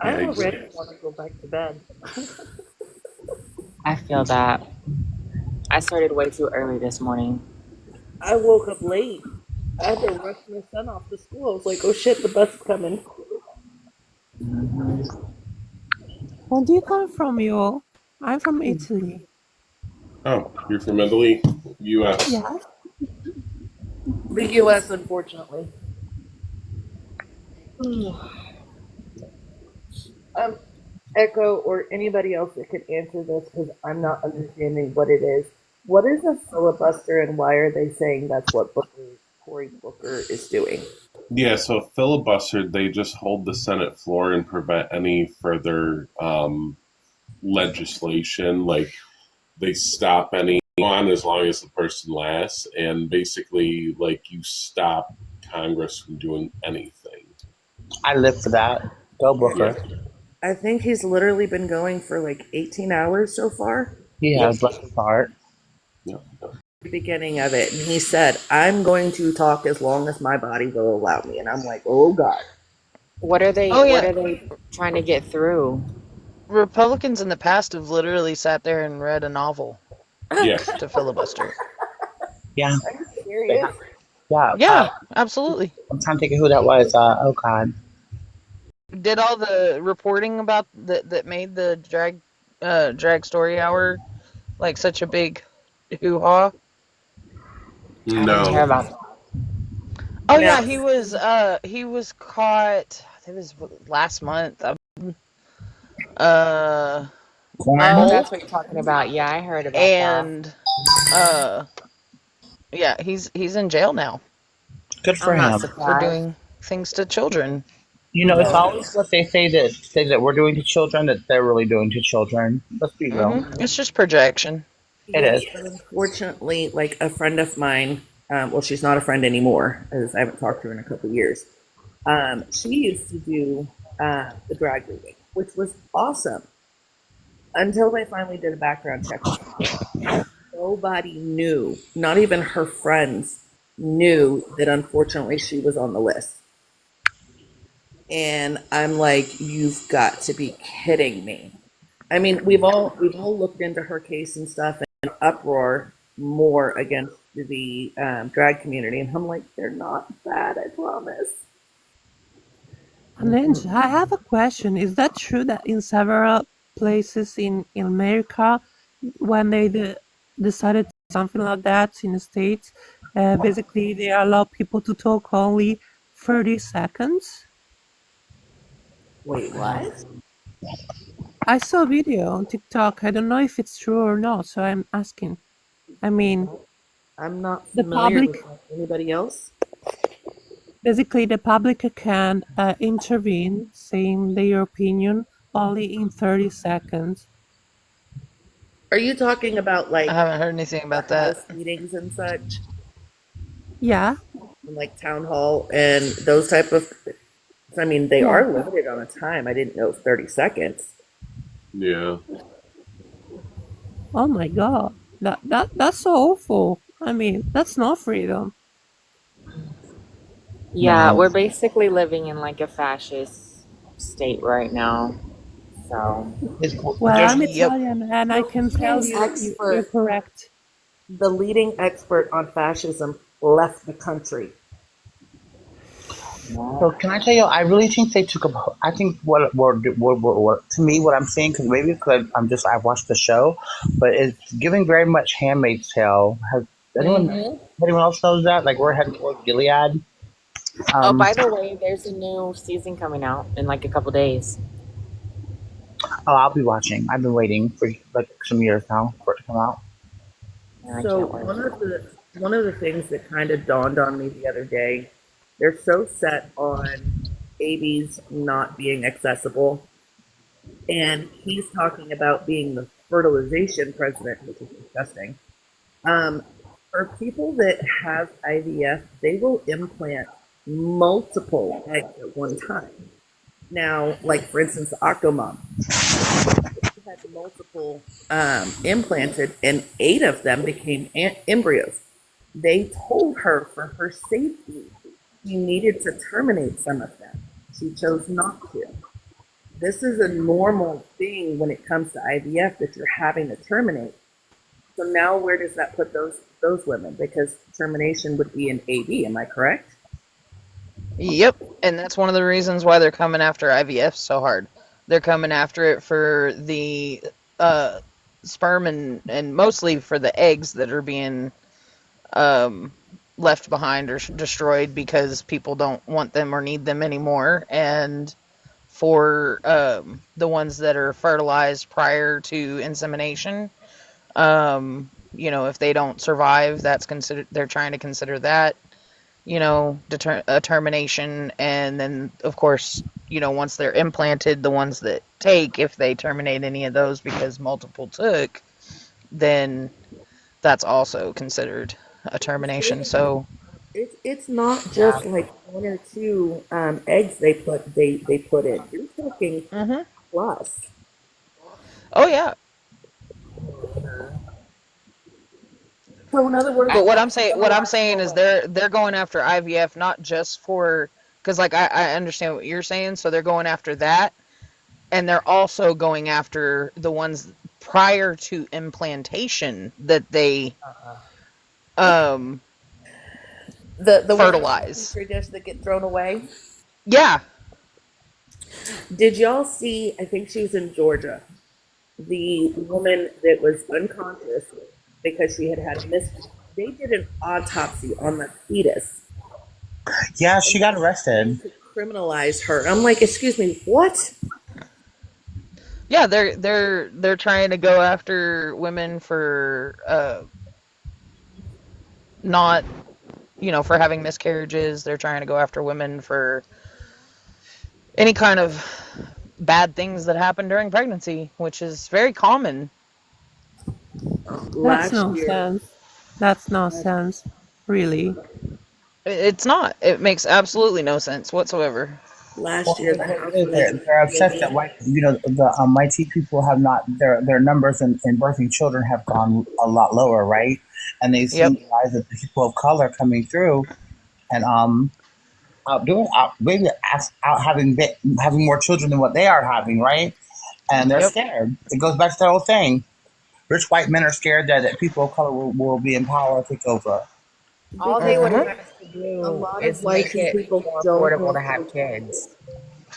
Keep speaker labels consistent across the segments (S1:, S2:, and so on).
S1: I
S2: Yeah,
S1: already
S2: exactly.
S1: want to go back to bed.
S3: I feel that. I started way too early this morning.
S1: I woke up late. I had to rush my son off to school. I was like, oh shit, the bus is coming.
S3: Hmm.
S4: Where do you come from, you? I'm from Italy.
S2: Oh, you're from Italy, U.S.
S4: Yeah.
S1: The US, unfortunately. um, Echo or anybody else that could answer this because I'm not understanding what it is. What is a filibuster and why are they saying that's what Cory Booker is doing?
S2: Yeah, so filibuster, they just hold the Senate floor and prevent any further legislation. Like they stop any on as long as the person lasts, and basically, like you stop Congress from doing anything.
S5: I live for that. Go
S2: Yeah,
S5: Booker.
S1: I think he's literally been going for like 18 hours so far.
S5: He
S2: yep,
S5: has bless his heart.
S2: yep.
S1: Beginning of it, and he said, I'm going to talk as long as my body will allow me. And I'm like, oh God.
S3: What are they?
S6: Oh
S3: What
S6: yeah,
S3: are they trying to get through?
S6: Republicans in the past have literally sat there and read a novel
S2: Yeah,
S6: to filibuster.
S5: Yeah.
S1: Are you
S5: They
S1: serious?
S5: have, yeah.
S6: Yeah, absolutely.
S5: I'm trying to think of who that was. Oh God.
S6: Did all the reporting about that made the drag story hour like such a big hoo ha?
S3: I didn't hear
S2: no,
S3: about that.
S6: Oh
S1: Now,
S6: yeah, he was caught. I think it was last month. Uh,
S3: Oh,
S5: Corn.
S6: mole
S3: that's what you're talking about. Yeah, I heard about that.
S6: and uh yeah, he's in jail now
S5: Good for
S3: I'm not
S5: him.
S6: for
S3: surprised.
S6: doing things to children.
S5: You know, it's
S1: no,
S5: always what they say that we're doing to children that they're really doing to children. Let's be real.
S6: It's just projection.
S5: It
S1: yes,
S5: is.
S1: but unfortunately, like a friend of mine, well, she's not a friend anymore, as I haven't talked to her in a couple of years. She used to do the drag reading, which was awesome until they finally did a background check. Nobody knew, not even her friends knew that unfortunately she was on the list. And I'm like, you've got to be kidding me. I mean, we've all looked into her case and stuff and uproar more against the drag community, and I'm like, they're not bad, I promise.
S4: Ninja, I have a question. Is that true that in several places in America, when they decided something like that in the States, basically they allow people to talk only 30 seconds?
S1: Wait, what?
S4: I saw a video on TikTok. I don't know if it's true or not, so I'm asking. I mean,
S1: I'm not
S4: the
S1: familiar with
S4: public,
S1: that. Anybody else?
S4: basically, the public can intervene, saying their opinion only in 30 seconds.
S1: Are you talking about
S6: I
S1: like
S6: haven't heard anything
S1: the
S6: about that.
S1: House meetings and such,
S4: Yeah,
S1: and like town hall and those type of? I mean, they
S4: yeah.
S1: are limited on a time. I didn't know 30 seconds.
S2: yeah.
S4: Oh my God. That's so awful. I mean, that's not freedom.
S3: Yeah,
S5: No.
S3: we're basically living in like a fascist state right now. So,
S5: It's,
S4: Well,
S5: there's
S4: I'm
S6: Yep.
S4: Italian and I
S1: The
S4: can tell
S1: leading
S4: you, you're
S1: expert,
S4: correct.
S1: the leading expert on fascism left the country.
S3: yeah.
S5: So can I tell you? I really think they took a. I think what to me what I'm seeing because maybe because I've watched the show, but it's giving very much Handmaid's Tale. Has
S1: Mm-hmm.
S5: anyone else knows that? Like we're heading towards Gilead.
S3: Oh,
S5: Um.
S3: by the way, there's a new season coming out in like a couple days.
S5: Oh, I'll be watching. I've been waiting for like some years now for it to come out.
S3: And I
S1: So
S3: can't wait.
S1: one of the things that kind of dawned on me the other day, they're so set on babies not being accessible, and he's talking about being the fertilization president, which is disgusting. Um, for people that have IVF, they will implant multiple eggs at one time. Now, like for instance, the Octomom had multiple implanted, and 8 of them became embryos. They told her for her safety, she needed to terminate some of them. She chose not to. this is a normal thing when it comes to IVF that you're having to terminate. So now where does that put those women? Because termination would be an AB, am I correct?
S6: Yep, and that's one of the reasons why they're coming after IVF so hard. They're coming after it for the uh, sperm and mostly for the eggs that are being um, left behind or destroyed because people don't want them or need them anymore, and for the ones that are fertilized prior to insemination. If they don't survive, that's considered. They're trying to consider that a termination, and then of course, once they're implanted, the ones that take, if they terminate any of those because multiple took, then that's also considered a termination. So
S1: It's not
S6: yeah.
S1: just like one or two eggs they put in. You're talking
S6: Hmm.
S1: plus.
S6: Oh yeah.
S1: So in other words,
S6: But what I'm saying is they're going after IVF not just for, because like I understand what you're saying, so they're going after that, and they're also going after the ones prior to implantation that they um
S1: the ones in the
S6: fertilize.
S1: petri dish that get thrown away.
S6: Yeah.
S1: Did y'all see? I think she was in Georgia. The woman that was unconscious because she had had a miscarriage. They did an autopsy on the fetus,
S5: Yeah,
S1: and
S5: she got
S1: they're trying
S5: arrested.
S1: to criminalize her. I'm like, excuse me, what?
S6: Yeah, they're trying to go after women for not, for having miscarriages. They're trying to go after women for any kind of bad things that happen during pregnancy, which is very common.
S4: That's
S1: Last year,
S4: nonsense. That's nonsense. Really.
S6: It's not. It makes absolutely no sense whatsoever.
S1: last
S5: Well,
S1: year the House
S5: they're upset that
S1: legislated.
S5: white, the white people have not their numbers in birthing children have gone a lot lower, right? And they
S6: Yep.
S5: symbolize that the people of color coming through and outdoing out maybe out having more children than what they are having, right? And they're
S6: Yep.
S5: scared. It goes back to the whole thing. Rich white men are scared that people of color will be in power, take over.
S3: All they
S1: Because
S3: would
S6: Hmm.
S3: have to
S1: a
S3: do
S1: lot of
S3: is
S1: white
S3: make it
S1: people
S3: more
S1: don't
S3: affordable
S1: want
S3: to have
S1: to.
S3: kids.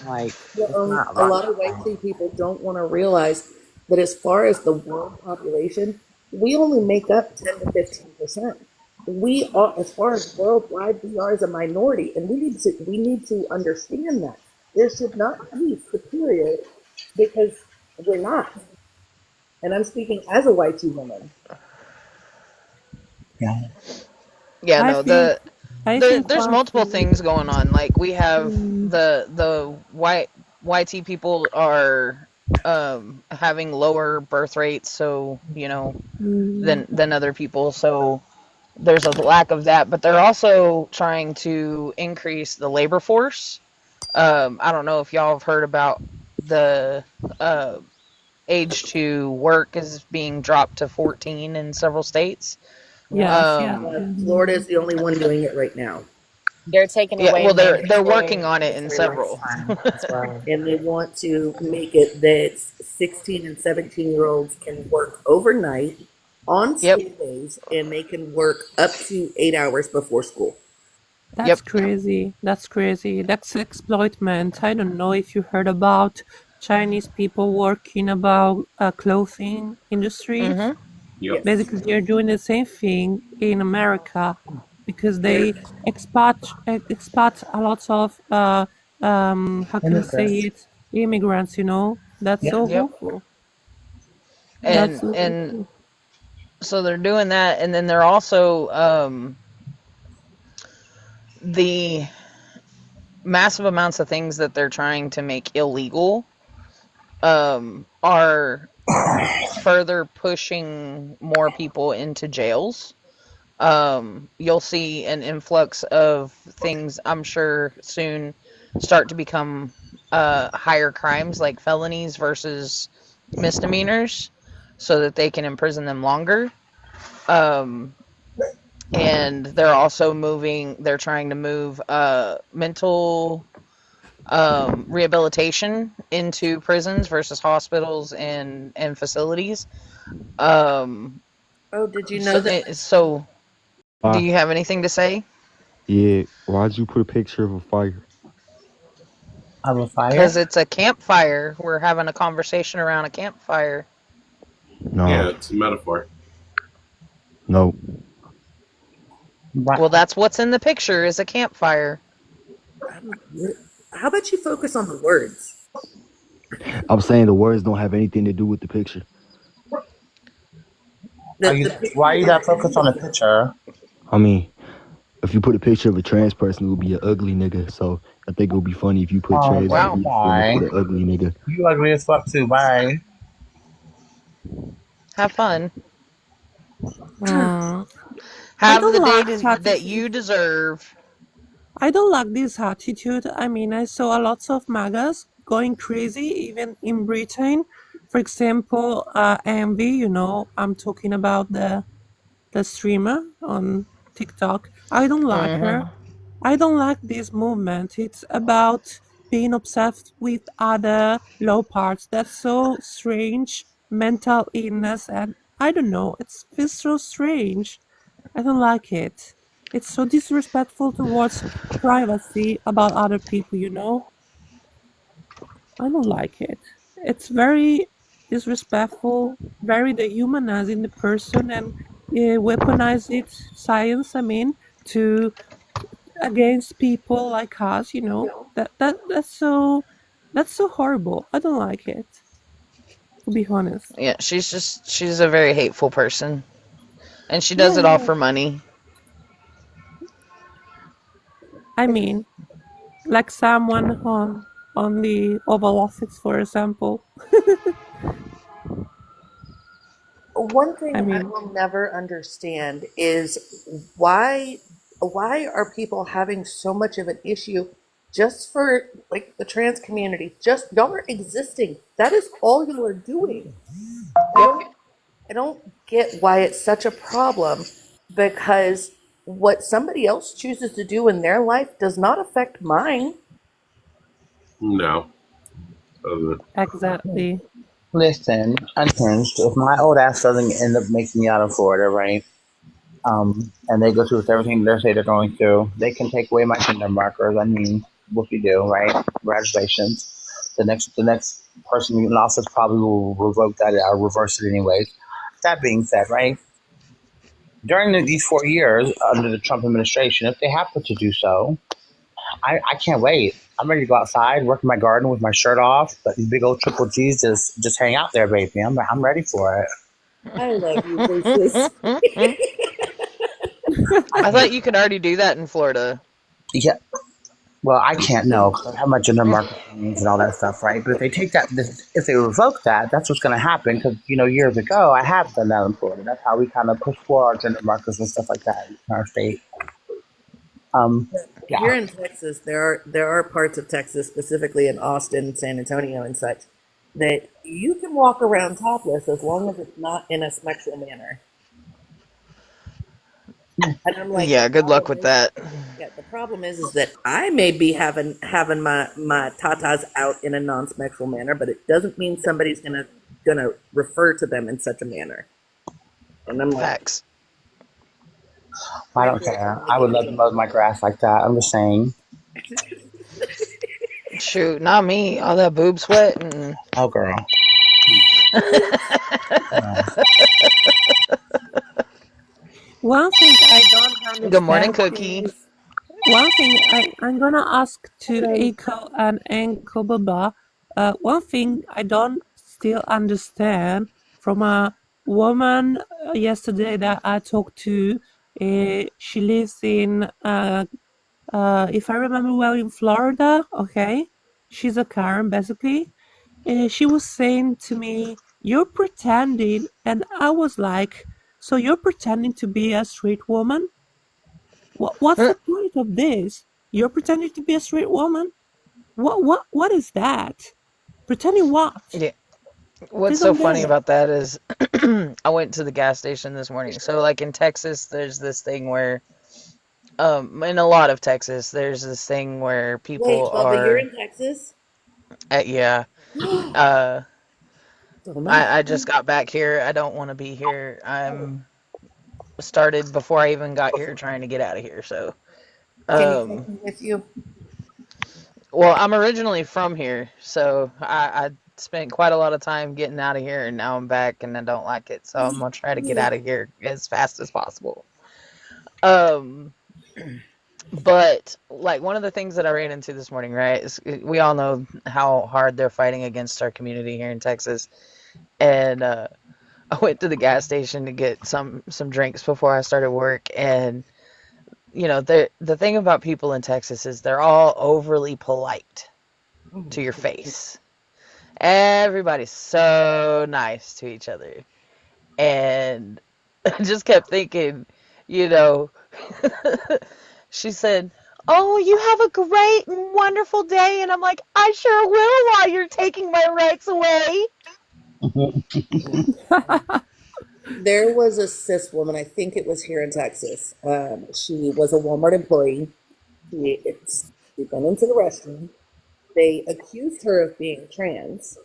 S3: Like, it's
S1: Well,
S3: not
S1: a
S3: rocket
S1: lot of white
S3: science.
S1: people don't want to realize that as far as the world population, we only make up 10 to 15%. We are, as far as worldwide, we are as a minority, and we need to understand that there should not be superior because we're not. And I'm speaking as a white woman.
S5: Yeah.
S6: Yeah,
S4: I
S6: no,
S4: think I think
S6: there's
S4: one
S6: multiple
S4: thing.
S6: things going on. Like we have
S4: Mm,
S6: the YT people are having lower birth rates, so
S4: mm,
S6: than other people. So there's a lack of that, but they're also trying to increase the labor force. I don't know if y'all have heard about the uh, age to work is being dropped to 14 in several states.
S3: Yep.
S4: yes, yeah.
S1: Florida
S4: Hmm.
S1: is the only one doing it right now,
S3: They're taking
S6: Yeah,
S3: away
S6: well, they're working
S3: mandatory
S6: on it in
S3: mandatory
S6: several.
S3: lifetime as well.
S1: and they want to make it that 16 and 17-year-olds can work overnight on
S6: Yep.
S1: school days, and they can work up to 8 hours before school.
S4: That's
S6: Yep.
S4: crazy. That's crazy. That's exploitment. I don't know if you heard about Chinese people working about clothing industries.
S6: Mhm.
S2: Yep.
S1: Yes,
S4: Basically, they're doing the same thing in America because
S1: they're
S4: they expat a lot of how can I say
S5: Immigrants.
S4: it, immigrants. That's
S5: Yeah.
S4: so
S6: Yep.
S4: awful. That's
S6: And
S4: so
S6: and
S4: awful.
S6: so they're doing that, and then they're also the massive amounts of things that they're trying to make illegal are further pushing more people into jails. You'll see an influx of things, I'm sure, soon start to become higher crimes like felonies versus misdemeanors so that they can imprison them longer. Um, and they're also they're trying to move mental rehabilitation into prisons versus hospitals and facilities. Um,
S1: Oh, did you know
S6: so,
S1: that?
S6: so do
S7: Why?
S6: you have anything to say?
S7: Yeah. Why'd you put a picture of a fire?
S5: Of a
S6: Because
S5: fire?
S6: it's a campfire. We're having a conversation around a campfire.
S7: No.
S2: Yeah, it's a metaphor.
S7: No.
S5: Right.
S6: Well, that's what's in the picture is a campfire.
S1: um, How about you focus on the words?
S7: I'm saying the words don't have anything to do with the picture.
S5: Are
S1: The
S5: you?
S1: picture
S5: Why you
S1: is
S5: that focus on the
S1: beautiful.
S5: picture?
S7: I mean, if you put a picture of a trans person, it would be an ugly nigga. So I think it would be funny if you put
S5: Oh,
S7: trans
S5: okay.
S6: Wow.
S7: beautiful and then
S5: Bye.
S7: put an ugly nigga.
S5: You ugly as fuck too. Bye.
S6: Have fun.
S4: Mm. I
S6: Have the
S4: don't
S6: day
S4: like this
S6: that
S4: attitude.
S6: you deserve.
S4: I don't like this attitude. I mean, I saw a lots of MAGAs going crazy, even in Britain. For example, Envy, I'm talking about the streamer on TikTok. I don't like her.
S6: Mm-hmm.
S4: I don't like this movement. It's about being obsessed with other low parts. That's so strange. Mental illness, and I don't know. It feels so strange. I don't like it. It's so disrespectful towards privacy about other people. I don't like it. It's very disrespectful, very dehumanizing the person, and weaponize it, science, I mean, to against people like us. That's so horrible. I don't like it, to be honest.
S6: Yeah, she's a very hateful person. And she does it all
S4: Yeah,
S6: for money.
S4: I mean, like someone on the Oval Office, for example.
S1: One
S4: I
S1: thing I
S4: mean,
S1: will never understand is why are people having so much of an issue just for like the trans community? Just y'all are existing. That is all you are doing. I
S6: Yep.
S1: don't I don't get why it's such a problem because what somebody else chooses to do in their life does not affect mine.
S2: No. Doesn't.
S4: exactly.
S5: Listen, unhinged. If my old ass doesn't end up making it out of Florida, right? And they go through with everything they say they're going through, they can take away my gender markers. I mean, what you do, right? Congratulations. The next person in office probably will revoke that or reverse it anyways. That being said, right? During these 4 years under the Trump administration, if they happen to do so, I can't wait. I'm ready to go outside, work in my garden with my shirt off, let these big old triple G's just hang out there, baby. I'm ready for it.
S1: I love you, Lucius.
S6: I thought you could already do that in Florida.
S5: Yeah. Well, I can't know because I have my gender marker things and all that stuff, right? But if they take that, if they revoke that, that's what's going to happen. Because years ago, I have done that in Florida. That's how we kind of push for our gender markers and stuff like that in our state. Yeah.
S1: Here in Texas, there are parts of Texas, specifically in Austin, San Antonio, and such, that you can walk around topless as long as it's not in a sexual manner. And I'm like, the
S6: Yeah, good luck
S1: problem
S6: with
S1: is,
S6: that.
S1: yeah, the problem is that I may be having my tatas out in a non-sexual manner, but it doesn't mean somebody's gonna refer to them in such a manner. And I'm like,
S6: Facts.
S5: I don't
S1: therefore,
S5: care.
S1: I'm
S5: I would
S1: making
S5: love to mow my grass like that. I'm just saying.
S6: Shoot, not me. All that boob sweat and
S5: Oh, girl. Yeah.
S4: One thing I don't
S6: good morning,
S4: understand
S6: Cookie.
S4: is one thing I'm gonna ask to Eiko and Enko Baba. One thing I don't still understand from a woman yesterday that I talked to. She lives in, if I remember well, in Florida. Okay, she's a Karen basically. She was saying to me, "You're pretending," and I was like, "So you're pretending to be a straight woman? What's the point of this? You're pretending to be a straight woman? What is that? Pretending what?
S6: Yeah.
S4: I
S6: What's so
S4: don't get
S6: funny
S4: it."
S6: about that is I went to the gas station this morning. So like in Texas, there's this thing where In a lot of Texas, there's this thing where people
S1: Wait, Bubba, you're
S6: are,
S1: in Texas?
S6: yeah.
S1: Don't
S6: Uh,
S1: know.
S6: I just got back here. I don't want to be here. I'm started before I even got here trying to get out of here. So,
S1: Can you take
S6: um,
S1: me with you?
S6: well, I'm originally from here, so I spent quite a lot of time getting out of here, and now I'm back, and I don't like it. So I'm gonna try to get out of here as fast as possible. Um, but like one of the things that I ran into this morning, right, is we all know how hard they're fighting against our community here in Texas, and I went to the gas station to get some drinks before I started work, and the thing about people in Texas is they're all overly polite to your face. Everybody's so nice to each other. And I just kept thinking, you know, she said, "Oh, you have a great and wonderful day." And I'm like, "I sure will while you're taking my rights away."
S1: There was a cis woman, I think it was here in Texas. She was a Walmart employee. She'd been into the restroom. They accused her of being trans.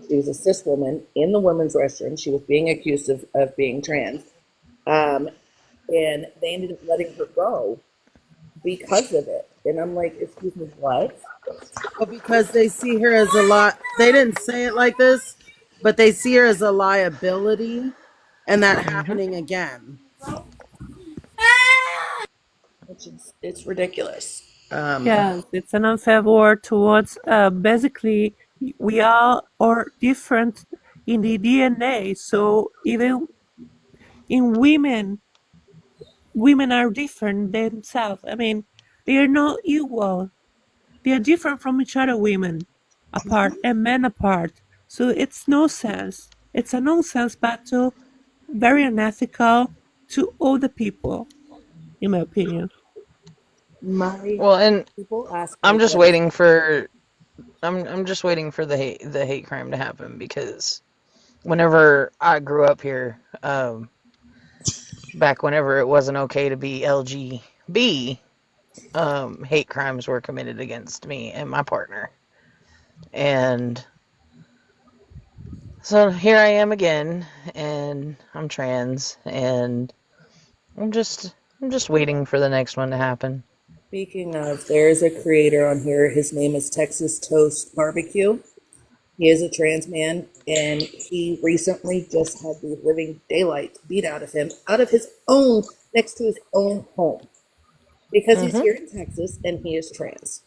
S1: She was a cis woman in the women's restroom. She was being accused of being trans. Um, and they ended up letting her go because of it. And I'm like, excuse me, what?
S8: Well, because they see her as a lot. They didn't say it like this, but they see her as a liability, and that
S6: Hmm.
S8: happening again.
S1: It's ridiculous.
S4: Yes, it's an unfair war towards basically we all are different in the DNA. So even in women, women are different themselves. I mean, they are not equal. They are different from each other, women apart and men apart. So it's no sense. It's a nonsense battle, very unethical to all the people, in my opinion.
S1: My
S6: Well, and
S1: people ask
S6: I'm
S1: me
S6: just
S1: what is
S6: waiting for I'm just waiting for the hate crime to happen because whenever I grew up here, back whenever it wasn't okay to be LGB, hate crimes were committed against me and my partner. And so here I am again, and I'm trans, and I'm just waiting for the next one to happen.
S1: Speaking of, there is a creator on here. His name is Texas Toast Barbecue. He is a trans man, and he recently just had the living daylights beat out of him, out of his own, next to his own home, because he's
S6: Hmm.
S1: here in Texas and he is trans.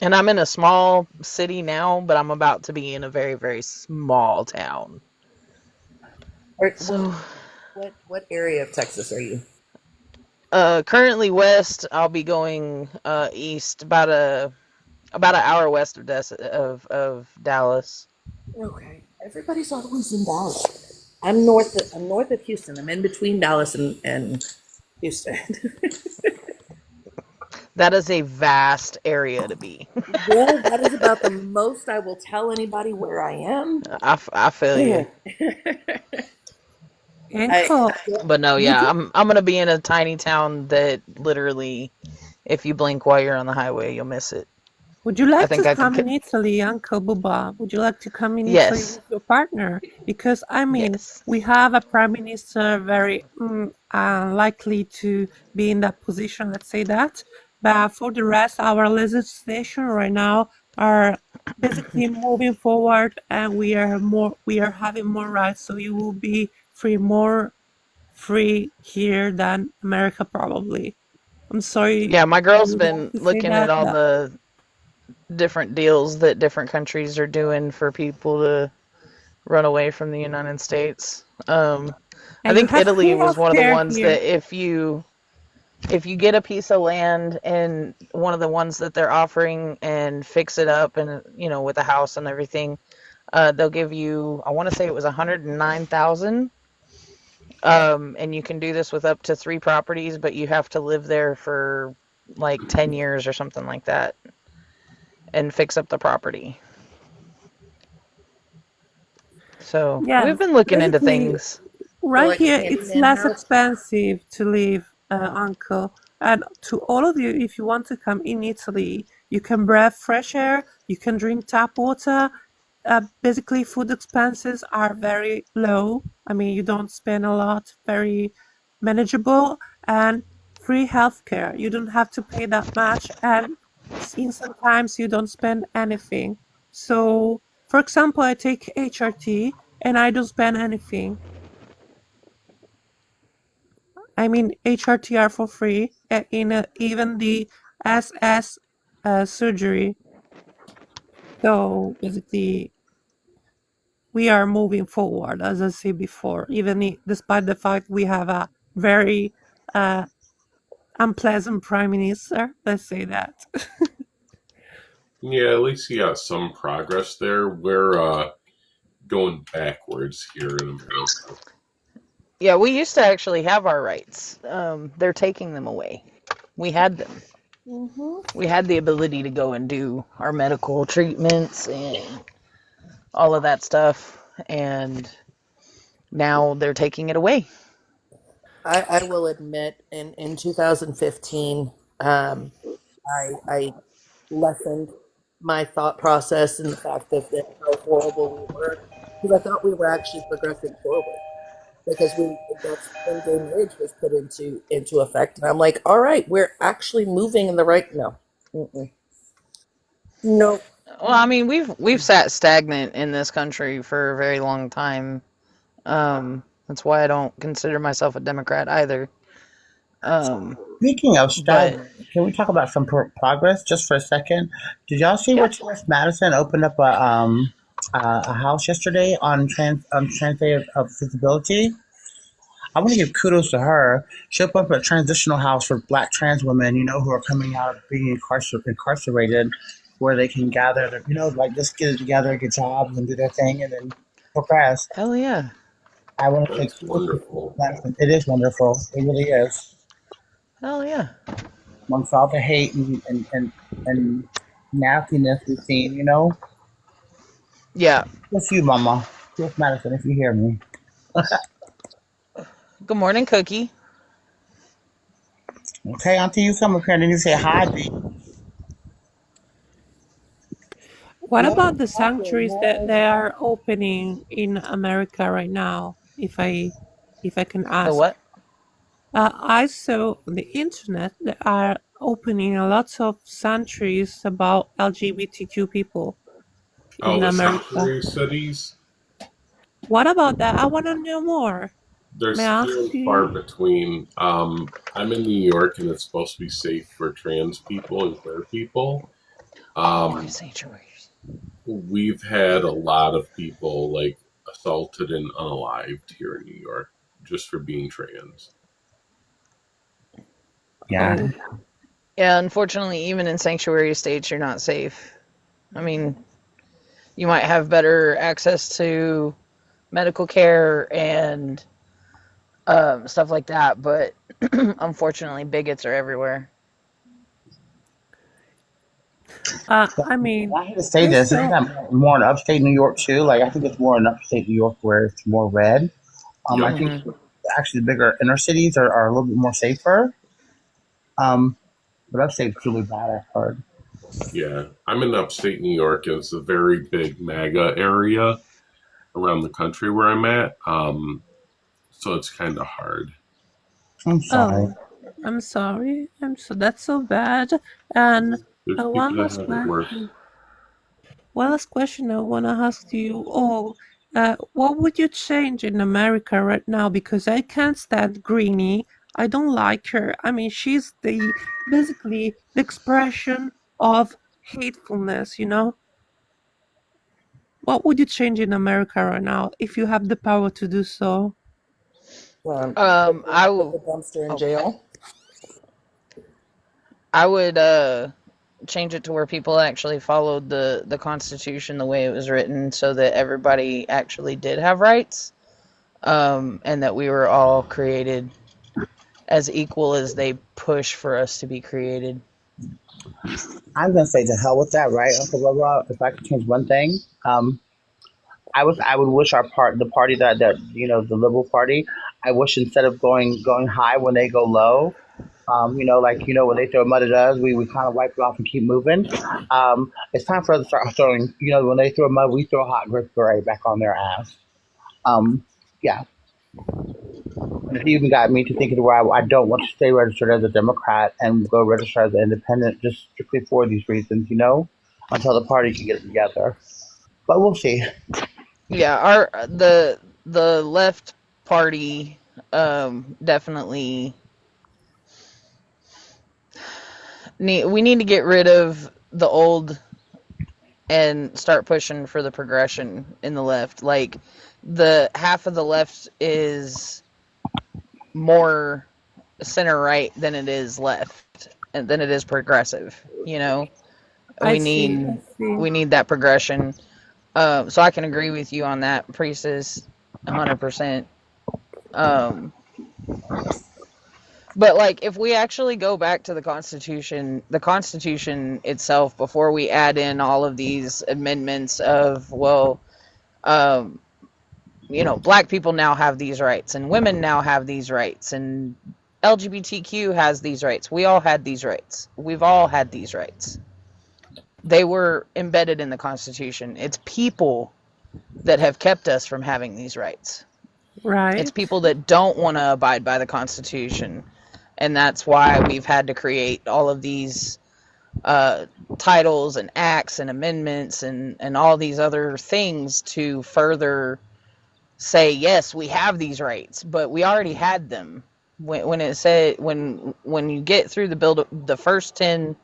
S6: And I'm in a small city now, but I'm about to be in a very, very small town.
S1: Or
S6: So,
S1: what area of Texas are you?
S6: currently west, I'll be going east about an hour west of Dallas.
S1: Okay, everybody's always in Dallas. I'm north. I'm north of Houston. I'm in between Dallas and Houston.
S6: That is a vast area to be.
S1: Well, that is about the most I will tell anybody where I am.
S6: I feel you.
S1: I
S4: Ankle,
S6: But no,
S4: would
S6: yeah,
S4: you
S6: I'm gonna be in a tiny town that literally, if you blink while you're on the highway, you'll miss it.
S4: Would you
S6: I
S4: like to
S6: think I
S4: come
S6: could.
S4: in Italy, Uncle Buba? Would you like to come in Italy
S6: Yes,
S4: with your partner? Because, I mean,
S6: yes.
S4: we have a prime minister very unlikely to be in that position, let's say that. But for the rest, our legislation right now are basically moving forward and we are having more rights. So you will be more free here than America probably. I'm sorry
S6: Yeah, my
S4: I
S6: girl's
S4: would have
S6: been
S4: to say
S6: looking at
S4: that,
S6: all
S4: but
S6: the different deals that different countries are doing for people to run away from the United States. I
S4: and you
S6: think
S4: have
S6: Italy
S4: free
S6: was one of the
S4: healthcare
S6: ones
S4: here.
S6: that if you get a piece of land and one of the ones that they're offering and fix it up and with a house and everything, they'll give you, I want to say it was 109,000. And you can do this with up to 3 properties, but you have to live there for like 10 years or something like that and fix up the property. So we've
S4: Yes,
S6: been looking into
S4: basically,
S6: things.
S1: So
S4: Right
S1: like a
S4: here, it's
S1: handyman
S4: less
S1: house.
S4: expensive to live, uncle. And to all of you, if you want to come in Italy, you can breathe fresh air, you can drink tap water. Basically, food expenses are very low. I mean, you don't spend a lot, very manageable, and free healthcare. You don't have to pay that much, and in sometimes you don't spend anything. So, for example, I take HRT and I don't spend anything. I mean, HRTR for free, even the SS surgery. So basically, we are moving forward, as I said before, despite the fact we have a very uh, unpleasant prime minister. Let's say that.
S2: Yeah, at least you got some progress there. We're going backwards here in America.
S6: Yeah, we used to actually have our rights. They're taking them away. We had them.
S1: Mm-hmm.
S6: We had the ability to go and do our medical treatments and all of that stuff, and now they're taking it away.
S1: I will admit, in 2015, I lessened my thought process and the fact of how horrible we were, because I thought we were actually progressing forward, because we that's when gay marriage was put into effect, and I'm like, all right, we're actually moving in the right. No, mm-mm. No.
S6: Well, I mean, we've sat stagnant in this country for a very long time. That's why I don't consider myself a Democrat either.
S5: Speaking of
S6: But
S5: stagnant, can we talk about some progress just for a second? Did y'all see where
S6: yeah.
S5: Tiff Madison opened up a house yesterday on trans day of visibility? I want to give kudos to her. She opened up a transitional house for Black trans women, who are coming out of being incarcerated, where they can gather, like just get it together, get jobs, and do their thing, and then progress.
S6: Hell yeah.
S5: I want to say
S2: That's
S5: kudos to Tiff
S2: wonderful.
S5: Madison. It is wonderful. It really is.
S6: Hell yeah.
S5: Amongst all the hate and nastiness we've seen,
S6: Yeah.
S5: It's you, Mama. Tiff Madison, if you hear me.
S6: Good morning, Cookie.
S5: Okay, Auntie, you come up here and then you say hi, B.
S4: What
S1: Yeah,
S4: about the
S1: exactly.
S4: sanctuaries that they are opening in America right now? If I can
S6: The
S4: ask.
S6: what?
S4: I saw on the internet they are opening a lot of sanctuaries about LGBTQ people
S2: Oh,
S4: in
S2: the
S4: America.
S2: sanctuary cities,
S4: What about that? I want to know more. May
S2: there's
S4: I
S2: few
S4: ask
S2: and far
S4: you?
S2: between. I'm in New York and it's supposed to be safe for trans people and queer people.
S6: Oh, we have
S2: Um,
S6: sanctuaries.
S2: we've had a lot of people like assaulted and unalived here in New York just for being trans.
S5: Yeah.
S4: Oh,
S6: Yeah, unfortunately, even in sanctuary states, you're not safe. I mean, you might have better access to medical care and stuff like that, but unfortunately, bigots are everywhere.
S4: I mean,
S5: I hate to say
S4: I
S5: this, isn't
S4: saw.
S5: that more in upstate New York too? Like I think it's more in upstate New York where it's more red. I
S2: Yep.
S5: think
S6: Hmm.
S5: actually the bigger inner cities are a little bit more safer. Um, but upstate's really bad. I've heard.
S2: Yeah. I'm in upstate New York and it's a very big MAGA area around the country where I'm at. So it's kind of hard.
S5: I'm sorry.
S4: Oh, I'm sorry. That's so bad. And
S2: There's
S4: one
S2: people that
S4: last
S2: have it worse.
S4: question. One last question I want to ask you all. What would you change in America right now? Because I can't stand Greenie. I don't like her. I mean, she's basically the expression of hatefulness. What would you change in America right now if you have the power to do so?
S1: Put
S6: I
S1: put
S6: w-
S1: the dumpster in
S6: oh,
S1: jail.
S6: I would change it to where people actually followed the Constitution the way it was written, so that everybody actually did have rights, and that we were all created as equal as they push for us to be created.
S5: I'm gonna say to hell with that, right, Uncle Bubba? If I could change one thing, I would wish the party that the Liberal Party. I wish instead of going high when they go low, like when they throw mud at us, we kind of wipe it off and keep moving. It's time for us to start throwing. When they throw mud, we throw hot gray back on their ass. Um, yeah, and it even got me to thinking where I don't want to stay registered as a Democrat and go register as an independent just strictly for these reasons. Until the party can get it together. But we'll see.
S6: Yeah, the left party definitely we need to get rid of the old and start pushing for the progression in the left. Like the half of the left is more center right than it is left and than it is progressive.
S4: I
S6: We
S4: see.
S6: need
S4: I see.
S6: we need that progression. So I can agree with you on that, Priestess, 100%. Um, but like, if we actually go back to the Constitution itself, before we add in all of these amendments of, well, um, black people now have these rights, and women now have these rights, and LGBTQ has these rights. We all had these rights. We've all had these rights. They were embedded in the Constitution. It's people that have kept us from having these rights. It's
S4: Right.
S6: people that don't want to abide by the Constitution. And that's why we've had to create all of these titles and acts and amendments and all these other things to further say, yes, we have these rights, but we already had them. When it said when you get through the first 10,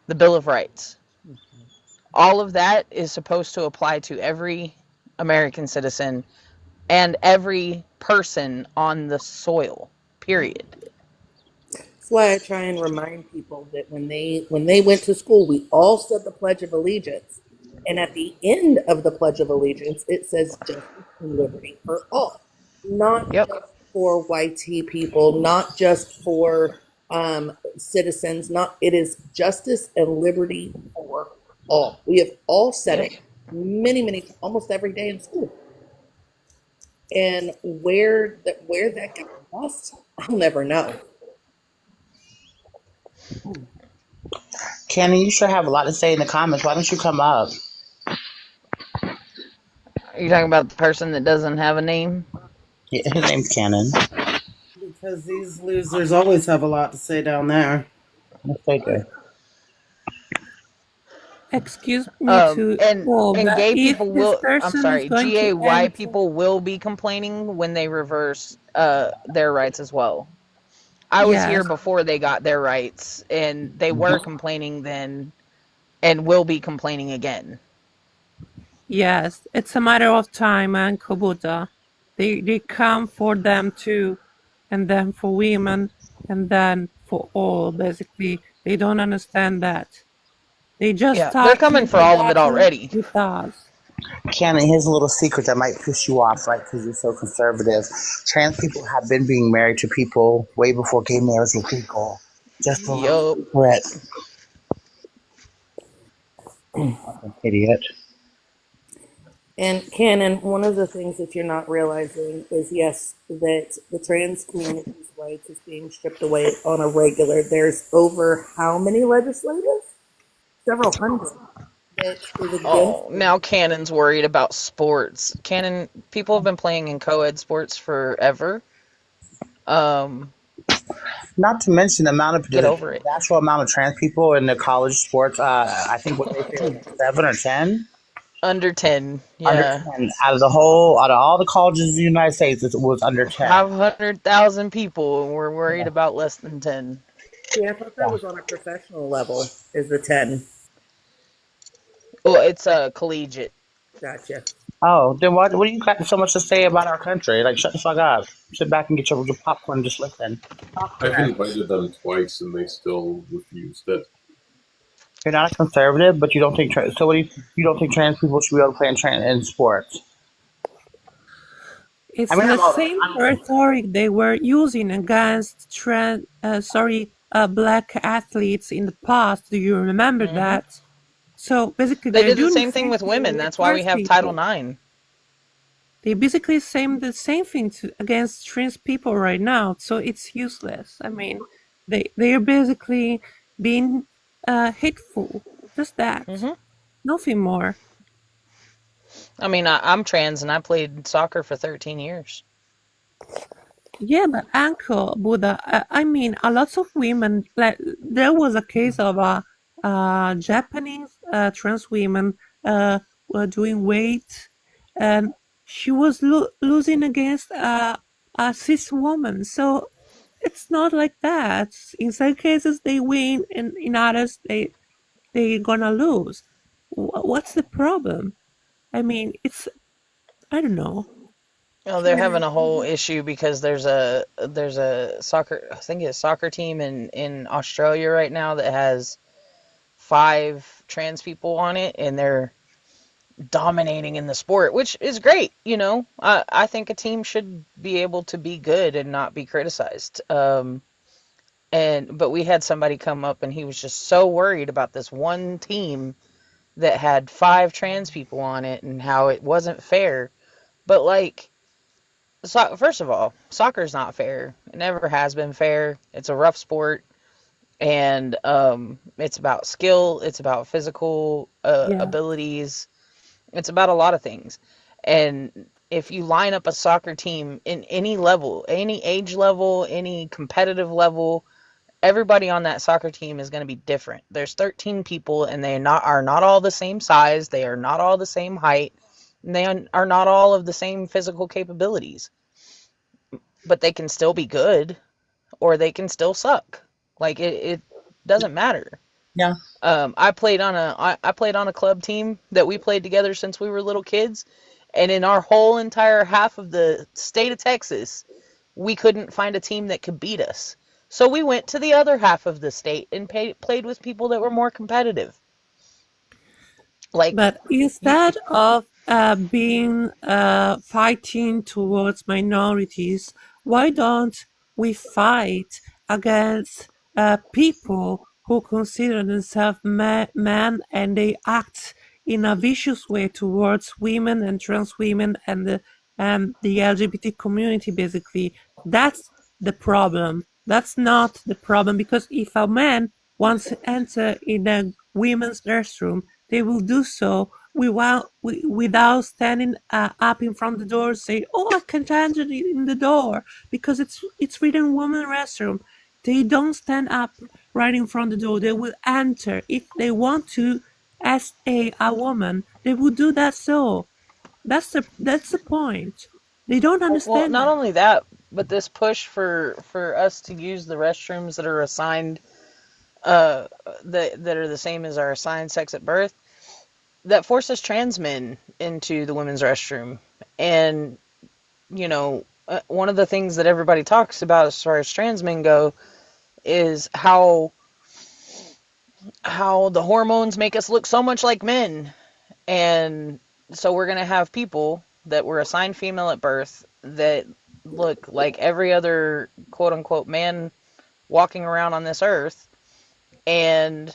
S6: the Bill of Rights, all of that is supposed to apply to every American citizen and every person on the soil. Period.
S1: That's why I try and remind people that when they went to school, we all said the Pledge of Allegiance, and at the end of the Pledge of Allegiance, it says justice and liberty for all, not
S6: Yep.
S1: just for white people, not just for citizens. Not it is justice and liberty for all. We have all said
S6: Yep.
S1: it many, almost every day in school. And where that got lost, I'll never know.
S5: Cannon, you sure have a lot to say in the comments. Why don't you come up?
S6: Are you talking about the person that doesn't have a name?
S5: Yeah, his name's Cannon.
S8: Because these losers always have a lot to say down there.
S5: Yes, they do.
S4: Excuse me to.
S6: And
S4: Oh,
S6: and
S4: but
S6: gay
S4: if
S6: people
S4: this
S6: will. I'm
S4: person is
S6: sorry,
S4: going to
S6: GAY
S4: enter,
S6: people will be complaining when they reverse their rights as well. I was here
S4: yes,
S6: before they got their rights, and they were complaining then, and will be complaining again.
S4: yes, it's a matter of time, and Kobuta. They come for them too, and then for women, and then for all. Basically, they don't understand that. They just
S6: Yeah, they're
S4: started
S6: coming for
S4: the
S6: all of it
S4: battle
S6: already.
S4: with us.
S5: Cannon, here's a little secret that might piss you off, right? Because you're so conservative. Trans people have been being married to people way before gay marriage was legal. Just a little
S6: Yup.
S5: secret. Idiot.
S1: And Cannon, one of the things that you're not realizing is yes, that the trans community's rights is being stripped away on a regular. There's over how many legislators? Several hundred that is against
S6: Oh,
S1: them.
S6: now Cannon's worried about sports. Cannon, people have been playing in co-ed sports forever. Um,
S5: Not to mention the amount of
S6: get over it.
S5: the actual amount of trans people in the college sports. I think what they say was 7 or 10.
S6: Under 10,
S5: Under
S6: yeah.
S5: 10 out of all the colleges in the United States, it was under 10.
S6: 500,000 people, and we're worried about less than 10.
S1: Yeah, I thought that was on a professional level. Is the 10?
S6: Well, it's collegiate.
S1: Gotcha.
S5: Oh, then what do you got so much to say about our country? Like, shut the fuck up. Sit back and get your popcorn and just listen. Talk
S2: I've
S5: trash.
S2: invited them twice and they still refused it.
S5: You're not a conservative, but you don't think so. What do you don't think trans people should be able to play in sports? I
S4: It's
S5: mean,
S4: the
S5: I'm old.
S4: same rhetoric they were using against black athletes in the past. Do you remember
S6: Hmm.
S4: that? So basically,
S6: They
S4: they're
S6: did the
S4: doing the
S6: same thing
S4: same
S6: with
S4: thing
S6: women.
S4: with
S6: That's why we
S4: trans
S6: have Title
S4: people.
S6: IX.
S4: they basically saying the same thing against trans people right now, so it's useless. I mean, they are basically being hateful, just that,
S6: Hmm.
S4: nothing more.
S6: I mean, I'm trans and I played soccer for 13 years.
S4: Yeah, but Uncle Buddha, I mean, a lot of women, like, there was a case of a Japanese trans woman were doing weight, and she was losing against a cis woman. So it's not like that. In some cases they win, and in others they gonna lose. What's the problem? I mean, it's, I don't know.
S6: Oh, they're having a whole issue because there's a soccer, I think it's soccer team in Australia right now that has 5 trans people on it, and they're dominating in the sport, which is great. I think a team should be able to be good and not be criticized. But we had somebody come up and he was just so worried about this one team that had 5 trans people on it and how it wasn't fair. But like, first of all, soccer's not fair. It never has been fair. It's a rough sport, and it's about skill. It's about physical
S4: Yeah.
S6: abilities. It's about a lot of things. And if you line up a soccer team in any level, any age level, any competitive level, everybody on that soccer team is going to be different. There's 13 people and they are not all the same size, they are not all the same height, and they are not all of the same physical capabilities. But they can still be good or they can still suck. Like it doesn't matter.
S1: Yeah.
S6: I played on a club team that we played together since we were little kids, and in our whole entire half of the state of Texas, we couldn't find a team that could beat us. So we went to the other half of the state and played with people that were more competitive. Like,
S4: But
S6: you,
S4: instead of being fighting towards minorities, why don't we fight against people who consider themselves men and they act in a vicious way towards women and trans women and the LGBT community, basically? That's the problem. That's not the problem, because if a man wants to enter in a women's restroom, they will do so without standing up in front of the door saying, "Oh, I can't enter in the door because it's written women restroom." They don't stand up right in front of the door. They will enter if they want to. As a woman, they will do that. So that's the point. They don't
S6: well,
S4: understand
S6: not
S4: that.
S6: only that, but this push for us to use the restrooms that are assigned, that are the same as our assigned sex at birth, that forces trans men into the women's restroom. And one of the things that everybody talks about as far as trans men go is how the hormones make us look so much like men. And so we're going to have people that were assigned female at birth that look like every other quote unquote man walking around on this earth, and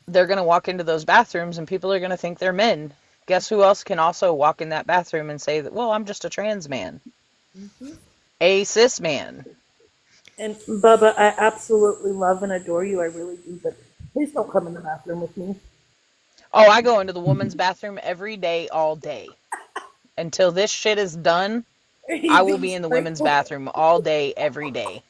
S6: they're going to walk into those bathrooms and people are going to think they're men. Guess who else can also walk in that bathroom and say that, well, I'm just a trans man,
S1: Hmm.
S6: a cis man.
S1: And Bubba, I absolutely love and adore you. I really do. But please don't come in the bathroom with me.
S6: Oh, I go into the woman's bathroom every day, all day. Until this shit is done, I
S1: He
S6: will be
S1: goes
S6: in the
S1: straight
S6: women's
S1: for it.
S6: bathroom all day, every day.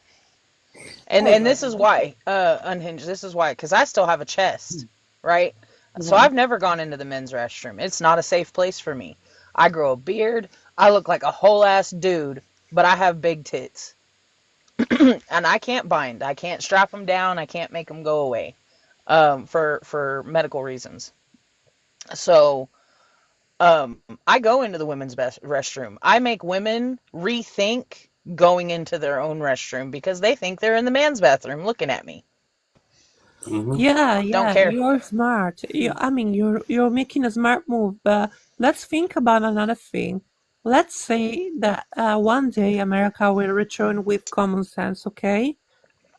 S6: And
S1: I
S6: and
S1: love
S6: this is
S1: him.
S6: why, unhinged. This is why, because I still have a chest, right? So
S1: Mhm.
S6: I've never gone into the men's restroom. It's not a safe place for me. I grow a beard. I look like a whole ass dude, but I have big tits, and I can't bind. I can't strap them down. I can't make them go away, for medical reasons. So I go into the women's best restroom. I make women rethink going into their own restroom because they think they're in the man's bathroom looking at me.
S2: Hmm.
S4: Yeah,
S6: Don't
S4: yeah,
S6: care.
S4: you're smart. I mean, you're making a smart move, but let's think about another thing. Let's say that one day America will return with common sense, okay?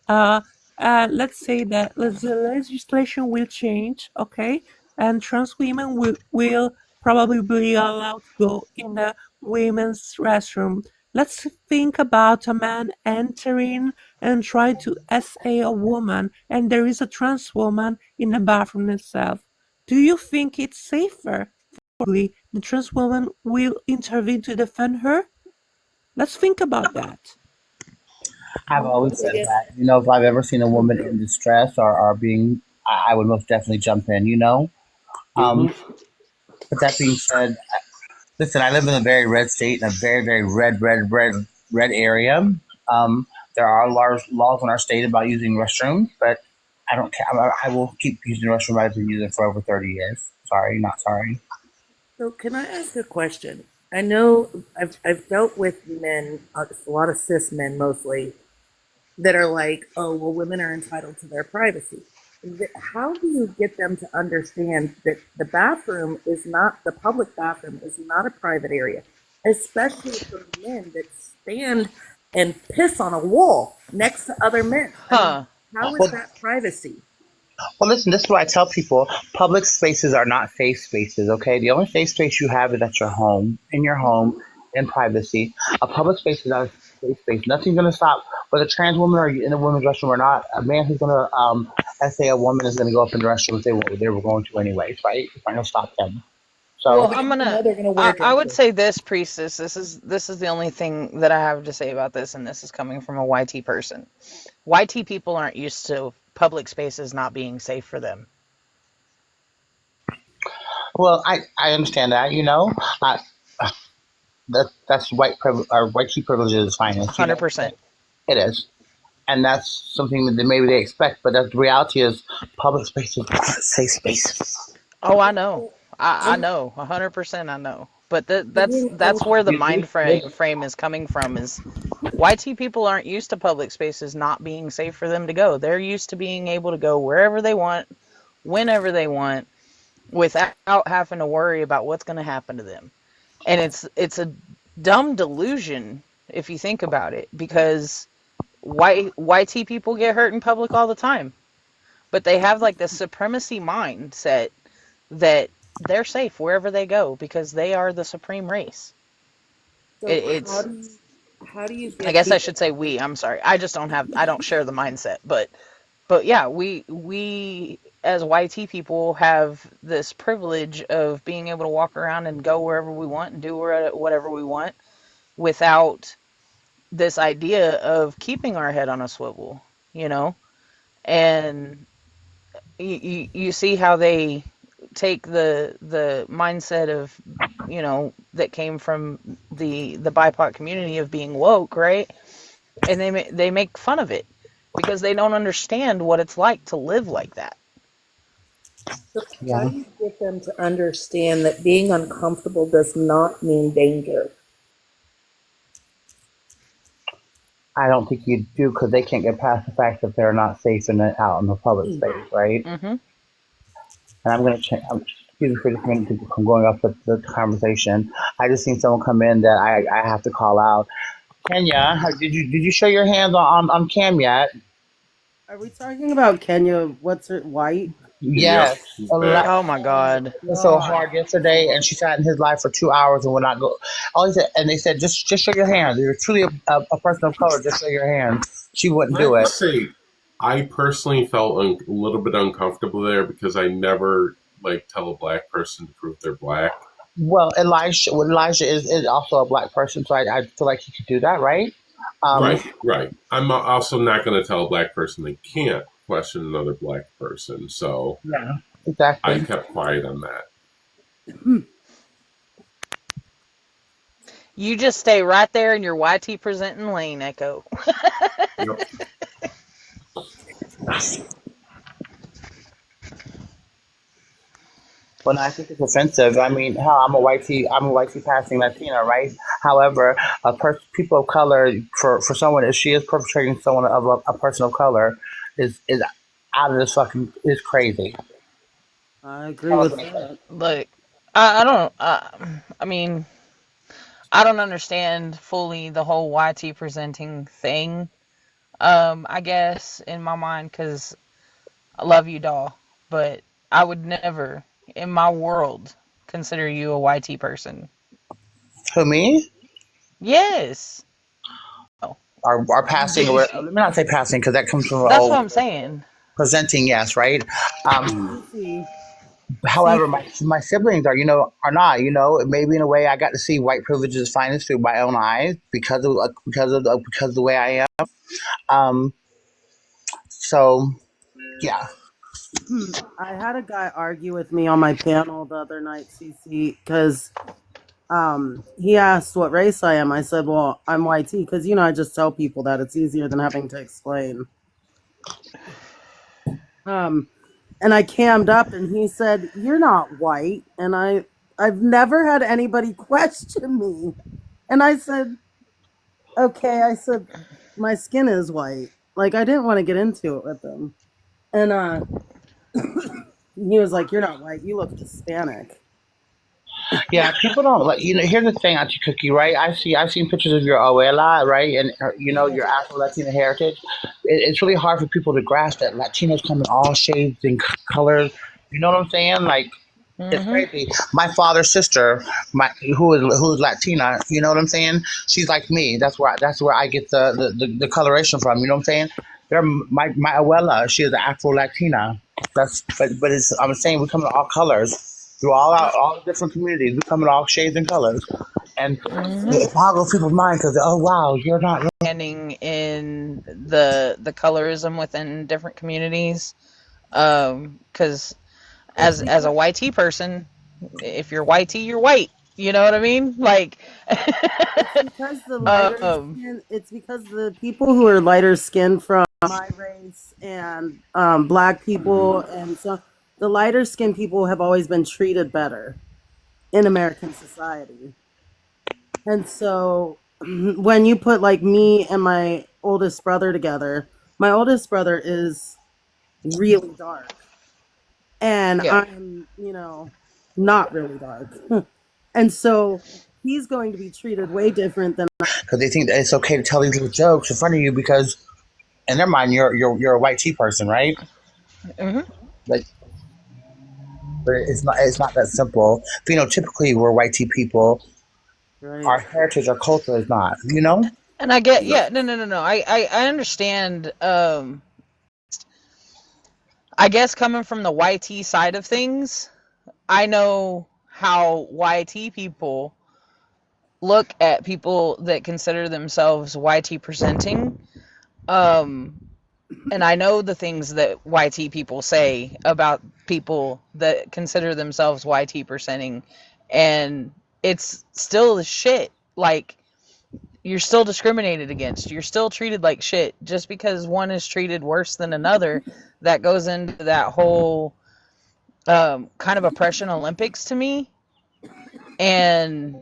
S4: Uh, let's say that the legislation will change, okay? And trans women will probably be allowed to go in the women's restroom. Let's think about a man entering and trying to SA a woman, and there is a trans woman in the bathroom itself. Do you think it's safer? Probably the trans woman will intervene to defend her. Let's think about that.
S5: I've always
S1: I
S5: said
S1: guess
S5: that. If I've ever seen a woman in distress or being, I would most definitely jump in.
S2: Hmm.
S5: Um, but that being said, listen, I live in a very red state in a very, very red area. Um, there are large laws in our state about using restrooms, but I don't care. I will keep using the restroom I've been using for over 30 years. Sorry, not sorry.
S1: so. Can I ask a question? I know I've dealt with men, a lot of cis men mostly, that are like, oh, well, women are entitled to their privacy. How do you get them to understand that the public bathroom is not a private area, especially for men that stand and piss on a wall next to other men? I mean,
S6: Huh.
S1: how is
S5: Well,
S1: that privacy?
S5: Well, listen, this is what I tell people. Public spaces are not safe spaces, okay? The only safe space you have is at your home, in your home, in privacy. A public space is not a safe space. Nothing's going to stop whether a trans woman are in a women's restroom or not. A man who's going to essay a woman is going to go up in the restroom if they were going to anyways, right? It's not going to stop them.
S1: Yeah,
S6: Well,
S5: So,
S1: but
S6: I'm
S1: you
S6: gonna.
S1: know they're going to wear
S6: I would
S1: dresses.
S6: say this, priestess. This is the only thing that I have to say about this, and this is coming from a YT person. YT people aren't used to public spaces not being safe for them.
S5: well, I understand that, I, that's white key privileges finest,
S6: 100%.
S5: it is. And that's something that maybe they expect, but the reality is public spaces are safe spaces.
S6: Oh, I know. I
S1: And
S6: know. 100% I know. But that's
S1: being
S6: that's where the mind
S5: You-
S6: frame is coming from. Is YT people aren't used to public spaces not being safe for them to go. They're used to being able to go wherever they want, whenever they want, without having to worry about what's going to happen to them. And it's a dumb delusion if you think about it, because YT people get hurt in public all the time, but they have like this supremacy mindset that they're safe wherever they go because they are the supreme race.
S1: so,
S6: It's,
S1: how do you
S6: I
S1: get
S6: guess I
S1: people
S6: should say we. I'm sorry. I don't share the mindset, but yeah, we as YT people have this privilege of being able to walk around and go wherever we want and do whatever we want without this idea of keeping our head on a swivel, you know? And you see how they take the mindset of, that came from the BIPOC community of being woke, right? And they make fun of it because they don't understand what it's like to live like that.
S1: So how
S5: Yeah,
S1: do you get them to understand that being uncomfortable does not mean danger?
S5: I don't think you do because they can't get past the fact that they're not safe out in the public space, right?
S6: Mm-hmm.
S5: And I'm going to change. Excuse me for just a minute from going off the conversation. I just seen someone come in that I have to call out. Kenya, did you show your hands on Cam yet?
S8: Are we talking about Kenya? What's her white?
S2: Yep,
S5: Yes.
S2: he's back.
S6: Oh my
S8: Oh my
S6: God.
S5: Was so
S8: god.
S5: hard yesterday, and she sat in his life for 2 hours and would not go. All he said, and they said, just show your hands. If you're truly a person of color, just show your hands. She wouldn't
S2: I
S5: do
S2: have to
S5: it.
S2: say, I personally felt a little bit uncomfortable there because I never tell a black person to prove they're black.
S5: Well, Elijah is also a black person, so I feel like he could do that, right? Um,
S2: Right, right. I'm also not going to tell a black person they can't question another black person. So
S5: yeah,
S2: I
S5: exactly.
S2: kept quiet on that.
S6: You just stay right there in your YT presenting lane, Echo.
S2: Yep.
S5: Well, no, I think it's offensive. I mean, hell, I'm a white tea passing Latina, right? However, people of color, for someone, if she is perpetrating someone of a person of color, is out of this fucking is crazy.
S8: I agree
S5: All I'm
S8: with
S5: gonna say.
S8: that.
S6: Like, I don't. I mean, I don't understand fully the whole YT presenting thing. I guess in my mind, because I love you, doll, but I would never, in my world, consider you a YT person.
S5: Who, me?
S6: Yes. Oh,
S5: Our passing,
S6: did
S5: or
S6: you?
S5: let me not say passing because that comes from an
S6: That's what
S5: old
S6: I'm saying.
S5: presenting, yes, right? Um,
S8: Cece.
S5: However,
S8: Cece.
S5: my siblings are, are not, maybe in a way I got to see white privilege's finest through my own eyes because of the way I am. Um, so yeah,
S8: I had a guy argue with me on my panel the other night, Cece, because he asked what race I am. I said, well, I'm YT, because I just tell people that it's easier than having to explain. Um, and I cammed up, and he said, "You're not white." And I've never had anybody question me. And I said, "Okay." I said, "My skin is white." Like I didn't want to get into it with him. And he was like, "You're not white. You look Hispanic."
S5: yeah. People don't like. Here's the thing, Auntie Cookie, right? I've seen pictures of your abuela, right, and
S8: Yeah.
S5: your Afro Latina heritage. It's really hard for people to grasp that Latinos come in all shades and colors. You know what I'm saying? Like it's
S6: Mm-hmm.
S5: crazy. My father's sister, who is Latina, you know what I'm saying? She's like me. That's where I get the coloration from. You know what I'm saying? My abuela, she is an Afro Latina. But it's I'm saying we come in all colors through all the different communities. We come in all shades and colors, and
S6: Mm-hmm.
S5: it boggles people's mind because wow, you're not.
S6: Standing in the colorism within different communities. Because
S8: It's
S6: as a
S8: because
S6: YT person, if you're YT, you're white. You know what I mean? Like,
S8: it's because the lighter
S6: um,
S8: skin. It's because the people who are lighter skinned from my race and black people, and so the lighter skinned people have always been treated better in American society. And so when you put like me and my oldest brother together, my oldest brother is really dark, and
S6: yeah.
S8: I'm, not really dark. And so he's going to be treated way different than
S5: Because they think that it's okay to tell these little jokes in front of you because in their mind you're a white tea person, right?
S6: Hmm.
S5: Like, but it's not that simple. Phenotypically, we're white tea people.
S8: right.
S5: Our heritage, our culture is not. You know.
S6: And I get,
S2: Yeah.
S6: yeah, no, no, no, no. I understand. I guess coming from the YT side of things, I know how YT people look at people that consider themselves YT presenting. Um, and I know the things that YT people say about people that consider themselves YT presenting, and it's still the shit. Like, you're still discriminated against. You're still treated like shit just because one is treated worse than another. That goes into that whole kind of oppression Olympics to me, and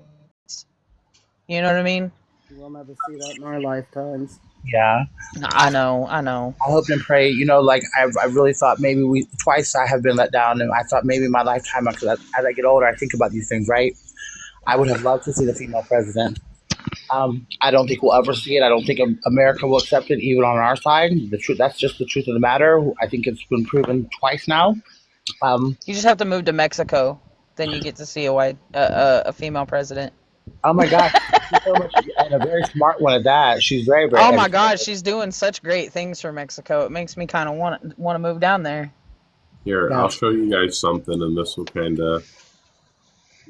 S6: you know what I mean.
S8: We'll never see that in our lifetimes.
S5: Yeah.
S6: I know, I know.
S5: I hope and pray. Like I really thought maybe we twice I have been let down, and I thought maybe in my lifetime, because as I get older, I think about these things. Right. I would have loved to see the female president. I don't think we'll ever see it. I don't think America will accept it, even on our side. The truth. That's just the truth of the matter. I think it's been proven twice now. Um,
S6: You just have to move to Mexico, then you get to see a female president.
S5: oh my gosh, she's so much and a very smart one at that. She's very, very
S6: Oh my
S5: educated.
S6: God, she's doing such great things for Mexico. It makes me kind of want to move down there.
S2: Here,
S5: Yeah.
S2: I'll show you guys something, and this will kind of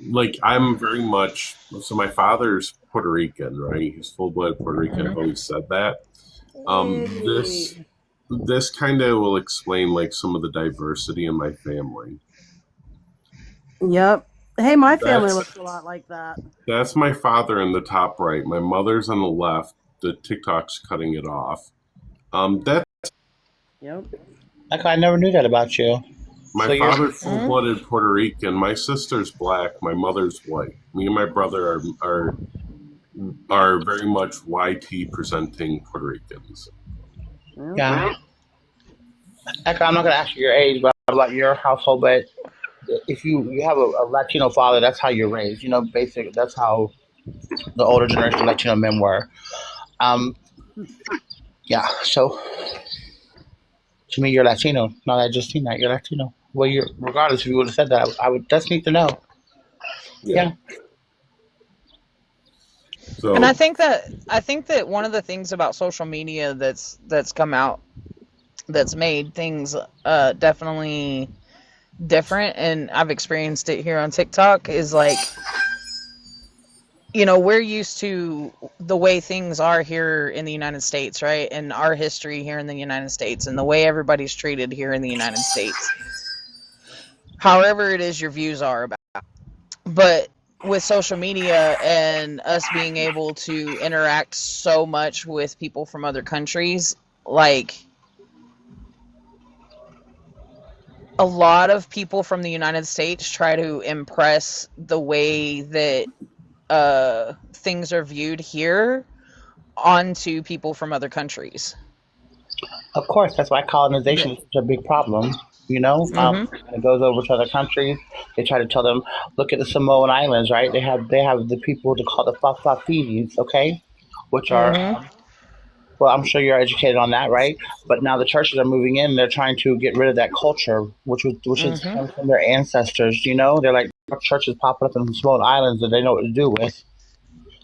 S2: like I'm very much so. My father's Puerto Rican, right? He's full blood Puerto Rican. I've
S6: Hmm.
S2: always said that. This
S8: Hey.
S2: this kind of will explain like some of the diversity in my family.
S8: Yep. Hey, my family
S2: That's
S8: looks a lot like that.
S2: that's my father in the top right. My mother's on the left. The TikTok's cutting it off. That
S8: Yep.
S5: Like I never knew that about you.
S2: my
S5: So you're
S2: father's full
S6: Hmm.
S2: blooded Puerto Rican. My sister's black. My mother's white. Me and my brother are very much YT presenting Puerto Ricans.
S8: Yep.
S5: yeah. Like I'm not gonna ask you your age, but about your household. But if you have a Latino father, that's how you're raised. Basic. That's how the older generation of Latino men were. Um, yeah. So to me, you're Latino. Not I just seen that you're Latino. Well, you're regardless if you would have said that, I would. That's neat to know.
S2: Yeah.
S5: Yeah.
S6: And
S2: So
S6: I think that one of the things about social media that's come out that's made things definitely different, and I've experienced it here on TikTok, is like, we're used to the way things are here in the United States, right? And our history here in the United States and the way everybody's treated here in the United States. However it is your views are about. But with social media and us being able to interact so much with people from other countries, like, a lot of people from the United States try to impress the way that things are viewed here onto people from other countries.
S5: Of course, that's why
S6: Yeah.
S5: colonization is such a big problem. You know,
S6: Mhm.
S5: when it goes over to other countries, they try to tell them, look at the Samoan Islands, right? They have the people to call the Fafafidis, okay, which are
S6: Mhm.
S5: well, I'm sure you're educated on that, right? But now the churches are moving in; they're trying to get rid of that culture, which is
S6: Mhm.
S5: comes from their ancestors. You know, they're like churches popping up in Samoan Islands that they know what to do with.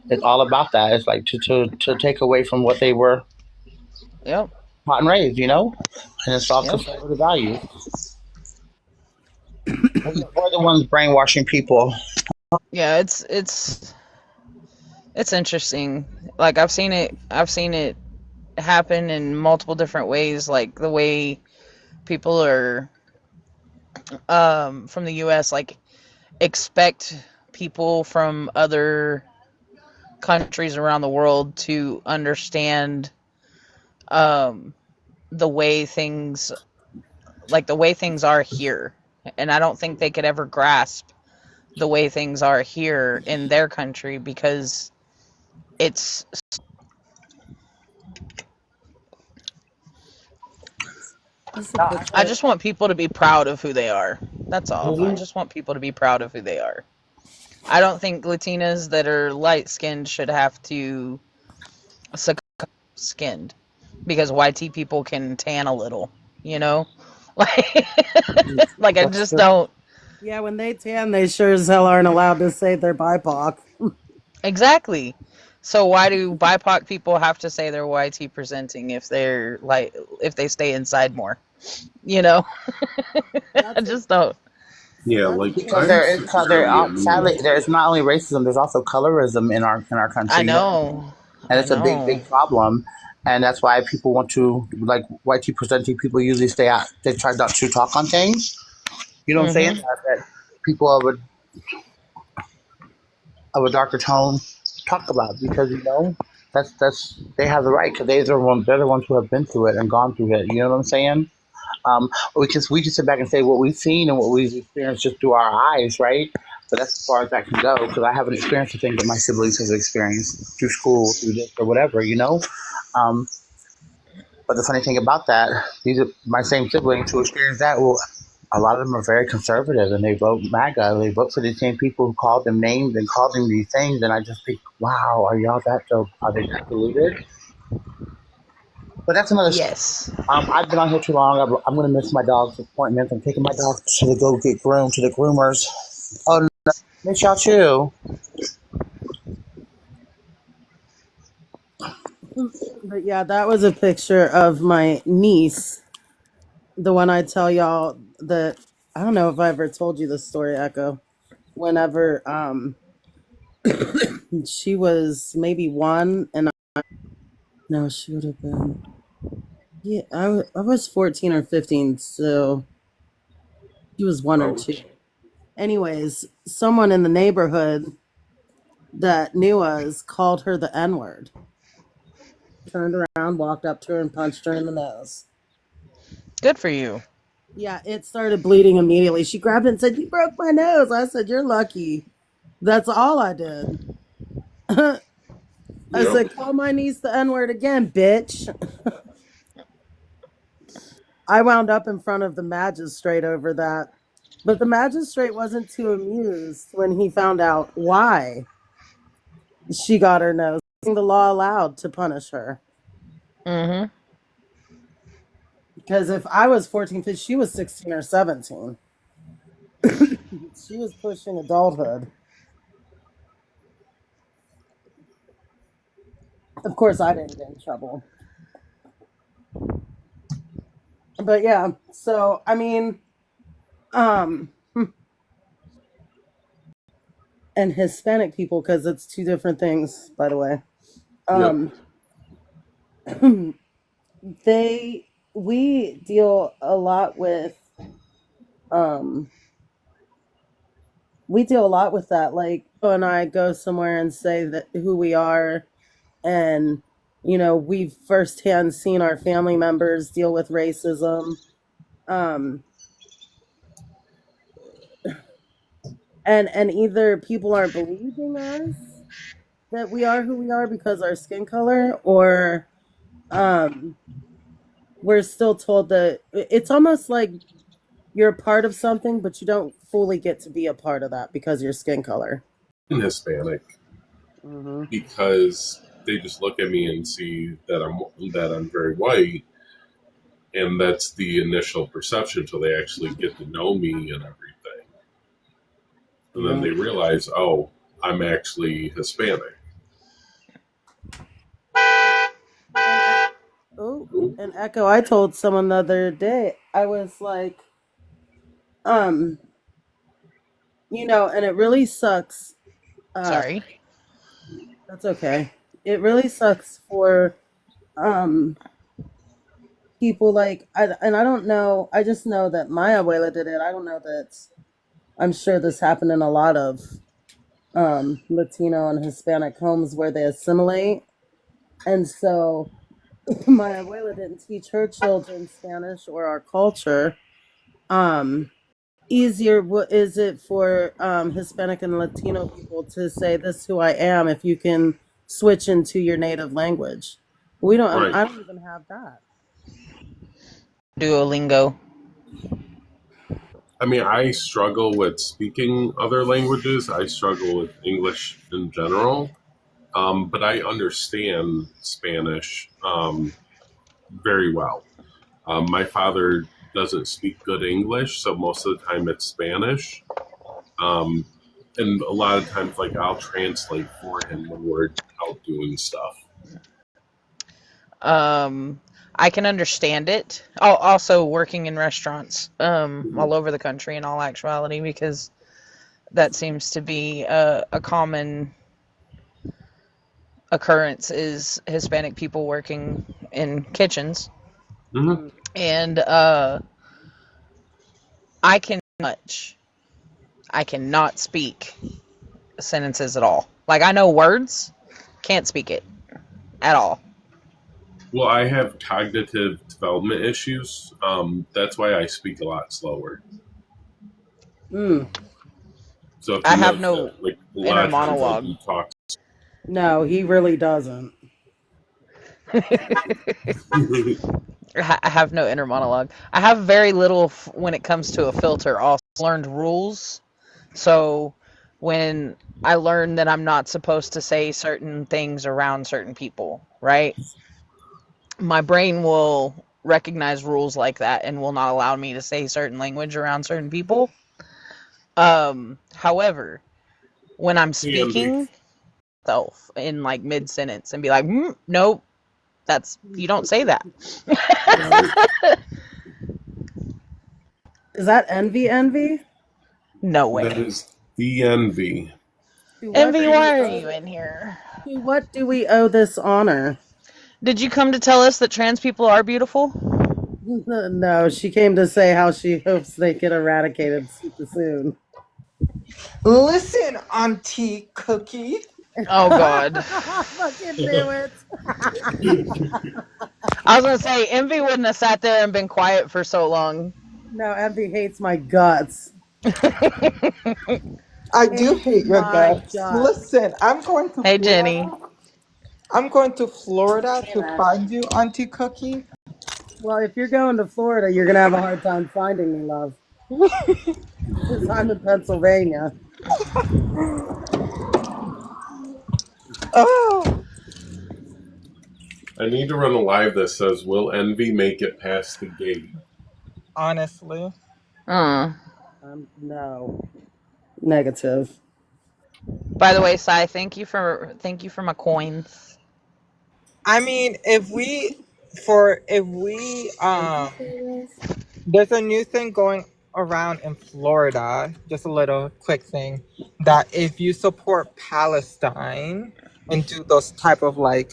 S5: It's all about that. It's like to take away from what they were
S6: Yep.
S5: taught and raised. You know, and it's all
S6: Yep.
S5: conservative values. We're the ones brainwashing people.
S6: Yeah, it's interesting. Like, I've seen it happen in multiple different ways, like the way people are from the US, like, expect people from other countries around the world to understand um the way things the way things are here. And I don't think they could ever grasp the way things are here in their country, because it's
S8: This is a
S6: I
S8: picture.
S6: just want people to be proud of who they are. That's all. I
S5: Mhm.
S6: just want people to be proud of who they are. I don't think Latinas that are light skinned should have to succumb skinned, because YT people can tan a little, you know? Like, like, I
S5: That's
S6: just
S5: true.
S6: don't.
S8: Yeah, when they tan, they sure as hell aren't allowed to say they're BIPOC.
S6: Exactly. So why do BIPOC people have to say they're YT presenting if they're like, if they stay inside more? You know? I
S8: That's a
S6: just don't.
S2: yeah,
S8: that's
S2: like
S8: a
S5: Because
S8: picture.
S2: I'm
S5: there
S2: sincerely
S5: sadly
S2: amused.
S5: there's not only racism, there's also colorism in our
S6: I
S5: country. You know what I mean?
S6: know.
S5: And
S6: I
S5: it's a
S6: know.
S5: big problem. And that's why people want to like white tea presenting people usually stay out. They try not to talk on things. You know what I'm saying?
S6: Mhm.
S5: That people of a darker tone talk about because that's they have the right because they're the ones who have been through it and gone through it. You know what I'm saying? We can sit back and say what we've seen and what we've experienced just through our eyes, right? But that's as far as that can go because I haven't experienced the thing that my siblings have experienced through school, through this or whatever, you know. Um, but the funny thing about that, these are my same siblings who experienced that. Well, a lot of them are very conservative and they vote MAGA. They vote for the same people who called them names and called them these things. And I just think, wow, are y'all that so? Are they that deluded? But that's another story.
S6: Yes.
S5: I've been on here too long. I'm going to miss my dog's appointments. I'm taking my dog to the go get groomed to the groomers. Oh, no, miss y'all too.
S8: But yeah, that was a picture of my niece, the one I tell y'all that I don't know if I ever told you this story, Echo. Whenever she was maybe one, and no, she would have been yeah, I was 14 or 15, so she was one or two.
S2: Ouch.
S8: Anyways, someone in the neighborhood that knew us called her the N word. Turned around, walked up to her, and punched her in the nose.
S6: Good for you.
S8: Yeah, it started bleeding immediately. She grabbed it and said, "You broke my nose." I said, "You're lucky." That's all I did. I
S2: Yep.
S8: said, "Call my niece the N word again, bitch." I wound up in front of the magistrate over that. But the magistrate wasn't too amused when he found out why she got her nose. The law allowed to punish her.
S6: Mhm.
S8: Because if I was 14, because she was 16 or 17, she was pushing adulthood. Of course, I didn't get in trouble. But yeah, so I mean, um, and Hispanic people, because it's two different things, by the way.
S2: Yep.
S8: Um, they we deal a lot with um we deal a lot with that. Like when I go somewhere and say that who we are, and we've firsthand seen our family members deal with racism. Um, and either people aren't believing us that we are who we are because our skin color, or um, we're still told that it's almost like you're a part of something, but you don't fully get to be a part of that because of your skin color.
S2: I'm Hispanic
S8: Hmm.
S2: because they just look at me and see that I'm very white, and that's the initial perception until they actually get to know me and everything, and then
S8: Yeah.
S2: they realize, oh, I'm actually Hispanic.
S8: And oh,
S2: Ooh.
S8: and Echo, I told someone the other day, I was like, um, and it really sucks. Uh,
S6: Sorry.
S8: that's okay. It really sucks for um people like and I don't know. I just know that my abuela did it. I don't know that. I'm sure this happened in a lot of Latino and Hispanic homes where they assimilate, and so my abuela didn't teach her children Spanish or our culture. Um, Easier what is it for Hispanic and Latino people to say this is who I am if you can switch into your native language? We don't.
S2: Right.
S8: I don't even have that.
S6: Duolingo.
S2: I mean, I struggle with speaking other languages. I struggle with English in general, but I understand Spanish very well. My father doesn't speak good English, so most of the time it's Spanish. Um, and a lot of times, like, I'll translate for him when we're out doing stuff.
S6: Um, I can understand it. Also working in restaurants, all over the country in all actuality, because that seems to be a common occurrence is Hispanic people working in kitchens.
S2: Mm-hmm.
S8: Mm.
S6: And I can much. I cannot speak sentences at all. Like I know words, can't speak it at all.
S2: Well, I have cognitive development issues. That's why I speak a lot slower.
S8: Mm.
S2: So if
S6: I
S2: you
S6: have
S2: notice that,
S6: no
S2: like, a lot
S6: inner
S2: of times I
S6: monologue.
S2: do talk.
S8: No, he really doesn't.
S6: I have no inner monologue. I have very little when it comes to a filter. Also learned rules. So when I learn that I'm not supposed to say certain things around certain people, right? My brain will recognize rules like that and will not allow me to say certain language around certain people. However, when I'm
S2: Can be.
S6: speaking self in like mid sentence and be like, nope, that's you don't say that.
S2: Right.
S8: Is that envy? Envy?
S6: No
S2: That
S6: way.
S2: is the envy.
S8: To what
S6: Envy,
S8: do we
S6: why are
S8: owe?
S6: you in here?
S8: To what do we owe this honor?
S6: Did you come to tell us that trans people are beautiful?
S8: No, she came to say how she hopes they get eradicated super soon.
S9: Listen, Auntie Cookie.
S6: Oh God.
S8: Fucking do it.
S6: I was gonna say Envy wouldn't have sat there and been quiet for so long.
S8: No, Envy hates my guts.
S9: I do
S8: Hates
S9: hate your
S8: my
S9: guts.
S8: guts.
S9: Listen, I'm going to
S6: Hey Jenny.
S9: Florida. I'm going to Florida to find you, Auntie Cookie.
S8: Well, if you're going to Florida, you're gonna have a hard time finding me, love. Because I'm in Pennsylvania.
S9: Oh,
S2: I need to run a live that says, "Will envy make it past the gate?"
S9: honestly.
S6: Uh.
S8: No. Negative.
S6: By the way, Sai, thank you for my coins.
S9: I mean, if we there's a new thing going around in Florida, just a little quick thing, that if you support Palestine and do those type of like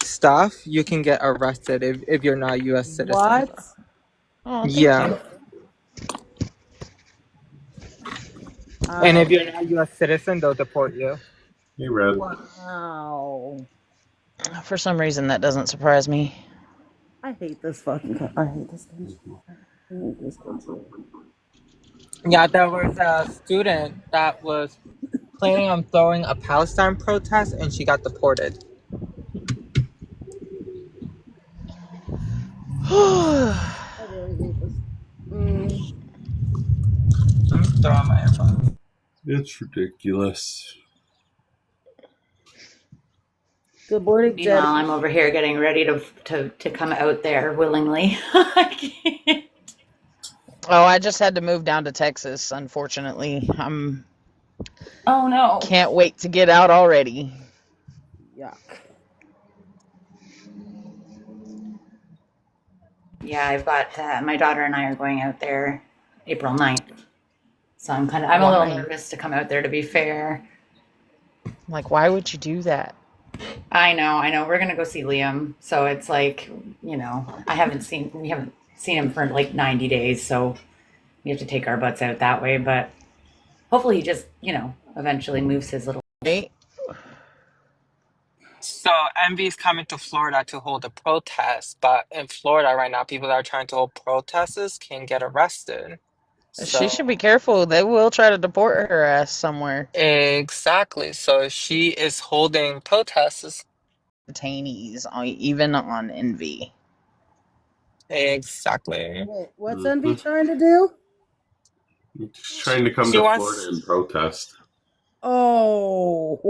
S9: stuff, you can get arrested if you're not a US citizen.
S8: What?
S6: Oh, thank
S9: Yeah.
S6: you.
S9: And if
S8: Oh,
S9: you're not a US citizen, they'll deport you.
S2: Hey, Red.
S8: wow.
S6: For some reason, that doesn't surprise me.
S8: I hate this I hate this country. I hate this country.
S9: Yeah, there was a student that was planning on throwing a Palestine protest and she got deported.
S8: I really hate this.
S9: Let me throw on my earphone.
S2: It's ridiculous.
S8: Good morning,
S10: Meanwhile,
S8: Jenny.
S10: I'm over here getting ready to come out there willingly. I can't.
S6: Oh, I just had to move down to Texas, unfortunately.
S10: Oh no.
S6: Can't wait to get out already.
S8: Yuck.
S10: Yeah, I've got my daughter and I are going out there April 9th. So I'm a little
S6: Why?
S10: nervous to come out there, to be fair.
S6: Like, why would you do that?
S10: I know. We're gonna go see Liam. So it's like, we haven't seen him for like 90 days, so we have to take our butts out that way, but hopefully he just, eventually moves his little.
S6: Right?
S9: So Envy's coming to Florida to hold a protest, but in Florida right now, people that are trying to hold protests can get arrested.
S6: She should be
S9: So
S6: careful. They will try to deport her ass somewhere.
S9: exactly. So she is holding protests.
S6: Detainees, even on Envy.
S9: Exactly.
S8: Wait, what's
S2: Mm-hmm.
S8: Envy trying to do?
S2: Just trying to come
S9: She
S2: to Florida
S9: wants,
S2: and protest.
S8: Oh.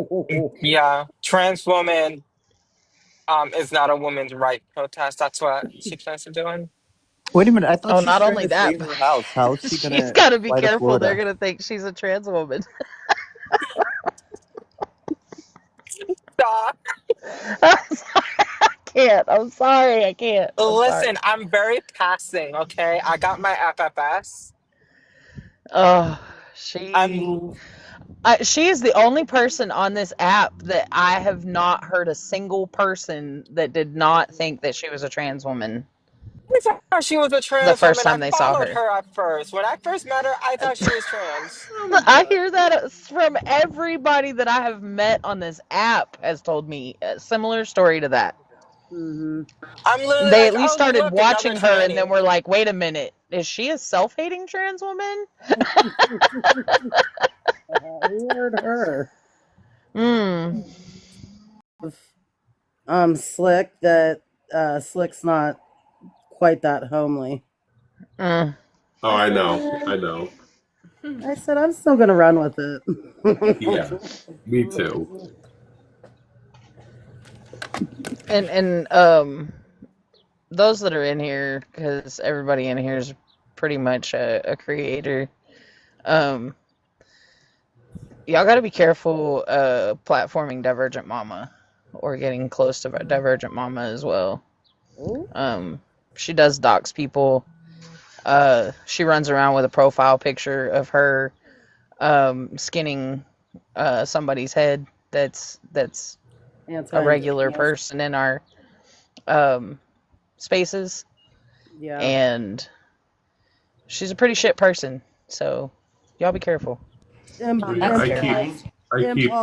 S9: yeah, trans woman is not a woman's right protest. That's what she plans on doing.
S7: Wait a minute, I thought
S6: Oh,
S7: she's
S6: not
S7: trying
S6: only
S7: to
S6: that,
S7: save
S6: but
S7: her house. How is she
S6: she's
S7: gonna
S6: got to be
S7: fly to
S6: careful. They're
S7: Florida?
S6: going to think she's a trans woman.
S9: Stop.
S6: I'm sorry. I can't. I'm sorry. I can't. I'm sorry.
S9: Listen, I'm very passing, okay? I got my FFS.
S6: Oh, she
S9: I'm
S6: she is the only person on this app that I have not heard a single person that did not think that she was a trans woman
S9: I thought she was a
S6: the
S9: trans
S6: first
S9: woman. I
S6: time they saw
S9: followed
S6: her.
S9: her at first. When I first met her, I thought she was trans.
S8: Oh my
S6: I
S8: god.
S6: hear that from everybody that I have met on this app has told me a similar story to that.
S8: Mm-hmm.
S9: I'm literally
S6: They
S9: like,
S6: at least
S9: oh,
S6: started
S9: look, another
S6: watching her and then
S9: tranny.
S6: were like, wait a minute, is she a self-hating trans woman?
S8: Who heard her?
S6: Hmm.
S8: Slick that Slick's not quite that homely.
S6: Mm.
S2: Oh,
S8: I
S2: I
S8: said,
S2: know. I know.
S8: I said I'm still gonna run with it.
S2: Yeah, me too.
S6: And those that are in here, because everybody in here is pretty much a creator. Um, y'all got to be careful platforming Divergent Mama or getting close to Divergent Mama as well.
S8: Oh,
S6: She does dox people. She runs around with a profile picture of her skinning somebody's head that's a regular
S8: anti-indigenous.
S6: person in our um, spaces,
S8: Yeah.
S6: and she's a pretty shit person. So y'all be careful.
S10: Oh,
S8: Imp-
S10: that's
S2: I keep,
S10: terrifying.
S8: impulse,
S2: I keep,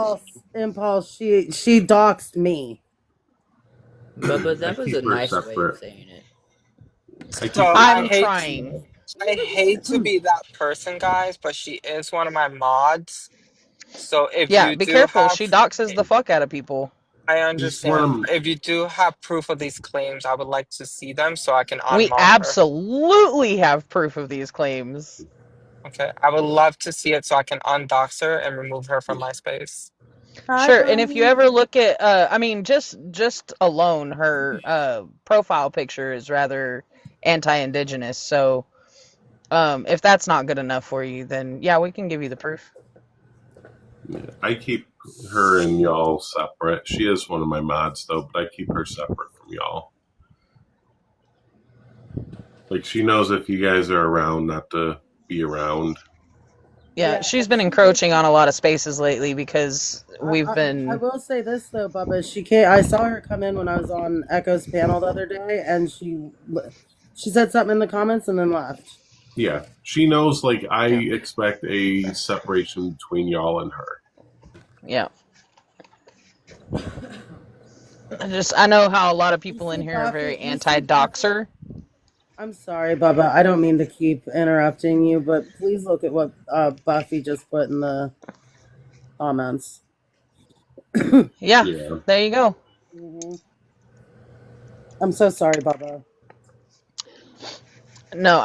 S8: impulse. She doxed me.
S11: But
S2: I
S11: that was a
S2: keep her
S11: nice way of
S2: separate.
S11: saying it.
S2: I
S9: So
S2: keep her
S9: I
S6: I'm
S2: separate.
S9: hate
S6: trying.
S9: I hate to be that person, guys, but she is one of my mods. So if
S6: Yeah,
S9: you
S6: be
S9: do
S6: careful.
S9: have,
S6: She doxes the fuck out of people.
S9: I
S2: She's one
S9: understand.
S2: of,
S9: If you do have proof of these claims, I would like to see them so I can
S6: We
S9: unmod her.
S6: absolutely have proof of these claims.
S9: Okay, I would love to see it so I can undox her and remove her from my space.
S8: Hi,
S6: Sure, and if you
S8: Bernie.
S6: ever look at, I mean, just alone, her profile picture is rather anti-indigenous. So, if that's not good enough for you, then yeah, we can give you the proof.
S2: Yeah, I keep her and y'all separate. She is one of my mods, though, but I keep her separate from y'all. Like, she knows if you guys are around, not to be around.
S6: Yeah, she's been encroaching on a lot of spaces lately because we've
S8: I
S6: been.
S8: will say this though, Bubba. She came. I saw her come in when I was on Echo's panel the other day, and she said something in the comments and then left.
S2: Yeah, she knows, like, I expect a separation between y'all and her.
S6: Yeah. I know how a lot of people in here are very anti-doxer.
S8: I'm sorry, Bubba. I don't mean to keep interrupting you, but please look at what Buffy just put in the comments.
S6: Yeah, there you go.
S8: Mm-hmm. I'm so sorry, Bubba.
S6: No,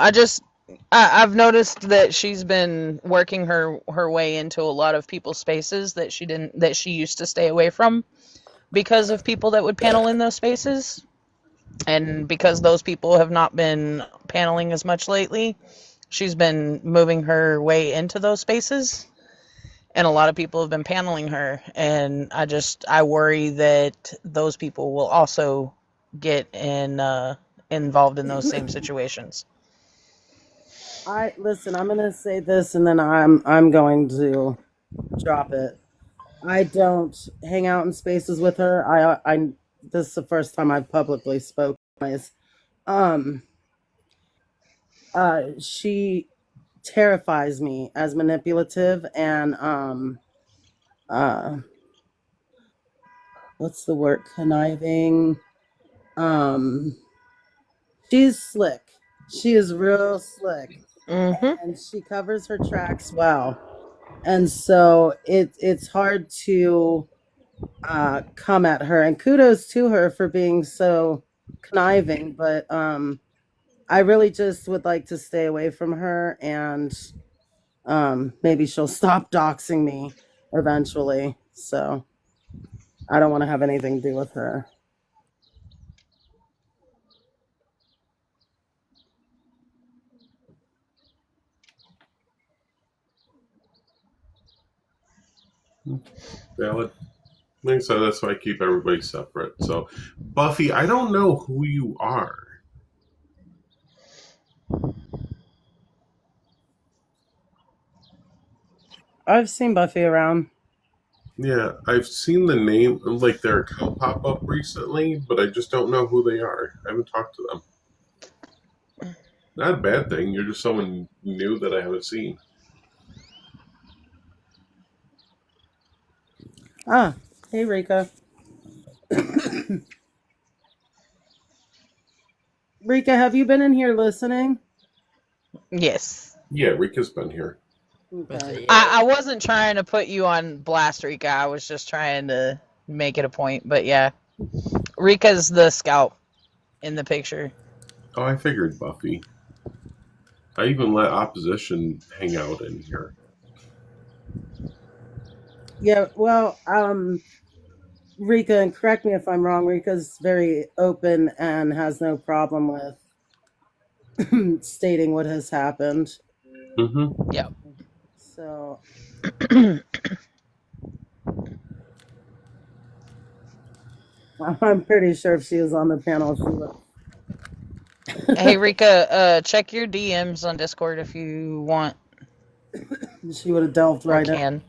S6: I've noticed that she's been working her way into a lot of people's spaces that she used to stay away from because of people that would panel in those spaces. And because those people have not been paneling as much lately, she's been moving her way into those spaces. And a lot of people have been paneling her, and I worry that those people will also get involved in those same situations.
S8: Listen. I'm gonna say this, and then I'm going to drop it. I don't hang out in spaces with her. This is the first time I've publicly spoken. She terrifies me as manipulative and what's the word? Conniving. She's slick. She is real slick, and she covers her tracks well. And so it's hard to come at her. And kudos to her for being so conniving. But I really just would like to stay away from her, and maybe she'll stop doxing me eventually. So I don't want to have anything to do with her.
S2: Valid. Like I said, that's why I keep everybody separate. So, Buffy, I don't know who you are.
S8: I've seen Buffy around.
S2: Yeah, I've seen the name, like their account pop up recently, but I just don't know who they are. I haven't talked to them. Not a bad thing. You're just someone new that I haven't seen.
S8: Ah, hey Rika. Rika, have you been in here listening?
S6: Yes.
S2: Yeah, Rika's been here.
S8: Okay.
S6: I wasn't trying to put you on blast, Rika. I was just trying to make it a point. But yeah, Rika's the scout in the picture.
S2: Oh, I figured Buffy. I even let opposition hang out in here.
S8: Yeah, well, Rika, and correct me if I'm wrong, Rika's very open and has no problem with stating what has happened.
S2: Mm-hmm.
S6: Yeah.
S8: So I'm pretty sure if she was on the panel, she would.
S6: Hey Rika, check your DMs on Discord if you want.
S8: She would have delved right
S6: in.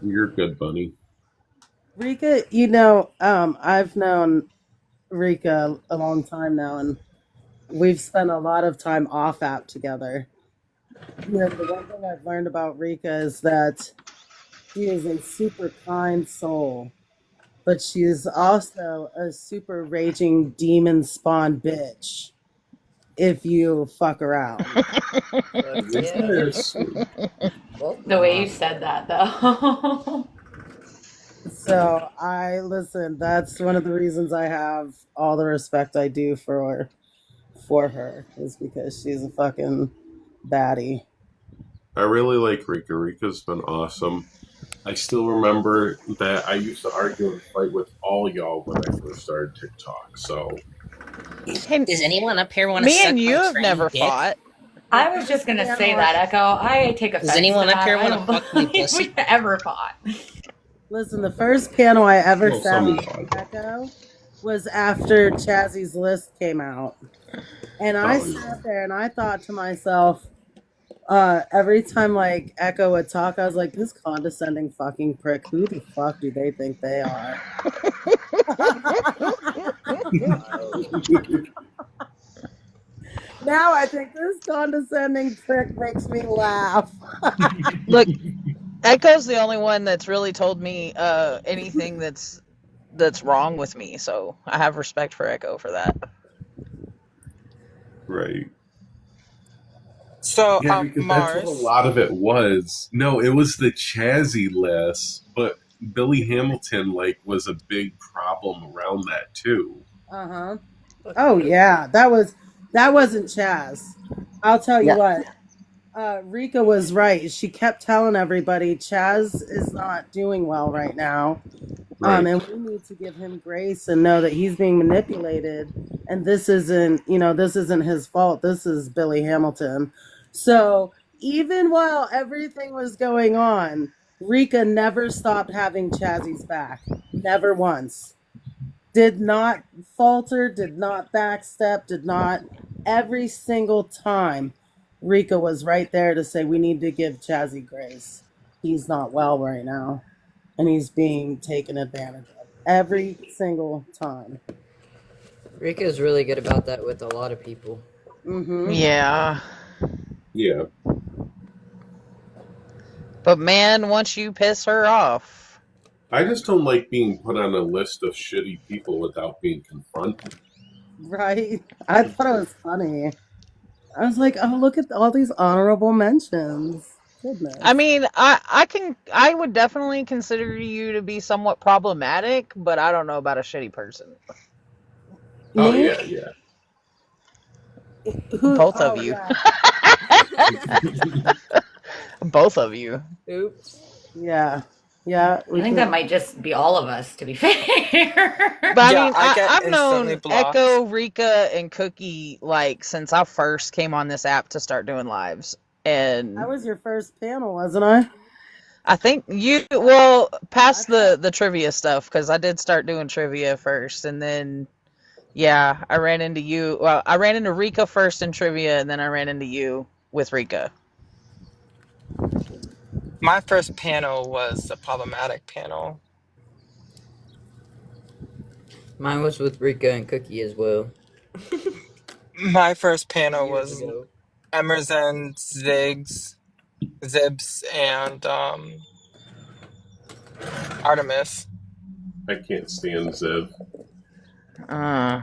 S2: You're good, Bunny.
S8: Rika, I've known Rika a long time now, and we've spent a lot of time off app together. The one thing I've learned about Rika is that she is a super kind soul, but she is also a super raging demon spawn bitch if you fuck around.
S10: The way you said that, though.
S8: So that's one of the reasons I have all the respect I do for her is because she's a fucking baddie.
S2: I really like Rika. Rika's been awesome. I still remember that I used to argue and fight with all y'all when I first started TikTok. So,
S12: does anyone up here want to
S6: Me
S12: suck
S6: and you
S12: my
S6: have
S12: tranny
S6: never
S12: dick?
S6: fought.
S10: I was just gonna say that, Echo. I take offense
S6: anyone
S10: to
S6: up
S10: that.
S6: here
S10: I
S6: wanna
S10: don't
S6: fuck me,
S10: believe
S6: pussy?
S10: we ever fought.
S8: Listen, the first panel I ever
S2: Well,
S8: sat
S2: some
S8: on
S2: of y'all.
S8: with Echo was after Chazzy's list came out. And I
S2: Oh, yeah.
S8: sat there and I thought to myself, every time like Echo would talk, I was like, this condescending fucking prick, who the fuck do they think they are? Now I think this condescending prick makes me laugh.
S6: Look, Echo's the only one that's really told me anything that's wrong with me, so I have respect for Echo for that.
S2: Right.
S9: So,
S2: Yeah, because that's what a
S9: Mars.
S2: lot of it was. No, it was the Chazzy list, but Billy Hamilton was a big problem around that too.
S8: Uh-huh. Oh yeah, that wasn't Chaz. I'll tell you
S5: Yeah.
S8: what. Rika was right. She kept telling everybody Chaz is not doing well right now.
S2: Right.
S8: And we need to give him grace and know that he's being manipulated. And this isn't his fault. This is Billy Hamilton. So even while everything was going on, Rika never stopped having Chazzy's back. Never once. Did not falter, did not backstep, did not. Every single time, Rika was right there to say, we need to give Chazzy grace. He's not well right now, and he's being taken advantage of every single time.
S11: Rika's really good about that with a lot of people.
S8: Mm-hmm.
S6: Yeah.
S2: Yeah.
S6: But man, once you piss her off.
S2: I just don't like being put on a list of shitty people without being confronted.
S8: Right? I thought it was funny. I was like, oh, look at all these honorable mentions.
S6: I
S8: Goodness.
S6: mean, I would definitely consider you to be somewhat problematic, but I don't know about a shitty person.
S2: Oh,
S8: Me?
S2: yeah, yeah.
S8: Who?
S6: Both of
S8: Oh,
S6: you.
S8: yeah.
S6: Both of you.
S11: Oops.
S8: Yeah. Yeah.
S10: I think that might just be all of us, to be fair.
S6: But I
S9: Yeah,
S6: mean,
S9: I get
S6: I've
S9: instantly
S6: known
S9: blocked.
S6: Echo, Rika, and Cookie since I first came on this app to start doing lives,
S8: I
S6: and
S8: was your first panel, wasn't I?
S6: I think you past the trivia stuff because I did start doing trivia first, and then yeah, I ran into you. Well, I ran into Rika first in trivia, and then I ran into you with Rika.
S9: My first panel was a problematic panel.
S11: Mine was with Rika and Cookie as well.
S9: My first panel
S11: Years
S9: was
S11: ago.
S9: Emerson, Zibs, and Artemis.
S2: I can't stand Ziv.
S6: Uh,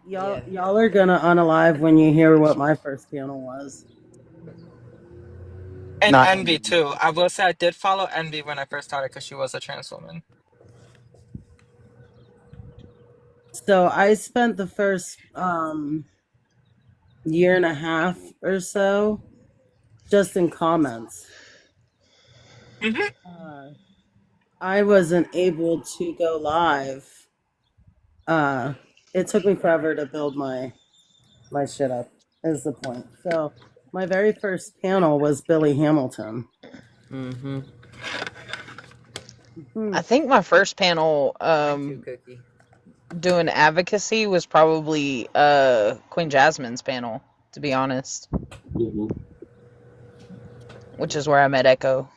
S11: Yeah.
S8: Y'all are gonna unalive when you hear what my first panel was.
S9: And
S5: Not
S9: Envy, too. I will say I did follow Envy when I first started because she was a trans woman.
S8: So I spent the first year and a half or so just in comments.
S9: Hmm.
S8: Uh, I wasn't able to go live. Uh, it took me forever to build my shit up. Is the point? So my very first panel was Billy Hamilton.
S11: Mm-hmm.
S8: Hmm.
S6: I think my first panel
S11: Mine too, Cookie.
S6: doing advocacy was probably Queen Jasmine's panel, to be honest,
S2: Mm-hmm.
S6: which is where I met Echo.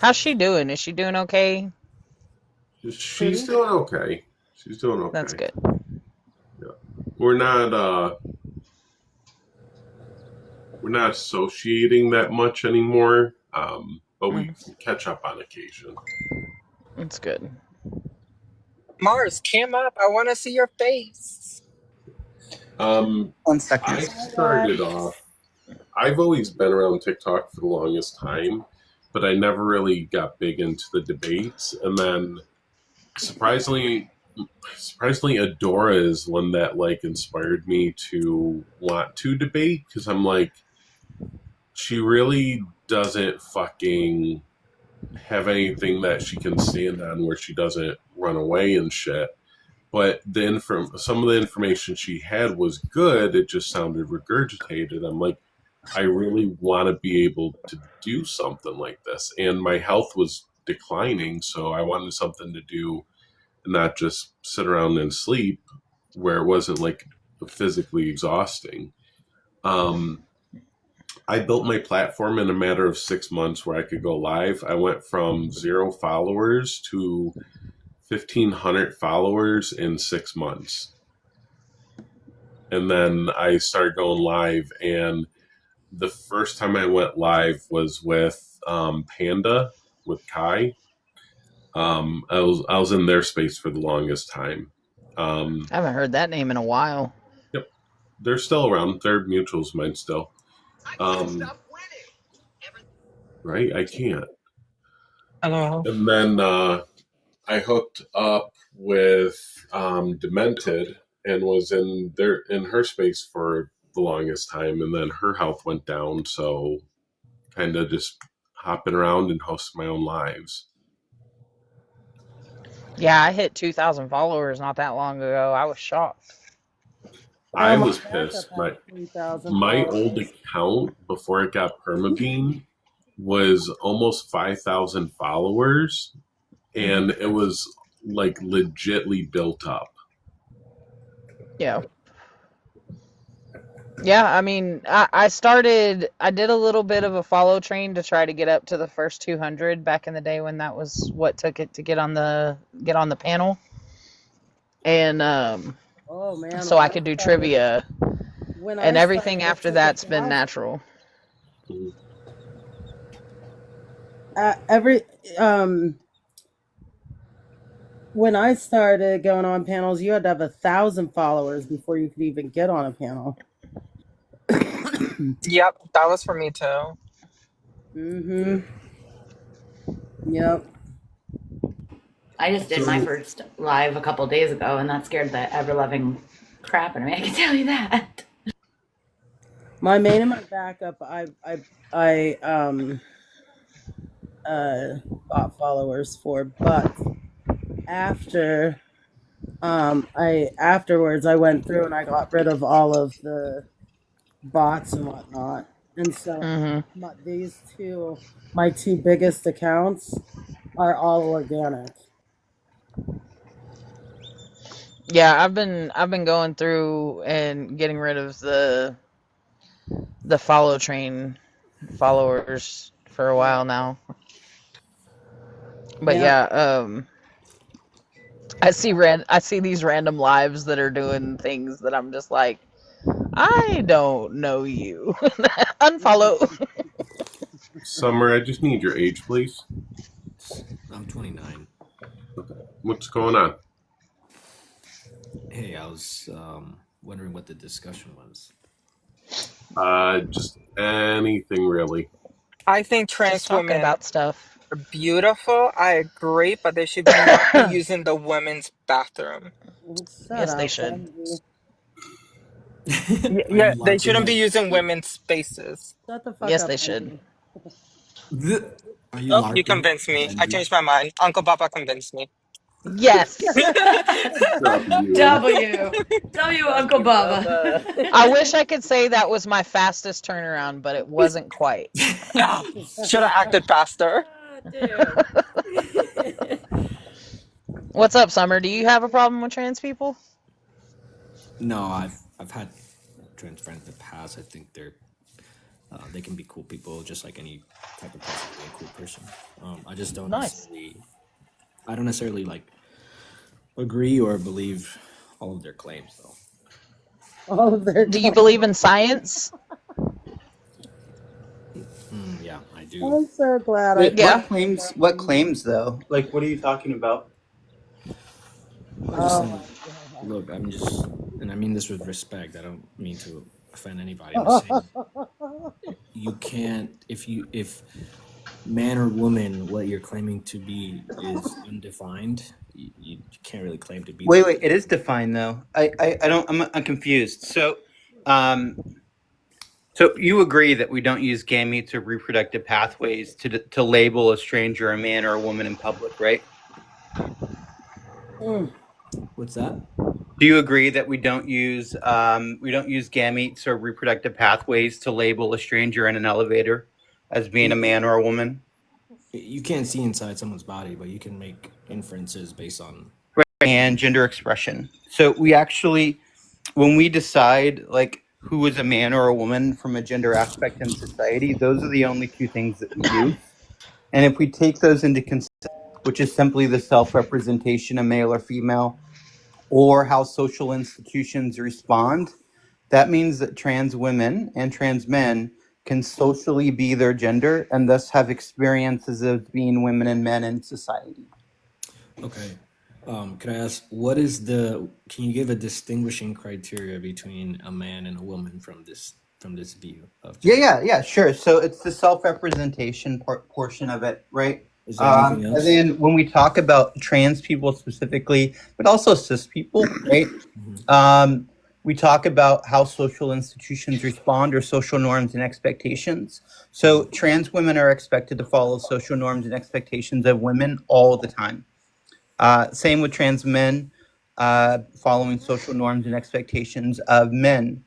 S6: How's she doing? Is she doing okay?
S2: She's doing okay. She's doing okay.
S6: That's good.
S2: Yeah. We're not associating that much anymore, but we catch up on occasion.
S6: That's good.
S9: Mars, came up. I want to see your face.
S5: 1 second.
S2: I started off. I've always been around TikTok for the longest time, but I never really got big into the debates. And then, surprisingly, Adora is one that inspired me to want to debate because I'm like, she really doesn't fucking have anything that she can stand on where she doesn't run away and shit. but some of the information she had was good. It just sounded regurgitated. I'm like, I really want to be able to do something like this. And my health was declining, so I wanted something to do and not just sit around and sleep, where it wasn't like physically exhausting. I built my platform in a matter of 6 months where I could go live. I went from 0 followers to 1,500 followers in 6 months. And then I started going live, and the first time I went live was with Panda, with Kai. I was in their space for the longest time.
S6: I haven't heard that name in a while.
S2: Yep, they're still around. They're mutuals of mine still. Right, I can't.
S9: Hello.
S2: And then I hooked up with Demented and was in her space for the longest time, and then her health went down, so kind of just hopping around and hosting my own lives.
S6: Yeah, I hit 2,000 followers not that long ago. I was shocked.
S2: I
S8: my
S2: was
S8: backup
S2: pissed.
S8: has 3,000
S2: My old
S8: followers.
S2: account before it got permabean was almost 5,000 followers, and it was like legitly built up.
S6: Yeah. Yeah, I mean, I did a little bit of a follow train to try to get up to the first 200 back in the day when that was what took it to get on the panel. And
S8: Oh man,
S6: so I could do trivia,
S8: when
S6: and
S8: I
S6: everything
S8: started, it
S6: after
S8: took
S6: that's been natural.
S8: every when I started going on panels, you had to have 1,000 followers before you could even get on a panel.
S9: Yep, that was for me too.
S8: Mm-hmm. Yep.
S10: I just did my first live a couple days ago, and that scared the ever loving crap out of me. I can tell you that.
S8: My main and my backup, I bought followers for, but after I afterwards I went through and I got rid of all of the bots and whatnot, and so my two biggest accounts are all organic.
S6: Yeah, I've been going through and getting rid of the follow train followers for a while now. But yeah, I see these random lives that are doing things that I'm just like, I don't know you. Unfollow.
S2: Summer, I just need your age, please.
S12: I'm 29.
S2: Okay. What's going on?
S12: Hey, I was wondering what the discussion was.
S2: Just anything really.
S9: I think
S6: Just
S9: trans
S6: talking
S9: women
S6: about stuff.
S9: are beautiful. I agree, but they should not be using the women's bathroom.
S8: Shut
S6: Yes, they
S8: up,
S6: should.
S8: Benji.
S12: Are you
S9: Yeah, they
S12: locked in
S9: shouldn't
S12: your?
S9: be using women's spaces.
S8: Shut the fuck
S6: Yes,
S8: up,
S6: they should.
S8: Benji.
S12: Are you
S9: Oh, you
S12: locked in,
S9: convinced me. I
S12: Benji?
S9: changed my mind. Uncle Papa convinced me.
S6: Yes.
S2: W.
S10: W, Uncle Bubba.
S6: I wish I could say that was my fastest turnaround, but it wasn't quite.
S9: Should have acted faster.
S6: What's up, Summer? Do you have a problem with trans people?
S12: No, I've had trans friends in the past. I think they can be cool people, just like any type of person can be a cool person. I just don't
S6: Nice.
S12: necessarily like agree or believe all of their claims, though.
S6: Do you believe in science?
S12: Yeah, I do.
S8: I'm so glad.
S13: Wait,
S6: Yeah.
S13: what claims though? Like, what are you talking about?
S12: Look, and I mean this with respect. I don't mean to offend anybody. I'm just saying you can't, if man or woman, what you're claiming to be is undefined, you can't really claim to be.
S13: Wait, it is defined though. I'm confused. So you agree that we don't use gametes or reproductive pathways to label a stranger a man or a woman in public, right?
S12: What's that?
S13: Do you agree that we don't use gametes or reproductive pathways to label a stranger in an elevator as being a man or a woman?
S12: You can't see inside someone's body, but you can make inferences based on.
S13: And gender expression. So we actually, when we decide like who is a man or a woman from a gender aspect in society, those are the only two things that we use. And if we take those into consideration, which is simply the self-representation of male or female, or how social institutions respond, that means that trans women and trans men can socially be their gender and thus have experiences of being women and men in society.
S12: Okay. Can I ask, can you give a distinguishing criteria between a man and a woman from this view of gender?
S13: Yeah, sure. So it's the self-representation portion of it, right?
S12: Is there anything else?
S13: And then when we talk about trans people specifically, but also cis people, right? We talk about how social institutions respond or social norms and expectations. So trans women are expected to follow social norms and expectations of women all the time. Same with trans men, following social norms and expectations of men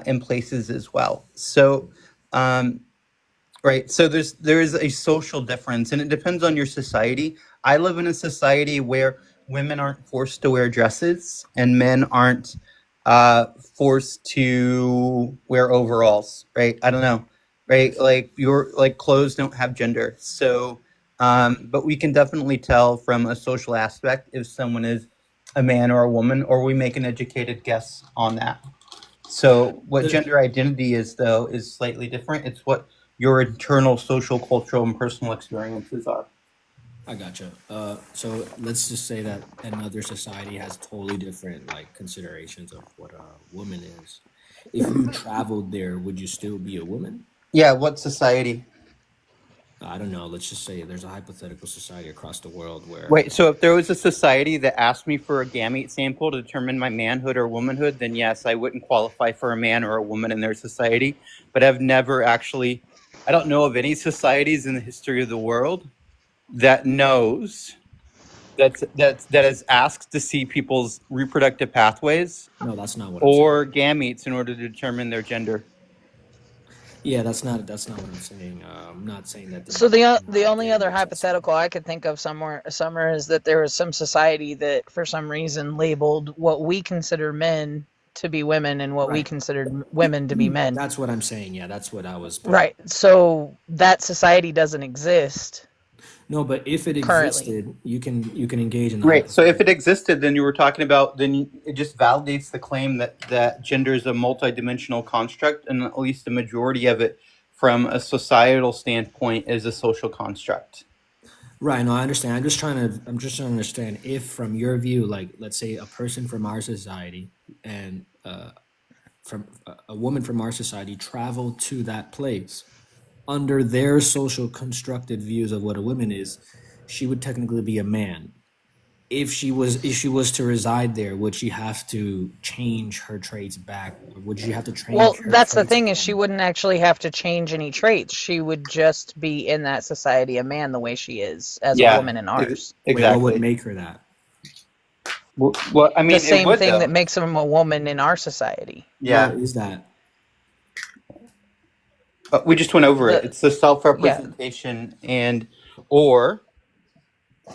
S13: in places as well. So, right. So there is a social difference, and it depends on your society. I live in a society where women aren't forced to wear dresses, and men aren't forced to wear overalls. Right? I don't know. Right? Like clothes don't have gender. So. But we can definitely tell from a social aspect if someone is a man or a woman, or we make an educated guess on that. So what gender identity is, though, is slightly different. It's what your internal social, cultural, and personal experiences are.
S12: I gotcha. So let's just say that another society has totally different considerations of what a woman is. If you traveled there, would you still be a woman?
S13: Yeah, what society?
S12: I don't know. Let's just say there's a hypothetical society across the world where.
S13: Wait, so if there was a society that asked me for a gamete sample to determine my manhood or womanhood, then yes, I wouldn't qualify for a man or a woman in their society. But I've never actually, I don't know of any societies in the history of the world that knows that is asked to see people's reproductive pathways.
S12: No, that's not what.
S13: Or gametes in order to determine their gender.
S12: Yeah, that's not what I'm saying. I'm not saying that.
S6: So the only other hypothetical I could think of Summer, is that there was some society that for some reason labeled what we consider men to be women and what we considered women to be men.
S12: That's what I'm saying. Yeah, that's what I was.
S6: Right. So that society doesn't exist.
S12: No, but if it existed, you can engage in that.
S13: Right. So if it existed, then you were talking about, then it just validates the claim that gender is a multidimensional construct, and at least the majority of it, from a societal standpoint, is a social construct.
S12: Right. No, I understand. I'm just trying to understand if, from your view, like let's say a person from our society and from a woman from our society traveled to that place. Under their social constructed views of what a woman is, she would technically be a man. If she was to reside there, would she have to change her traits back? Or would she have to change?
S6: Well, that's the thing, is she wouldn't actually have to change any traits. She would just be in that society a man the way she is as a woman in ours.
S13: Exactly.
S12: Wait, what would make her that?
S13: Well, I mean,
S6: the same thing that makes them a woman in our society.
S13: Yeah.
S12: What is that?
S13: We just went over it. It's the self-representation and or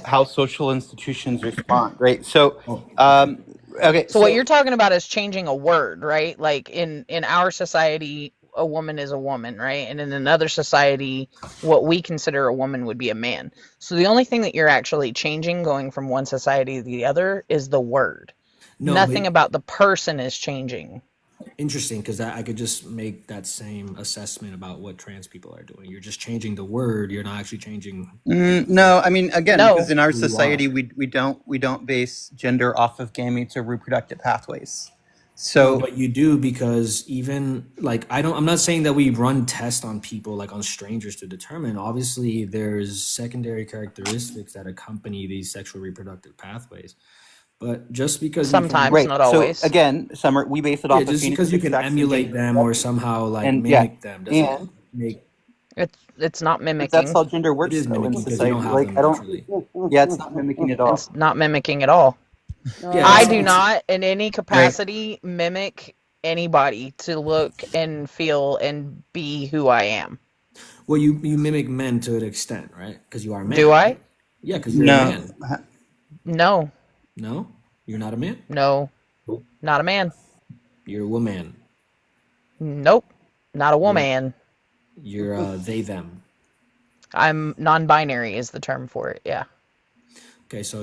S13: how social institutions respond, right? So, okay.
S6: So what you're talking about is changing a word, right? Like in our society, a woman is a woman, right? And in another society, what we consider a woman would be a man. So the only thing that you're actually changing going from one society to the other is the word. Nothing about the person is changing.
S12: Interesting, because I could just make that same assessment about what trans people are doing. You're just changing the word. You're not actually changing.
S13: No, I mean, again, because in our society, we don't base gender off of gametes or reproductive pathways. So,
S12: no, but you do, because even I'm not saying that we run tests on people, like on strangers, to determine. Obviously, there's secondary characteristics that accompany these sexual reproductive pathways. But just because
S6: sometimes, not always.
S13: So again, Summer, we base it off of
S12: just because you can emulate them or somehow mimic them doesn't make.
S6: It's not mimicking.
S13: That's how gender works.
S12: It is mimicking, because you don't have them naturally.
S13: Yeah, it's not mimicking at all.
S6: It's not mimicking at all.
S12: Yeah,
S6: I
S12: it's,
S6: do
S12: it's
S6: not, in any
S13: Right.
S6: capacity, mimic anybody to look and feel and be who I am.
S12: well, you mimic men to an extent, right? Because you are a
S6: Do
S12: man,
S6: I?
S12: right? Yeah, because you're a
S13: No.
S12: man.
S6: No,
S12: No, you're not a man.
S6: no, not a man.
S12: You're a woman.
S6: Nope, not a
S12: You're
S6: woman.
S12: you're they them.
S6: I'm non-binary is the term for it. Yeah.
S12: Okay, so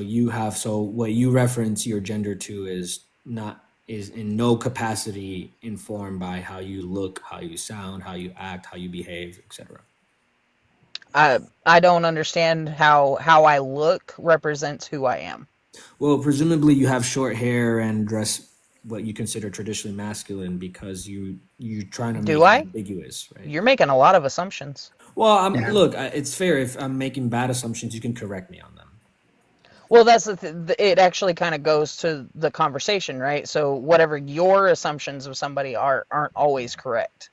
S12: what you reference your gender to is in no capacity informed by how you look, how you sound, how you act, how you behave, etc.
S6: I don't understand how I look represents who I am.
S12: Well, presumably you have short hair and dress what you consider traditionally masculine because you're trying to
S6: Do
S12: make it
S6: I?
S12: ambiguous, right?
S6: You're making a lot of assumptions.
S12: Well,
S13: Yeah.
S12: look, it's fair if I'm making bad assumptions, you can correct me on them.
S6: Well, that's it. Actually, kind of goes to the conversation, right? So whatever your assumptions of somebody aren't always correct.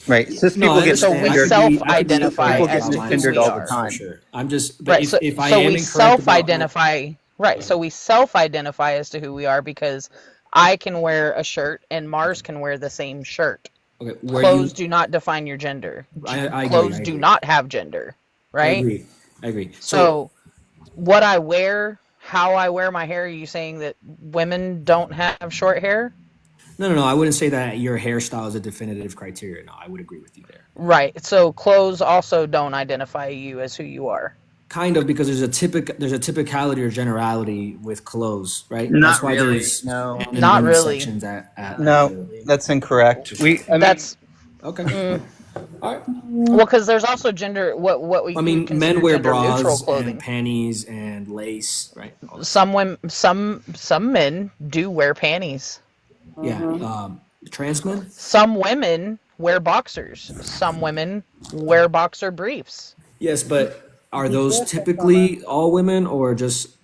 S13: Right. Cis
S12: No,
S13: people
S12: I
S13: get
S6: So
S12: understand.
S6: we
S13: misgendered.
S12: I could be
S13: Cis
S6: self-identify
S13: people
S12: incorrect
S13: get
S6: as to
S12: about my
S6: who
S13: misgendered
S6: we
S13: all the
S12: assumptions
S6: are.
S12: for
S13: time.
S12: sure. I'm just, but
S6: Right. So
S12: if I
S6: so
S12: am
S6: we
S12: incorrect about my
S6: self-identify. Right. So we self-identify as to who we are because I can wear a shirt and Mars can wear the same shirt.
S12: okay, where
S6: Clothes
S12: you,
S6: do not define your gender.
S12: I agree,
S6: Clothes
S12: I
S6: do
S12: agree,
S6: not have gender,
S12: I
S6: right?
S12: agree, I agree. So
S6: So what I wear, how I wear my hair, are you saying that women don't have short hair?
S12: no, I wouldn't say that your hairstyle is a definitive criteria. No, I would agree with you there.
S6: Right. So clothes also don't identify you as who you are.
S12: Kind of because there's a typicality or generality with clothes, right? That's
S13: Not
S12: why
S13: really.
S12: there's
S13: No.
S12: men and
S6: Not
S12: women's
S6: really.
S12: sections at
S13: No,
S12: the
S13: that's incorrect. I mean,
S6: That's
S12: okay. All right.
S6: well, because there's also gender. What we
S12: I
S6: would
S12: mean, men
S6: consider
S12: wear
S6: gender neutral
S12: bras and
S6: clothing.
S12: panties and lace, right? All that stuff.
S6: Some women, some men do wear panties.
S12: Yeah. Trans men?
S6: Some women wear boxers. Some women wear boxer briefs.
S12: Yes, but are those typically all women or just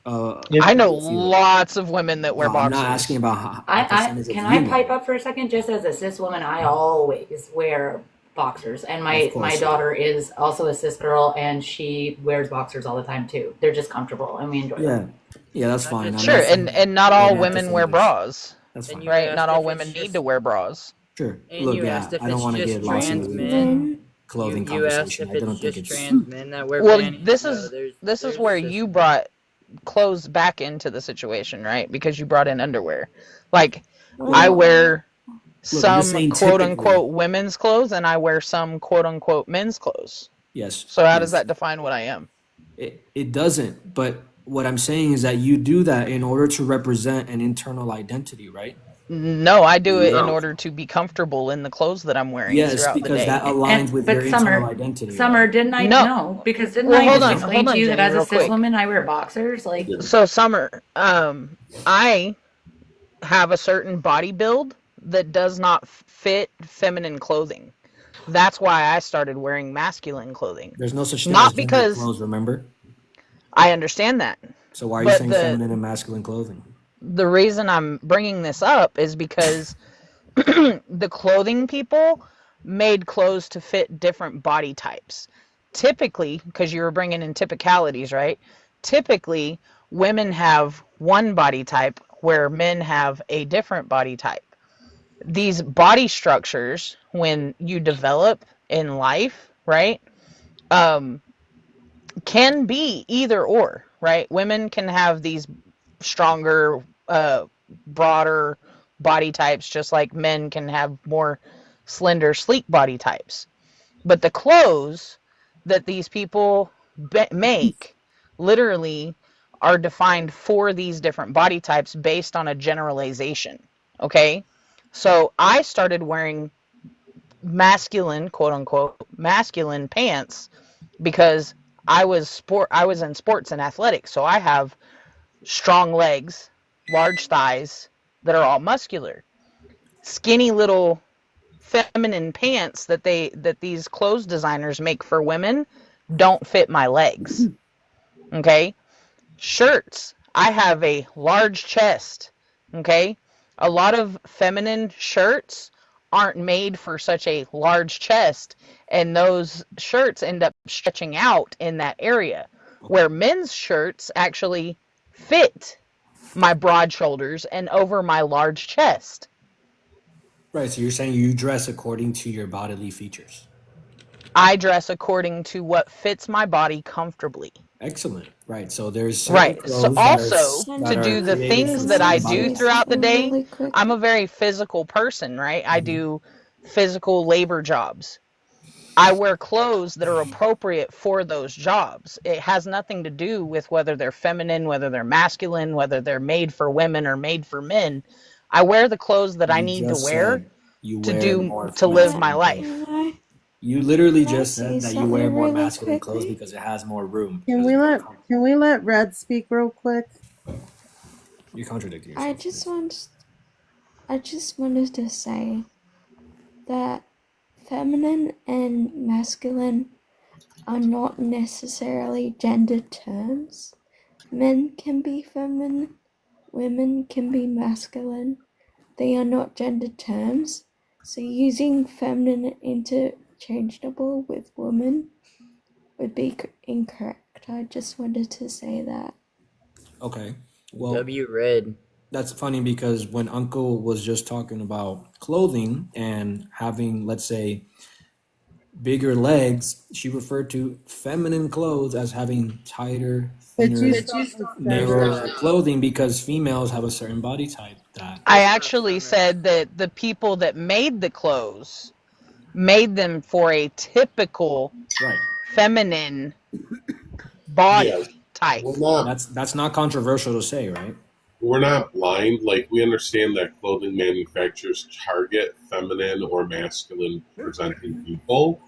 S6: I know
S12: a few?
S6: lots of women that wear
S12: No, I'm not asking
S6: boxers.
S12: about a percentage of
S10: Can
S12: you
S10: I pipe
S12: know.
S10: up for a second? Just as a cis woman, I always wear boxers, and
S12: Of
S10: my
S12: course.
S10: daughter is also a cis girl, and she wears boxers all the time too. They're just comfortable, and we enjoy them.
S12: Yeah, that's fine. I'm
S6: Sure,
S12: not saying
S6: and not
S12: they're
S6: all
S12: not
S6: women wear
S12: definitive.
S6: bras,
S12: That's
S11: And
S12: fine.
S11: you
S6: right? Not
S11: asked
S6: all
S11: if
S6: women
S11: it's
S6: need
S11: just
S6: to wear bras.
S12: Sure.
S11: and
S12: Look,
S11: you asked if
S12: I don't
S11: it's
S12: want to
S11: just
S12: get lost in
S11: trans
S12: the
S11: men.
S12: clothing
S11: You asked
S12: conversation.
S11: if
S12: I
S11: it's
S12: don't think
S11: just
S12: it's
S11: trans men that wear
S6: Well,
S11: panties.
S6: this
S11: No,
S6: is
S11: there's
S6: where
S11: cis
S6: you brought clothes back into the situation, right? Because you brought in underwear. Like I wear
S12: Look, I'm just
S6: some
S12: saying
S6: quote
S12: typically.
S6: unquote women's clothes and I wear some quote unquote men's clothes.
S12: Yes.
S6: So how does
S12: yes.
S6: that define what I am?
S12: It doesn't. But what I'm saying is that you do that in order to represent an internal identity, right?
S6: No, I do it in
S2: No.
S6: order to be comfortable in the clothes that I'm wearing
S12: Yes,
S6: throughout the
S12: because that
S6: day.
S12: aligns with your
S10: But
S12: internal identity.
S10: Summer,
S12: Right?
S10: didn't I
S6: No.
S10: know? Because didn't
S6: Well,
S10: I
S6: hold
S10: just
S6: on,
S10: explain
S6: hold
S10: to
S6: on,
S10: you that
S6: Jenny,
S10: as a
S6: real
S10: cis
S6: quick.
S10: woman, I wear boxers? Like,
S6: So Summer, I have a certain body build that does not fit feminine clothing. That's why I started wearing masculine clothing.
S12: There's no such thing
S6: Not
S12: as gender
S6: because
S12: clothes, remember?
S6: I understand that.
S12: So why are you
S6: But
S12: saying feminine and masculine clothing?
S6: the reason I'm bringing this up is because the clothing people made clothes to fit different body types. Typically, because you were bringing in typicalities, right? Typically, women have one body type where men have a different body type. These body structures, when you develop in life, right, can be either or, right? Women can have these stronger, broader body types, just like men can have more slender, sleek body types. But the clothes that these people make literally are defined for these different body types based on a generalization. Okay? So I started wearing masculine, quote unquote, masculine pants because I was in sports and athletics, so I have strong legs, large thighs that are all muscular. Skinny little feminine pants that these clothes designers make for women don't fit my legs. Okay? Shirts. I have a large chest. Okay? A lot of feminine shirts aren't made for such a large chest, and those shirts end up stretching out in that area where men's shirts actually fit my broad shoulders and over my large chest.
S12: Right. So you're saying you dress according to your bodily features.
S6: I dress according to what fits my body comfortably.
S12: Excellent. Right. So there's certain
S6: Right. So
S12: clothes
S6: also
S12: that
S6: to
S12: are
S6: do the
S12: created for
S6: things that
S12: certain
S6: I
S12: body
S6: do
S12: types.
S6: throughout the day,
S14: really quick?
S6: I'm a very physical person, right? I do physical labor jobs. I wear clothes that are appropriate for those jobs. It has nothing to do with whether they're feminine, whether they're masculine, whether they're made for women or made for men. I wear the clothes that I
S12: You
S6: need to
S12: just
S6: wear
S12: said you
S6: to
S12: wear
S6: do
S12: more
S6: to live my
S12: masculine clothes.
S6: life.
S14: Can I,
S12: You literally
S14: can I
S12: just
S14: say
S12: said that you wear
S14: something
S12: more
S14: really
S12: masculine clothes
S14: quickly?
S12: because it has more room.
S8: Can
S12: Because
S8: we
S12: it's more
S8: let
S12: comfortable.
S8: Can we let Red speak real quick?
S12: You're contradicting
S14: I
S12: yourself.
S14: just wanted to say that feminine and masculine are not necessarily gender terms. Men can be feminine, women can be masculine. They are not gender terms. So using feminine interchangeable with woman would be incorrect. I just wanted to say that.
S12: Okay. Well,
S11: W red.
S12: that's funny because when Uncle was just talking about clothing and having, let's say, bigger legs, she referred to feminine clothes as having tighter,
S8: Could you
S12: thinner,
S8: stop with
S12: narrower
S8: feminine?
S12: clothing because females have a certain body type that.
S6: I actually said that the people that made the clothes made them for a typical
S12: Right.
S6: feminine body
S2: Yeah,
S6: type.
S12: That's not controversial to say, right?
S2: we're not blind. Like, we understand that clothing manufacturers target feminine or masculine presenting people.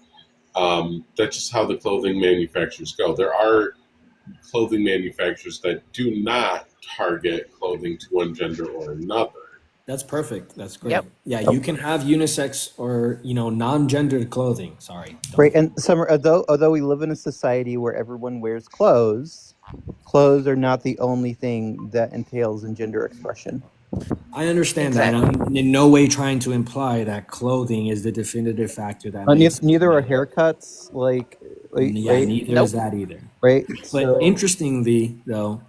S2: That's just how the clothing manufacturers go. There are clothing manufacturers that do not target clothing to one gender or another.
S12: That's perfect. That's great.
S6: Yep.
S12: Yeah, you can have unisex or non-gendered clothing. Sorry.
S13: Right, and Summer, although we live in a society where everyone wears clothes, clothes are not the only thing that entails in gender expression.
S12: I understand that.
S6: Exactly.
S12: I'm in no way trying to imply that clothing is the definitive factor that makes.
S13: Neither are haircuts.
S12: Yeah,
S13: right,
S12: neither
S6: Nope.
S12: is that either.
S13: right.
S12: But
S13: So
S12: interestingly, though,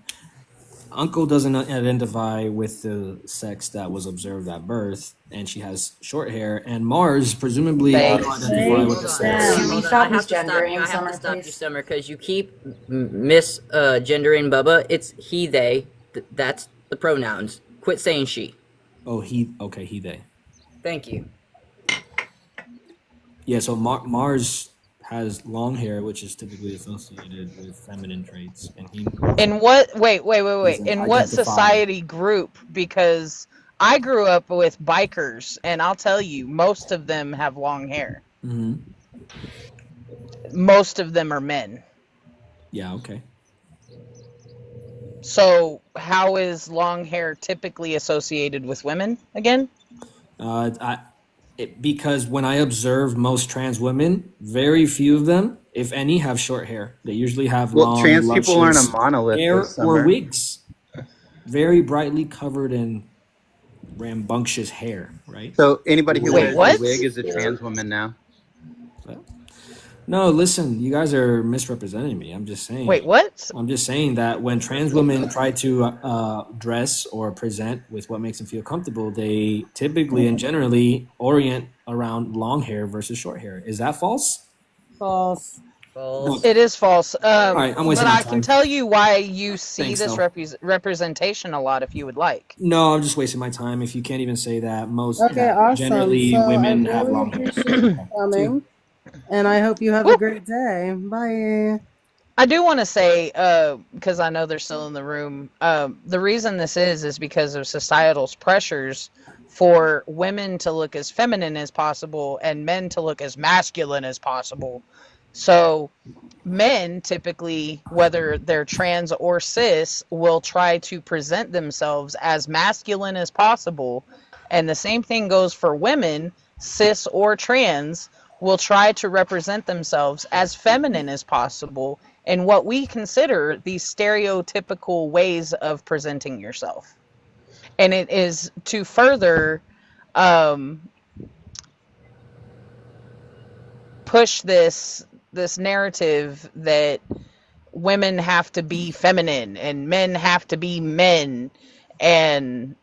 S12: Uncle doesn't identify with the sex that was observed at birth, and she has short hair. And Mars presumably
S6: Thanks.
S12: identify with the sex.
S10: Can we
S11: Hold on.
S10: stop
S11: I have to stop
S10: misgendering,
S11: you. I have
S10: Summer,
S11: to stop you,
S10: please?
S11: Summer, because you keep gendering Bubba. It's he, they. That's the pronouns. Quit saying she.
S12: Oh, he. Okay, he, they.
S11: Thank you.
S12: Yeah. So Mars has long hair, which is typically associated with feminine traits, and he.
S6: In what wait.
S12: He's an
S6: In what
S12: identifier.
S6: society group? Because I grew up with bikers and I'll tell you, most of them have long hair.
S12: Mm-hmm.
S6: Most of them are men.
S12: Yeah. Okay.
S6: So how is long hair typically associated with women again?
S12: Because when I observe most trans women, very few of them, if any, have short hair. They usually have
S13: well,
S12: long,
S13: trans people aren't a
S12: luscious
S13: monolith
S12: hair
S13: this
S12: or
S13: summer.
S12: wigs, very brightly covered in rambunctious hair. Right?
S13: So anybody who
S6: Wait,
S13: wears
S6: what?
S13: a wig is a trans woman now.
S12: No, listen, you guys are misrepresenting me. I'm just saying.
S6: Wait, what?
S12: I'm just saying that when trans women try to dress or present with what makes them feel comfortable, they typically and generally orient around long hair versus short hair. Is that false?
S8: False.
S11: False.
S6: It is false.
S12: All right, I'm wasting
S6: but
S12: my
S6: I can
S12: time.
S6: tell you why you see
S12: Thanks,
S6: this
S12: though.
S6: representation a lot if you would like.
S12: No, I'm just wasting my time. If you can't even say that,
S8: Okay,
S12: that
S8: awesome.
S12: generally
S8: So I
S12: women have
S8: really
S12: long hair.
S8: appreciate you coming, and I hope you have a
S6: Whoop.
S8: great day. Bye.
S6: I do want to say, because I know they're still in the room, the reason this is because of societal pressures for women to look as feminine as possible and men to look as masculine as possible. So men typically, whether they're trans or cis, will try to present themselves as masculine as possible. And the same thing goes for women, cis or trans, will try to represent themselves as feminine as possible in what we consider these stereotypical ways of presenting yourself. And it is to further push this narrative that women have to be feminine and men have to be men and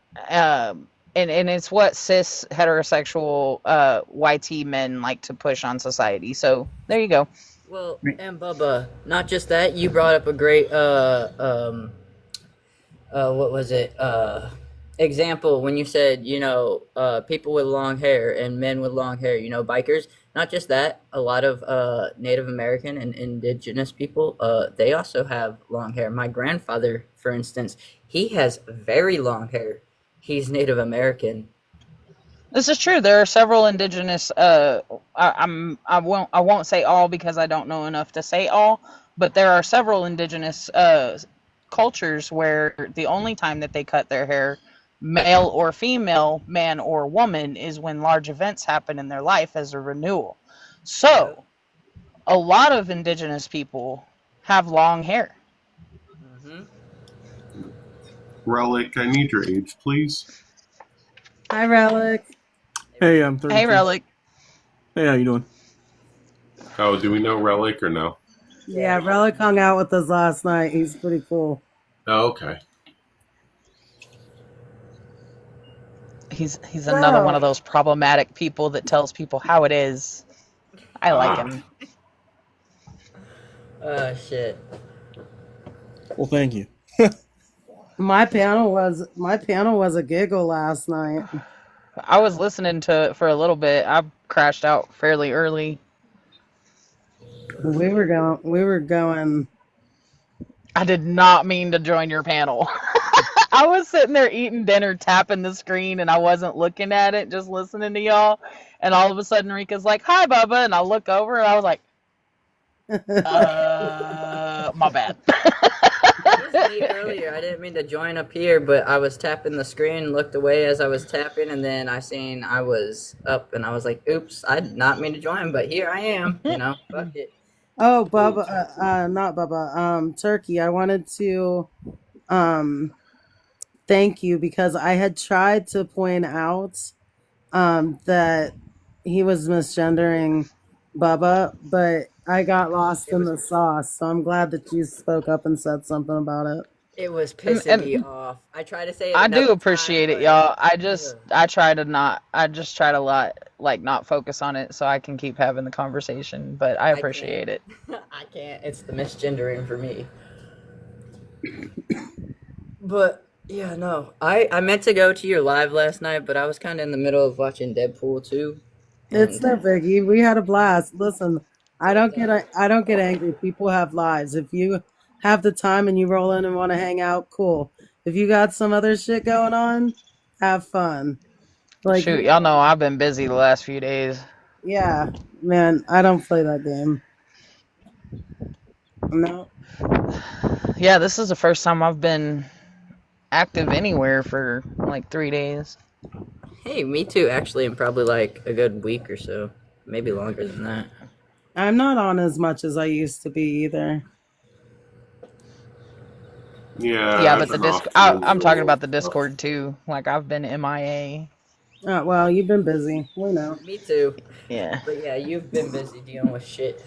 S6: and it's what cis heterosexual YT men like to push on society. So there you go.
S11: Well, and Bubba, not just that, you brought up a great what was it? Example when you said, people with long hair and men with long hair, bikers. Not just that, a lot of Native American and indigenous people, they also have long hair. My grandfather, for instance, he has very long hair. He's Native American.
S6: This is true. There are several indigenous. I won't say all because I don't know enough to say all, but there are several indigenous cultures where the only time that they cut their hair, male or female, man or woman, is when large events happen in their life as a renewal. So, a lot of indigenous people have long hair.
S11: Mm-hmm.
S2: Relic, I need your age, please.
S8: Hi, Relic.
S15: Hey, I'm 32.
S6: Hey, Relic.
S15: Hey, how you doing?
S2: Oh, do we know Relic or no?
S8: Yeah, Relic hung out with us last night. He's pretty cool.
S2: Oh, okay.
S6: He's another one of those problematic people that tells people how it is. I like him.
S11: Shit.
S15: Well, thank you.
S8: My panel was a giggle last night.
S6: I was listening to it for a little bit. I crashed out fairly early.
S8: We were going.
S6: I did not mean to join your panel. I was sitting there eating dinner, tapping the screen, and I wasn't looking at it, just listening to y'all. And all of a sudden, Rika's like, "Hi, Bubba," and I look over, and I was like, my bad.
S11: It was me earlier. I didn't mean to join up here, but I was tapping the screen, looked away as I was tapping, and then I seen I was up, and I was like, "Oops, I did not mean to join, but here I am." Fuck it.
S8: Oh, Bubba, not Bubba. Turkey. I wanted to, thank you because I had tried to point out, that he was misgendering Bubba, but I got lost in the sauce. So I'm glad that you spoke up and said something about it.
S11: It was pissing me off. I try to say it.
S6: I do appreciate it, y'all. I just try to not focus on it so I can keep having the conversation, but I appreciate it.
S11: I can't. It's the misgendering for me. But yeah, no. I meant to go to your live last night, but I was kind of in the middle of watching Deadpool 2.
S8: It's no biggie. We had a blast. Listen, I don't get angry. People have lives. If you have the time and you roll in and want to hang out, cool. If you got some other shit going on, have fun. Like,
S6: shoot, y'all know I've been busy the last few days.
S8: Yeah, man, I don't play that game. No.
S6: Yeah, this is the first time I've been active anywhere for like 3 days.
S11: Hey, me too, actually, in probably like a good week or so. Maybe longer than that.
S8: I'm not on as much as I used to be either.
S6: Yeah, but the Discord. I'm talking about the Discord too. Like I've been MIA.
S8: Oh, well, you've been busy. We know.
S11: Me too.
S6: Yeah.
S11: But yeah, you've been busy dealing with shit.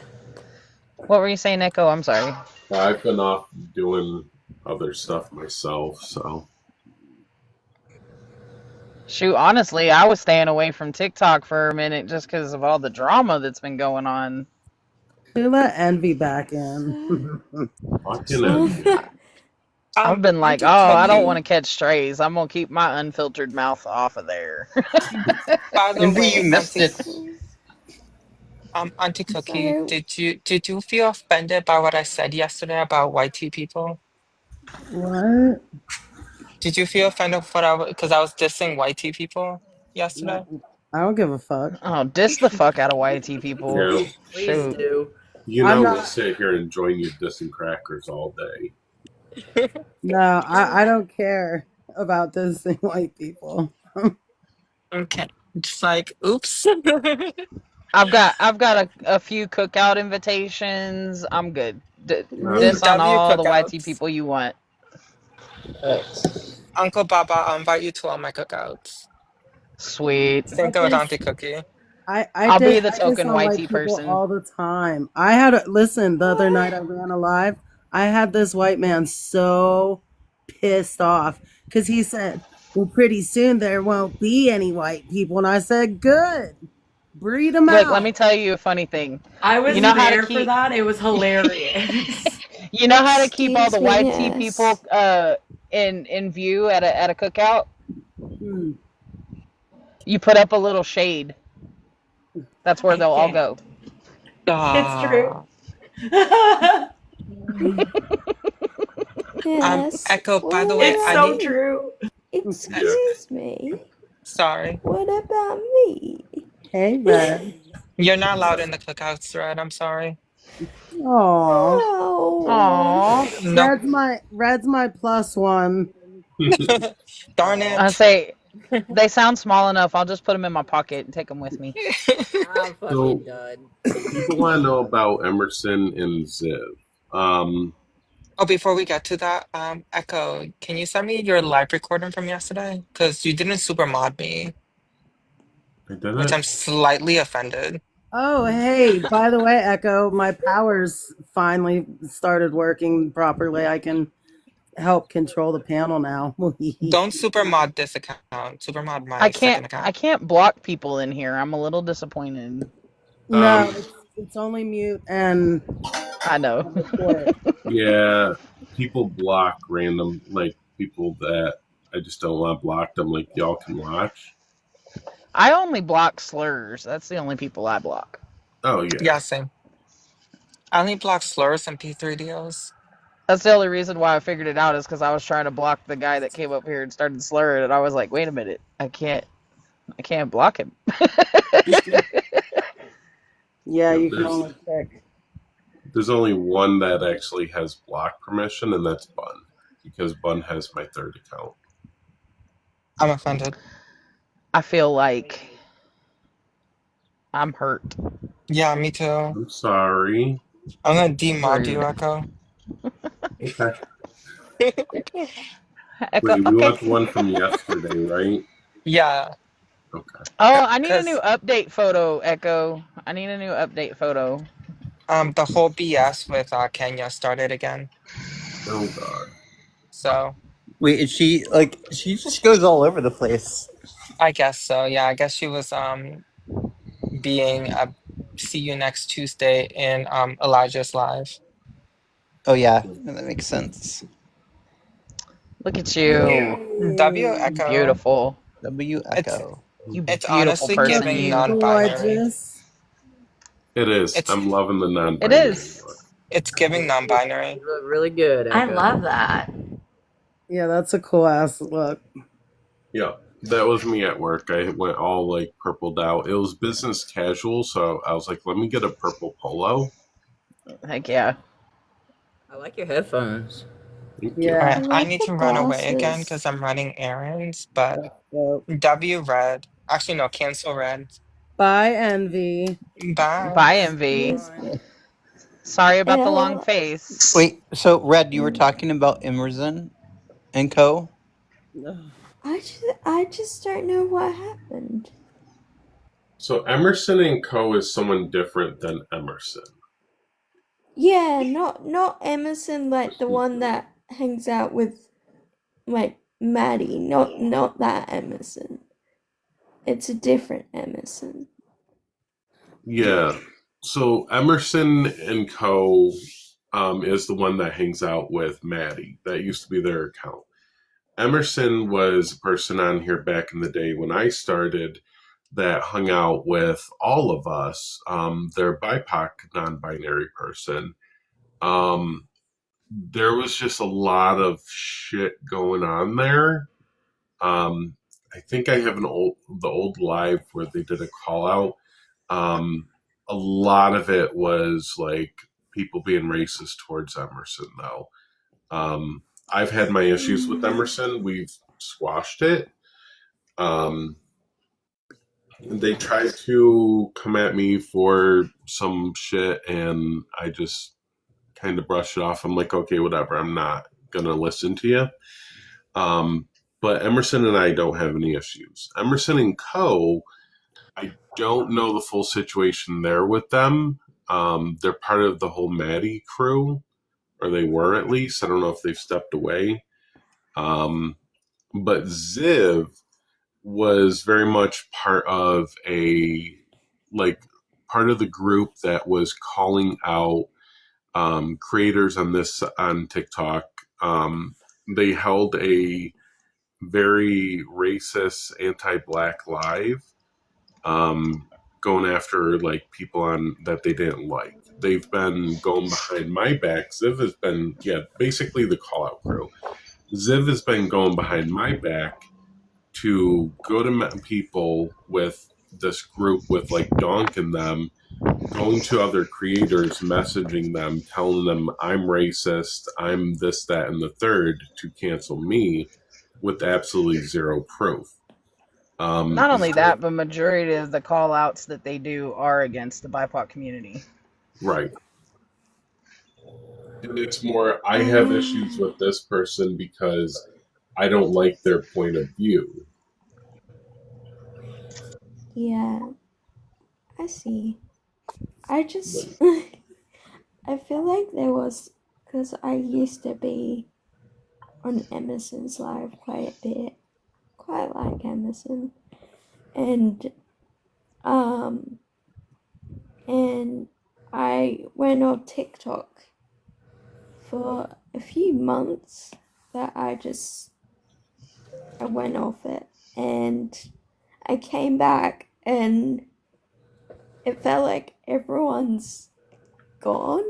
S6: What were you saying, Echo? I'm sorry.
S2: I've been off doing other stuff myself, so.
S6: Shoot, honestly, I was staying away from TikTok for a minute just because of all the drama that's been going on.
S8: Who let Envy back in?
S6: I've been like, I don't want to catch strays. I'm going to keep my unfiltered mouth off of there.
S9: By the way,
S13: you missed it.
S9: Auntie Cookie, did you feel offended by what I said yesterday about YT people?
S8: What?
S9: Did you feel offended because I was dissing YT people yesterday?
S8: No, I don't give a fuck.
S6: Oh, diss the fuck out of YT people.
S2: Yeah.
S11: Please do.
S2: You know, we'll sit here and join you dissing crackers all day.
S8: No, I don't care about dissing white people.
S9: Okay. Just like, oops.
S6: I've got a few cookout invitations. I'm good. Diss on all the YT people you want.
S9: Uncle Baba, I'll invite you to all my cookouts.
S6: Sweet.
S9: Same thing with Auntie Cookie.
S6: I'll be the token YT person
S8: all the time. Listen, the other night I ran a live. I had this white man so pissed off because he said, well, pretty soon there won't be any white people. And I said, good. Breed them
S6: Look,
S8: out.
S6: let me tell you a funny thing.
S10: I was
S6: You know how to
S10: there for
S6: keep.
S10: that. It was hilarious.
S6: You know how to keep all the
S14: Excuse me,
S6: white tea people
S14: yes.
S6: in view at a cookout?
S8: Hmm.
S6: You put up a little shade. That's where
S10: I
S6: they'll all
S10: can't.
S6: go.
S10: It's true.
S14: Yes.
S9: Echo, by the way,
S10: It's
S9: I
S10: so
S9: need.
S10: true.
S2: Yeah.
S14: Excuse me.
S9: Sorry.
S14: What about me?
S8: Hey, Red.
S9: You're not allowed in the cookouts thread. I'm sorry.
S8: Aw.
S14: Oh.
S6: Aww.
S9: No.
S8: Red's my plus one.
S9: Darn
S6: I
S9: it.
S6: say they sound small enough. I'll just put them in my pocket and take them with me.
S11: I'm
S2: So
S11: fucking done.
S2: people want to know about Emerson and Ziv.
S9: Oh, before we get to that, Echo, can you send me your live recording from yesterday? Because you didn't super mod me,
S2: I did
S9: which
S2: it.
S9: I'm slightly offended.
S8: Oh, hey, by the way, Echo, my powers finally started working properly. I can help control the panel now.
S9: Don't super mod this account. Super mod
S6: I
S9: my
S6: can't
S9: second
S6: I
S9: account.
S6: can't block people in here. I'm a little disappointed.
S8: No,
S2: Um,
S8: it's only mute and
S6: I know.
S8: report.
S2: yeah, people block random like people that I just don't want blocked. I'm like, y'all can watch.
S6: I only block slurs. That's the only people I block.
S2: Oh yeah,
S9: Yeah, same. I only block slurs and P3DOs.
S6: That's the only reason why I figured it out is because I was trying to block the guy that came up here and started slurring, and I was like, wait a minute, I can't block him.
S8: Yeah,
S2: yeah.
S8: you can only pick.
S2: There's only one that actually has block permission, and that's Bun, because Bun has my third account.
S9: I'm offended.
S6: I feel like I'm hurt.
S9: Yeah, me too.
S2: I'm sorry.
S9: I'm gonna demod you,
S6: Rude.
S9: Echo.
S2: Okay.
S6: Echo.
S2: Wait, we
S6: Okay.
S2: want the one from yesterday, right?
S9: Yeah,
S2: Okay.
S6: Oh, I need a new
S9: because
S6: update photo, Echo. I need a new update photo.
S9: the whole BS with Kenya started again.
S2: Oh God.
S9: So
S13: Wait, is she like she just goes all over the place?
S9: I guess so. Yeah, I guess she was being see you next Tuesday in Elijah's live.
S13: Oh yeah, that makes sense.
S6: Look at
S2: Yeah.
S6: you.
S9: W
S6: You
S8: Hey,
S9: Echo.
S6: beautiful.
S13: W
S9: It's
S13: Echo.
S6: You
S9: it's
S6: beautiful
S9: honestly
S8: you look
S6: person,
S9: giving
S6: you.
S9: non-binary.
S8: gorgeous.
S2: It is.
S9: It's
S2: I'm loving the
S6: It
S2: non-binary
S6: is.
S2: look.
S9: it's giving non-binary.
S11: You look really good,
S10: I
S11: Echo.
S10: love that.
S8: Yeah, that's a cool ass look.
S2: Yeah, that was me at work. I went all like purpled out. It was business casual, so I was like, let me get a purple polo.
S6: Heck yeah.
S11: I like your headphones.
S2: Thank you.
S9: All
S8: Yeah,
S14: I
S9: right, I
S14: like
S9: need
S14: the
S9: to run away again because
S14: glasses.
S9: I'm running errands. But
S8: that's dope.
S9: W red. Actually, no, cancel red.
S8: Bye, Envy.
S9: Bye.
S6: Bye, MV.
S14: Yes, but
S6: Sorry about the long
S14: L.
S6: face.
S13: Wait, so Red, you were talking about Emerson and Co.
S14: I just don't know what happened.
S2: So Emerson and Co is someone different than Emerson.
S14: Yeah, not Emerson, like the one that hangs out with like Maddie. Not that Emerson. It's a different Emerson.
S2: Yeah. So Emerson and Co is the one that hangs out with Maddie. That used to be their account. Emerson was a person on here back in the day when I started that hung out with all of us. They're a BIPOC non-binary person. There was just a lot of shit going on there. I think I have the old live where they did a call out. A lot of it was like people being racist towards Emerson, though. I've had my issues with Emerson. We've squashed it. They tried to come at me for some shit, and I just kind of brushed it off. I'm like, okay, whatever. I'm not gonna listen to you. But Emerson and I don't have any issues. Emerson and Co. I don't know the full situation there with them. They're part of the whole Maddie crew, or they were at least. I don't know if they've stepped away. Um, but Ziv was very much part of the group that was calling out creators on TikTok. They held a very racist, anti-black live, going after like people on that they didn't like. They've been going behind my back. Ziv has been, basically the call out crew. Ziv has been going behind my back to go to people with this group with like Donk and them, going to other creators, messaging them, telling them I'm racist, I'm this, that, and the third to cancel me with absolutely zero proof.
S6: Not only that, but majority of the call outs that they do are against the BIPOC community.
S2: Right. And it's more, I have issues with this person because I don't like their point of view.
S14: Yeah, I see. I just, I feel like there was, because I used to be on Emerson's live quite a bit, quite like Emerson, and I went on TikTok for a few months that I went off it, and I came back and it felt like everyone's gone.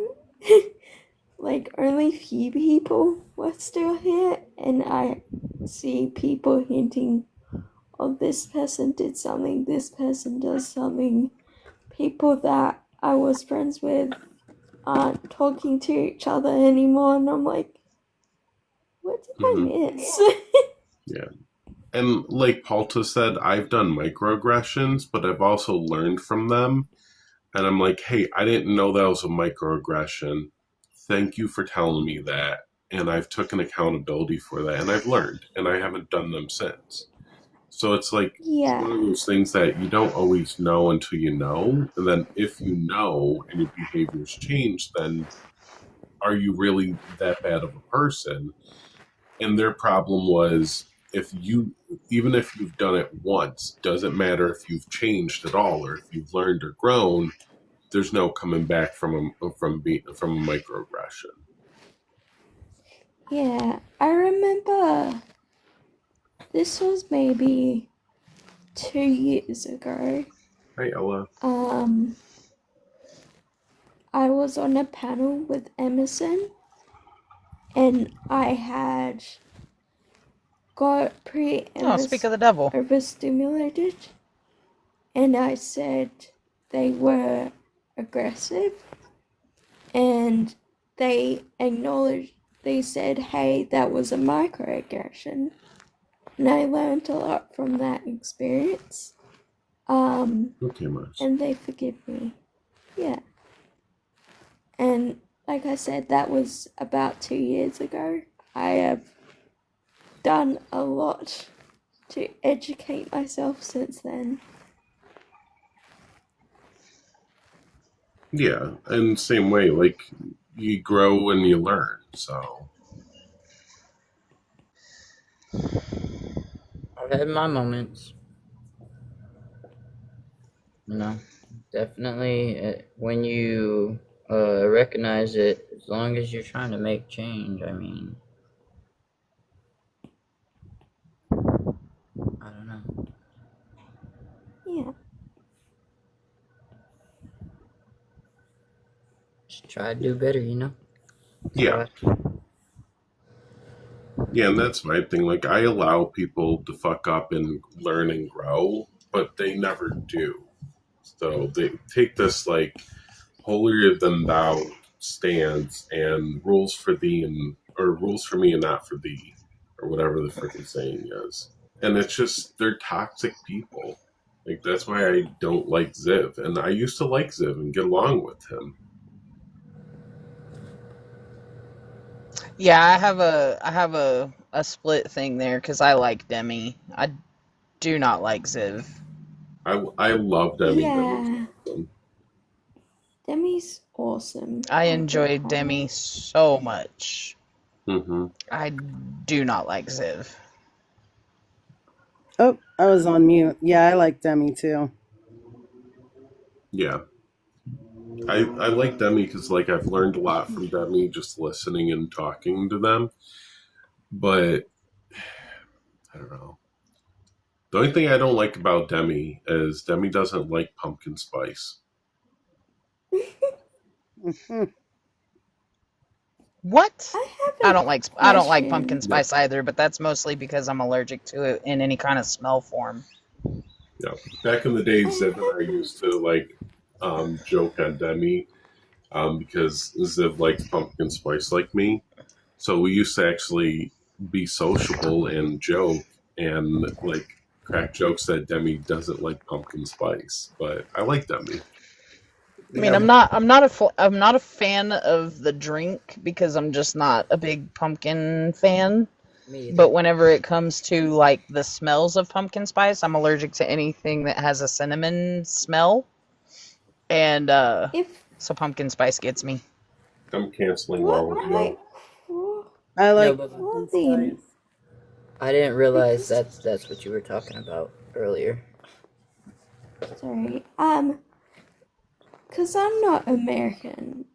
S14: Like only few people were still here, and I see people hinting, oh, this person did something, this person does something. People that I was friends with aren't talking to each other anymore, and I'm like, what did I miss?
S2: Yeah. And like Palta said, I've done microaggressions, but I've also learned from them. And I'm like, hey, I didn't know that was a microaggression. Thank you for telling me that. And I've taken accountability for that, and I've learned, and I haven't done them since. So it's like, it's one of those things that you don't always know until you know. And then if you know and your behaviors change, then are you really that bad of a person? And their problem was, even if you've done it once, doesn't matter if you've changed at all or if you've learned or grown, there's no coming back from a microaggression.
S14: Yeah, I remember this was maybe 2 years ago.
S2: Hi, Ella.
S14: I was on a panel with Emerson, and I had got
S6: Speak of the devil.
S14: overstimulated, and I said they were aggressive, and they acknowledged, they said, hey, that was a microaggression, and I learned a lot from that experience.
S2: Okay, Mars.
S14: And they forgive me. Yeah. And like I said, that was about 2 years ago. I have done a lot to educate myself since then.
S2: Yeah, and same way, like you grow and you learn. So
S11: I've had my moments. You know, definitely when you recognize it, as long as you're trying to make change, I mean, I don't know.
S14: Yeah.
S11: Just try to do better, you know?
S2: yeah. Yeah, and that's my thing. Like, I allow people to fuck up and learn and grow, but they never do. So they take this, like, holier than thou stance and rules for thee or rules for me and not for thee, or whatever the freaking saying is. And it's just, they're toxic people. Like, that's why I don't like Ziv. And I used to like Ziv and get along with him.
S6: Yeah, I have a split thing there because I like Demi. I do not like Ziv.
S2: I love Demi.
S14: Yeah. Demi's awesome.
S6: I enjoyed Demi so much.
S2: Mm-hmm.
S6: I do not like Ziv.
S8: Oh, I was on mute. Yeah, I like Demi too.
S2: Yeah. I like Demi because like I've learned a lot from Demi just listening and talking to them. But I don't know. The only thing I don't like about Demi is Demi doesn't like pumpkin spice.
S6: What?
S14: I have
S6: I
S14: a
S6: don't like pumpkin
S14: question.
S2: Yep.
S6: spice either, but that's mostly because I'm allergic to it in any kind of smell form.
S2: Yep. Back in the day,
S14: I
S2: Ziv and I
S14: have a
S2: used to like joke on Demi because Ziv likes pumpkin spice like me. So we used to actually be sociable and joke and like crack jokes that Demi doesn't like pumpkin spice, but I like Demi.
S6: I mean,
S2: Yeah.
S6: I'm not a fan of the drink because I'm just not a big pumpkin fan.
S11: Me
S6: But
S11: either.
S6: whenever it comes to like the smells of pumpkin spice, I'm allergic to anything that has a cinnamon smell, and
S14: if
S6: so pumpkin spice gets me.
S2: I'm canceling
S14: what
S2: all of
S14: like
S2: you.
S8: I
S11: No,
S8: like
S11: but
S8: pumpkin
S14: for the
S8: spice.
S11: I didn't realize
S14: because
S11: that's what you were talking about earlier.
S14: sorry because I'm not American.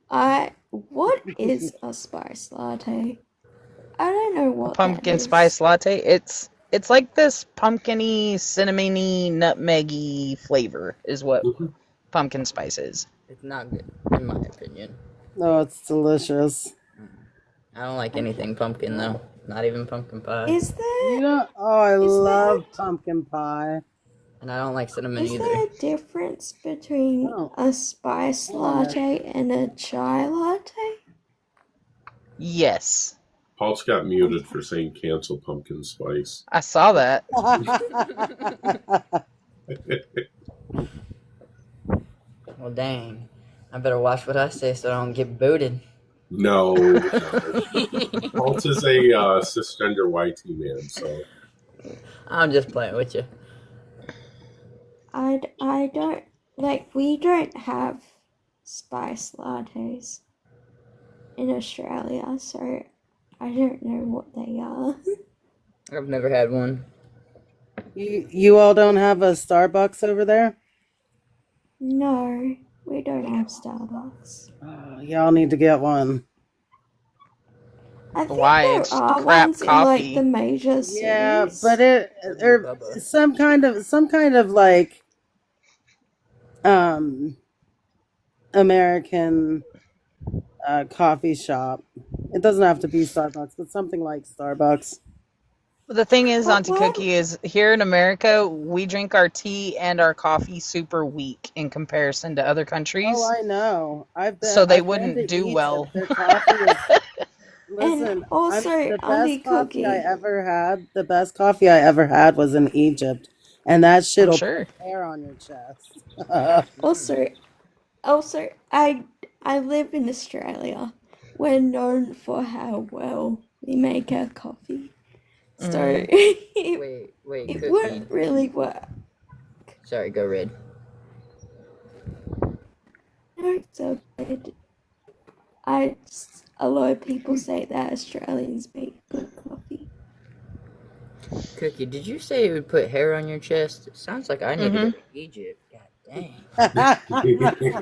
S14: What is a spice latte? I don't know
S6: A
S14: what that
S6: pumpkin
S14: is.
S6: spice latte, it's like this pumpkiny, cinnamony, nutmeggy flavor is what
S2: Mhm.
S6: pumpkin spice is.
S11: It's not good, in my opinion.
S8: Oh, it's delicious.
S11: I don't like
S14: Okay.
S11: anything pumpkin though. Not even pumpkin pie.
S14: Is
S8: You
S14: there
S8: know, oh, I
S14: is there
S8: love pumpkin pie.
S11: And I don't like cinnamon
S14: is
S11: either.
S14: there a difference between
S8: Oh,
S14: a spice
S8: hold on there.
S14: latte and a chai latte?
S6: Yes,
S2: Paul's got muted
S14: Okay.
S2: for saying cancel pumpkin spice.
S6: I saw that.
S11: Well, dang. I better watch what I say so I don't get booted.
S2: No, no. Paul's is a cisgender YT man, so
S11: I'm just playing with you.
S14: I don't like we don't have spice lattes in Australia, so I don't know what they are.
S11: I've never had one.
S8: you all don't have a Starbucks over there?
S14: No, we don't have Starbucks.
S8: Oh, y'all need to get one.
S14: I think
S6: Why?
S14: there
S6: It's
S14: are
S6: crap
S14: ones in like the
S6: coffee.
S14: major
S8: Yeah, but
S14: cities.
S8: it
S11: That'd be
S8: or
S11: Bubba.
S8: some kind of like um American coffee shop. It doesn't have to be Starbucks, but something like Starbucks.
S6: The thing is,
S14: But
S6: Auntie
S14: what
S6: Cookie, is here in America, we drink our tea and our coffee super weak in comparison to other
S8: Oh,
S6: countries.
S8: I know.
S6: So they
S8: I've been
S6: wouldn't
S8: to
S6: do
S8: Egypt.
S6: well.
S8: Their coffee is
S14: and
S8: listen, I'm
S14: also
S8: the
S14: Auntie
S8: best coffee I
S14: Cookie.
S8: ever had. The best coffee I ever had was in Egypt, and that
S6: I'm
S8: shit'll put
S6: sure.
S8: hair on your chest.
S11: Mm.
S14: Also I live in Australia. We're known for how well we make our coffee. So
S6: Mm.
S11: Wait,
S14: it
S11: Cookie.
S14: wouldn't really work.
S11: Sorry, go Red.
S14: No, it's okay. A lot of people say that Australians make good coffee.
S11: Cookie, did you say it would put hair on your chest? It sounds like I need to go
S6: Hmm.
S11: to Egypt. God dang.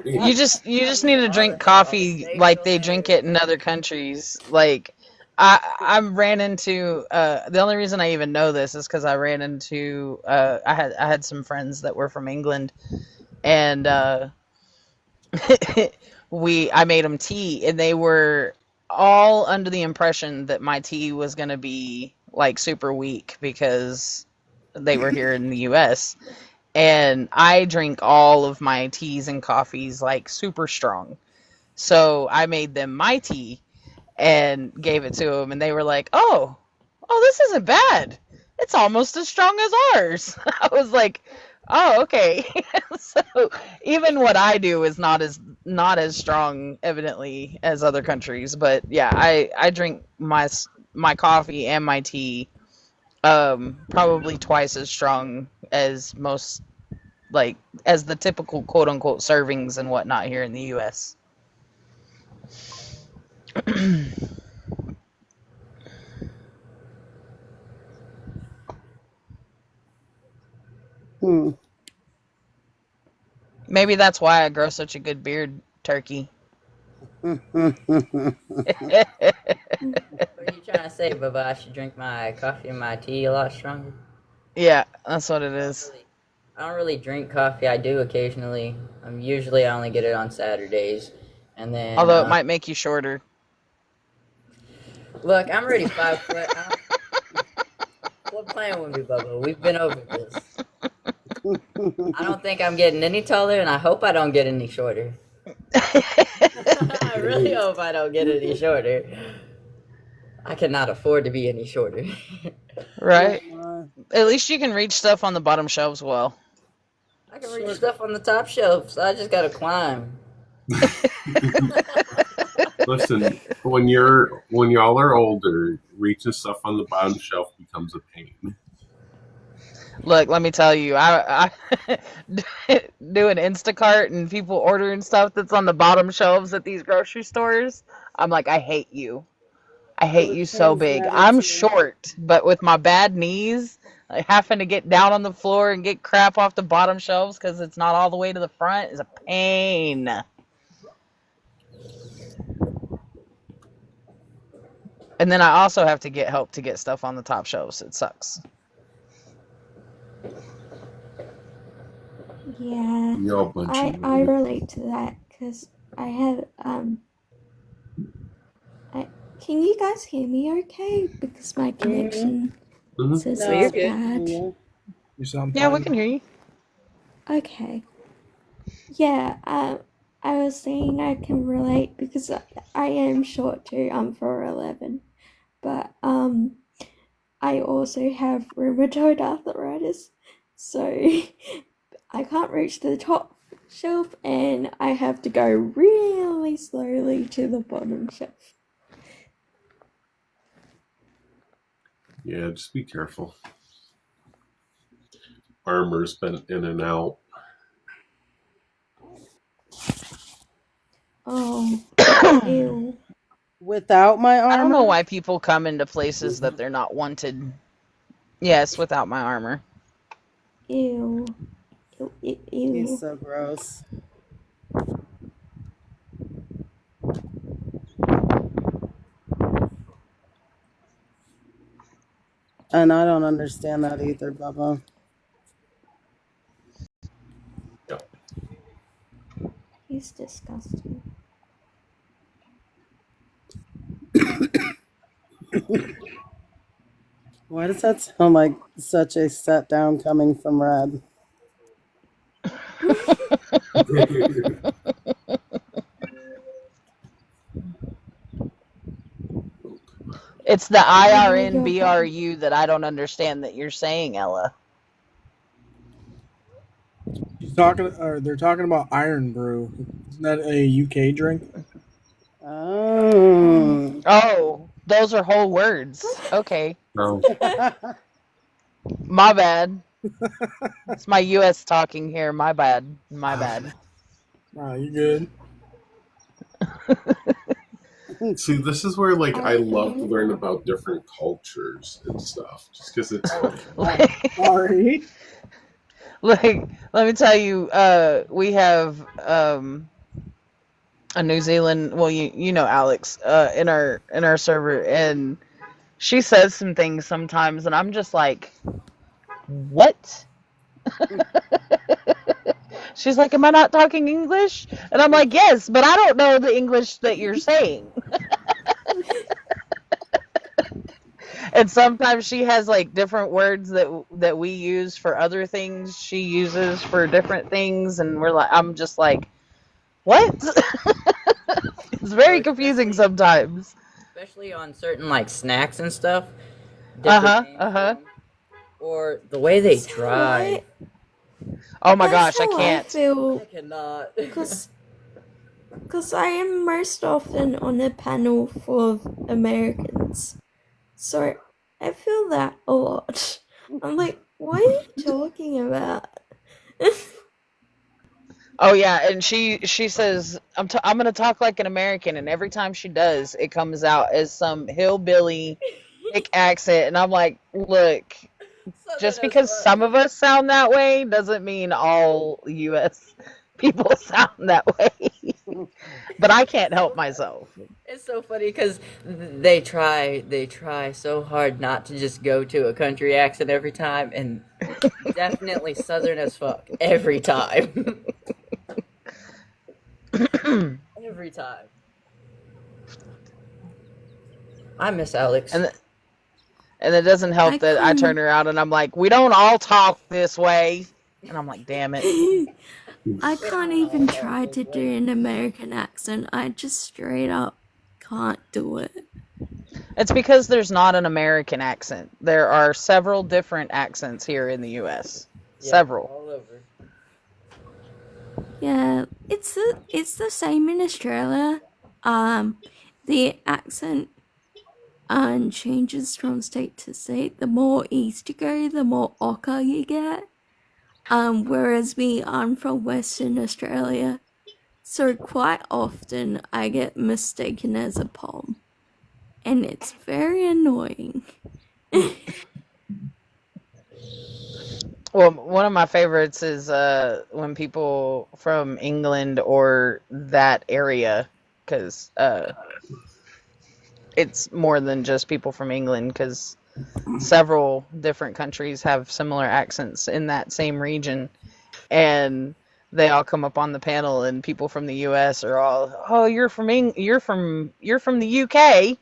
S6: You just
S11: all,
S6: need to
S11: all
S6: drink
S11: the all the
S6: coffee like
S11: facial
S6: they drink
S11: hair.
S6: it in other countries. Like I ran into the only reason I even know this is because I ran into I had some friends that were from England, and I made them tea, and they were all under the impression that my tea was going to be like super weak because they were here in the US, and I drink all of my teas and coffees like super strong. So I made them my tea and gave it to them, and they were like, "Oh, this isn't bad. It's almost as strong as ours." I was like, "Oh, okay." So even what I do is not as strong, evidently, as other countries. But yeah, I drink my coffee and my tea probably twice as strong as most, like, as the typical quote unquote servings and whatnot here in the US. Maybe that's why I grow such a good beard, Turkey.
S11: What are you trying to say, Bubba? I should drink my coffee and my tea a lot stronger?
S6: Yeah, that's what it is.
S11: I don't really drink coffee. I do occasionally. Usually I only get it on Saturdays, and then
S6: Although it might make you shorter.
S11: look, I'm already 5 foot. Quit playing with me, Bubba. We've been over this. I don't think I'm getting any taller, and I hope I don't get any shorter. I really hope I don't get any shorter. I cannot afford to be any shorter.
S6: Right? At least you can reach stuff on the bottom shelves well.
S11: I can reach stuff on the top shelf, so I just gotta climb.
S2: Listen, when y'all are older, reaching stuff on the bottom shelf becomes a pain.
S6: Look, let me tell you, I do an Instacart and people ordering stuff that's on the bottom shelves at these grocery stores. I'm like, I hate you. I hate you so big. I'm short, but with my bad knees, like having to get down on the floor and get crap off the bottom shelves because it's not all the way to the front is a pain. And then I also have to get help to get stuff on the top shelves. It sucks.
S14: Yeah,
S2: You're a bunch of
S14: I relate to that because I have can you guys hear me okay? Because my connection says
S11: No, you're
S14: it's
S11: good.
S14: bad.
S15: You sound
S6: Yeah, we
S15: fine.
S6: can hear you.
S14: Okay. Yeah, I was saying I can relate because I am short too. I'm 4'11", but I also have rheumatoid arthritis, so I can't reach the top shelf, and I have to go really slowly to the bottom shelf.
S2: Yeah, just be careful. Armor's been in and out.
S14: Oh, ew.
S8: Without my armor?
S6: I don't know why people come into places that they're not wanted. Yes, without my armor.
S14: Ew. Ew, ew, ew.
S8: He's so gross. And I don't understand that either, Bubba.
S2: Yep.
S14: He's disgusting.
S8: Why does that sound like such a set down coming from Red?
S6: It's the IRNBRU that I don't understand that you're saying, Ella.
S15: They're talking about Iron Brew. Isn't that a UK drink?
S8: Oh.
S6: Oh, those are whole words. Okay.
S2: No.
S6: My bad. It's my US talking here. My bad. My bad.
S15: You good?
S2: See, this is where I love to learn about different cultures and stuff, just because it's funny.
S8: Sorry.
S6: Like, let me tell you, we have a New Zealand. Well, you know Alex in our server, and she says some things sometimes, and I'm just like, what? She's like, am I not talking English? And I'm like, yes, but I don't know the English that you're saying. And sometimes she has like different words that we use for other things she uses for different things, and I'm just like, what? It's very confusing sometimes.
S11: Especially on certain snacks and stuff. Or the way they drive.
S6: Oh my gosh, I can't.
S11: I cannot.
S14: Because I am most often on a panel full of Americans. So I feel that a lot. I'm like, what are you talking about?
S6: Oh yeah, and she says I'm gonna talk like an American, and every time she does, it comes out as some hillbilly thick accent, and I'm like, look, just because some of us sound that way doesn't mean all U.S. people sound that way. But I can't help myself.
S11: It's so funny because they try so hard not to just go to a country accent every time, and definitely southern as fuck every time. Every time. I miss Alex.
S6: And it doesn't help
S14: I
S6: that I turn
S14: couldn't.
S6: around and I'm like, we don't all talk this way. And I'm like, damn it.
S14: I can't even try to do an American accent. I just straight up can't do it.
S6: It's because there's not an American accent. There are several different accents here in the US.
S11: Yeah,
S6: Several.
S11: all over.
S14: Yeah, it's the same in Australia. The accent changes from state to state. The more east you go, the more ochre you get. Whereas me, I'm from Western Australia, so quite often I get mistaken as a Pom, and it's very annoying.
S6: Well, one of my favorites is when people from England or that area, because it's more than just people from England, because several different countries have similar accents in that same region, and they all come up on the panel, and people from the U.S. are all, "Oh, you're from the U.K."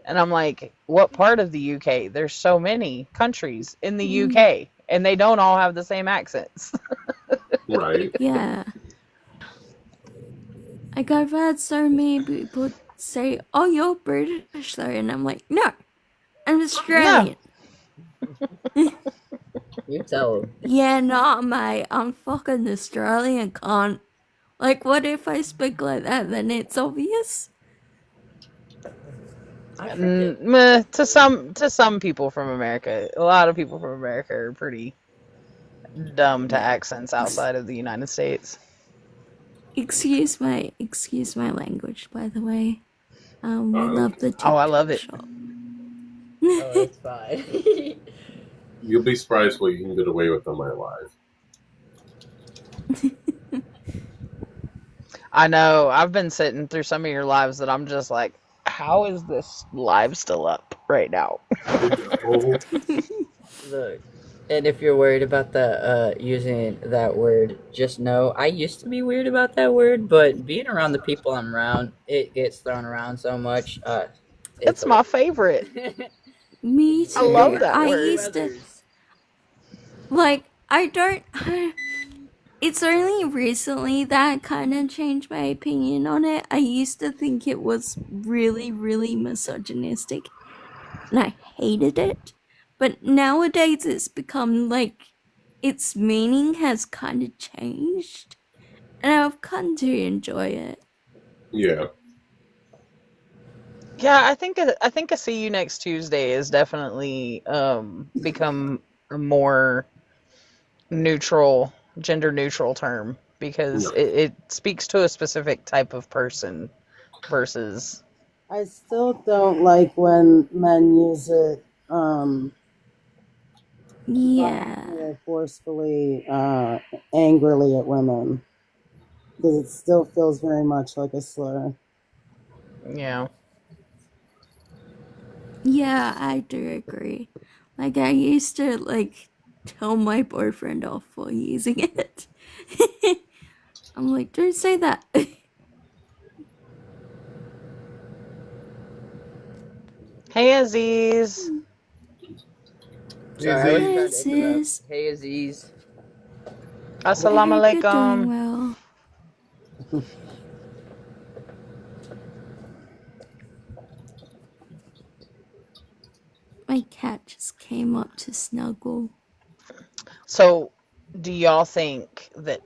S6: And I'm like, "What part of the U.K.? There's so many countries in the U.K. and they don't all have the same accents."
S2: Right.
S14: Yeah. Like, I've had so many people say, "Oh, you're British though," and I'm like, "No, I'm Australian."
S11: You tell them.
S14: Yeah, nah, mate, I'm fucking Australian, cunt. Like, what if I speak like that? Then it's obvious.
S6: To some people from America, a lot of people from America are pretty dumb to accents outside of the United States.
S14: Excuse my language, by the way. We love the TikTok
S6: I love it.
S14: shop.
S11: Oh, it's fine.
S2: You'll be surprised what you can get away with on my live.
S6: I know. I've been sitting through some of your lives that I'm just like, how is this live still up right now?
S11: Look, and if you're worried about the using that word, just know I used to be weird about that word, but being around the people I'm around, it gets thrown around so much.
S6: It's my favorite.
S14: Me too.
S6: I love that
S14: I
S6: word.
S14: used to, like, I don't. It's only recently that I kind of changed my opinion on it. I used to think it was really, really misogynistic, and I hated it. But nowadays it's become like its meaning has kind of changed, and I've come to enjoy it.
S2: Yeah.
S6: Yeah, I think a see you next Tuesday is definitely become a more neutral, gender neutral term, because it speaks to a specific type of person versus.
S8: I still don't like when men use it forcefully, angrily at women, because it still feels very much like a slur.
S6: Yeah.
S14: Yeah, I do agree. Like, I used to, like, tell my boyfriend off for using it. I'm like, don't say that.
S6: Hey, Aziz.
S11: Sorry, I was trying to
S14: Aziz.
S11: interrupt. Hey, Aziz.
S6: Assalamu
S14: I hope you're
S6: alaikum.
S14: doing well. My cat just came up to snuggle.
S6: So, do y'all think that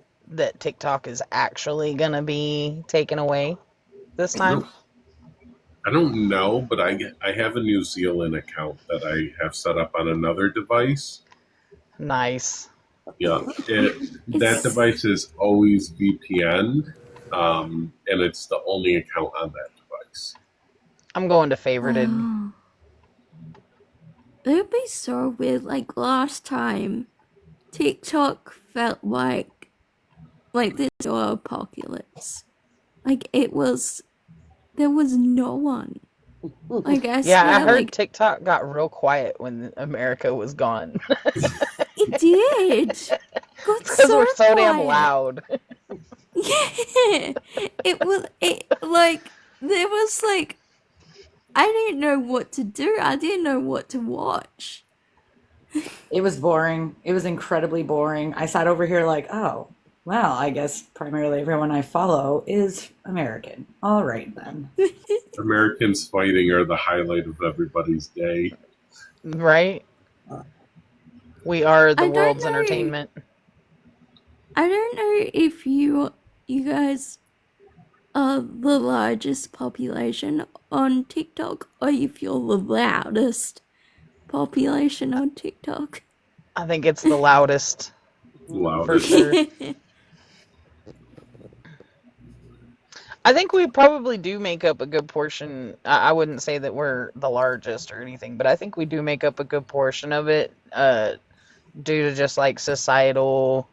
S6: TikTok is actually gonna be taken away this time?
S2: I don't know, but I have a New Zealand account that I have set up on another device.
S6: Nice.
S2: Yeah, that device is always VPN, and it's the only account on that device.
S6: I'm going to favorited.
S14: Wow. It would be so weird. Like, last time, TikTok felt like like this apocalypse. Like there was no one. Like I
S6: Yeah, I
S14: swear,
S6: heard
S14: like
S6: TikTok got real quiet when America was gone.
S14: it did. Got
S6: Because
S14: so
S6: we're so damn
S14: quiet.
S6: loud.
S14: Yeah, it like there was like I didn't know what to do. I didn't know what to watch.
S10: It was boring. It was incredibly boring. I sat over here like, oh, well, I guess primarily everyone I follow is American. All right, then.
S2: Americans fighting are the highlight of everybody's day.
S6: Right? We are the
S14: I don't
S6: world's
S14: know.
S6: entertainment.
S14: I don't know if you guys are the largest population on TikTok or if you're the loudest population on TikTok.
S6: I think it's the loudest. For
S2: Loudest.
S6: sure. I think we probably do make up a good portion. I wouldn't say that we're the largest or anything, but I think we do make up a good portion of it due to just like societal,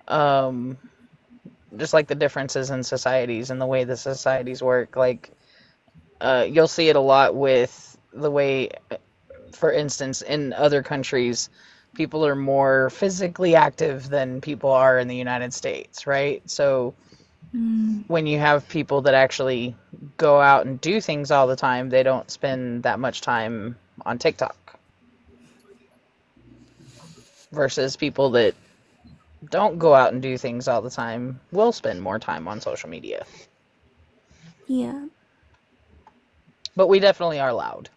S6: just like the differences in societies and the way the societies work. Like, you'll see it a lot with the way, for instance, in other countries, people are more physically active than people are in the United States, right? So when you have people that actually go out and do things all the time, they don't spend that much time on TikTok. Versus people that don't go out and do things all the time will spend more time on social media.
S14: Yeah.
S6: But we definitely are loud.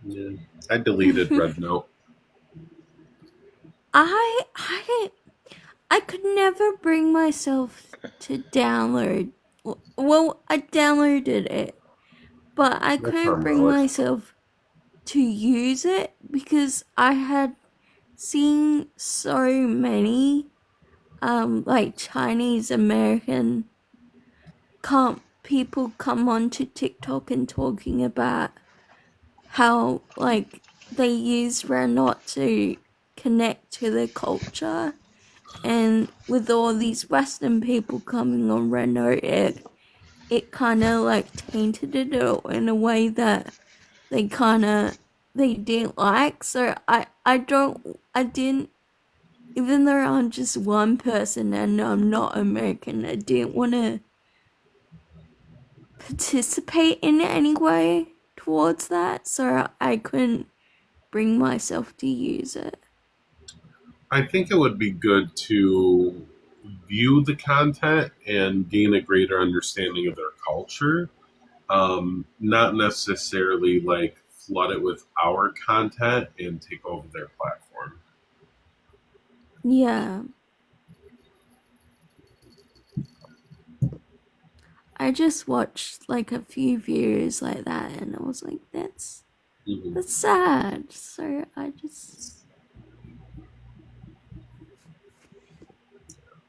S2: Yeah. I deleted Red Note.
S14: I could never bring myself to download. Well, I downloaded it, but I couldn't bring myself to use it because I had seen so many like Chinese American people come onto TikTok and talking about how like they use Renault to connect to their culture, and with all these Western people coming on Renault, it kind of like tainted it in a way that they didn't like. So I didn't, even though I'm just one person and I'm not American, I didn't want to participate in any way towards that, so I couldn't bring myself to use it.
S2: I think it would be good to view the content and gain a greater understanding of their culture. Not necessarily like flood it with our content and take over their platform.
S14: Yeah. I just watched like a few videos like that and I was like, that's sad. So I just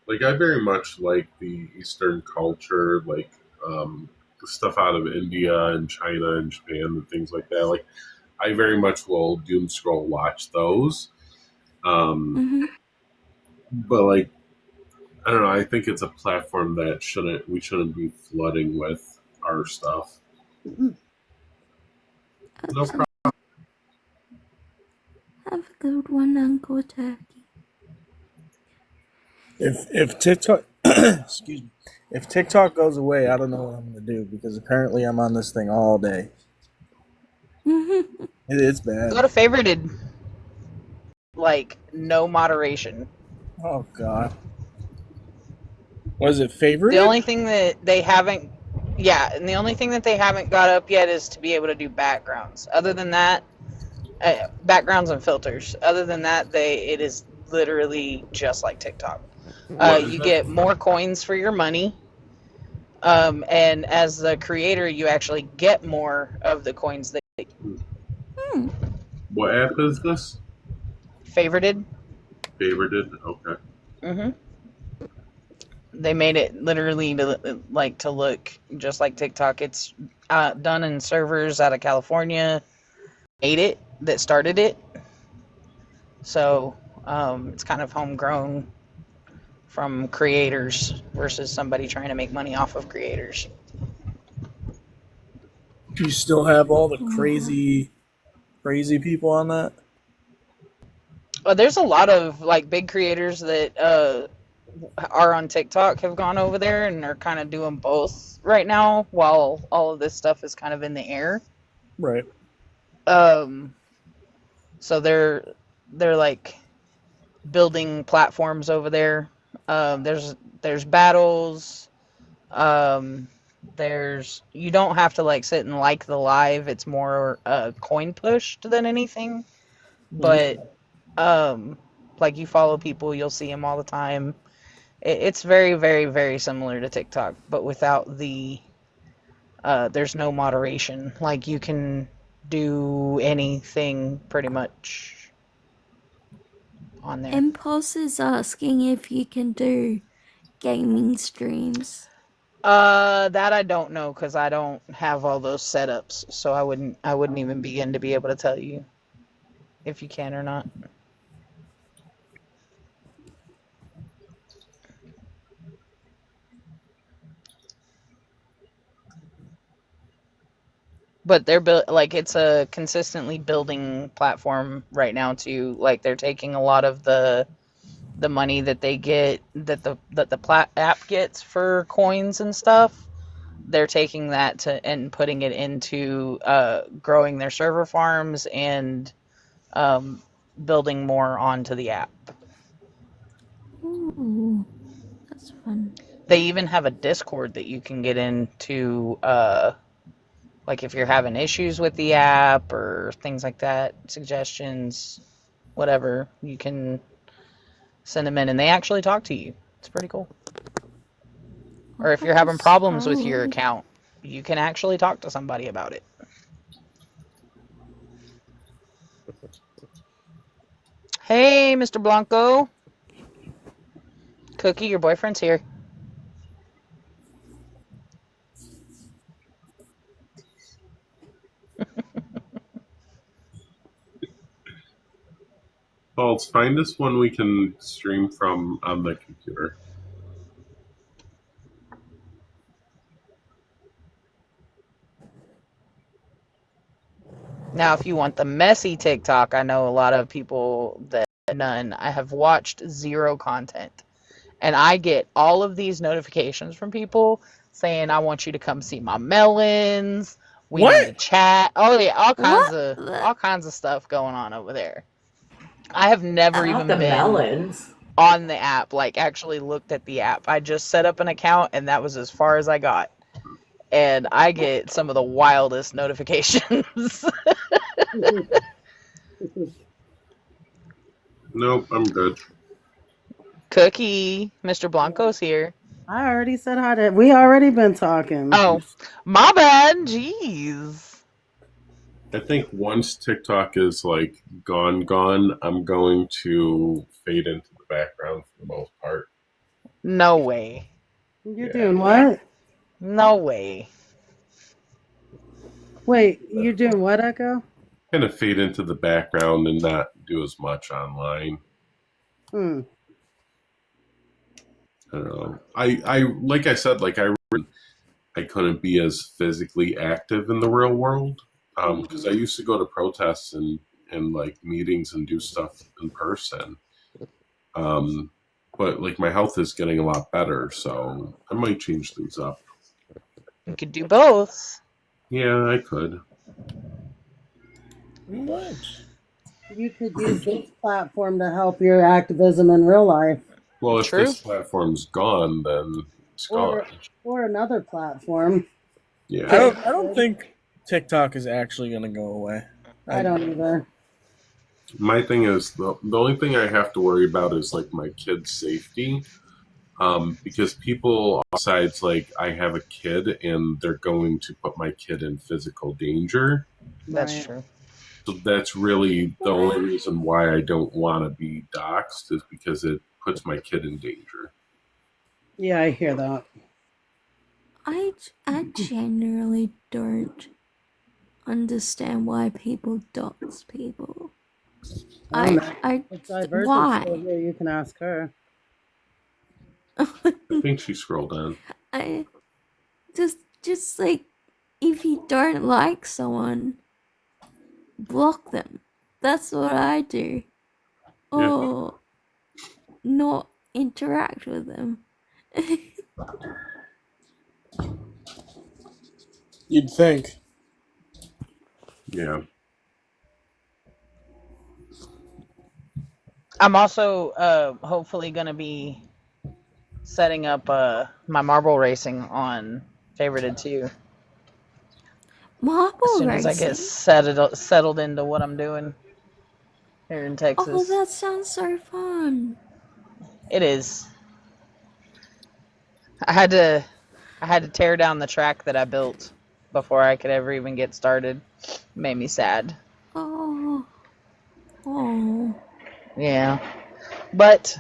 S2: Like I very much like the Eastern culture, like the stuff out of India and China and Japan and things like that. Like I very much will doom scroll watch those. But like I don't know, I think it's a platform that we shouldn't be flooding with our stuff. No problem.
S14: have a good one, Uncle Turkey.
S15: If TikTok excuse me, if TikTok goes away, I don't know what I'm gonna do because apparently I'm on this thing all day. It's bad.
S6: Go to favorited. Like, no moderation.
S15: Oh god. Was it favorite?
S6: The only thing that they haven't, and the only thing that they haven't got up yet is to be able to do backgrounds. Other than that, backgrounds and filters. Other than that, it is literally just like TikTok. You get more coins for your money, and as the creator, you actually get more of the coins that.
S2: What app is this?
S6: Favorited.
S2: Favorited. Okay.
S6: They made it literally to look just like TikTok. It's done in servers out of California. That started it. So it's kind of homegrown from creators versus somebody trying to make money off of creators.
S15: Do you still have all the crazy people on that?
S6: There's a lot of like big creators that are on TikTok have gone over there and are kind of doing both right now while all of this stuff is kind of in the air.
S15: Right.
S6: So they're like building platforms over there. There's battles. There's you don't have to like sit and like the live. It's more coin pushed than anything. But like you follow people, you'll see them all the time. It's very, very, very similar to TikTok, but without the there's no moderation. Like you can do anything pretty much on there.
S14: Impulse is asking if you can do gaming streams.
S6: That I don't know because I don't have all those setups, so I wouldn't even begin to be able to tell you if you can or not. But they're like it's a consistently building platform right now too. Like they're taking a lot of the money that they get that the app gets for coins and stuff. They're taking that and putting it into growing their server farms and building more onto the app.
S14: Ooh, that's fun.
S6: They even have a Discord that you can get into, like if you're having issues with the app or things like that, suggestions, whatever, you can send them in and they actually talk to you. It's pretty cool. Or if you're having problems with your account, you can actually talk to somebody about it. Hey, Mr. Blanco. Cookie, your boyfriend's here.
S2: Balls, find us one we can stream from on the computer.
S6: Now, if you want the messy TikTok, I know a lot of people that none. I have watched zero content. And I get all of these notifications from people saying, I want you to come see my melons. We need to chat. Oh yeah, all kinds of stuff going on over there. I have never even been
S10: melons
S6: on the app, like actually looked at the app. I just set up an account and that was as far as I got. And I get some of the wildest notifications.
S2: Nope, I'm good.
S6: Cookie, Mr. Blanco's here.
S8: I already said hi to. We already been talking.
S6: Oh, my bad. Jeez.
S2: I think once TikTok is like gone, I'm going to fade into the background for the most part.
S6: No way.
S8: You're doing what?
S6: No way.
S8: Wait, you're doing what, Echo?
S2: Kind of fade into the background and not do as much online.
S8: Hmm.
S2: I don't know. I like I said, like I couldn't be as physically active in the real world because I used to go to protests and like meetings and do stuff in person. But like my health is getting a lot better, so I might change things up.
S6: You could do both.
S2: Yeah, I could.
S8: What? You could use this platform to help your activism in real life.
S2: Well, if this platform's gone, then it's gone.
S8: Or another platform.
S2: Yeah.
S15: I don't think TikTok is actually going to go away.
S8: I don't either.
S2: My thing is the only thing I have to worry about is like my kid's safety, because people besides like I have a kid and they're going to put my kid in physical danger.
S6: That's true.
S2: So that's really the only reason why I don't want to be doxxed is because it puts my kid in danger.
S8: Yeah, I hear that.
S14: I generally don't understand why people dox people.
S8: It's diverse.
S14: Why?
S8: Here, you can ask her.
S2: I think she scrolled in.
S14: I just like, if you don't like someone, block them. That's what I do.
S2: Yeah.
S14: Or not interact with them.
S15: You'd think.
S2: Yeah.
S6: I'm also hopefully gonna be setting up my marble racing on favorited too.
S14: Marble
S6: As soon as I get
S14: racing?
S6: settled into what I'm doing here in
S14: Oh,
S6: Texas.
S14: that sounds so fun.
S6: It is. I had to tear down the track that I built before I could ever even get started. Made me sad.
S14: Oh. Oh.
S6: Yeah. But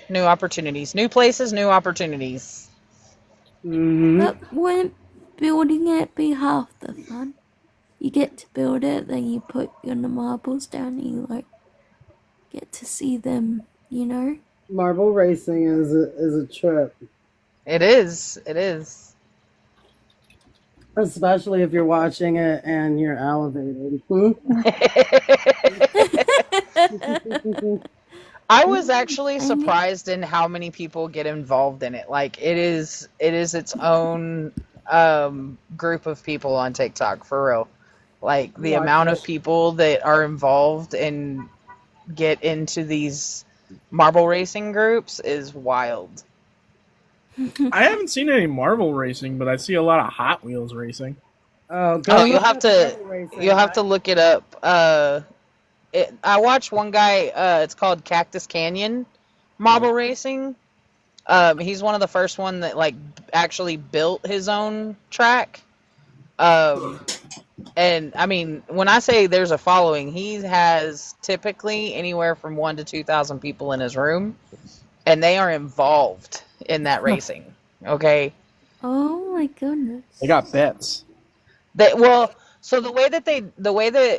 S6: new opportunities, new places, new opportunities.
S14: But wouldn't building it be half the fun? You get to build it, then you put your marbles down, and you like get to see them. You know.
S8: Marble racing is a trip,
S6: It is. It is.
S8: especially if you're watching it and you're elevated.
S6: I was actually surprised in how many people get involved in it. Like it is its own group of people on TikTok for real. Like the
S8: Watch
S6: amount
S8: it.
S6: of people that are involved and get into these marble racing groups is wild.
S15: I haven't seen any Marvel racing, but I see a lot of Hot Wheels racing.
S8: Oh,
S6: Oh, you'll have to look it up. I watched one guy. It's called Cactus Canyon Marble Racing. He's one of the first one that like actually built his own track. And I mean, when I say there's a following, he has typically anywhere from 1,000 to 2,000 people in his room, and they are involved in that racing. Okay.
S14: Oh my goodness.
S15: They got bets.
S6: So the way that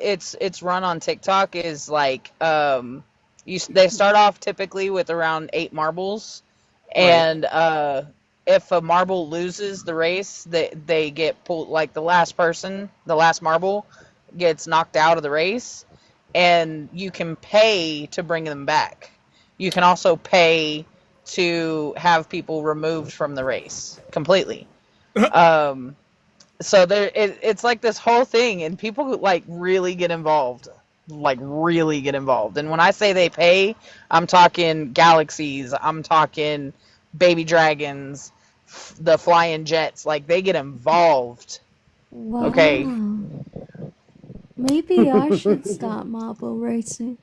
S6: it's run on TikTok is like they start off typically with around 8 marbles, and if a marble loses the race, they get pulled. Like the last marble gets knocked out of the race, and you can pay to bring them back. You can also pay to have people removed from the race completely. So it's like this whole thing, and people like really get involved. And when I say they pay, I'm talking galaxies, I'm talking baby dragons, the flying jets. Like they get involved.
S14: Wow.
S6: Okay.
S14: Maybe I should start marble racing.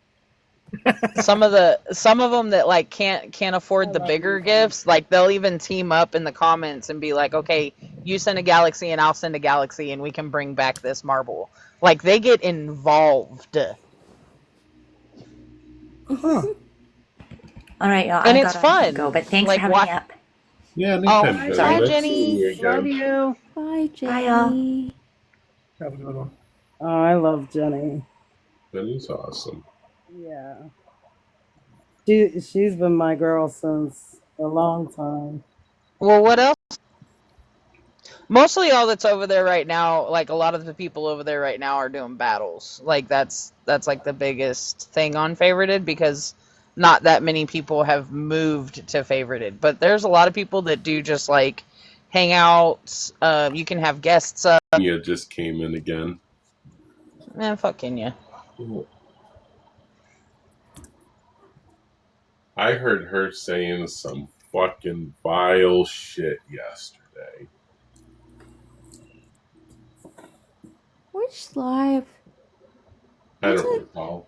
S6: Some of them that like can't afford the bigger gifts, like they'll even team up in the comments and be like, okay, you send a galaxy and I'll send a galaxy and we can bring back this marble. Like they get involved.
S15: Huh.
S10: All right, y'all.
S6: And
S10: I
S6: it's
S10: gotta
S6: fun.
S10: go, but thanks
S6: Like,
S10: for having me up.
S2: Yeah,
S6: Oh,
S2: anytime,
S6: sorry,
S2: Nice
S6: Jenny.
S2: seeing you again.
S8: Love you.
S14: Bye, Jenny.
S10: Bye, y'all.
S15: Have a good one.
S8: Oh, I love Jenny.
S2: Jenny's awesome.
S8: Yeah. She's been my girl since a long time.
S6: Well, what else? Mostly all that's over there right now, like a lot of the people over there right now are doing battles. Like that's like the biggest thing on favorited, because not that many people have moved to favorited. But there's a lot of people that do just like hangouts. You can have guests up.
S2: Kenya just came in again.
S6: Man, fuck Kenya.
S2: I heard her saying some fucking vile shit yesterday.
S14: Which live?
S2: I don't recall.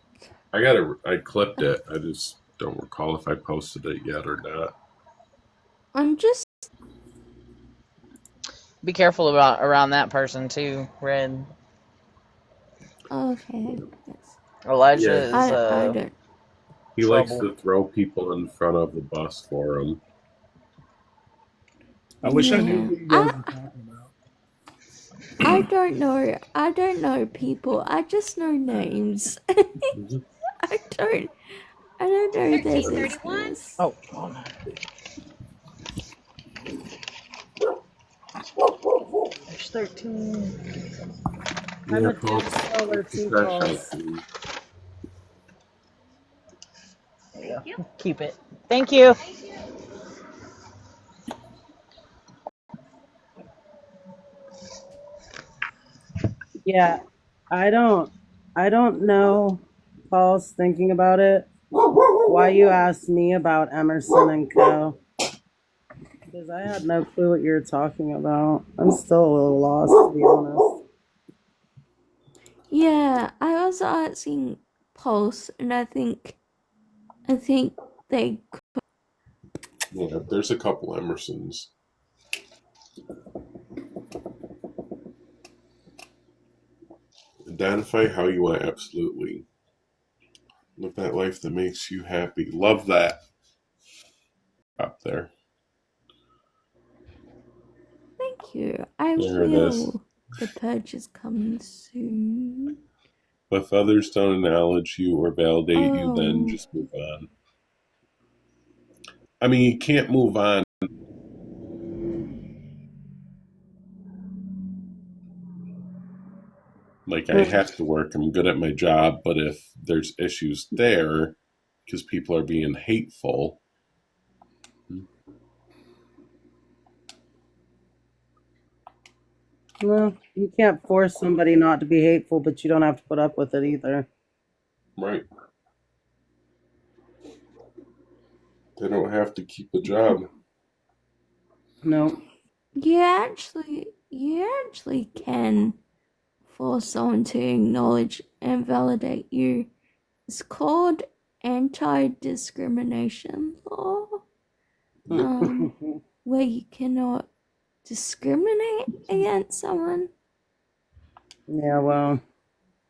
S2: I clipped it. I just don't recall if I posted it yet or not.
S14: I'm just.
S6: Be careful around that person too, Red.
S14: Okay. Yes.
S6: Elijah
S2: Yeah.
S6: is.
S14: I don't.
S2: He
S6: trouble.
S2: likes to throw people in front of the bus for him.
S15: I wish I knew what you guys were talking about.
S14: I don't know. I don't know people. I just know names. I I don't know if this is this.
S6: Oh, hold on. There's 13.
S8: I'm
S2: Yeah,
S8: a two
S2: folks,
S8: solar
S2: it's a
S8: two
S2: crash out
S8: pulse.
S2: soon.
S6: There you go. Keep it. Thank you.
S8: Yeah, I don't know, Paul's thinking about it, why you asked me about Emerson and Co. Because I had no clue what you were talking about. I'm still a little lost, to be honest.
S14: Yeah, I was asking Pulse, and I think they.
S2: Yeah, there's a couple Emersons. Identify how you want, absolutely. Live that life that makes you happy. Love that. Up there.
S14: Thank you. I
S2: There it is.
S14: will. The purge is coming soon.
S2: But if others don't acknowledge you or validate you, then
S14: Oh.
S2: just move on. I mean, you can't move on. Like, I have to work. I'm good at my job. But if there's issues there because people are being hateful.
S8: Well, you can't force somebody not to be hateful, but you don't have to put up with it either.
S2: Right. They don't have to keep a job.
S8: No.
S14: You actually can force someone to acknowledge and validate you. It's called anti-discrimination law. Where you cannot discriminate against someone.
S8: Yeah, well,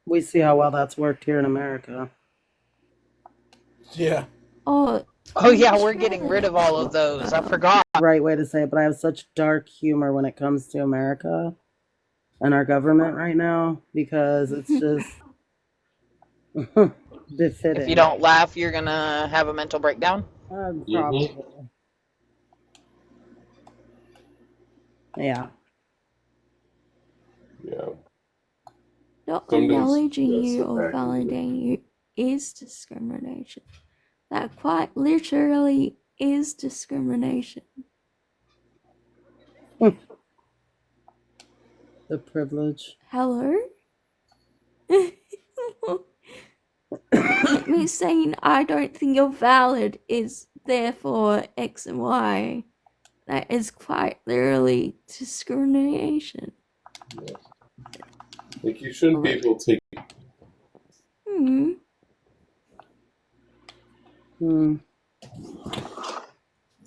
S8: we see how well that's worked here in America.
S15: Yeah.
S14: Oh
S6: yeah, we're getting rid of all of those. I forgot.
S8: Right way to say it, but I have such dark humor when it comes to America and our government right now because it's just befitting.
S6: If you don't laugh, you're gonna have a mental breakdown.
S8: Probably. Yeah.
S2: Yeah.
S14: Not
S2: Sometimes
S14: acknowledging
S2: that's
S14: you
S2: the
S14: or
S2: fact of it.
S14: validating you is discrimination. That quite literally is discrimination.
S8: The privilege.
S14: Hello? Me saying I don't think you're valid is therefore X and Y. That is quite literally discrimination.
S2: Yeah. Like, you shouldn't be able to take.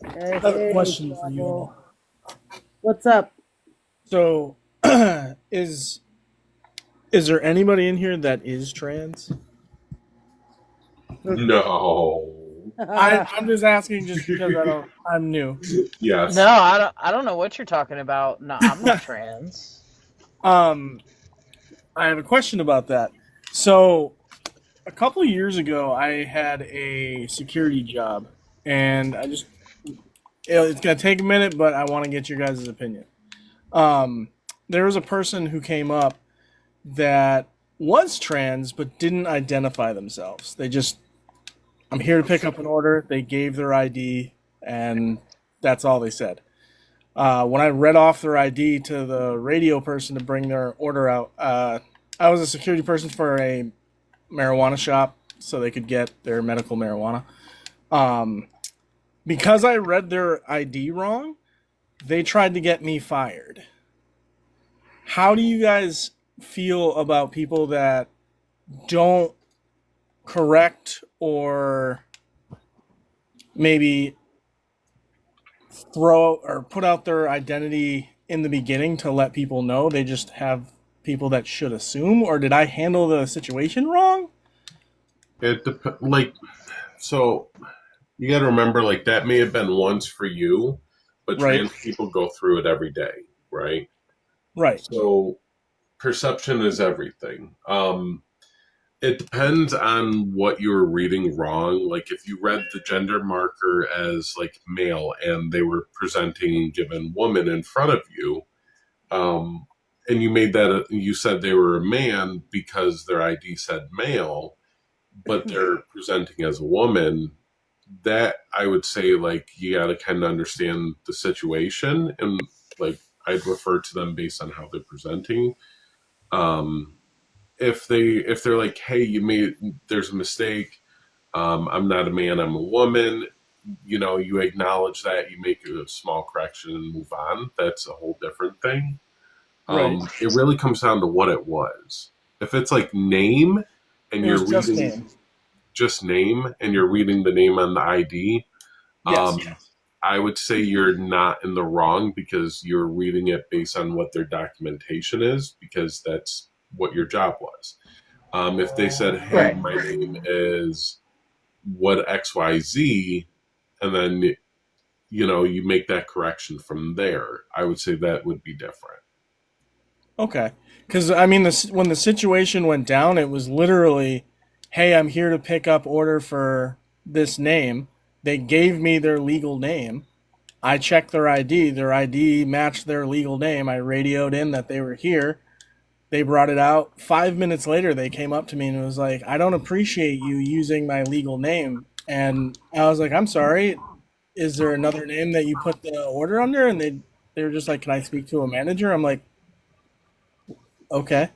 S8: Hey,
S15: I have a question for you all.
S8: What's up?
S15: So, is there anybody in here that is trans?
S2: No.
S15: I'm just asking just because I'm new.
S2: Yes.
S6: No, I don't know what you're talking about. No, I'm not trans.
S15: I have a question about that. So, a couple of years ago, I had a security job, and it's gonna take a minute, but I want to get your guys' opinion. There was a person who came up that was trans but didn't identify themselves. They just, I'm here to pick up an order. They gave their ID, and that's all they said. When I read off their ID to the radio person to bring their order out, I was a security person for a marijuana shop, so they could get their medical marijuana. Because I read their ID wrong, they tried to get me fired. How do you guys feel about people that don't correct or maybe throw or put out their identity in the beginning to let people know? They just have people that should assume, or did I handle the situation wrong?
S2: So you got to remember, like, that may have been once for you, but trans people go through it every day, right?
S15: Right.
S2: So perception is everything. It depends on what you were reading wrong. Like if you read the gender marker as like male and they were presenting and given woman in front of you, and you made that you said they were a man because their ID said male, but they're presenting as a woman. That I would say like you got to kind of understand the situation, and like I'd refer to them based on how they're presenting. Um, if they're like, hey, there's a mistake. I'm not a man, I'm a woman. You know, you acknowledge that, you make a small correction and move on. That's a whole different thing.
S15: Right.
S2: It really comes down to what it was. If it's like name and
S15: It
S2: you're
S15: was just
S2: reading
S15: name.
S2: just name and you're reading the name on the ID,
S15: Yes.
S2: I would say you're not in the wrong because you're reading it based on what their documentation is, because that's what your job was. If they said, hey,
S6: Right.
S2: my name is what XYZ, and then, you know, you make that correction from there, I would say that would be different.
S15: Okay. Because, I mean, when the situation went down, it was literally, hey, I'm here to pick up order for this name. They gave me their legal name. I checked their ID. Their ID matched their legal name. I radioed in that they were here. They brought it out. 5 minutes later, they came up to me and was like, I don't appreciate you using my legal name. And I was like, I'm sorry. Is there another name that you put the order under? And they were just like, can I speak to a manager? I'm like, okay.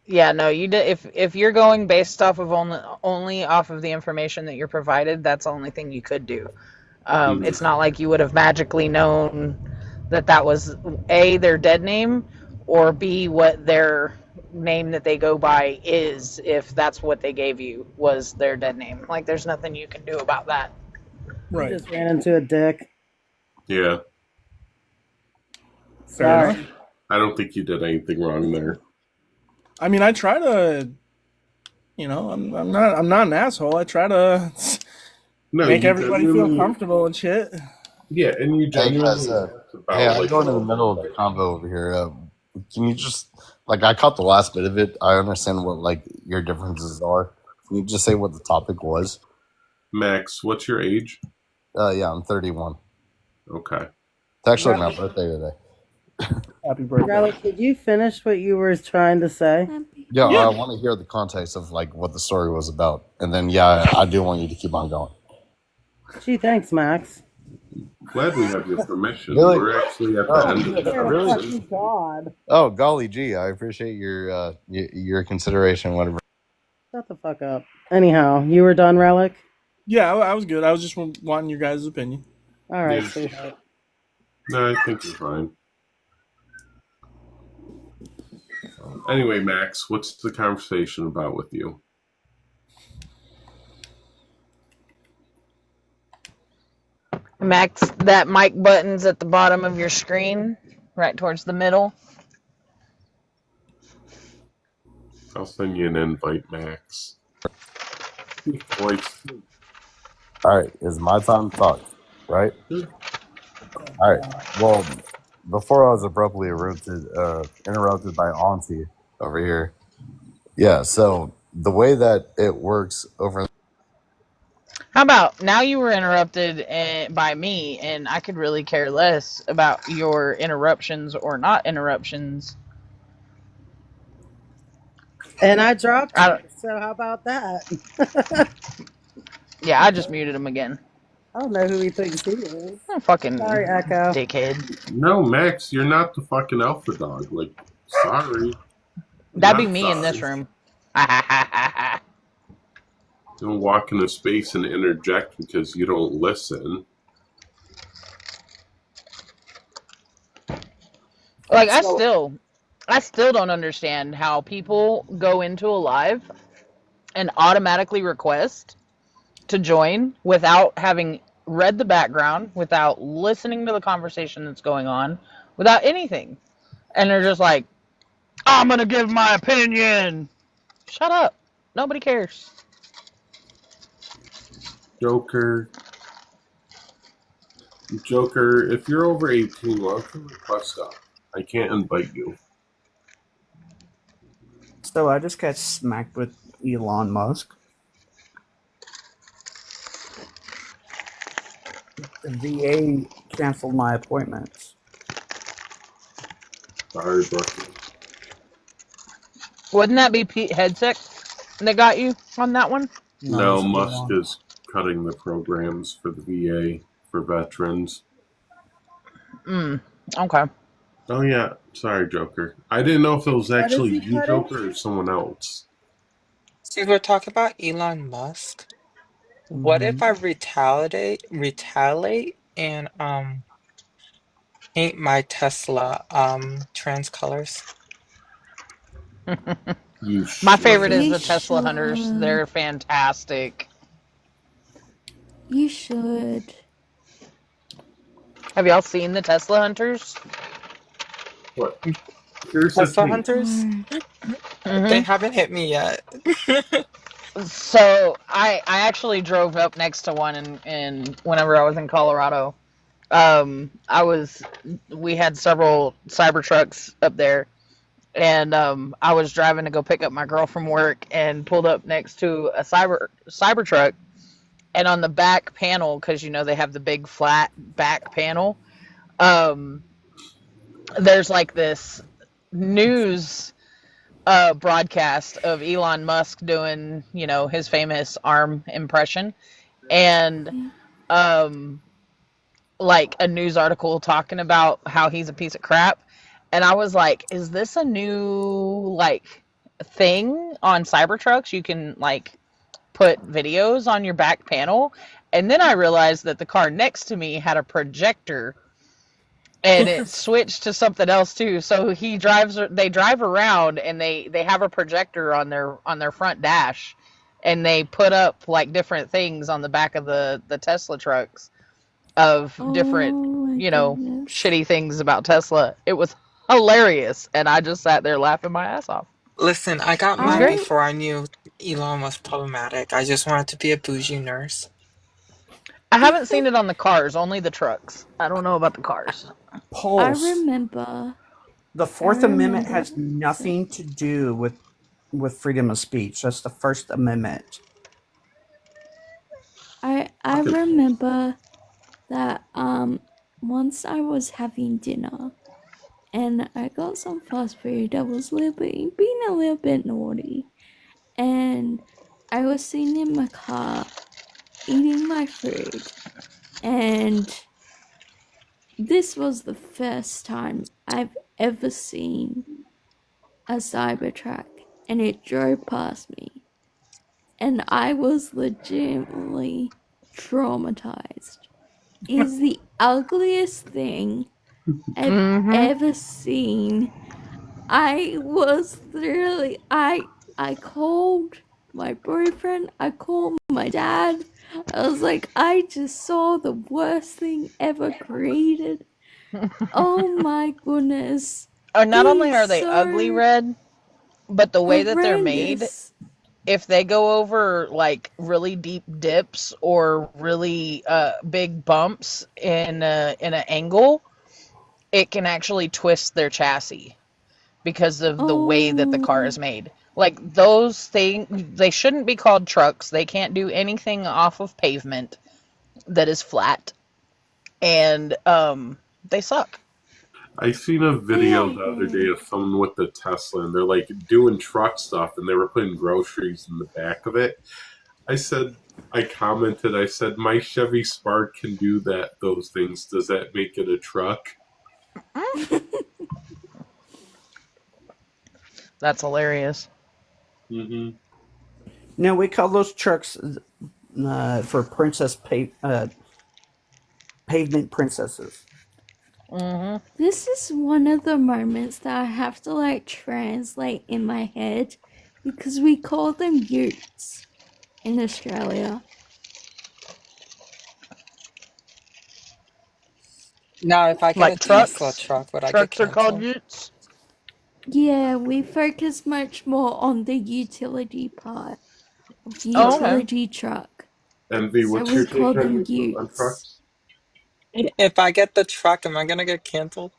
S6: Yeah, no, you did. If you're going based off of only off of the information that you're provided, that's the only thing you could do. It's not like you would have magically known that was A, their dead name, or B, what their name that they go by is, if that's what they gave you was their dead name. Like, there's nothing you can do about that.
S8: You
S15: Right.
S8: just ran into a dick.
S2: Yeah.
S8: Sorry.
S15: enough.
S2: I don't think you did anything wrong there.
S15: I mean, I try to, you know, I'm not an asshole. I try to make everybody feel comfortable and shit.
S2: Yeah, and you
S16: Hey guys,
S2: genuinely asked about
S16: hey, I'm
S2: like
S16: going in the middle of the convo over here. Can you just like I caught the last bit of it? I understand what like your differences are. Can you just say what the topic was?
S2: Max, what's your age?
S16: Yeah, I'm 31.
S2: Okay.
S16: It's actually my birthday today.
S15: Happy birthday.
S8: Riley, could you finish what you were trying to say?
S16: Yeah, I want to hear the context of like what the story was about, and then I do want you to keep on going.
S8: Gee, thanks, Max.
S2: Glad we have your permission.
S16: Really?
S2: We're actually at the end of the
S16: Really?
S2: conversation.
S8: God.
S16: Oh golly gee, I appreciate your consideration. Whatever.
S8: Shut the fuck up. Anyhow, you were done, Relic?
S15: Yeah, I was good. I was just wanting your guys' opinion.
S8: All right,
S2: Yeah.
S8: sweetheart.
S2: No, I think you're fine. Anyway, Max, what's the conversation about with you?
S6: Max, that mic button's at the bottom of your screen, right towards the middle.
S2: I'll send you an invite, Max. Voice.
S16: All right, it's my time to talk, right? All right. Well, before I was abruptly interrupted by Auntie over here. Yeah. So the way that it works over.
S6: How about now you were interrupted by me, and I could really care less about your interruptions or not interruptions.
S8: And I dropped you, so how about that?
S6: Yeah, I just muted him again.
S8: I don't know who he thinks he is.
S6: Oh, fucking
S8: Sorry, Echo.
S6: dickhead.
S2: No, Max, you're not the fucking alpha dog. Like, sorry.
S6: That'd be
S2: Not
S6: me in this
S2: sorry.
S6: room.
S2: Don't walk into space and interject because you don't listen.
S6: Like, I still don't understand how people go into a live and automatically request to join without having read the background, without listening to the conversation that's going on, without anything. And they're just like, I'm going to give my opinion. Shut up. Nobody cares.
S2: Joker, if you're over 18, why don't you request up? I can't invite you.
S17: So I just got smacked with Elon Musk. The VA canceled my appointments.
S2: Sorry, Brooke.
S6: Wouldn't that be Pete Hegseth that got you on that one?
S2: No,
S17: it's
S2: Musk
S17: Elon.
S2: is cutting the programs for the VA for veterans.
S6: Okay.
S2: Oh yeah, sorry, Joker. I didn't know if it was
S8: What is
S2: actually
S8: he
S2: you,
S8: cutting?
S2: Joker, or someone else.
S9: See, we're talking about Elon Musk. What if
S17: Mm-hmm.
S9: I retaliate and paint my Tesla trans colors?
S2: You
S6: My favorite
S2: should.
S6: is
S14: You
S6: the Tesla hunters.
S14: should.
S6: They're fantastic.
S14: You should.
S6: Have y'all seen the Tesla hunters?
S2: What? Here's the
S9: Tesla
S2: thing.
S9: hunters?
S14: No.
S9: They
S6: Hmm.
S9: haven't hit me yet.
S6: So I actually drove up next to one in whenever I was in Colorado. I was we had several Cybertrucks up there, and I was driving to go pick up my girl from work and pulled up next to a Cybertruck, and on the back panel, because you know they have the big flat back panel, um, there's like this news broadcast of Elon Musk doing, you know, his famous arm impression, and
S14: Yeah.
S6: um, like a news article talking about how he's a piece of crap. And I was like, is this a new like thing on Cybertrucks? You can like put videos on your back panel. And then I realized that the car next to me had a projector and it switched to something else too. So they drive around and they have a projector on their front dash, and they put up like different things on the back of the Tesla trucks of different,
S14: Oh my
S6: you know,
S14: goodness.
S6: shitty things about Tesla. It was hilarious, and I just sat there laughing my ass off.
S9: Listen, I got
S6: It was
S9: mine
S6: great.
S9: before I knew Elon was problematic. I just wanted to be a bougie nurse.
S6: I haven't seen it on the cars, only the trucks. I don't know about the cars.
S14: I
S17: Pulse.
S14: remember.
S17: The
S14: I
S17: Fourth Amendment
S14: remember.
S17: has nothing to do with freedom of speech. That's the First Amendment.
S14: I remember that once I was having dinner and I got some fast food. I was being a little bit naughty, and I was sitting in my car eating my food, and this was the first time I've ever seen a Cybertruck, and it drove past me, and I was legitimately traumatized. It is the ugliest thing I've ever seen. I was literally I called my boyfriend, I called my dad. I was like, I just saw the worst thing ever created. Oh my goodness.
S6: Not
S14: It
S6: only
S14: is
S6: are they ugly
S14: so
S6: red, but the way that they're made,
S14: horrendous.
S6: if they go over like really deep dips or really big bumps in an angle, it can actually twist their chassis because of the way that the car
S14: Oh,
S6: is made. Like those things, they shouldn't be called trucks. They can't do anything off of pavement that is flat, and they suck.
S2: I seen a video the other day of someone with the Tesla, and they're like doing truck stuff, and they were putting groceries in the back of it. I commented, I said, my Chevy Spark can do those things. Does that make it a truck?
S6: That's hilarious.
S2: Mm-hmm.
S17: No, we call those trucks for pavement princesses.
S14: this is one of the moments that I have to like translate in my head because we call them utes in Australia.
S9: Now, if I get a
S6: Like
S9: Tesla
S6: trucks,
S9: truck, would I get
S6: trucks are called
S9: canceled?
S6: utes.
S14: Yeah, we focus much more on the utility part of
S6: Oh, okay.
S14: utility truck.
S2: Envy,
S14: So
S2: what's
S14: we
S2: your
S14: call
S2: take
S14: them
S2: on
S14: utes.
S2: trucks?
S9: If I get the truck, am I gonna get canceled?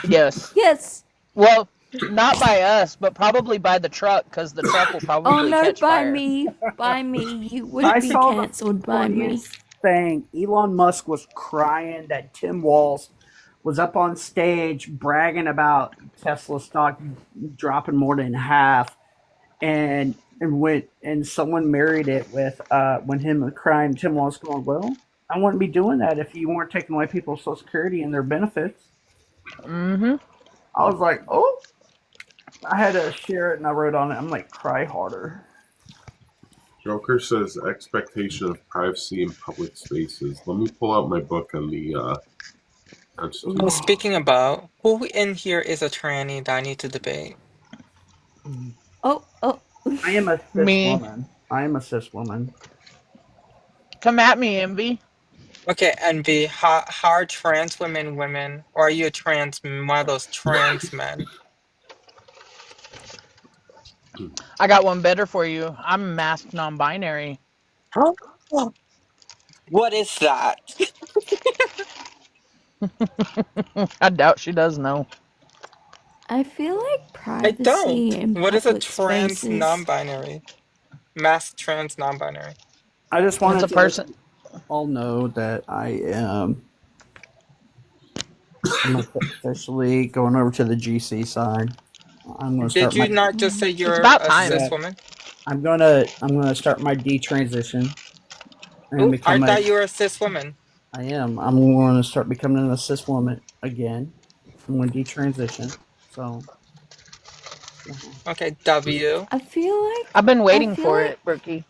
S6: Yes.
S14: Yes.
S6: Well, Not by us, but probably by the truck, because the truck will
S14: Oh
S6: probably
S14: no,
S6: catch
S14: by
S6: fire.
S14: me. By me. You would
S17: I
S14: be
S17: saw the
S14: cancelled by me.
S17: funniest thing. Elon Musk was crying that Tim Walz was up on stage bragging about Tesla stock dropping more than half, and someone married it with when him crying, Tim Walz going, "Well, I wouldn't be doing that if you weren't taking away people's Social Security and their benefits."
S6: Mm-hmm.
S17: I was like, "Oh." I had to share it, and I wrote on it. I'm like, "Cry harder."
S2: Joker says expectation of privacy in public spaces. Let me pull out my book on the
S9: Oh,
S2: Constitution.
S9: speaking about, who in here is a tranny that I need to debate?
S14: Oh, oh.
S17: I am a cis
S6: Me.
S17: woman. I am a cis woman.
S6: Come at me, Envy.
S9: Okay, Envy, how are trans women women? Or are you a one of those trans men?
S6: I got one better for you. I'm masked non-binary.
S9: Huh? What is that?
S6: I doubt she does know.
S14: I feel like
S9: I don't.
S14: privacy in
S9: What is a
S14: public
S9: trans
S14: spaces.
S9: non-binary? Masked trans non-binary.
S17: I just
S6: It's
S17: wanted
S6: a
S17: to let
S6: person.
S17: you all know that I'm officially going over to the GC side. I'm going to
S9: Did
S17: start
S9: you
S17: my
S9: not just say
S6: It's
S9: you're
S6: about
S9: a
S6: time.
S9: cis
S17: yeah.
S9: woman?
S17: I'm gonna start my detransition and
S9: Oh, I
S17: become a.
S9: thought you were a cis woman.
S17: I am. I'm going to start becoming a cis woman again. I'm going to detransition. So yeah.
S9: Okay, W.
S14: I feel like
S6: I've been
S14: I
S6: waiting
S14: feel
S6: for
S14: like
S6: it, Brookie.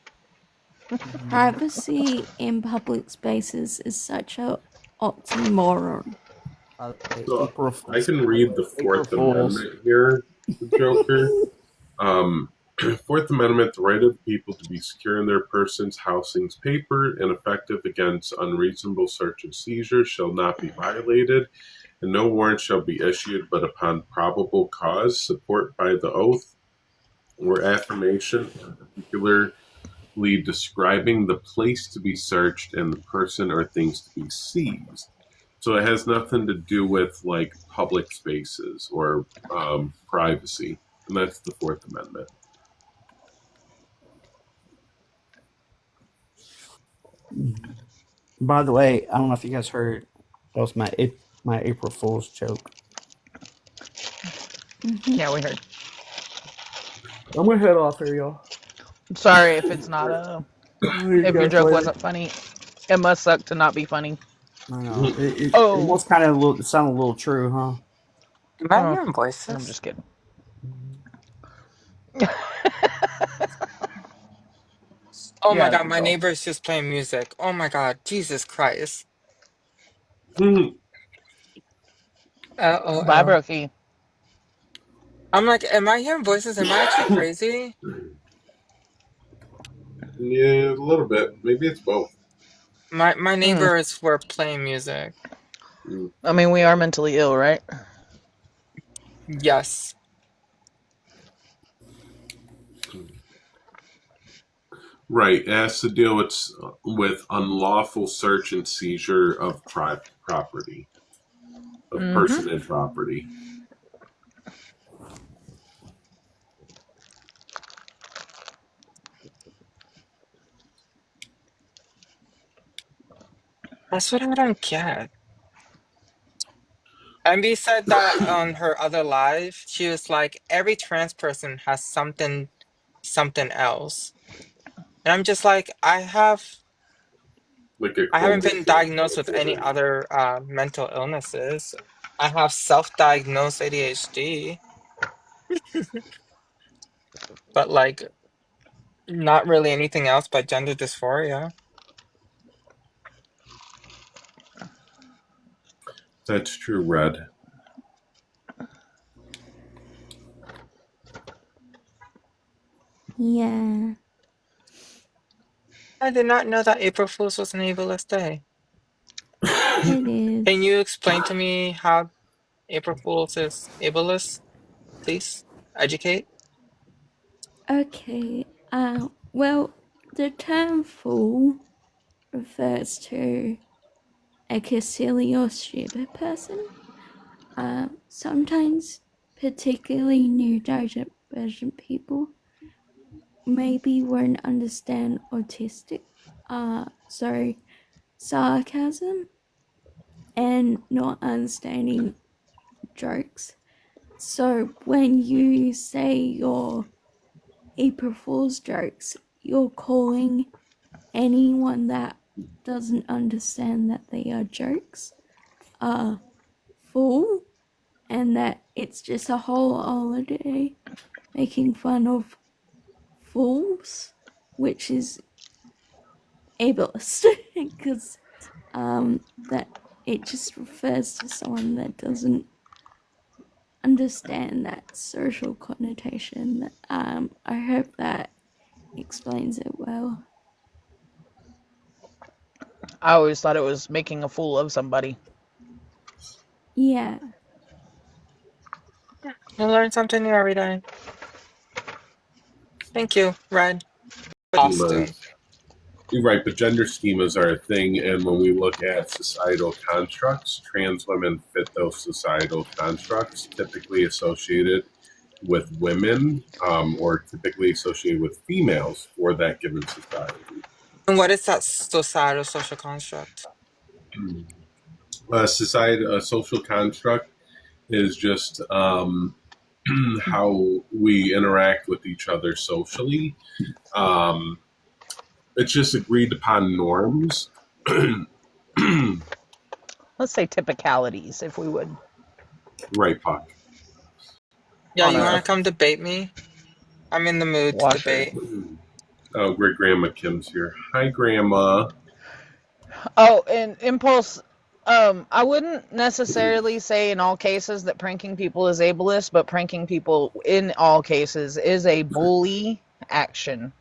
S14: privacy in public spaces is such a oxymoron.
S2: So
S17: April
S2: I
S17: Fools.
S2: can read the
S17: April
S2: Fourth
S17: Fools.
S2: Amendment here, the Joker. Um, Fourth Amendment, the right of the people to be secure in their persons, housings, paper, and effective against unreasonable search and seizure shall not be violated, and no warrant shall be issued but upon probable cause, support by the oath, or affirmation, particularly describing the place to be searched and the person or things to be seized. So it has nothing to do with like public spaces or privacy, and that's the Fourth Amendment.
S17: By the way, I don't know if you guys heard. That was my April Fool's joke.
S6: Yeah, we heard.
S17: I'm gonna head off here, y'all.
S6: Sorry if it's not
S17: See you
S6: if your
S17: guys
S6: joke
S17: later.
S6: wasn't funny. It must suck to not be funny.
S17: I know it
S6: Oh,
S17: almost kind of it sounded a little true, huh?
S9: Am I
S6: oh,
S9: hearing
S6: I'm
S9: voices?
S6: just kidding.
S9: Oh my
S6: Yeah,
S9: god, my
S6: girl.
S9: neighbor is just playing music. Oh my god, Jesus Christ.
S6: Bye,
S9: LOL.
S6: Brookie.
S9: I'm like, am I hearing voices? Am I actually crazy?
S2: Yeah, a little bit. Maybe it's both.
S9: My
S6: Mm.
S9: neighbors were playing music.
S2: Mm.
S6: I mean, we are mentally ill, right?
S9: Yes.
S2: Right. It has to deal with unlawful search and seizure of property, of
S6: Mm-hmm.
S2: person and property.
S9: That's what I don't get. Envy said that on her other live. She was like, every trans person has something else. And I'm just like,
S2: Like a
S9: I haven't been
S2: comorbid
S9: diagnosed with any
S2: disorder.
S9: other mental illnesses. I have self-diagnosed ADHD, but like not really anything else but gender dysphoria.
S2: That's true, Red.
S14: Yeah,
S9: I did not know that April Fool's was an ableist day.
S14: it
S9: Can
S14: is.
S9: you explain to me how April Fool's is ableist, please? Educate.
S14: Okay, well, the term fool refers to a silly or stupid person. Sometimes particularly neurodivergent people, maybe won't understand sarcasm and not understanding jokes. So when you say your April Fool's jokes, you're calling anyone that doesn't understand that they are jokes a fool, and that it's just a whole holiday making fun of fools, which is ableist because that it just refers to someone that doesn't understand that social connotation. I hope that explains it well.
S6: I always thought it was making a fool of somebody.
S14: Yeah.
S9: You learn something new every day. Thank you, Red. Costume.
S2: Schemas. You're right, but gender schemas are a thing, and when we look at societal constructs, trans women fit those societal constructs, typically associated with women, or typically associated with females for that given society.
S9: And what is that societal social construct?
S2: A social construct is just how we interact with each other socially. Um, it's just agreed upon norms.
S6: Let's say typicalities, if we would.
S2: Right, Puck.
S9: Yeah, you want to come debate me? I'm in the mood to
S6: Washer.
S9: debate.
S2: Oh, great grandma Kim's here. Hi, Grandma.
S6: Oh, and impulse. I wouldn't necessarily say in all cases that pranking people is ableist, but pranking people in all cases is a bully action.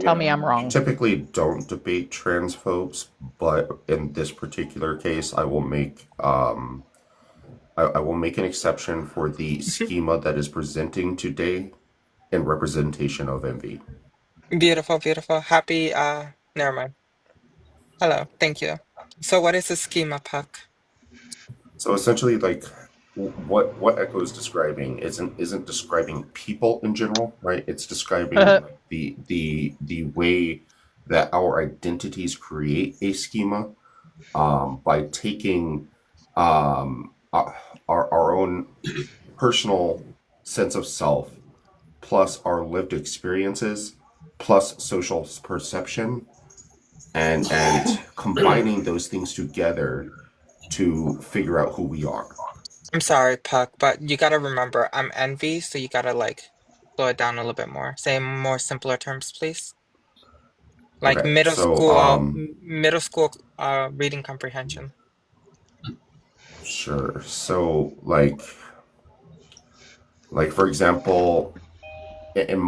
S6: Tell me I'm wrong.
S18: Typically don't debate trans folks, but in this particular case, I will make I will make an exception for the schema that is presenting today in representation of envy.
S9: Beautiful, beautiful. Happy, never mind. Hello, thank you. So what is the schema, Puck?
S18: So essentially, like what Echo is describing isn't describing people in general, right? It's describing the way that our identities create a schema by taking our own personal sense of self plus our lived experiences plus social perception and combining those things together to figure out who we are.
S9: I'm sorry, Puck, but you gotta remember, I'm envy, so you gotta like slow it down a little bit more. Say more simpler terms, please. Like
S18: Okay, so
S9: middle school reading comprehension.
S18: sure. So like for example, in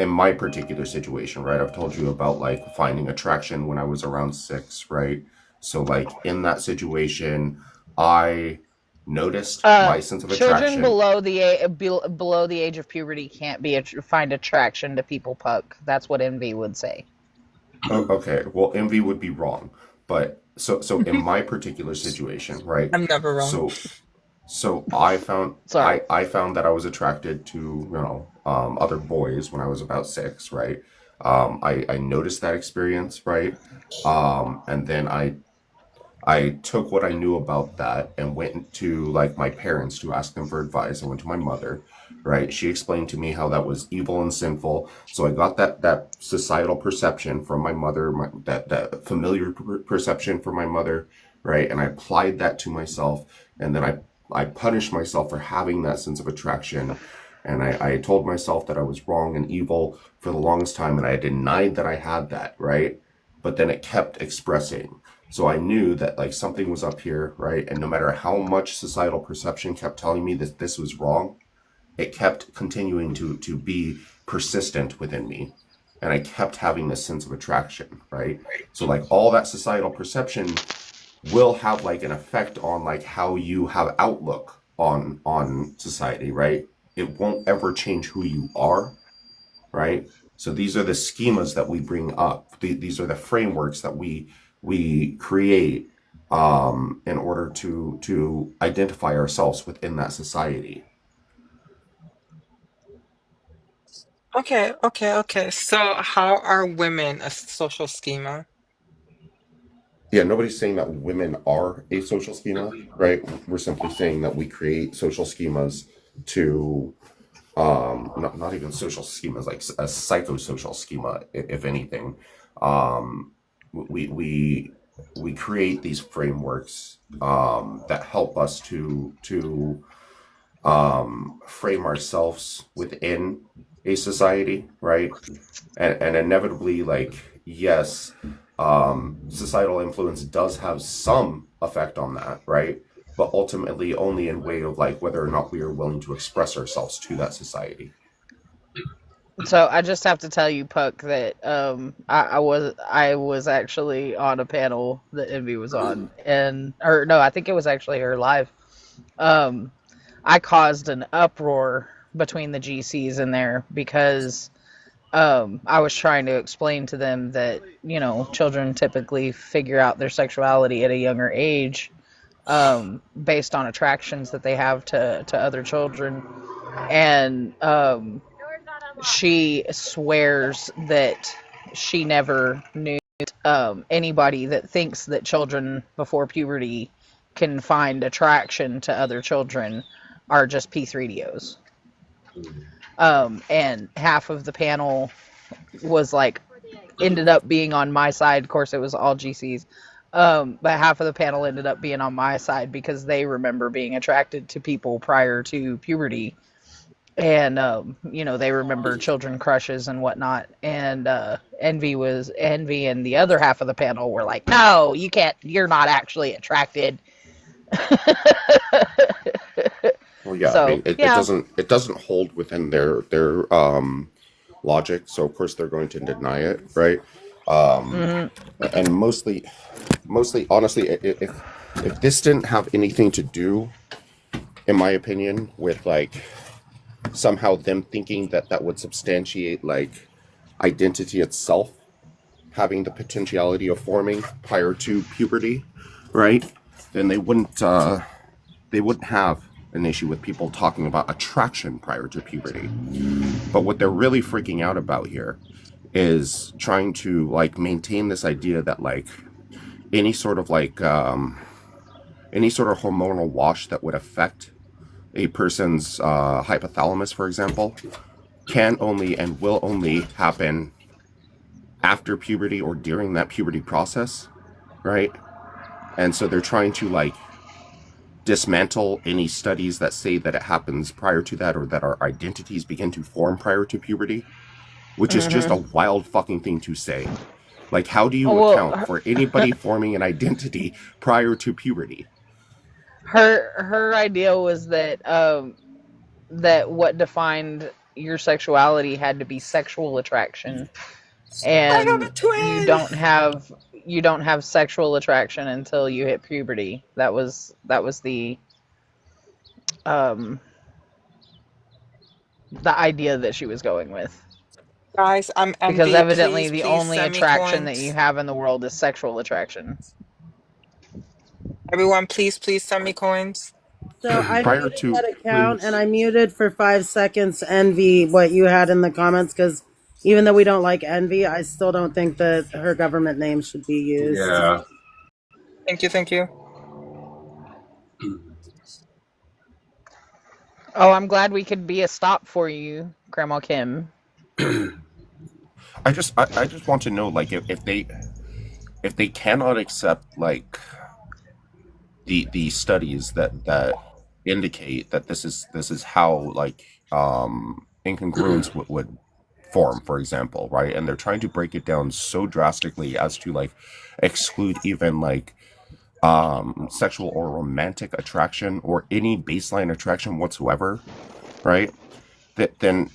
S18: my particular situation, right? I've told you about like finding attraction when I was around 6, right? So like in that situation, I noticed my sense of
S6: Children
S18: attraction.
S6: below the age of puberty can't find attraction to people. Puck. That's what envy would say.
S18: Okay, well, envy would be wrong, but so in my particular situation, right?
S9: I'm never wrong.
S18: So I found
S6: Sorry.
S18: I found that I was attracted to other boys when I was about 6, right? I noticed that experience, right? And then I took what I knew about that and went to like my parents to ask them for advice. I went to my mother, right? She explained to me how that was evil and sinful. So I got that societal perception from my mother, that familiar perception from my mother, right? And I applied that to myself, and then I punished myself for having that sense of attraction. And I told myself that I was wrong and evil for the longest time, and I denied that I had that, right? But then it kept expressing. So I knew that like something was up here, right? And no matter how much societal perception kept telling me that this was wrong, it kept continuing to be persistent within me. And I kept having this sense of attraction, right? So like all that societal perception will have like an effect on like how you have outlook on society, right? It won't ever change who you are, right? So these are the schemas that we bring up. These are the frameworks that we create in order to identify ourselves within that society.
S9: Okay. So how are women a social schema?
S18: Yeah, nobody's saying that women are a social schema, right? We're simply saying that we create social schemas to not even social schemas, like a psychosocial schema, if anything. um we we we create these frameworks that help us to frame ourselves within a society, right? And inevitably, like, yes, societal influence does have some effect on that, right? But ultimately only in way of like whether or not we are willing to express ourselves to that society.
S6: So I just have to tell you, Puck, that I was actually on a panel that Envy was on, and or no, I think it was actually her live. Um, I caused an uproar between the GCs in there because I was trying to explain to them that children typically figure out their sexuality at a younger age, based on attractions that they have to other children, and she swears that she never knew anybody that thinks that children before puberty can find attraction to other children are just P3DOs. And half of the panel was like, ended up being on my side. Of course, it was all GCs. But half of the panel ended up being on my side because they remember being attracted to people prior to puberty, and they remember children crushes and whatnot. And Envy and the other half of the panel were like, no, you can't, you're not actually attracted.
S18: Well, yeah, I
S6: So
S18: mean, it
S6: yeah.
S18: doesn't hold within their logic, so of course they're going to deny it, right? um
S6: Hmm.
S18: and mostly honestly, if this didn't have anything to do, in my opinion, with like somehow them thinking that that would substantiate like identity itself having the potentiality of forming prior to puberty, right? Then they wouldn't have an issue with people talking about attraction prior to puberty. But what they're really freaking out about here is trying to like maintain this idea that like any sort of like any sort of hormonal wash that would affect a person's hypothalamus, for example, can only and will only happen after puberty or during that puberty process, right? And so they're trying to like dismantle any studies that say that it happens prior to that or that our identities begin to form prior to puberty, which is just a
S6: Hmm.
S18: wild fucking thing to say. Like, how do you
S6: Well,
S18: account for anybody forming an identity prior to puberty?
S6: her idea was that what defined your sexuality had to be sexual attraction,
S9: I have
S6: and
S9: a twin.
S6: you don't have sexual attraction until you hit puberty. That was um the idea that she was going with,
S9: Guys, I'm
S6: because
S9: envy.
S6: evidently
S9: Please,
S6: the
S9: please
S6: only
S9: send me
S6: attraction that you
S9: coins.
S6: have in the world is sexual attraction.
S9: Everyone, please send me coins.
S8: So I
S18: Prior
S8: muted
S18: to,
S8: that account and
S18: please.
S8: I muted for 5 seconds Envy what you had in the comments because even though we don't like Envy, I still don't think that her government name should be used.
S2: Yeah.
S9: Thank you.
S6: Oh, I'm glad we could be a stop for you, Grandma Kim.
S18: I just want to know, like, if they cannot accept like the studies that indicate that this is how like incongruence would form, for example, right? And they're trying to break it down so drastically as to like exclude even like sexual or romantic attraction or any baseline attraction whatsoever, right? That then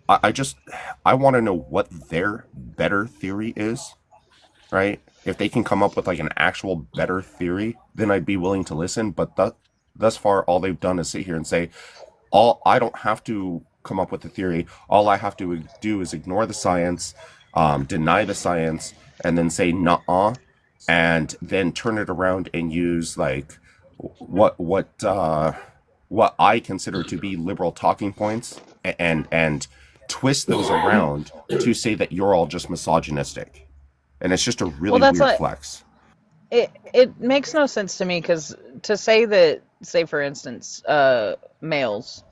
S18: I just I want to know what their better theory is, right? If they can come up with like an actual better theory, then I'd be willing to listen. But thus far, all they've done is sit here and say, "All I don't have to come up with a theory. All I have to do is ignore the science, deny the science, and then say, 'Nuh-uh.'" and then turn it around and use like what I consider to be liberal talking points and twist those around to say that you're all just misogynistic, and it's just a
S6: Well,
S18: really
S6: that's
S18: weird
S6: like
S18: flex.
S6: it makes no sense to me because to say that, say for instance, males,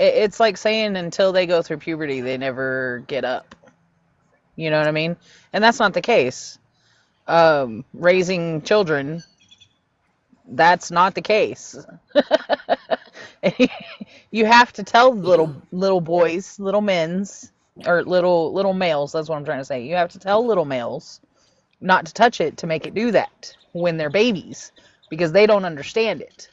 S6: it's like saying until they go through puberty they never get up. You know what I mean? And that's not the case. Raising children, that's not the case. You have to tell little boys, little men's, or little males. That's what I'm trying to say. You have to tell little males not to touch it to make it do that when they're babies because they don't understand it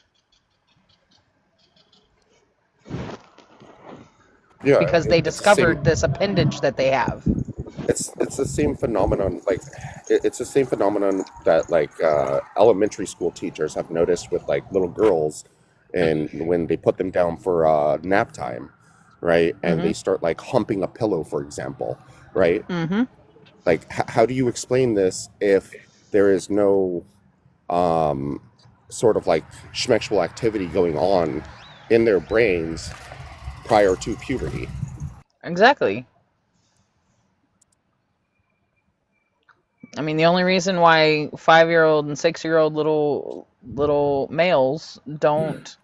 S18: Yeah,
S6: because they
S18: it's the same.
S6: discovered this appendage that they have.
S18: It's the same phenomenon. Like it's the same phenomenon that like elementary school teachers have noticed with like little girls, and when they put them down for nap time, right, and they
S6: Mhm.
S18: start like humping a pillow, for example, right?
S6: Mhm.
S18: Like how do you explain this if there is no um, sort of like schmexual activity going on in their brains prior to puberty?
S6: Exactly. I mean, the only reason why 5-year-old and 6-year-old little males don't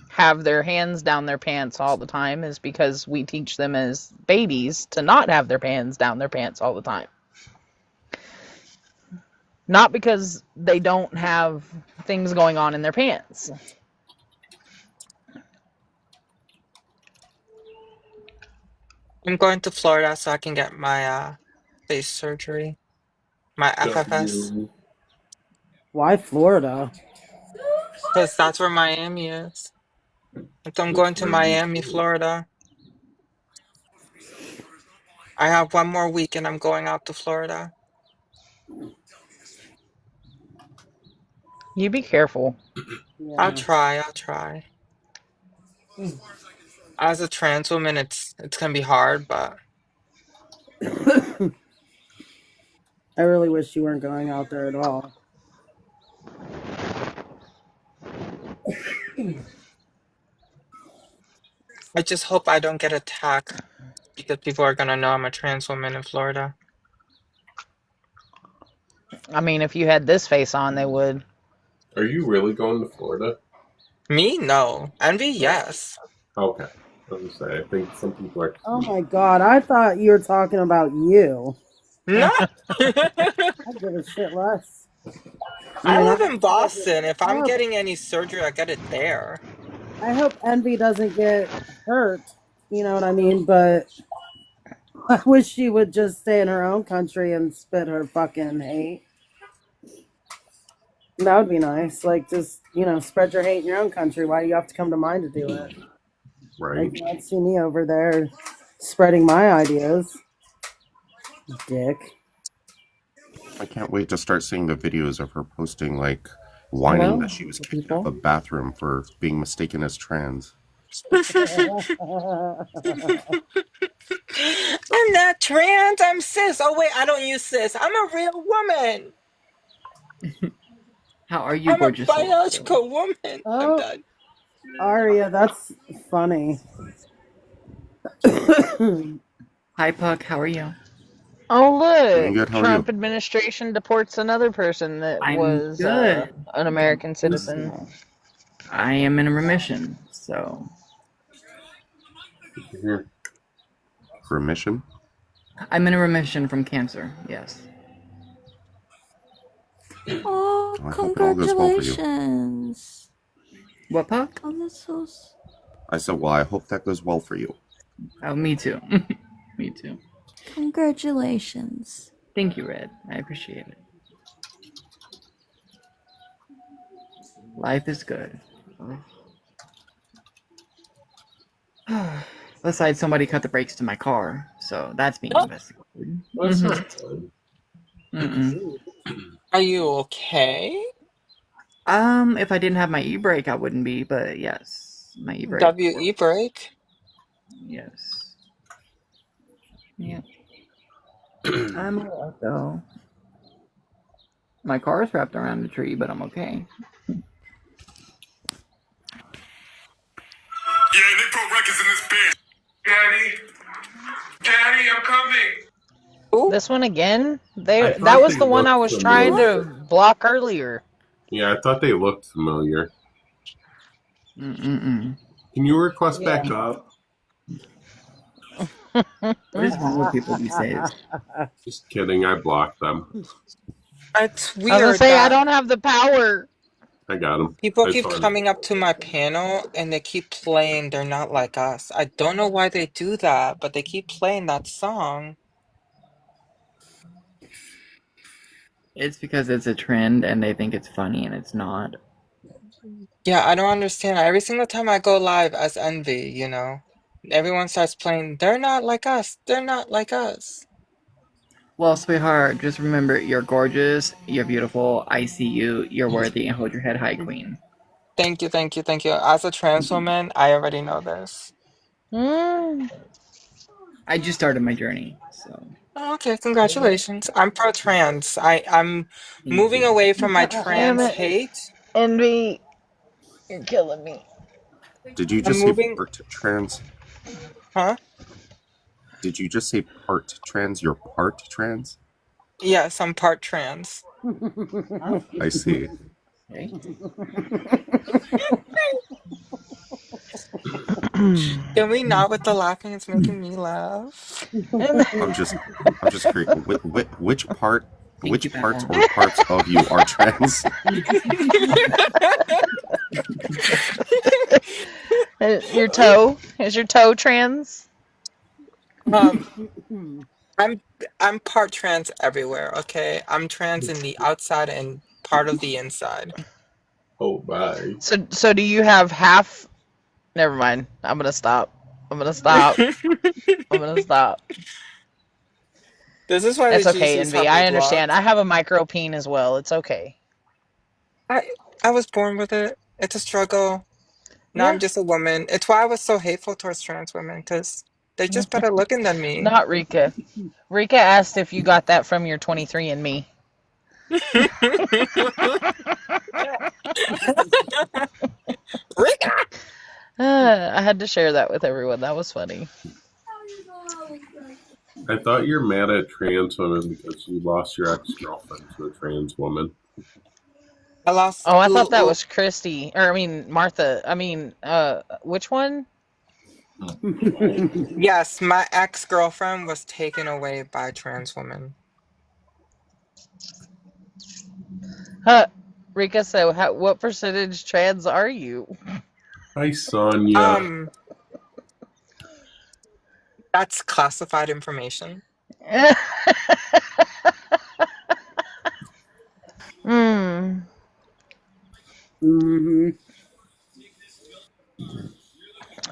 S6: have their hands down their pants all the time is because we teach them as babies to not have their hands down their pants all the time. Not because they don't have things going on in their pants.
S9: I'm going to Florida so I can get my face surgery, my FFS,
S2: W.
S8: Why Florida?
S9: because that's where Miami is. So I'm
S2: Good
S9: going to
S2: for you.
S9: Miami, Florida. I have one more week and I'm going out to Florida.
S6: You be careful.
S9: I'll
S8: Yeah.
S9: try, I'll try. As a trans woman, it's gonna be hard, but
S8: I really wish you weren't going out there at all.
S9: I just hope I don't get attacked because people are gonna know I'm a trans woman in Florida.
S6: I mean, if you had this face on, they would.
S2: Are you really going to Florida?
S9: Me? No. Envy? Yes.
S2: Okay. I was gonna say, I think some people are.
S8: Oh my god, I thought you were talking about you.
S9: No.
S8: I give a shit less. I
S9: I
S8: mean,
S9: live in Boston. If
S8: I
S9: I'm
S8: hope
S9: getting any surgery, I get it there.
S8: I hope Envy doesn't get hurt. You know what I mean? But I wish she would just stay in her own country and spit her fucking hate. That would be nice. Like, just, spread your hate in your own country. Why do you have to come to mine to do it?
S2: Right.
S8: Like, you don't see me over there spreading my ideas. Dick.
S18: I can't wait to start seeing the videos of her posting like whining
S3: Hello,
S18: that she was
S3: beautiful
S18: kicked out of
S3: people.
S18: a bathroom for being mistaken as trans.
S9: I'm not trans, I'm cis. Oh wait, I don't use cis. I'm a real woman.
S3: How are you,
S9: I'm a
S3: gorgeous soul?
S9: biological woman. I'm
S8: Oh,
S9: done.
S8: Aria, that's funny.
S3: Hi, Puck. How are you?
S6: Oh
S18: Doing
S6: look,
S18: good. How are you?
S6: Trump administration deports another person that
S3: I'm
S6: was
S3: good.
S6: an American citizen.
S3: So, I am in remission. So,
S2: Here.
S18: Remission?
S3: I'm in a remission from cancer. Yes.
S14: Oh,
S18: I hope it all goes well for you.
S14: congratulations.
S3: What, Puck?
S14: Oh, that's so.
S18: I said, well, I hope that goes well for you.
S3: Oh, me too. Me too.
S14: Congratulations.
S3: Thank you, Red. I appreciate it. Life is good. Besides, somebody cut the brakes to my car, so that's being investigated.
S2: Well, that's not fun.
S9: Are you okay?
S3: If I didn't have my e-brake, I wouldn't be, but yes, my e-brake.
S9: WE break?
S3: Yes. Yeah. I'm alright though.
S19: My car is wrapped around a tree, but I'm okay.
S20: Yeah, they put records in this bitch. Daddy, I'm coming.
S6: This one again?
S2: I
S6: That
S2: thought
S6: was
S2: they
S6: the one I
S2: looked
S6: was trying to
S2: familiar.
S6: block earlier.
S2: Yeah, I thought they looked familiar.
S19: Mm-mm-mm.
S2: Can you request
S8: Yeah.
S2: back up?
S19: What is wrong with people these days?
S2: Just kidding. I blocked them.
S9: It's
S6: I was gonna
S9: weird
S6: say I
S9: that
S6: don't have the power.
S2: I got them.
S9: people
S2: I
S9: keep
S2: saw them.
S9: coming up to my panel and they keep playing They're Not Like Us. I don't know why they do that, but they keep playing that song.
S19: It's because it's a trend and they think it's funny and it's not.
S9: Yeah, I don't understand. Every single time I go live as Envy, everyone starts playing They're Not Like Us. They're Not Like Us.
S19: Well, sweetheart, just remember you're gorgeous, you're beautiful, I see you, you're worthy, and hold your head high, queen.
S9: Thank you, thank you, thank you. As a trans woman, I already know this.
S19: I just started my journey, so.
S9: Oh, okay, congratulations. I'm pro-trans. I'm moving away from my
S6: Damn
S9: trans
S6: it.
S9: hate.
S6: Envy, you're killing me.
S18: Did you
S9: I'm
S18: just say
S9: moving,
S18: part trans?
S9: huh?
S18: Did you just say part trans? You're part trans?
S9: Yes, I'm part trans.
S18: I see.
S19: Okay.
S9: Can we not with the laughing? It's making me laugh.
S18: I'm just curious. Which part?
S19: Thank you,
S18: Which parts
S19: Peppa.
S18: or parts of you are trans?
S6: Your toe? Is your toe trans?
S9: Um, I'm I'm part trans everywhere, okay? I'm trans in the outside and part of the inside.
S2: Oh, bye.
S6: So do you have half? Never mind. I'm gonna stop. I'm gonna stop. I'm gonna stop.
S9: This is why the
S6: It's okay,
S9: GCs
S6: Envy.
S9: have me
S6: I understand. I
S9: blocked.
S6: have a micro peen as well. It's okay.
S9: I was born with it. It's a struggle. Now I'm
S6: Yeah.
S9: just a woman. It's why I was so hateful towards trans women, because they're just better looking than me.
S6: Not Rika. Rika asked if you got that from your 23 and me.
S9: Rika!
S6: I had to share that with everyone. That was funny.
S2: I thought you're mad at trans women because you lost your ex-girlfriend to a trans woman.
S9: I lost.
S6: Oh, I thought that was Christy. Or, I mean, Martha. I mean, which one?
S9: Yes, my ex-girlfriend was taken away by a trans woman.
S6: Rika, so what percentage trans are you?
S2: Hi, Sonia.
S9: That's classified information.
S6: Hmm.
S8: Mm-hmm.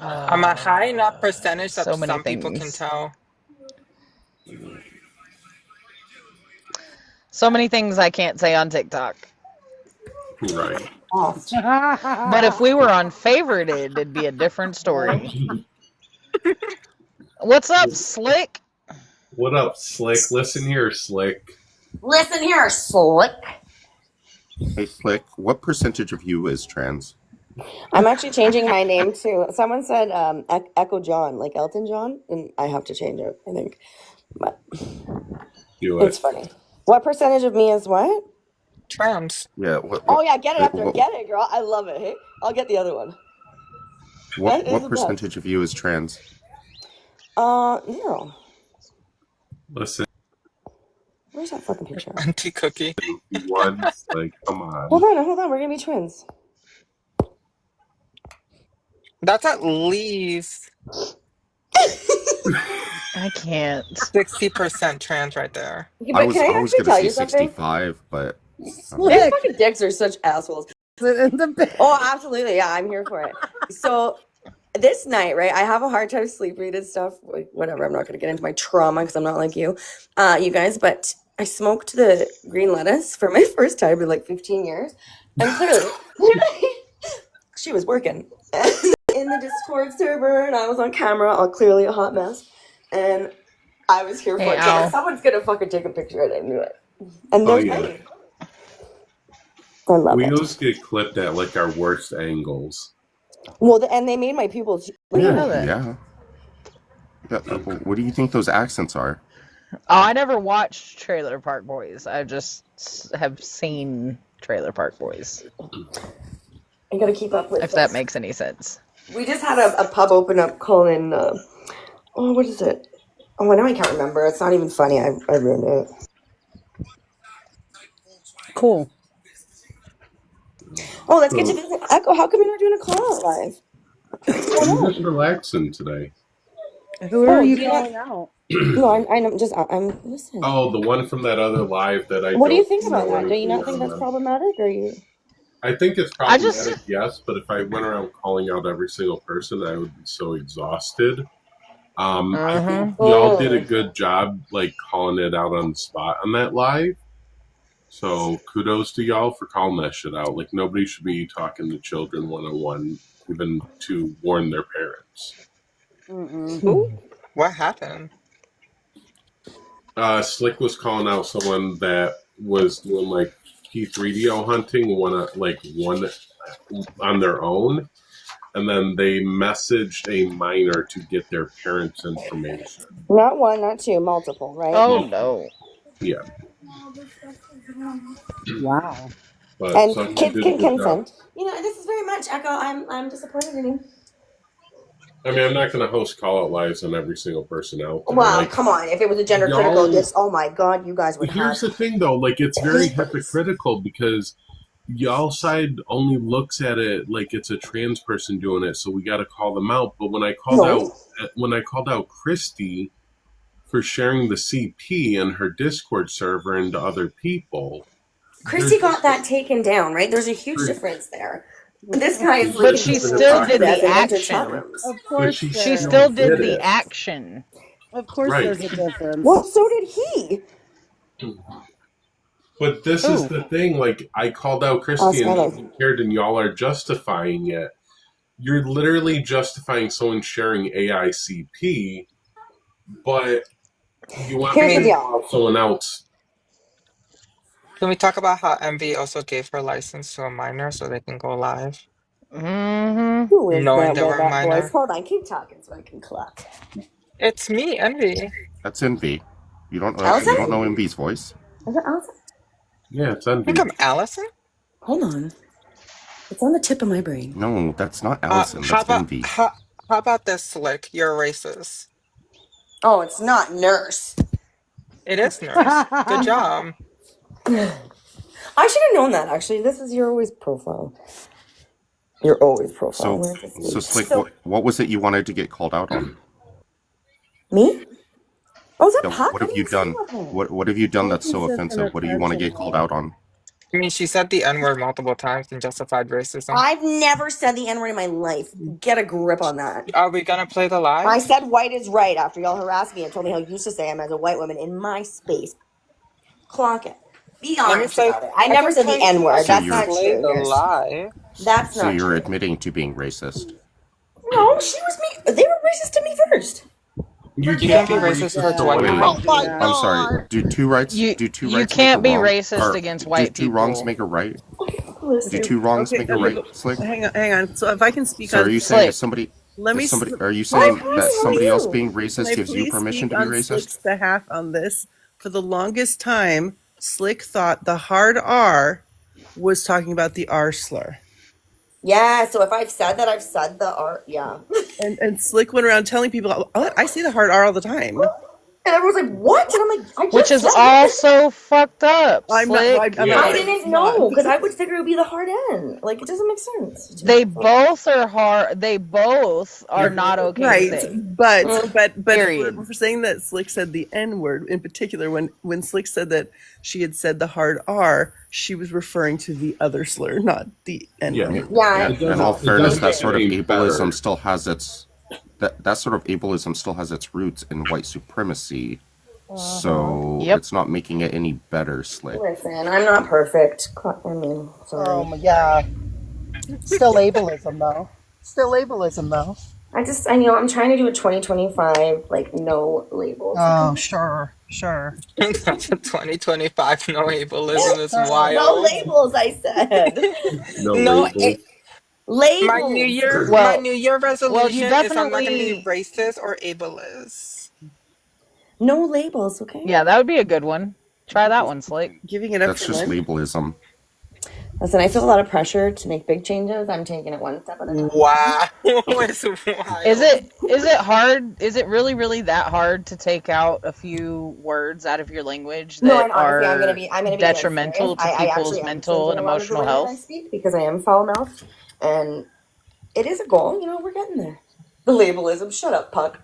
S9: I'm a high enough percentage that
S6: So many
S9: some people can
S6: things.
S9: tell.
S6: So many things I can't say on TikTok.
S2: Right.
S6: But if we were on favorited, it'd be a different story. What's up, Slick?
S2: What up, Slick? Listen here, Slick.
S21: Listen here, Slick.
S18: Hey, Flick, what percentage of you is trans?
S21: I'm actually changing my name to. Someone said Echo John, like Elton John, and I have to change it. I think, but
S2: Do it.
S21: it's funny. What percentage of me is what?
S9: Trans.
S18: Yeah.
S21: Oh yeah, get it up there, get it, girl. I love it. Hey, I'll get the other one. That is
S18: What
S21: the
S18: percentage of you is trans?
S21: best. Zero.
S2: Listen.
S21: Where's that fucking picture?
S9: Auntie Cookie.
S2: One, Slick. Come on.
S21: Hold on. We're gonna be twins.
S9: That's at least
S6: I can't.
S9: 60% trans right there.
S21: Okay, but can I
S18: was
S21: actually
S18: gonna
S21: tell
S18: say
S21: you something?
S18: 65, but
S21: Their fucking dicks are such assholes. Oh, absolutely. Yeah, I'm here for it. So this night, right, I have a hard time sleeping and stuff. Like, whatever, I'm not going to get into my trauma because I'm not like you guys, but I smoked the green lettuce for my first time in like 15 years. And clearly, she was working in the Discord server and I was on camera, clearly a hot mess. And I was here for
S6: Hey,
S21: it. So
S6: Al.
S21: someone's going to fucking take a picture and I knew it. And there's many. I love
S2: We
S21: it.
S2: always get clipped at like our worst angles.
S21: Well, and they made my pupils.
S18: Yeah. What do you think those accents are?
S6: Oh, I never watched Trailer Park Boys. I just have seen Trailer Park Boys.
S21: I gotta keep up with
S6: if that makes any sense.
S21: We just had a pub open up calling, what is it? Oh, now I can't remember. It's not even funny. I ruined it.
S8: Cool.
S21: Oh, let's get to visit Echo. How come you're not doing a call out live?
S2: I'm just relaxing today.
S8: Who are you calling out?
S21: No, I'm listening.
S2: Oh, the one from that other live that I.
S21: What do you
S2: don't
S21: think about
S2: know
S21: that? Do you not
S2: anything
S21: think that's
S2: on.
S21: problematic, or you?
S2: I think it's problematic, yes, but if I went around calling out every single person, I would be so exhausted. I think y'all did a good job, like calling it out on the spot on that live. So kudos to y'all for calling that shit out. Like nobody should be talking to children 101, even to warn their parents.
S9: What happened?
S2: Slick was calling out someone that was doing like P3DO hunting, one on their own, and then they messaged a minor to get their parents' information.
S21: Not one, not two, multiple, right?
S6: Oh no.
S2: Yeah.
S8: Wow.
S2: But
S21: And kids
S2: did a
S21: can
S2: good job.
S21: consent. You know, this is very much Echo. I'm disappointed in you.
S2: I mean, I'm not going to host call-out lives on every single person out there.
S21: Wow,
S2: like,
S21: come on. If it was a gender critical, this, oh my God, you guys would
S2: Here's
S21: have.
S2: the thing, though. Like, it's very hypocritical because y'all side only looks at it like it's a trans person doing it, so we got to call them out. But when I called out Christy for sharing the CP in her Discord server and to other people,
S21: Christy got that taken down, right? There's a huge difference there. This guy is
S6: But she still did the action.
S8: Of course,
S6: She
S8: there
S6: still
S8: is.
S6: did the action.
S8: Of course,
S2: Right.
S8: there's a difference.
S21: Well, so did he.
S2: But this is the thing. Like, I called out Christy and nobody cared, and y'all are justifying it. You're literally justifying someone sharing AICP, but you want me to call someone else.
S9: Can we talk about how MV also gave her license to a minor so they can go live?
S21: Who is
S9: Knowing
S21: that
S9: they were a
S21: robot
S9: minor.
S21: voice? Hold on, keep talking so I can clock.
S9: It's me, Envy.
S18: That's Envy. You don't know
S21: Allison?
S18: Envy's voice?
S21: Is it Allison?
S2: Yeah, it's
S9: I
S2: Envy.
S9: think I'm Allison?
S21: Hold on. It's on the tip of my brain.
S18: No, that's not Allison. That's Envy.
S9: How about this, Slick? You're racist.
S21: Oh, it's not nurse.
S9: It is nurse. Good job.
S21: I should have known that, actually. This is your always profile. You're always profile.
S18: So Slick, what was it you wanted to get called out on?
S21: Me? Oh, is that
S18: Yeah,
S21: Pop?
S18: what have you done? What have you done that's so offensive? What do you want to get called out on?
S9: I mean, she said the N-word multiple times and justified racism.
S21: I've never said the N-word in my life. Get a grip on that.
S9: Are we gonna play the live?
S21: I said white is right after y'all harassed me and told me how you used to say I'm as a white woman in my space. Clock it. Be honest about it. I never said the N-word. That's not true.
S9: The lie.
S21: That's
S18: So
S21: not
S18: you're
S21: true.
S18: admitting to being racist.
S21: No, she was me. They were racist to me first.
S2: You
S9: can't be racist towards white people.
S21: Oh my God.
S18: I'm sorry. Do two rights?
S6: You
S18: rights
S6: can't be
S18: make a wrong?
S6: racist
S18: Or
S6: against white
S18: do two
S6: people.
S18: wrongs make a right? Do two wrongs make a right, Slick?
S8: Hang on. So if I can speak
S18: So
S8: on,
S18: are you saying that somebody?
S8: Let me.
S18: Are you saying that somebody else being racist gives you permission to be
S8: on
S18: racist?
S8: Slick's behalf on this. For the longest time, Slick thought the hard R was talking about the R slur.
S21: Yeah, so if I've said that, I've said the R. Yeah.
S8: And Slick went around telling people, oh, I see the hard R all the time.
S21: And everyone's like, what? And I'm like, I just
S6: Which is
S21: said it.
S6: also fucked up.
S8: I'm not-
S6: Slick.
S21: I didn't know because I would figure it would be the hard N. Like, it doesn't make sense.
S6: They both are hard. They both are not okay
S8: Right,
S6: to say.
S8: but
S6: Period.
S8: for saying that Slick said the N word in particular, when Slick said that she had said the hard R, she was referring to the other slur, not the N word.
S21: Yeah.
S18: In all fairness, that sort of
S2: any
S18: ableism
S2: better.
S18: still has its that sort of ableism still has its roots in white supremacy. So it's not making it any better, Slick.
S21: Listen, I'm not perfect. I mean, sorry.
S8: Yeah. Still ableism, though.
S21: I'm trying to do a 2025, like, no labels.
S8: Oh, sure.
S9: 2025 no ableism is
S21: No
S9: wild.
S21: labels, I said.
S2: No
S9: No,
S2: labels.
S21: Labels.
S9: my
S6: Well,
S9: New Year
S6: you
S9: resolution is I'm not going to be
S6: definitely.
S9: racist or ableist.
S21: No labels, okay?
S6: Yeah, that would be a good one. Try that one, Slick.
S1: Giving it up
S18: That's
S1: for
S18: just
S1: Lynn.
S18: labelism.
S21: Listen, I feel a lot of pressure to make big changes. I'm taking it one step at a time.
S9: Wow, it's wild.
S6: Is it hard? Is it really that hard to take out a few words out of your language
S21: No,
S6: that
S21: and honestly, I'm gonna
S6: are
S21: be dead serious.
S6: detrimental to
S21: I
S6: people's
S21: actually am
S6: mental
S21: changing
S6: and
S21: a lot of the
S6: emotional
S21: way that I
S6: health?
S21: speak because I am foul mouthed, and it is a goal. We're getting there. The labelism. Shut up, Puck.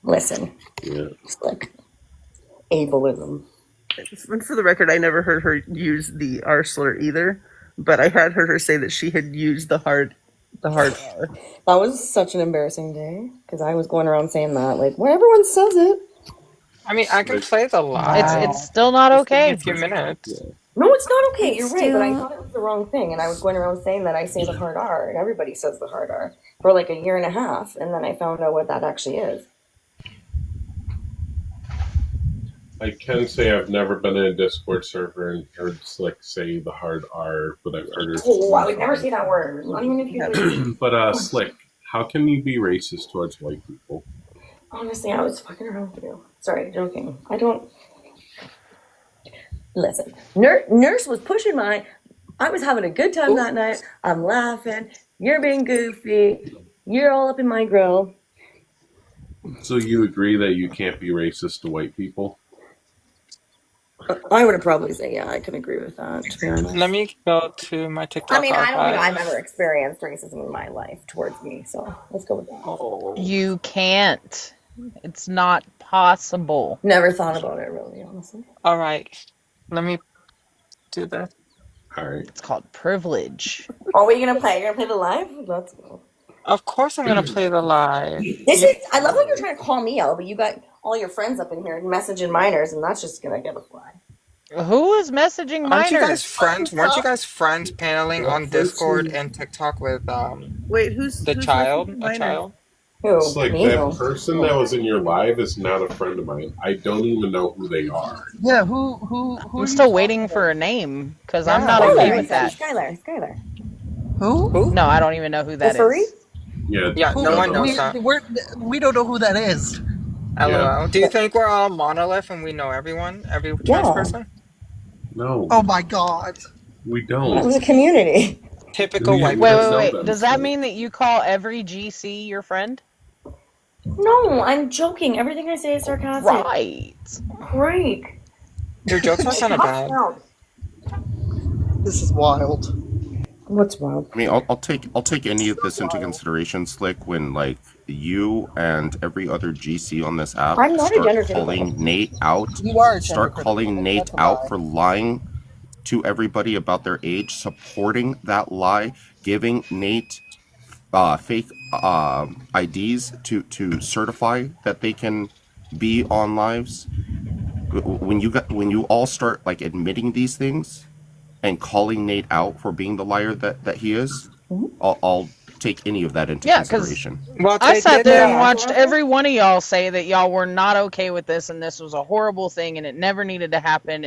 S21: Listen,
S2: Yeah.
S21: Slick. Ableism.
S1: And for the record, I never heard her use the R slur either, but I had heard her say that she had used the hard R.
S21: That was such an embarrassing day because I was going around saying that like when everyone says it.
S9: I mean, I can play the live.
S6: It's still not
S9: Just give me
S6: okay.
S9: a few minutes.
S21: No, it's not okay.
S14: It's
S21: You're right, but I
S14: still
S21: thought it was the wrong thing, and I was going around saying that I say the hard R, and everybody says the hard R for like a year and a half, and then I found out what that actually is.
S2: I can say I've never been in a Discord server and heard Slick say the hard R, but I've heard her.
S21: Oh, I would never say that word. Not even if you.
S2: But Slick, how can you be racist towards white people?
S21: Honestly, I was fucking around with you. Sorry, joking. I don't. Listen, nurse was pushing my. I was having a good time that night. I'm laughing. You're being goofy. You're all up in my grill.
S2: So you agree that you can't be racist to white people?
S21: I would probably say, yeah, I can agree with that, to be honest.
S9: Let me go to my TikTok
S21: I mean, I don't think I've
S9: archive.
S21: ever experienced racism in my life towards me, so let's go with that.
S9: Oh.
S6: You can't. It's not possible.
S21: Never thought about it, really, honestly.
S9: All right, let me do that.
S2: All right.
S6: It's called privilege.
S21: Oh, what are you gonna play? You're gonna play the live? Let's go.
S9: Of course, I'm gonna play the live.
S21: I love how you're trying to call me out, but you got all your friends up in here messaging minors, and that's just gonna get a fly.
S6: Who is messaging
S9: Aren't you guys
S6: minors?
S9: friends? Weren't you guys friends paneling
S2: That
S9: on Discord
S2: person.
S9: and TikTok with
S1: Wait, who's
S9: a child?
S21: Who?
S2: It's like
S21: Me?
S2: that person that was in your live is not a friend of mine. I don't even know who they are.
S8: Yeah, who
S6: I'm still waiting for a name because I'm not
S21: Skylar,
S6: okay
S21: I
S6: with
S21: said.
S6: that.
S21: Skylar.
S8: Who?
S6: No, I don't even know who that
S21: furry?
S6: is.
S2: Yeah,
S9: Yeah, no one knows that.
S8: We don't know who that is.
S9: LOL. Do you think we're all monolith and we know everyone? Every trans person?
S2: No,
S8: Oh my god.
S2: we
S21: It
S2: don't.
S21: was a community.
S9: Typical
S2: We-
S9: white
S2: we
S6: Wait,
S2: don't
S9: person.
S2: know
S6: wait.
S2: them,
S6: Does that
S2: so-
S6: mean that you call every GC your friend?
S21: No, I'm joking. Everything I say is sarcastic.
S6: Right.
S21: Right.
S9: Your jokes are kind of bad.
S8: This is wild.
S21: What's wild?
S18: I mean, I'll take any of this into consideration, Slick, when like you and every other GC on this app
S21: I'm not a gender
S18: start calling
S21: critical.
S18: Nate out.
S8: You are a
S18: Start
S8: gender
S18: calling
S8: critical.
S18: Nate
S8: That's a
S18: out
S8: lie.
S18: for lying to everybody about their age, supporting that lie, giving Nate fake IDs to certify that they can be on lives. When you all start like admitting these things and calling Nate out for being the liar that he is, I'll take any of that into
S6: Yeah, because
S18: consideration.
S9: Well,
S6: I
S9: they
S6: sat
S9: did
S6: there and
S9: that.
S6: watched every one of y'all say that y'all were not okay with this and this was a horrible thing and it never needed to happen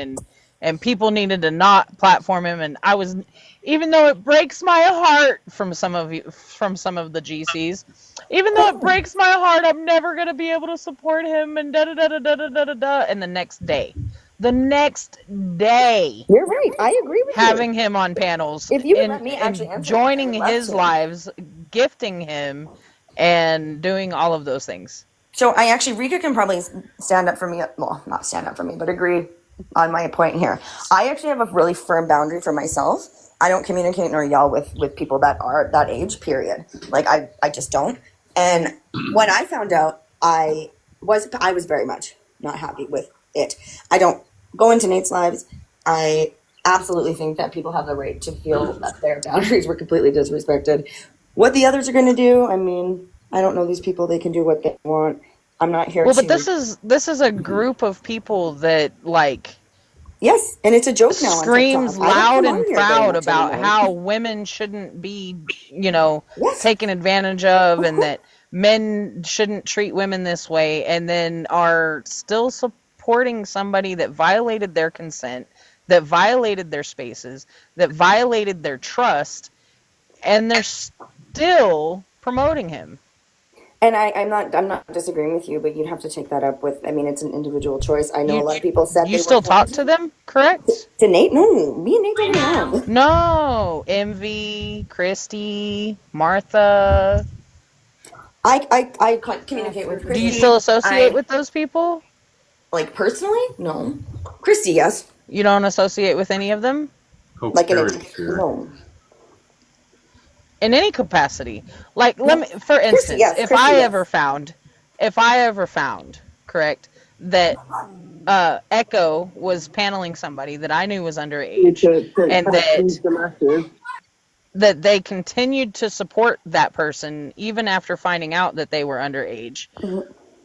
S6: and people needed to not platform him, and I was, even though it breaks my heart from some of the GCs, even though it breaks my heart, I'm never gonna be able to support him and da da da da da da da da. And the next day,
S21: You're right. I agree with
S6: having him on panels,
S21: If you would let me actually answer,
S6: joining
S21: I would love
S6: his
S21: to.
S6: lives, gifting him, and doing all of those things.
S21: So I actually, Rika can probably stand up for me. Well, not stand up for me, but agree on my point here. I actually have a really firm boundary for myself. I don't communicate nor yell with people that are that age, period. Like I just don't. And when I found out, I was very much not happy with it. I don't go into Nate's lives. I absolutely think that people have the right to feel that their boundaries were completely disrespected. What the others are going to do, I mean, I don't know these people. They can do what they want. I'm not here
S6: Well,
S21: to...
S6: but this is a group of people that, like,
S21: Yes, and it's a joke now on
S6: screams
S21: TikTok. I don't
S6: loud
S21: come
S6: and
S21: on here very
S6: proud
S21: much
S6: about
S21: anymore.
S6: how women shouldn't be,
S21: Yes.
S6: taken advantage of, and that men shouldn't treat women this way, and then are still supporting somebody that violated their consent, that violated their spaces, that violated their trust, and they're still promoting him.
S21: And I'm not disagreeing with you, but you'd have to take that up with. I mean, it's an individual choice. I know a lot of people said
S6: You
S21: they
S6: still
S21: were going
S6: talk to them, correct?
S21: to Nate. No, me and Nate don't get along.
S6: No, Envy, Christy, Martha.
S21: I communicate with Christy.
S6: Do you still associate with those people?
S21: Like personally? No. Christy, yes.
S6: You don't associate with any of them?
S21: Like in
S2: no.
S6: In any capacity. Like, let me, for instance,
S21: yes,
S6: if
S21: Christy,
S6: I
S21: yes.
S6: ever found, correct, that Echo was paneling somebody that I knew was underage, and that they continued to support that person even after finding out that they were underage,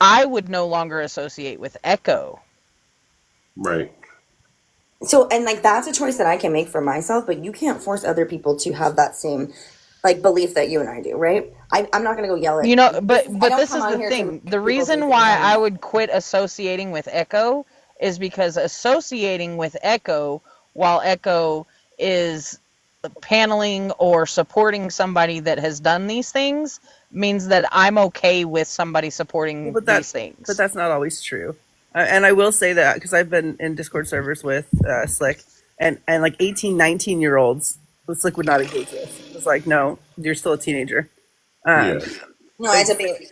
S6: I would no longer associate with Echo.
S2: Right.
S21: So, and like that's a choice that I can make for myself, but you can't force other people to have that same like belief that you and I do, right? I'm not gonna go yell at
S6: But this is the thing. The reason why I would quit associating with Echo is because associating with Echo while Echo is paneling or supporting somebody that has done these things means that I'm okay with somebody supporting these things.
S1: But that's not always true. And I will say that because I've been in Discord servers with Slick and like 18, 19-year-olds, Slick would not engage with. It's like, no, you're still a teenager.
S21: No, it's a baby.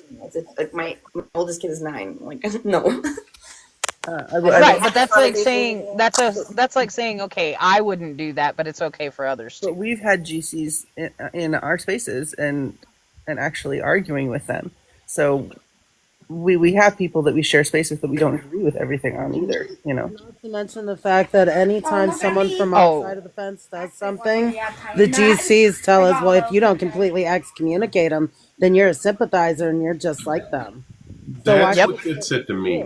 S21: Like my oldest kid is 9. Like, no.
S6: Right, but that's like saying that's like saying, okay, I wouldn't do that, but it's okay for others to.
S1: But we've had GCs in our spaces and actually arguing with them. So we have people that we share space with that we don't agree with everything on either,
S8: Not to mention the fact that anytime someone from outside of the fence does something, the GCs tell us, well, if you don't completely excommunicate them, then you're a sympathizer and you're just like them.
S2: That's what gets it to me.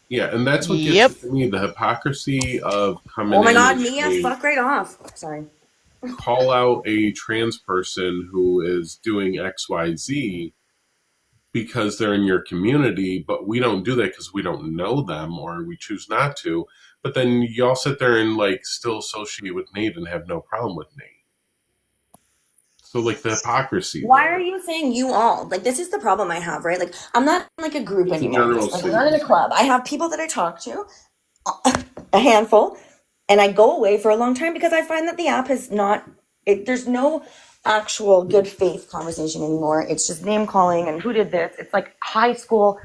S2: Yeah, and that's what gets it to me, the hypocrisy of coming in.
S21: Oh my god, Mia, fuck right off. Sorry.
S2: Call out a trans person who is doing XYZ because they're in your community, but we don't do that because we don't know them or we choose not to. But then y'all sit there and like still associate with Nate and have no problem with Nate. So like the hypocrisy.
S21: Why are you saying you all? Like this is the problem I have, right? Like I'm not in like a group anymore. Like, I'm not in a club. I have people that I talk to, a handful, and I go away for a long time because I find that the app has not. There's no actual good faith conversation anymore. It's just name calling and who did this. It's like high school,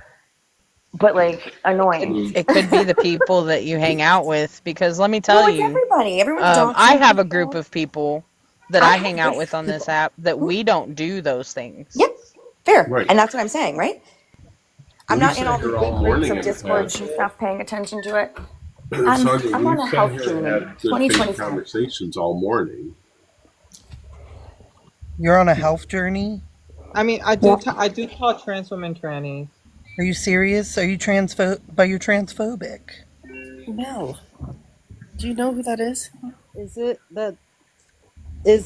S21: but like annoying.
S6: It could be the people that you hang out with, because let me tell you,
S21: everybody. Everyone's
S6: I have a group of people that I hang out with on this app that we don't do those things.
S21: Yep, fair. Right. And that's what I'm saying, right? I'm not in all the big groups of Discords and stuff paying attention to it. I'm on a health journey. 2025
S2: conversations all morning.
S4: You're on a health journey?
S9: I mean, I do call trans women trannies.
S4: Are you serious? Are you you're transphobic?
S1: No. Do you know who that is?
S8: Is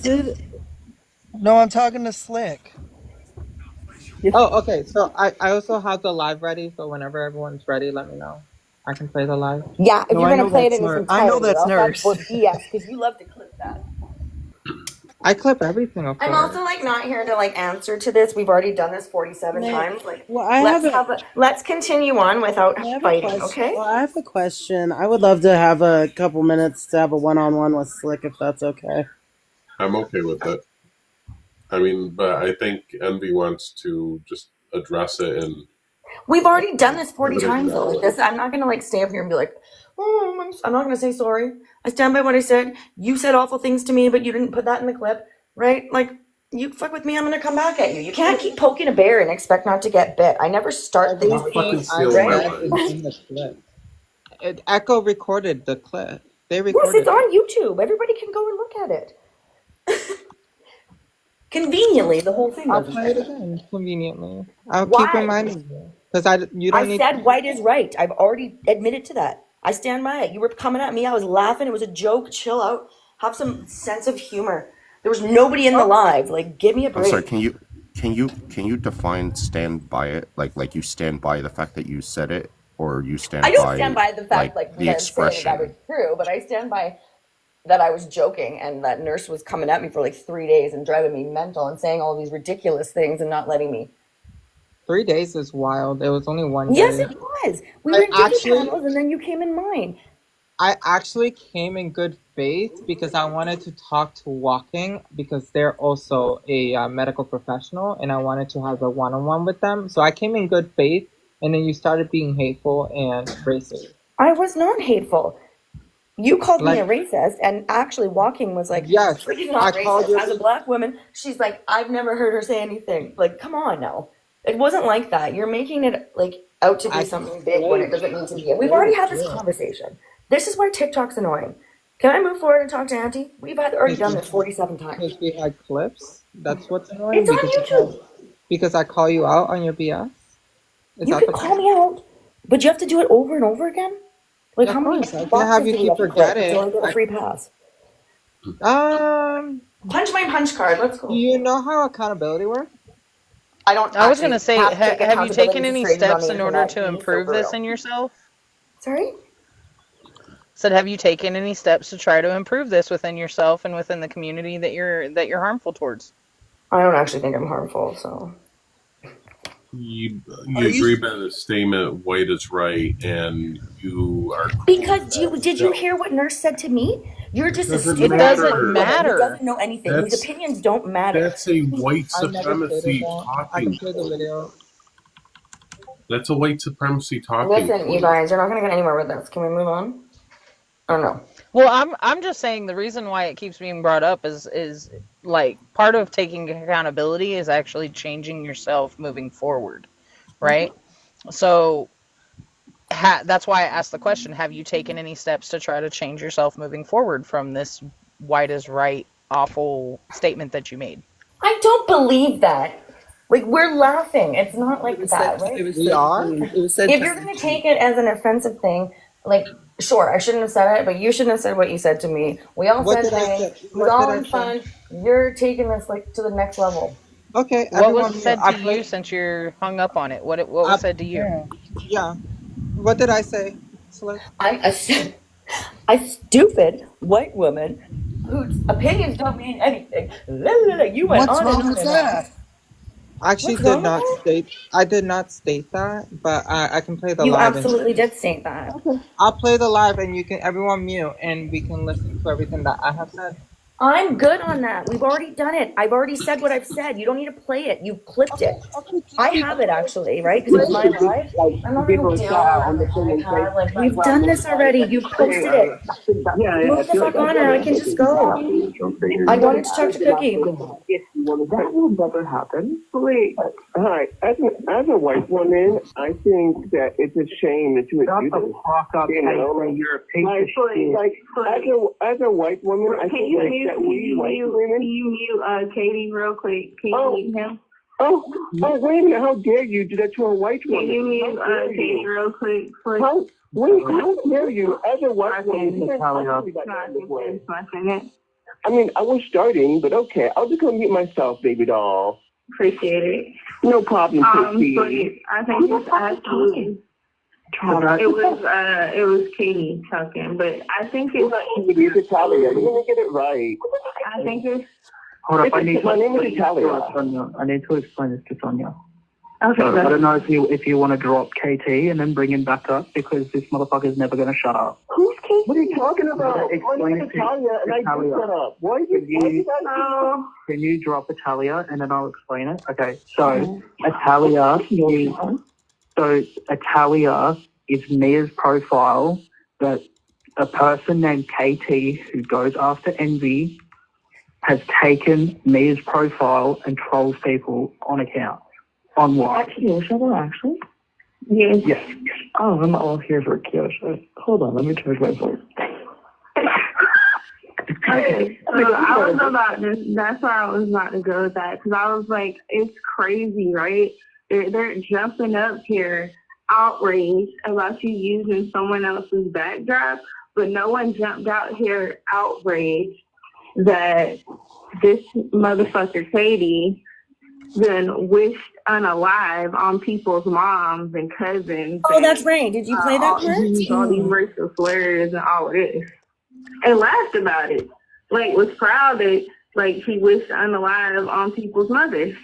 S8: it?
S4: No, I'm talking to Slick.
S9: Oh, okay. So I also have the live ready, so whenever everyone's ready, let me know. I can play the live.
S21: Yeah, if you're going to play it in its entirety.
S4: I know that's Nurse.
S21: Yes, because you love to clip that.
S9: I clip everything, of course.
S21: I'm also like not here to like answer to this. We've already done this 47 times. Like,
S8: well,
S21: let's continue on without fighting, okay?
S8: Well, I have a question. I would love to have a couple minutes to have a one-on-one with Slick, if that's okay.
S2: I'm okay with it. I mean, but I think Envy wants to just address it and.
S21: We've already done this 40 times though. Like this, I'm not gonna like stay up here and be like, oh, I'm not gonna say sorry. I stand by what I said. You said awful things to me, but you didn't put that in the clip, right? Like, you fuck with me, I'm gonna come back at you. You can't keep poking a bear and expect not to get bit. I never start things with
S9: you. Echo recorded the clip. They recorded.
S21: Yes, it's on YouTube. Everybody can go and look at it. Conveniently, the whole thing.
S9: I'll play it again. Conveniently, I'll keep reminding you because you don't need.
S21: I said white is right. I've already admitted to that. I stand by it. You were coming at me. I was laughing. It was a joke. Chill out. Have some sense of humor. There was nobody in the live. Like, give me a break.
S18: I'm sorry. Can you define stand by it? Like you stand by the fact that you said it, or you stand
S21: I don't
S18: by
S21: stand by the fact, like,
S18: the
S21: that I'm saying that
S18: expression?
S21: it's true, but I stand by that I was joking and that nurse was coming at me for like 3 days and driving me mental and saying all these ridiculous things and not letting me.
S9: 3 days is wild. It was only one
S21: Yes,
S9: day.
S21: it was. We were in different panels and then you came in mine.
S9: I actually came in good faith because I wanted to talk to Walking because they're also a medical professional and I wanted to have a one-on-one with them. So I came in good faith and then you started being hateful and racist.
S21: I was not hateful. You called me a racist, and actually Walking was like,
S9: yes,
S21: she's not racist. As a black woman, she's like, I've never heard her say anything. Like, come on now. It wasn't like that. You're making it like out to be something big when it doesn't need to be. And we've already had this conversation. This is why TikTok's annoying. Can I move forward and talk to Auntie? We've already done this 47 times.
S9: Because we had clips. That's what's annoying.
S21: It's on YouTube.
S9: Because I call you out on your BS.
S21: You can call me out, but you have to do it over and over again. Like, how many
S9: I can't have you keep forgetting.
S21: until I get a free pass? Punch my punch card. Let's go.
S9: Do you know how accountability works?
S21: I don't.
S6: I was going to say,
S21: have to take
S6: have you taken
S21: accountability
S6: any
S21: straight on
S6: steps
S21: the
S6: in order
S21: internet.
S6: to
S21: Being
S6: improve
S21: so
S6: this
S21: real.
S6: in yourself?
S21: Sorry?
S6: Said, have you taken any steps to try to improve this within yourself and within the community that you're harmful towards?
S21: I don't actually think I'm harmful, so.
S2: You agree by the statement, white is right, and you are.
S21: Because did you hear what Nurse said to me? You're just a
S2: Doesn't
S21: stupid
S2: matter.
S21: person who doesn't know anything.
S2: That's-
S21: Whose opinions don't matter.
S2: That's a white
S9: I never
S2: supremacy
S9: stated that. I
S2: talking
S9: can play the video.
S2: That's a white supremacy talking
S21: Listen,
S2: point.
S21: you guys, you're not going to get anywhere with this. Can we move on? Or no?
S6: Well, I'm just saying the reason why it keeps being brought up is like part of taking accountability is actually changing yourself moving forward, right? So that's why I asked the question, have you taken any steps to try to change yourself moving forward from this white is right awful statement that you made?
S21: I don't believe that. Like, we're laughing. It's not like that, right?
S9: We are?
S21: If you're going to take it as an offensive thing, like, sure, I shouldn't have said it, but you shouldn't have said what you said to me. We all
S9: What
S21: said
S9: did I
S21: things.
S9: say?
S21: It was all in fun. You're taking this, like, to the next level.
S9: Okay,
S6: What
S9: everyone
S6: was said
S9: mute.
S6: to you since you're hung up on it? What was said to you?
S9: Yeah. What did I say?
S21: I'm a stupid white woman whose opinions don't mean anything. You went
S17: What's
S21: on
S17: wrong
S21: and on
S17: with
S21: and
S17: that?
S21: on.
S9: I actually
S21: What's wrong
S9: did not
S21: with
S9: state. I did not state that, but I can play the
S21: You
S9: live.
S21: absolutely did state that.
S9: I'll play the live, and you can everyone mute, and we can listen to everything that I have said.
S21: I'm good on that. We've already done it. I've already said what I've said. You don't need to play it. You've clipped it. I have it actually, right? Because it's my live. I'm not going to deal on the iPad. Like, we've done this already. You've posted it. Move the fuck on, or I can just go. I wanted to talk to Cookie.
S7: That will never happen. Wait. Hi. As a white woman, I think that it's a shame that you would do this.
S17: You're a piece of shit.
S7: As a white woman, I
S22: Can
S7: think
S22: you
S7: like
S22: mute,
S7: that we white
S22: can
S7: women.
S22: you mute Katie real quick? Can you mute him?
S7: Oh, wait a minute! How dare you do that to a white woman?
S22: Can you mute
S7: How dare
S22: Katie
S7: you?
S22: real quick, please?
S7: How dare you? As a white woman, I mean, I was starting, but okay, I'll just go mute myself, baby doll.
S22: Appreciate it.
S7: No problem, Christy.
S22: But I think it's absolutely. It was Katie talking, but I think it's.
S7: It's Italia. You're gonna get it right.
S22: I think it's.
S17: Hold up, I need to
S7: My name is
S17: explain this
S7: Italia.
S17: to Sonia. I need to explain this to Sonia.
S22: Okay,
S17: So,
S22: go
S17: I don't know if you want to drop KT and then bring him back up because this motherfucker's never going to shut up.
S7: Who's Katie? What are you talking about?
S17: Explain
S7: My name is
S17: it to
S7: Italia, and I
S17: Italia.
S7: just shut up. Why
S17: Can you drop Italia and then I'll explain it? Okay, so Italia is Mia's profile that a person named KT who goes after Envy has taken Mia's profile and trolls people on account. Online.
S22: Actually? Yes.
S17: Yes.
S7: Oh, I'm all here for Kyosha. Hold on, let me charge my phone.
S22: Okay, so I was about this. That's why I was about to go with that because I was like, it's crazy, right? They're jumping up here outraged about you using someone else's backdrop, but no one jumped out here outraged that this motherfucker Katie then wished unalive on people's moms and cousins.
S21: Oh, that's right. Did you play that part?
S22: Used all these racial slurs and all of this. And laughed about it. Like, was proud that, like, he wished unalive on people's mothers.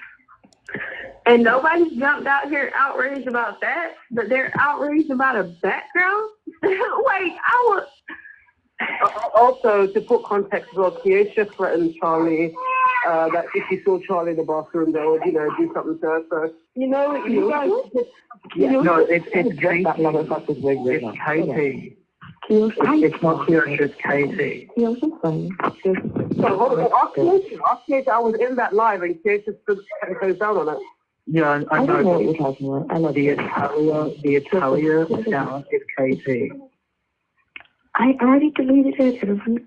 S22: And nobody jumped out here outraged about that, but they're outraged about a background? Like, I was...
S5: Also, to put context as well, Keisha threatened Charlie that if she saw Charlie in the bathroom, they would, do something to her. So, you guys... No, it's Katie. That motherfucker's wig right now. It's Katie. It's not Keisha, it's Katie. So, hold on. Ask Keisha, I was in that live and Keisha stood and goes down on it. Yeah, I know what you're talking about. I know the Italia sound is Katie.
S12: I already deleted it.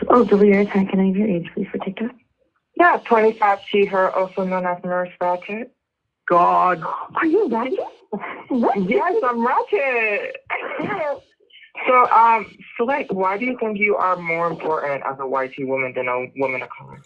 S12: Oh, delete it. Can I have your age, please, for TikTok?
S23: Yeah, 25, she, her, also known as Nurse Ratchet.
S5: God.
S12: Are you Ratchet?
S23: Yes, I'm Ratchet. So, Select, why do you think you are more important as a white woman than a woman of color?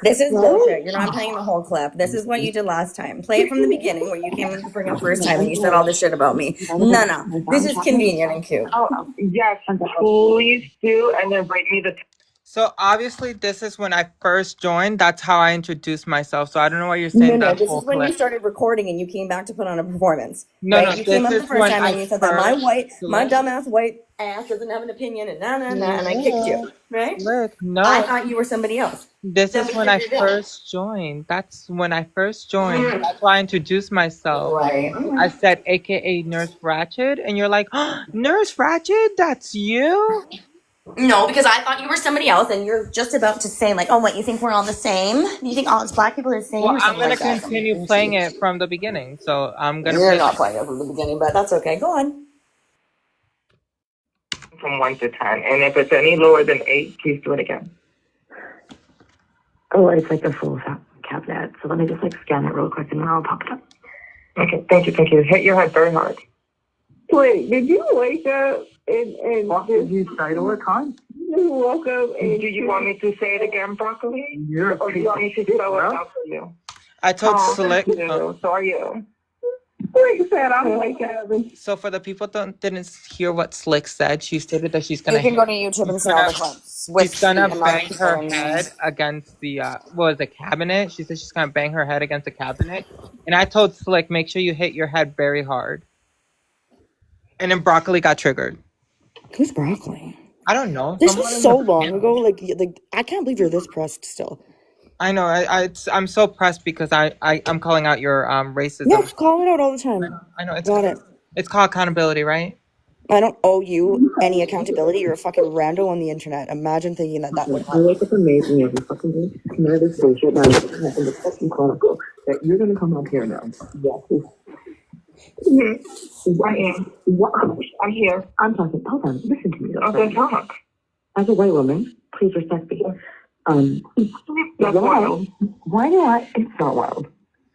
S21: This is bullshit. You're not playing the whole clip. This is what you did last time. Play it from the beginning where you came in for the first time and you said all this shit about me. No. This is convenient and cute.
S23: Oh, yes, please do, and then write me the...
S9: So obviously this is when I first joined. That's how I introduced myself. So I don't know why you're saying
S21: No,
S9: that
S21: this
S9: whole
S21: is when you
S9: clip.
S21: started recording and you came back to put on a performance.
S9: No,
S21: right?
S9: no,
S21: You came up
S9: this
S21: the
S9: is
S21: first
S9: when
S21: time
S9: I
S21: and you said that my
S9: first
S21: dumbass white ass doesn't have an opinion and and I kicked you, right?
S9: Look, no.
S21: I thought you were somebody else.
S9: This
S21: Then
S9: is
S21: we
S9: when I
S21: figured it out.
S9: first joined. That's when I first joined. That's why I introduced myself.
S21: Right.
S9: I said, AKA Nurse Ratchet, and you're like, oh, Nurse Ratchet, that's you?
S21: No, because I thought you were somebody else, and you're just about to say like, "Oh, what? You think we're all the same? You think all us black people are the same?"
S9: Well,
S21: or
S9: I'm
S21: something
S9: gonna
S21: like that.
S9: continue playing it from the beginning. So I'm gonna
S21: You're
S9: play
S21: not playing it from the beginning, but that's okay. Go on.
S23: From 1 to 10, and if it's any lower than 8, please do it again.
S12: Oh, it's like the full cabinet. So let me just scan it real quick and then I'll pop it up.
S23: Okay, thank you. Hit your head very hard.
S22: Wait, did you wake up and
S5: what did you say to her, Con?
S22: You woke up and...
S23: Do you want me to say it again, Broccoli?
S5: You're
S23: or do you want me to spell it out for you?
S9: I told Slick.
S23: So are you.
S22: Slick said I'm wake up.
S9: So for the people that didn't hear what Slick said, she stated that she's gonna.
S21: You can go to YouTube and see all the clips.
S9: She's gonna bang her
S21: and
S9: head against the the cabinet. She said she's gonna bang her head against the cabinet, and I told Slick, make sure you hit your head very hard. And then Broccoli got triggered.
S21: Who's Broccoli?
S9: I don't know.
S21: This was so long ago. Like I can't believe you're this pressed still.
S9: I know. I'm so pressed because I'm calling out your racism.
S21: Yeah, call it out all the time.
S9: I know.
S21: Got it.
S9: It's called accountability, right?
S21: I don't owe you any accountability. You're a fucking rando on the internet. Imagine thinking that would
S17: I wake up amazing every fucking day. None of this bullshit now in the fucking chronicle that you're gonna come up here now. Yes.
S23: I am.
S17: What?
S23: I'm here.
S17: I'm talking. Hold on. Listen to me.
S23: Okay, talk.
S17: As a white woman, please respect me.
S23: That's wild.
S17: Why not? It's not wild.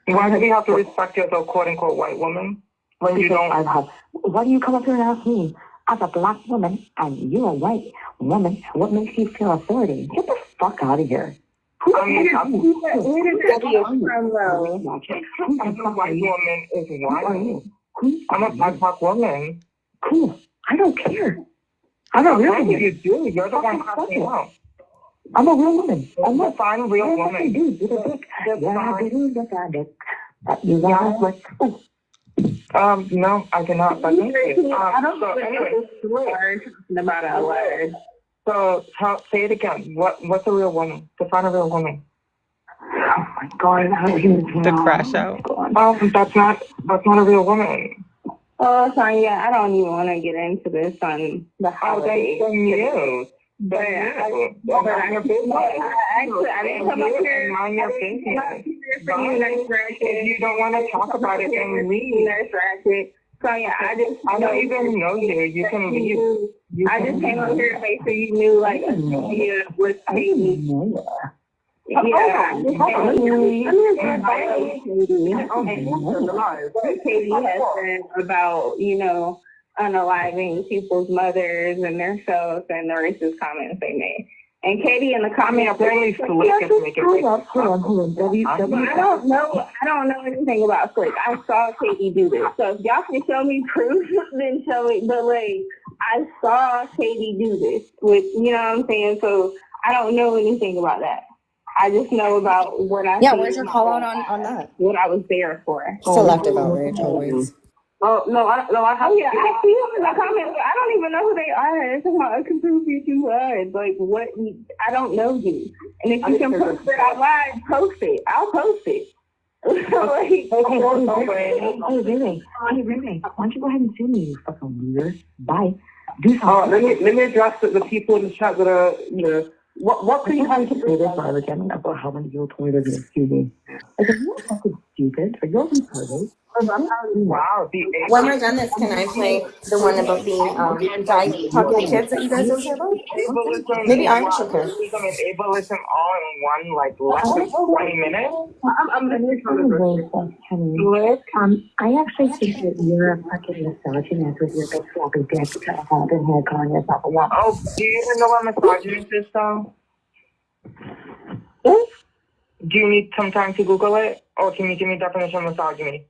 S23: Why do we have to respect you as a quote-unquote white woman when you don't?
S17: Why do you come up here and ask me, as a black woman, and you're a white woman, what makes you feel authority? Get the fuck out of here.
S23: Where did that come from, as a white woman is wild. I'm a black woman.
S17: Cool. I don't care. I'm a real woman.
S23: You do. You're the one asking out.
S17: I'm a real woman. I'm
S23: not fine, real woman.
S17: Dude, you're a dick. You're a dick. You got like.
S23: No, I cannot. But thank you.
S22: I don't
S23: so anyway,
S22: about our word.
S23: So say it again. What's a real woman? Define a real woman.
S17: Oh my God! How do you know?
S9: The crash out.
S23: That's not a real woman.
S22: Oh, sorry. Yeah, I don't even want to get into this on the holiday.
S23: Then you.
S22: But I didn't come up here.
S23: Mind your business. If you don't want to talk about it, then leave.
S22: So yeah,
S23: I don't even know you. You can leave.
S22: I just came up here to make sure you knew, like, Amelia was Katie. Yeah, Katie has said about, unaliving people's mothers and their selves and the racist comments they made. And Katie in the comments, I don't know anything about Slick. I saw Katie do this. So if y'all can show me proof, then show it. But I saw Katie do this with, you know what I'm saying? So I don't know anything about that. I just know about what I.
S21: Yeah, where's your call out on that?
S22: What I was there for.
S21: Selective outrage, always.
S22: Oh no! I see them in the comments, but I don't even know who they are. It's about I can prove you two words. Like what? I don't know you. And if you can post it out loud, post it. I'll post it.
S12: Hey, Remy. Why don't you go ahead and sue me, you fucking loser? Bye. Do something.
S5: Let me address the people in the chat that are, what can you have to
S12: say this while I was getting up how many people told me to excuse me? Like, are you fucking stupid? Are you all retarded?
S22: Wow.
S21: When we're done this, can I play the one about the guy talking to kids that you guys don't care about? Maybe I should care.
S23: Ableism all in one, less than 20 minutes.
S12: I actually think that you're a fucking misogynist with your big floppy dick trying to hold your head calling yourself a woman.
S23: Oh, do you even know what misogynist is, though? Do you need some time to Google it? Or can you give me definition of misogyny?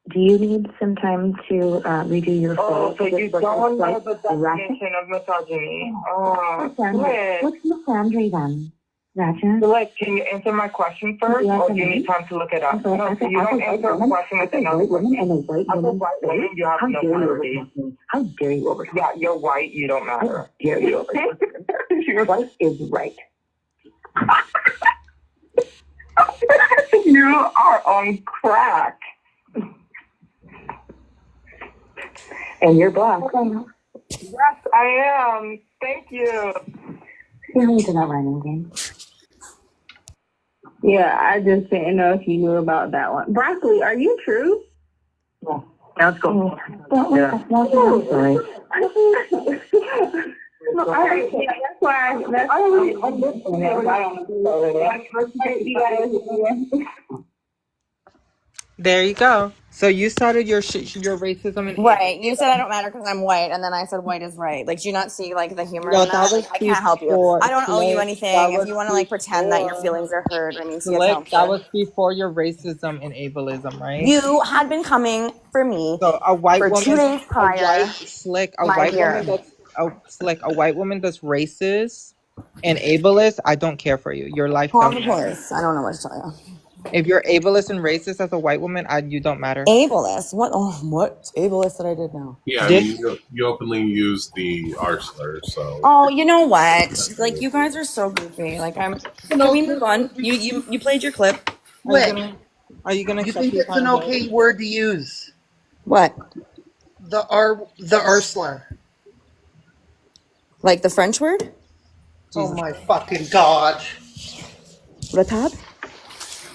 S12: Do you need some time to redo your
S23: Oh, so you don't know the definition of misogyny. Oh,
S12: what's misandry then, Raja?
S23: Can you answer my question first, or do you need time to look it up? No, so you don't answer a question with another question. As a white woman, you have no priority.
S12: How dare you over?
S23: Yeah, you're white, you don't matter.
S12: How dare you over? Your wife is right.
S23: You are on crack.
S12: And you're black.
S23: Yes, I am. Thank you.
S12: See how you did that rhyming game?
S22: Yeah, I just didn't know if you knew about that one. Broccoli, are you true?
S12: Yeah. Let's go. Yeah. Sorry.
S22: Yeah, that's why.
S9: There you go. So you started your racism and
S21: Right. You said I don't matter because I'm white, and then I said white is right. Like, do you not see the humor
S9: No,
S21: in that?
S9: that was
S21: I can't help you. I don't owe you
S9: That
S21: anything. If
S9: was
S21: you want to pretend that your feelings are hurt, I mean, see a
S9: Slick, that
S21: counselor.
S9: was before your racism and ableism, right?
S21: You had been coming for me
S9: So a white
S21: for
S9: woman,
S21: 2 days prior.
S9: A white woman that's racist and ableist. I don't care for you. Your life
S21: Call the
S9: don't matter.
S21: police. I don't know what to tell you.
S9: If you're ableist and racist as a white woman, you don't matter.
S21: Ableist? What? Oh, what ableist that I did now?
S2: Yeah, I mean, you openly use the R slur, so.
S21: Oh, you know what? You guys are so goofy. Can we move on? You played your clip.
S9: Are you gonna?
S4: You think it's an okay word to use?
S21: What?
S4: The R slur.
S21: Like the French word?
S4: Oh my fucking god!
S21: Retard?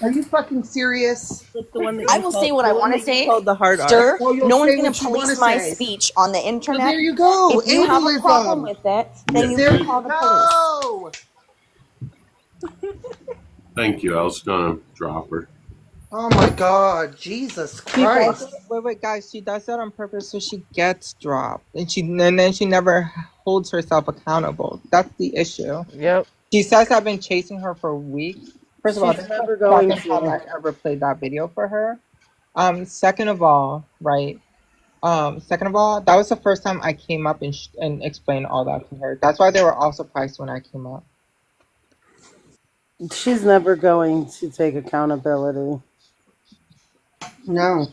S4: Are you fucking serious?
S21: I will say what I want to say,
S9: the hard
S21: sir.
S4: Well,
S21: No one's
S4: say
S21: going
S4: what
S21: to
S4: you
S21: police
S4: wanna
S21: my
S4: say.
S21: speech on the internet.
S4: Well, there you go.
S21: If you have a problem
S4: Ableism.
S21: with it, then you
S4: There
S21: can call the police.
S2: Thank you. I was gonna drop her.
S4: Oh my god, Jesus Christ.
S9: Wait, guys. She does that on purpose so she gets dropped, and then she never holds herself accountable. That's the issue.
S6: Yep.
S9: She says I've been chasing her for weeks. First of all,
S8: She's
S9: this is
S8: never
S9: the
S8: going
S9: second time
S8: to.
S9: I ever played that video for her. Second of all, right? That was the first time I came up and explained all that to her. That's why they were all surprised when I came up.
S8: She's never going to take accountability.
S4: No,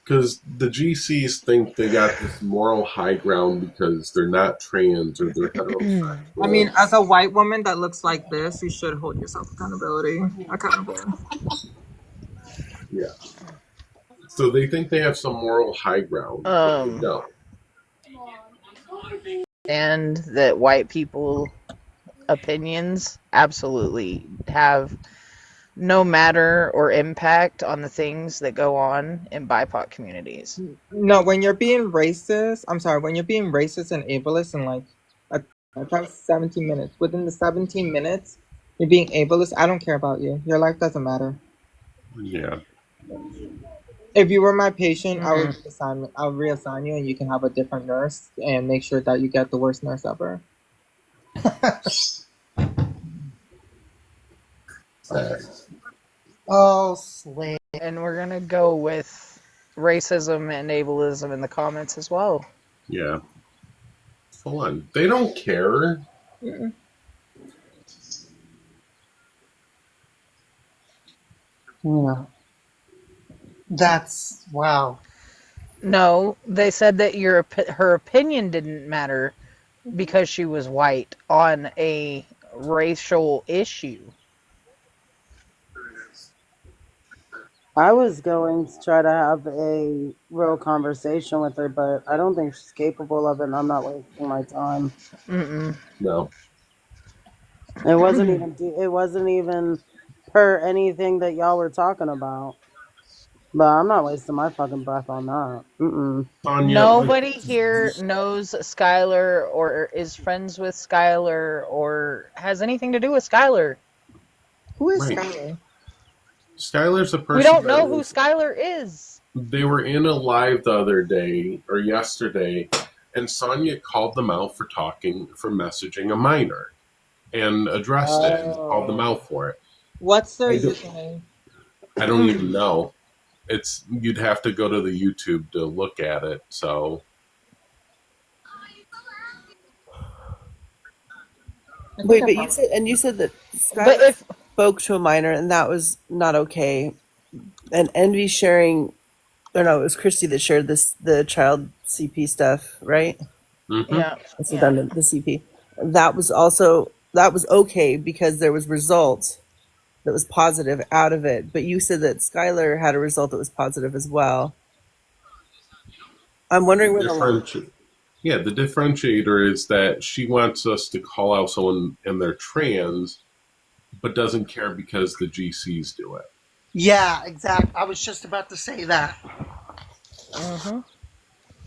S2: because the GCs think they got this moral high ground because they're not trans or they're heterosexual.
S9: I mean, as a white woman that looks like this, you should hold yourself accountable.
S2: Yeah. So they think they have some moral high ground, but they don't.
S6: And that white people opinions absolutely have no matter or impact on the things that go on in BIPOC communities.
S9: No, when you're being racist, when you're being racist and ableist in that was 17 minutes. Within the 17 minutes, You're being ableist. I don't care about you. Your life doesn't matter.
S2: Yeah.
S9: If you were my patient, I would
S6: Mm-mm.
S9: I'll reassign you, and you can have a different nurse, and make sure that you get the worst nurse ever.
S8: Oh, slay.
S6: And we're gonna go with racism and ableism in the comments as well.
S2: Yeah. Full on. They don't care.
S9: Mm-mm.
S8: Yeah. That's wow.
S6: No, they said that her opinion didn't matter because she was white on a racial issue.
S8: I was going to try to have a real conversation with her, but I don't think she's capable of it, and I'm not wasting my time.
S6: Mm-mm.
S2: No.
S8: It wasn't even per anything that y'all were talking about. But I'm not wasting my fucking breath on that. Mm-mm.
S2: Tanya,
S6: Nobody here knows Skylar or is friends with Skylar or has anything to do with Skylar.
S9: Who is
S2: right.
S9: Skylar?
S2: Skylar's a person
S6: We don't
S2: that
S6: know who
S2: was,
S6: Skylar is.
S2: they were in a live the other day or yesterday, and Sonya called them out for messaging a minor and addressed it and called them out for it.
S9: What's their
S2: I don't,
S9: username?
S2: I don't even know. You'd have to go to the YouTube to look at it. So
S10: Wait, but you said that
S6: But
S10: Skylar spoke to a minor and that was not okay. And Envy sharing, or no, it was Christy that shared the child CP stuff, right?
S6: Yeah.
S10: It's redundant. The CP that was okay because there was results that was positive out of it. But you said that Skylar had a result that was positive as well. I'm wondering where the
S2: the differentiator is that she wants us to call out someone and they're trans, but doesn't care because the GCs do it.
S8: Yeah, exactly. I was just about to say that.
S6: Mm-hmm.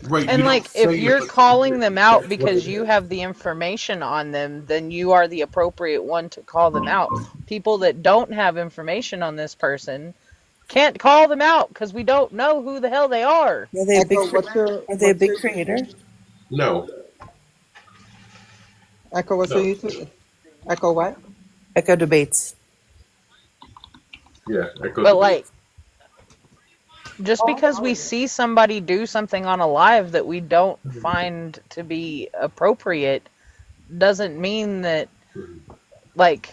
S2: Right.
S6: And like, if you're calling them out because you have the information on them, then you are the appropriate one to call them out. People that don't have information on this person can't call them out because we don't know who the hell they are.
S10: Are they a big creator?
S2: No.
S9: Echo, what's your YouTube? Echo what?
S10: Echo Debates.
S2: Yeah, Echo
S6: But
S2: Debates.
S6: like, just because we see somebody do something on a live that we don't find to be appropriate doesn't mean that like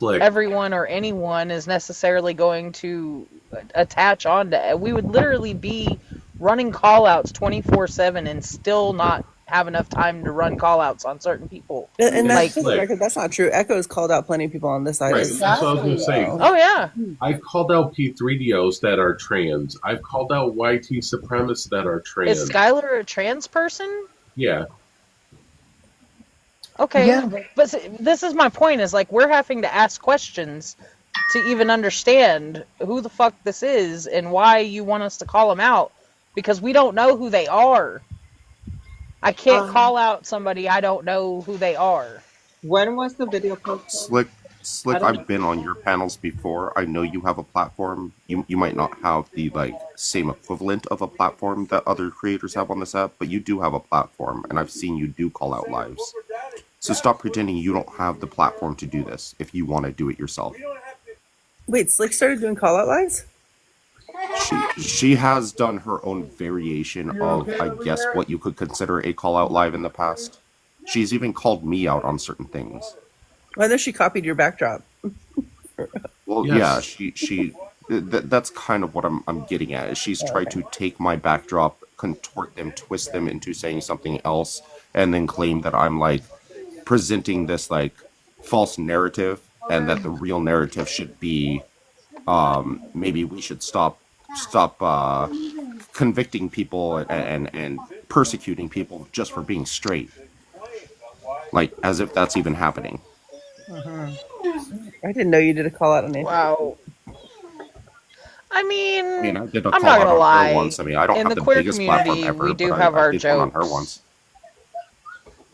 S6: everyone or anyone is necessarily going to attach on to. We would literally be running call outs 24/7 and still not have enough time to run call outs on certain people.
S10: And
S6: like,
S10: for the record, that's not true. Echo's called out plenty of people on this side.
S2: Right, that's what I was going to say.
S6: Oh, yeah.
S2: I've called out P3DOs that are trans. I've called out YT supremacists that are trans.
S6: Is Skylar a trans person?
S2: Yeah.
S6: Okay,
S8: Yeah,
S6: but this is my point, is like, we're having to ask questions to even understand who the fuck this is and why you want us to call them out, because we don't know who they are. I can't call out somebody I don't know who they are.
S9: When was the video posted?
S18: Slick, I've been on your panels before. I know you have a platform. You might not have the same equivalent of a platform that other creators have on this app, but you do have a platform, and I've seen you do call out lives. So stop pretending you don't have the platform to do this if you want to do it yourself.
S10: Wait, Slick started doing call out lives?
S18: She has done her own variation of, I guess, what you could consider a call out live in the past. She's even called me out on certain things.
S10: Whether she copied your backdrop.
S18: Well, yes. Yeah, that's kind of what I'm getting at. Is she's tried to take my backdrop, contort them, twist them into saying something else, and then claim that I'm presenting this false narrative, and that the real narrative should be maybe we should stop convicting people and persecuting people just for being straight, as if that's even happening.
S10: I didn't know you did a call out on it.
S6: Wow. I mean,
S18: I did a
S6: I'm
S18: call
S6: not
S18: out
S6: gonna
S18: on
S6: lie.
S18: her once. I mean, I don't
S6: In
S18: have
S6: the
S18: the
S6: queer
S18: biggest platform
S6: community,
S18: ever,
S6: we do
S18: but
S6: have
S18: I
S6: our
S18: did one on
S6: jokes.
S18: her once.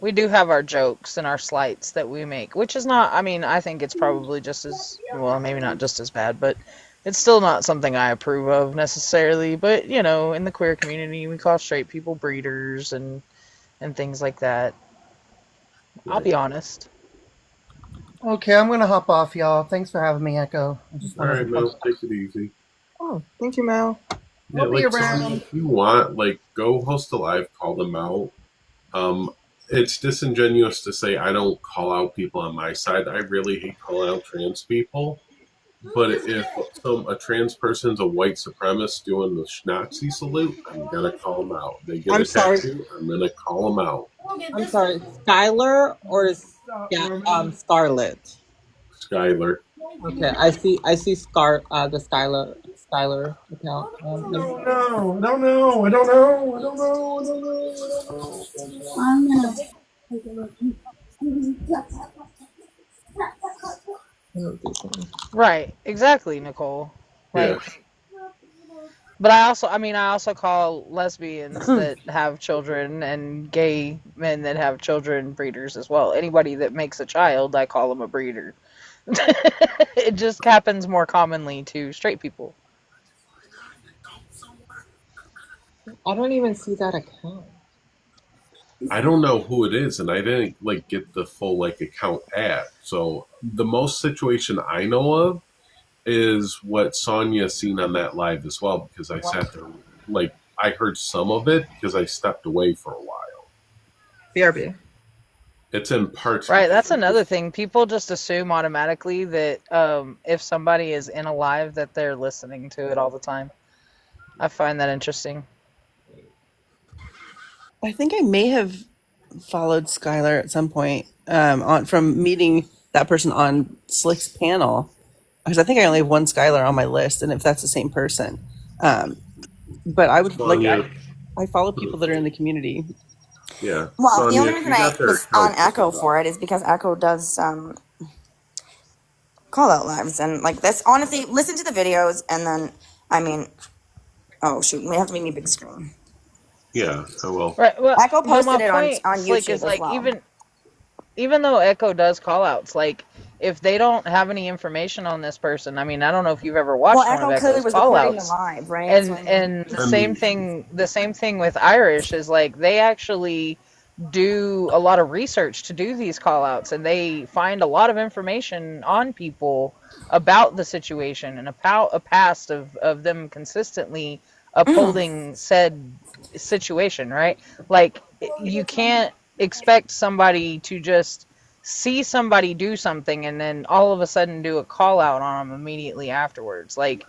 S6: We do have our jokes and our slights that we make, which is not, I mean, I think it's probably just as, well, maybe not just as bad, but it's still not something I approve of necessarily. But, you know, in the queer community, we call straight people breeders and things like that. I'll be honest.
S4: Okay, I'm gonna hop off, y'all. Thanks for having me, Echo. I just
S2: All
S4: wanted to
S2: right,
S4: pop.
S2: Mel, take it easy.
S9: Oh, thank you, Mel.
S2: Yeah,
S4: I'll be
S2: like Sonya,
S4: around.
S2: if you want, like, go host a live, call them out. It's disingenuous to say I don't call out people on my side. I really hate calling out trans people. But if a trans person's a white supremacist doing the Nazi salute, I'm gonna call them out. They get
S9: I'm
S2: a
S9: sorry.
S2: tattoo, I'm gonna call them out.
S9: I'm sorry. Skylar or Scarlet?
S2: Skylar.
S9: Okay, I see the Skylar account.
S4: No, I don't know. I don't know. I don't know. I don't know.
S6: Right, exactly, Nicole.
S2: Yeah.
S6: Like, but I also call lesbians that have children and gay men that have children breeders as well. Anybody that makes a child, I call them a breeder. It just happens more commonly to straight people.
S9: I don't even see that account.
S2: I don't know who it is, and I didn't like get the full like account ad. So the most situation I know of is what Sonya seen on that live as well, because I sat there like I heard some of it because I stepped away for a while.
S9: BRB.
S2: It's in parts.
S6: Right, that's another thing. People just assume automatically that if somebody is in a live that they're listening to it all the time. I find that interesting.
S10: I think I may have followed Skylar at some point from meeting that person on Slick's panel, because I think I only have one Skylar on my list, and if that's the same person, but I would
S2: Sonya.
S10: I follow people that are in the community.
S2: Yeah.
S21: Well, the
S2: Sonya,
S21: only
S2: if
S21: reason
S2: you
S21: I
S2: got their
S21: was on
S2: account,
S21: Echo for it is because Echo does call out lives and like this. Honestly, listen to the videos and then, I mean, oh shoot, we have to make me big screen.
S2: yeah, I will.
S6: Right. Well,
S21: Echo
S6: but my
S21: posted it on
S6: point, Slick,
S21: YouTube
S6: is
S21: as
S6: like
S21: well.
S6: even though Echo does call outs, like if they don't have any information on this person, I mean, I don't know if you've ever watched
S21: Well,
S6: one of
S21: Echo clearly
S6: Echo's
S21: was
S6: call
S21: recording the
S6: outs.
S21: live, right?
S6: And
S21: So, I mean,
S6: and the same thing with Irish is like they actually do a lot of research to do these call outs, and they find a lot of information on people about the situation and about a past of them consistently upholding said situation, right? Like you can't expect somebody to just see somebody do something and then all of a sudden do a call out on them immediately afterwards. Like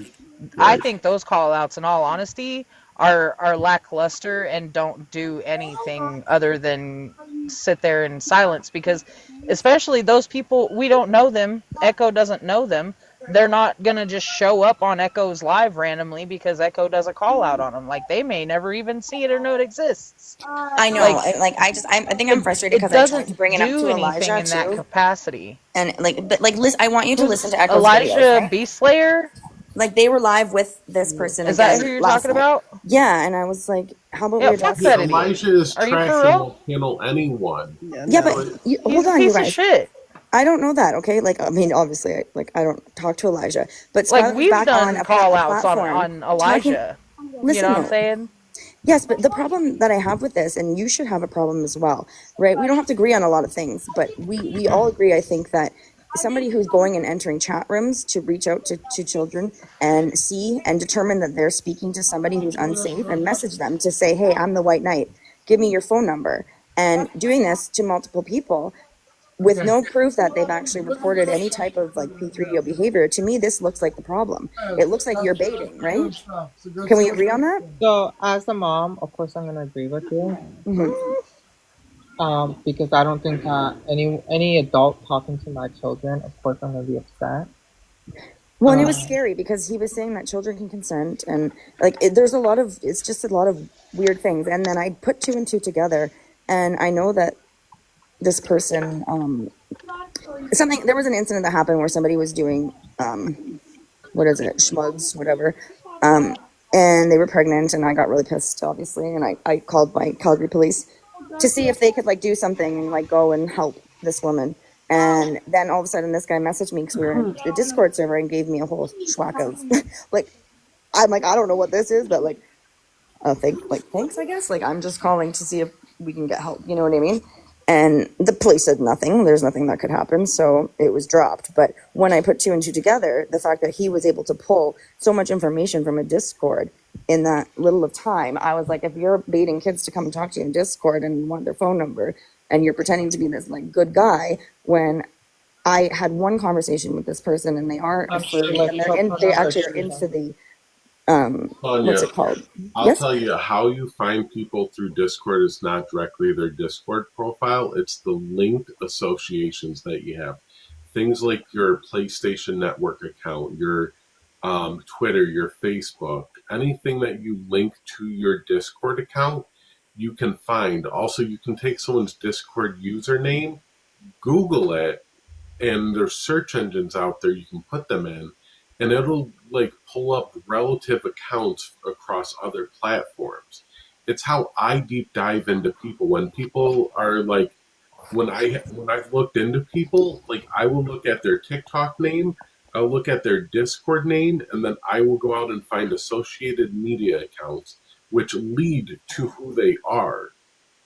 S6: I think those call outs, in all honesty, are lackluster and don't do anything other than sit there in silence, because especially those people, we don't know them. Echo doesn't know them. They're not gonna just show up on Echo's live randomly because Echo does a call out on them. Like they may never even see it or know it exists.
S21: I know. I think I'm frustrated because I tried to bring it up
S6: do
S21: to
S6: anything
S21: Elijah
S6: in that
S21: too.
S6: capacity.
S21: And but listen, I want you to listen to Echo's
S6: Elijah
S21: videos, right?
S6: Beastslayer?
S21: Like they were live with this person
S6: Is
S21: again
S6: that who you're
S21: last
S6: talking
S21: night.
S6: about?
S21: Yeah, and I was like, how about we address
S2: Yeah, Elijah is
S6: Are you
S2: trash
S6: for
S2: and
S6: real?
S2: will handle anyone.
S21: Yeah, but
S6: He's
S21: hold
S6: a
S21: on, you
S6: piece of
S21: guys.
S6: shit.
S21: I don't know that, okay? Like, I mean, obviously, I don't talk to Elijah, but
S6: Like
S21: Skylar was
S6: we've
S21: back on
S6: done
S21: a
S6: call outs
S21: platform
S6: on Elijah.
S21: Listen,
S6: You know what I'm
S21: though.
S6: saying?
S21: Yes, but the problem that I have with this, and you should have a problem as well, right? We don't have to agree on a lot of things, but we all agree, I think, that somebody who's going and entering chat rooms to reach out to children and see and determine that they're speaking to somebody who's unsafe and message them to say, hey, I'm the white knight, give me your phone number. And doing this to multiple people with no proof that they've actually reported any type of like P3DO behavior, to me, this looks like the problem. It looks like you're baiting, right? Can we agree on that?
S9: So, as a mom, of course, I'm gonna agree with you. Because I don't think any adult talking to my children, of course, I'm gonna be upset.
S21: Well, and it was scary because he was saying that children can consent, and like it's just a lot of weird things. And then I put two and two together, and I know that this person, there was an incident that happened where somebody was doing, what is it, schmugs, whatever, and they were pregnant, and I got really pissed, obviously, and I called my Calgary police, to see if they could like do something and like go and help this woman. And then all of a sudden, this guy messaged me because we were in the Discord server and gave me a whole schwack of like, I'm like, I don't know what this is, but like, thanks, I guess. Like, I'm just calling to see if we can get help. You know what I mean? And the police said nothing. There's nothing that could happen, so it was dropped. But when I put two and two together, the fact that he was able to pull so much information from a Discord in that little of time, I was like, if you're baiting kids to come and talk to you in Discord and want their phone number, and you're pretending to be this like good guy, when I had one conversation with this person and they are a furry and they actually are into the what's it called?
S2: I'll tell you how you find people through Discord is not directly their Discord profile. It's the linked associations that you have. Things like your PlayStation Network account, your Twitter, your Facebook, anything that you link to your Discord account, you can find. Also, you can take someone's Discord username, Google it, and there's search engines out there you can put them in, and it'll like pull up relative accounts across other platforms. It's how I deep dive into people. When people are like, when I've looked into people, like I will look at their TikTok name, I'll look at their Discord name, and then I will go out and find associated media accounts which lead to who they are.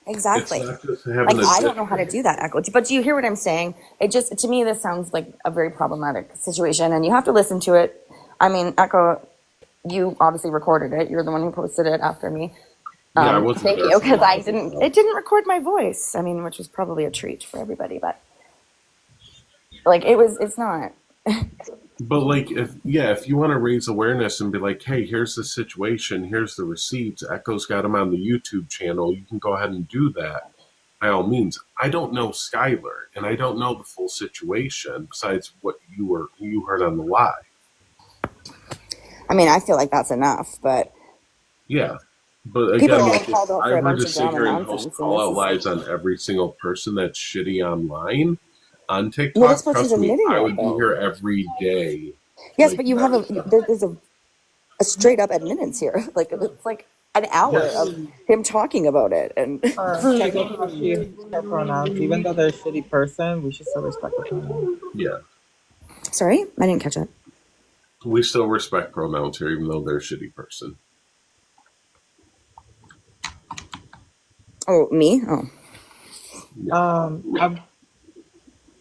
S21: Exactly.
S2: It's not just
S21: Like,
S2: having a
S21: I don't know how to do that, Echo. But do you hear what I'm saying? It just, to me, this sounds like a very problematic situation, and you have to listen to it. I mean, Echo, you obviously recorded it. You're the one who posted it after me.
S2: Yeah, I wasn't
S21: Thank
S2: there
S21: you,
S2: for
S21: because
S2: most
S21: it
S2: of it.
S21: didn't record my voice. I mean, which was probably a treat for everybody, but like, it's not.
S2: But like, if you want to raise awareness and be like, hey, here's the situation, here's the receipts. Echo's got them on the YouTube channel. You can go ahead and do that by all means. I don't know Skylar, and I don't know the full situation besides what you heard on the live.
S21: I mean, I feel like that's enough, but
S2: Yeah, but
S21: people
S2: again,
S21: are
S2: like
S21: getting
S2: if
S21: called out
S2: I
S21: for a
S2: were
S21: bunch
S2: to
S21: of
S2: sit
S21: drama
S2: here and host
S21: nonsense, and
S2: call
S21: this
S2: out
S21: is
S2: lives on every single person that's shitty online on
S21: well, this
S2: TikTok,
S21: person's
S2: trust me,
S21: admitting
S2: I
S21: it
S2: would be
S21: though.
S2: here every day.
S21: Yes,
S2: Like
S21: but you have there's a straight up admittance here. Like it's like an hour
S2: yes,
S21: of him talking about it, and
S9: Check out how she uses her pronouns. Even though they're a shitty person, we should still respect the pronouns.
S2: yeah.
S21: sorry, I didn't catch it.
S2: We still respect pronouns here, even though they're a shitty person.
S21: Oh, me? Oh,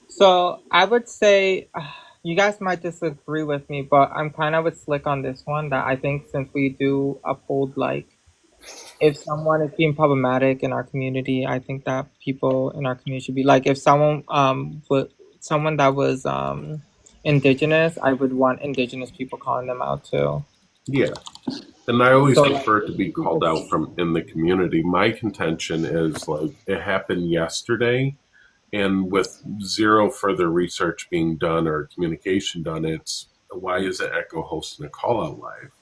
S9: So I would say you guys might disagree with me, but I'm kind of with Slick on this one. That I think since we do uphold like if someone is being problematic in our community, I think that people in our community should be like if someone someone that was indigenous, I would want indigenous people calling them out too.
S2: Yeah. And I always
S9: So,
S2: prefer it to be called out from in the community. My contention is like it happened yesterday, and with zero further research being done or communication done, it's why isn't Echo hosting a call out live?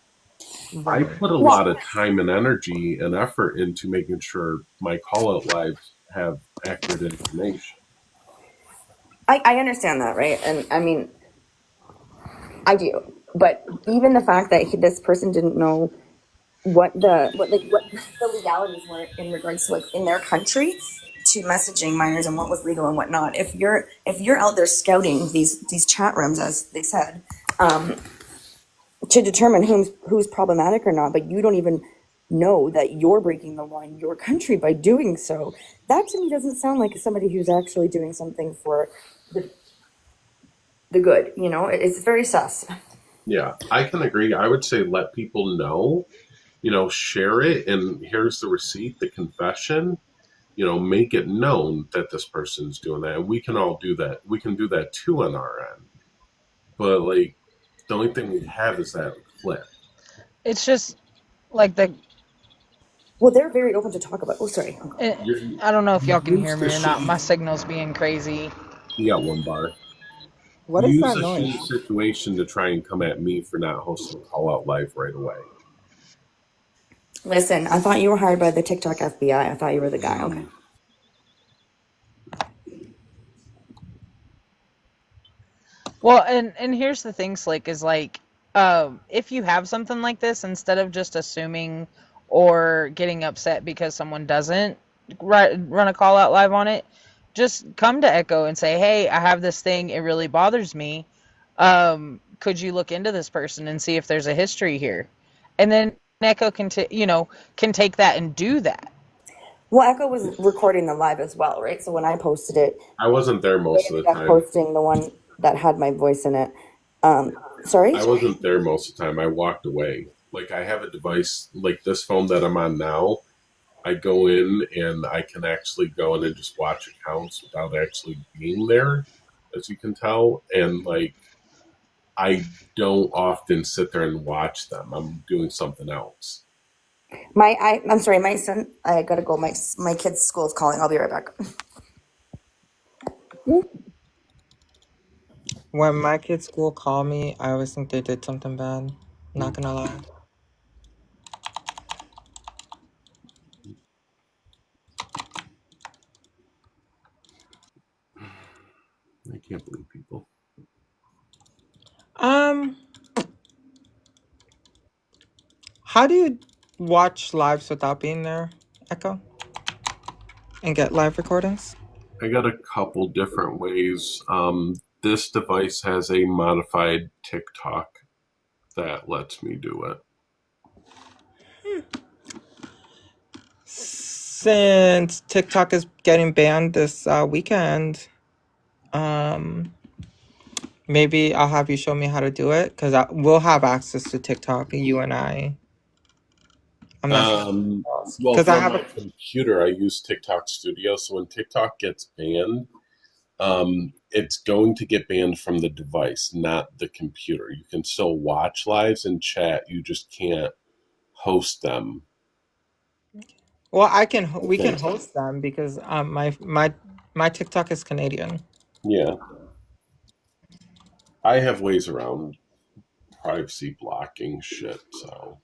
S2: I put a lot of time and energy and effort into making sure my call out lives have accurate information.
S21: I understand that, right? And I mean, I do, but even the fact that this person didn't know what the legalities were in regards to like in their country to messaging minors and what was legal and what not. If you're out there scouting these chat rooms, as they said, to determine who's problematic or not, but you don't even know that you're breaking the law in your country by doing so, that to me doesn't sound like somebody who's actually doing something for the good. You know, it's very sus.
S2: Yeah, I can agree. I would say let people know, share it, and here's the receipt, the confession. Make it known that this person's doing that. And we can all do that. We can do that too on our end. But like the only thing we have is that clip.
S6: It's just like
S21: well, they're very open to talk about. Oh, sorry.
S6: I don't know if y'all can
S2: Use
S6: hear
S2: the
S6: me or not.
S2: shitty.
S6: My signal's being crazy.
S2: You got one bar.
S9: what is
S2: Use
S9: that
S2: a
S9: noise?
S2: shitty situation to try and come at me for not hosting call out live right away.
S21: Listen, I thought you were hired by the TikTok FBI. I thought you were the guy. Okay.
S6: Well, and here's the thing, Slick, is like, if you have something like this, instead of just assuming or getting upset because someone doesn't, run a call out live on it, just come to Echo and say, hey, I have this thing, it really bothers me. Could you look into this person and see if there's a history here? And then Echo can can take that and do that.
S21: Well, Echo was recording the live as well, right? So when I posted it,
S2: I wasn't there
S21: they
S2: most of
S21: ended
S2: the
S21: up
S2: time.
S21: posting the one that had my voice in it. Sorry?
S2: I wasn't there most of the time. I walked away. Like, I have a device like this phone that I'm on now. I go in and I can actually go in and just watch accounts without actually being there, as you can tell. And like, I don't often sit there and watch them. I'm doing something else.
S21: I'm sorry, my son, I gotta go. My kid's school is calling. I'll be right back.
S9: When my kids' school call me, I always think they did something bad. Not gonna lie.
S2: I can't believe people.
S9: How do you watch lives without being there, Echo? And get live recordings?
S2: I got a couple different ways. This device has a modified TikTok that lets me do it.
S9: Since TikTok is getting banned this weekend, maybe I'll have you show me how to do it, because we'll have access to TikTok, you and I. I'm not sure.
S2: Well,
S9: Because I
S2: from
S9: have
S2: my computer, I use TikTok Studio. So when TikTok gets banned, it's going to get banned from the device, not the computer. You can still watch lives and chat. You just can't host them.
S9: Well, we can host them because my TikTok is Canadian.
S2: Yeah. I have ways around privacy blocking shit, so.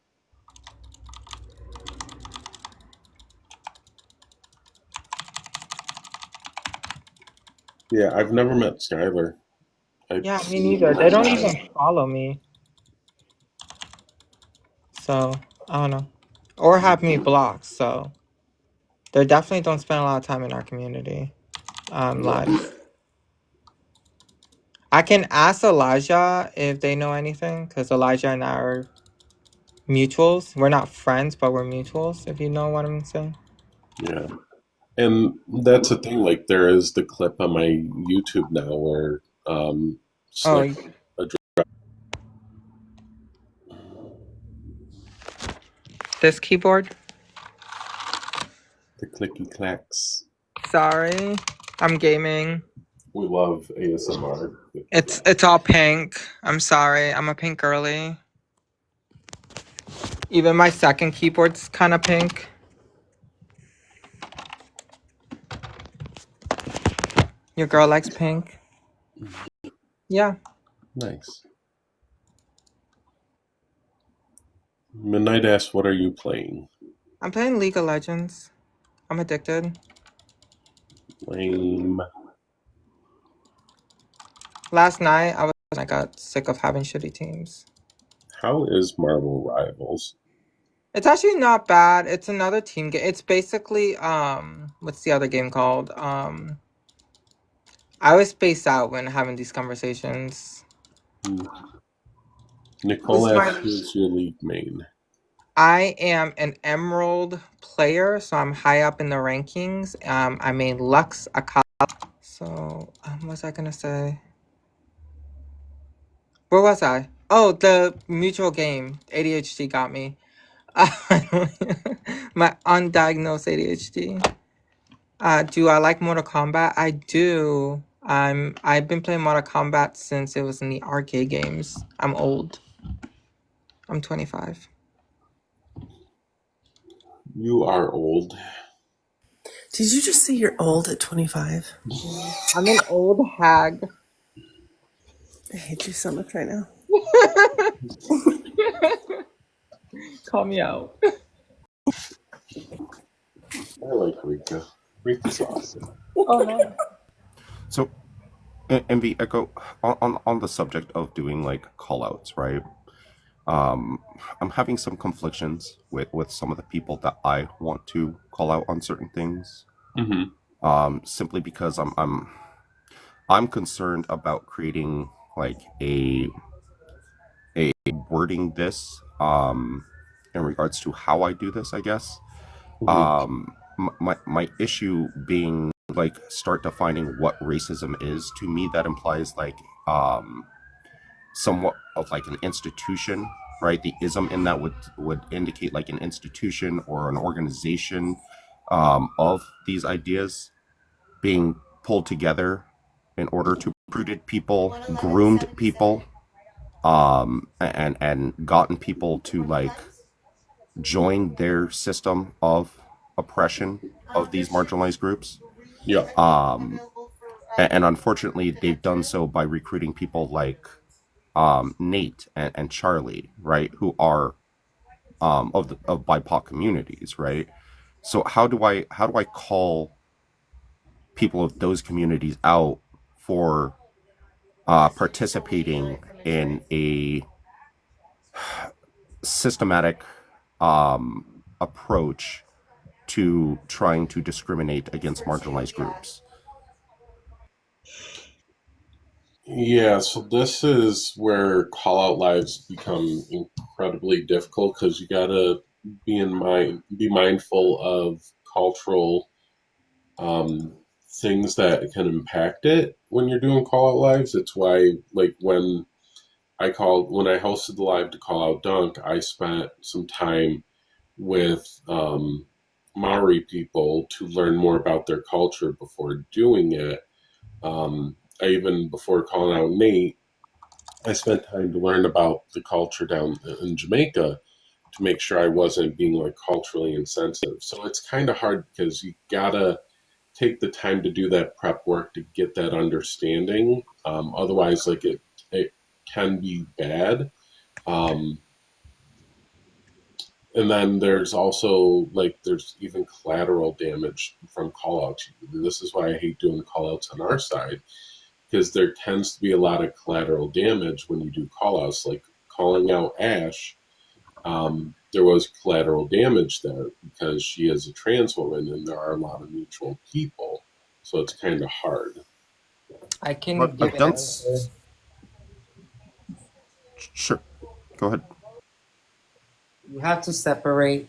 S2: Yeah, I've never met Skylar.
S9: Yeah, me neither. They don't even follow me. So, I don't know. Or have me blocked, so. They definitely don't spend a lot of time in our community live. I can ask Elijah if they know anything, because Elijah and I are mutuals. We're not friends, but we're mutuals, if you know what I'm saying.
S2: Yeah. And that's the thing, like, there is the clip on my YouTube now where Slick
S9: this keyboard?
S2: The clicky clacks.
S9: Sorry. I'm gaming.
S2: We love ASMR.
S9: It's all pink. I'm sorry. I'm a pink girly. Even my second keyboard's kind of pink. Your girl likes pink? Yeah.
S2: Nice. Midnight asks, what are you playing?
S9: I'm playing League of Legends. I'm addicted.
S2: Lame.
S9: Last night, I got sick of having shitty teams.
S2: How is Marvel Rivals?
S9: It's actually not bad. It's another team game. It's basically, what's the other game called? I always space out when having these conversations.
S2: Nicole asks, who's your league main?
S9: I am an Emerald player, so I'm high up in the rankings. I main Lux Akala. So, what was I gonna say? Where was I? Oh, the mutual game. ADHD got me. My undiagnosed ADHD. Do I like Mortal Kombat? I do. I've been playing Mortal Kombat since it was in the arcade games. I'm old. I'm 25.
S2: You are old.
S10: Did you just say you're old at 25?
S9: I'm an old hag.
S10: I hate you so much right now.
S9: Call me out.
S2: I like Rika. Rika's awesome.
S9: Oh no.
S18: So, and the Echo on the subject of doing like call outs, right? um, I'm having some conflictions with some of the people that I want to call out on certain things. Simply because I'm concerned about creating like a wording this in regards to how I do this, I guess. My issue being like start defining what racism is. To me, that implies like somewhat of like an institution, right? The ism in that would indicate like an institution or an organization of these ideas being pulled together in order to recruited people, groomed people, and gotten people to like join their system of oppression of these marginalized groups.
S2: Yeah.
S18: And unfortunately, they've done so by recruiting people like Nate and Charlie, right, who are of BIPOC communities, right? So how do I call people of those communities out for participating in a systematic approach to trying to discriminate against marginalized groups?
S2: Yeah, so this is where call out lives become incredibly difficult because you gotta be mindful of cultural things that can impact it when you're doing call out lives. It's why like when I hosted the live to call out Dunk, I spent some time with Maori people to learn more about their culture before doing it. I even before calling out Nate, I spent time to learn about the culture down in Jamaica to make sure I wasn't being like culturally insensitive. So it's kind of hard because you gotta take the time to do that prep work to get that understanding. Otherwise, like it can be bad. Um, and then there's also like there's even collateral damage from callouts. This is why I hate doing callouts on our side because there tends to be a lot of collateral damage when you do callouts, like calling out Ash. There was collateral damage there because she is a trans woman and there are a lot of mutual people, so it's kind of hard.
S9: I can
S18: But
S9: give
S18: I've
S9: an
S18: done.
S9: answer.
S18: Sure, go ahead.
S11: You have to separate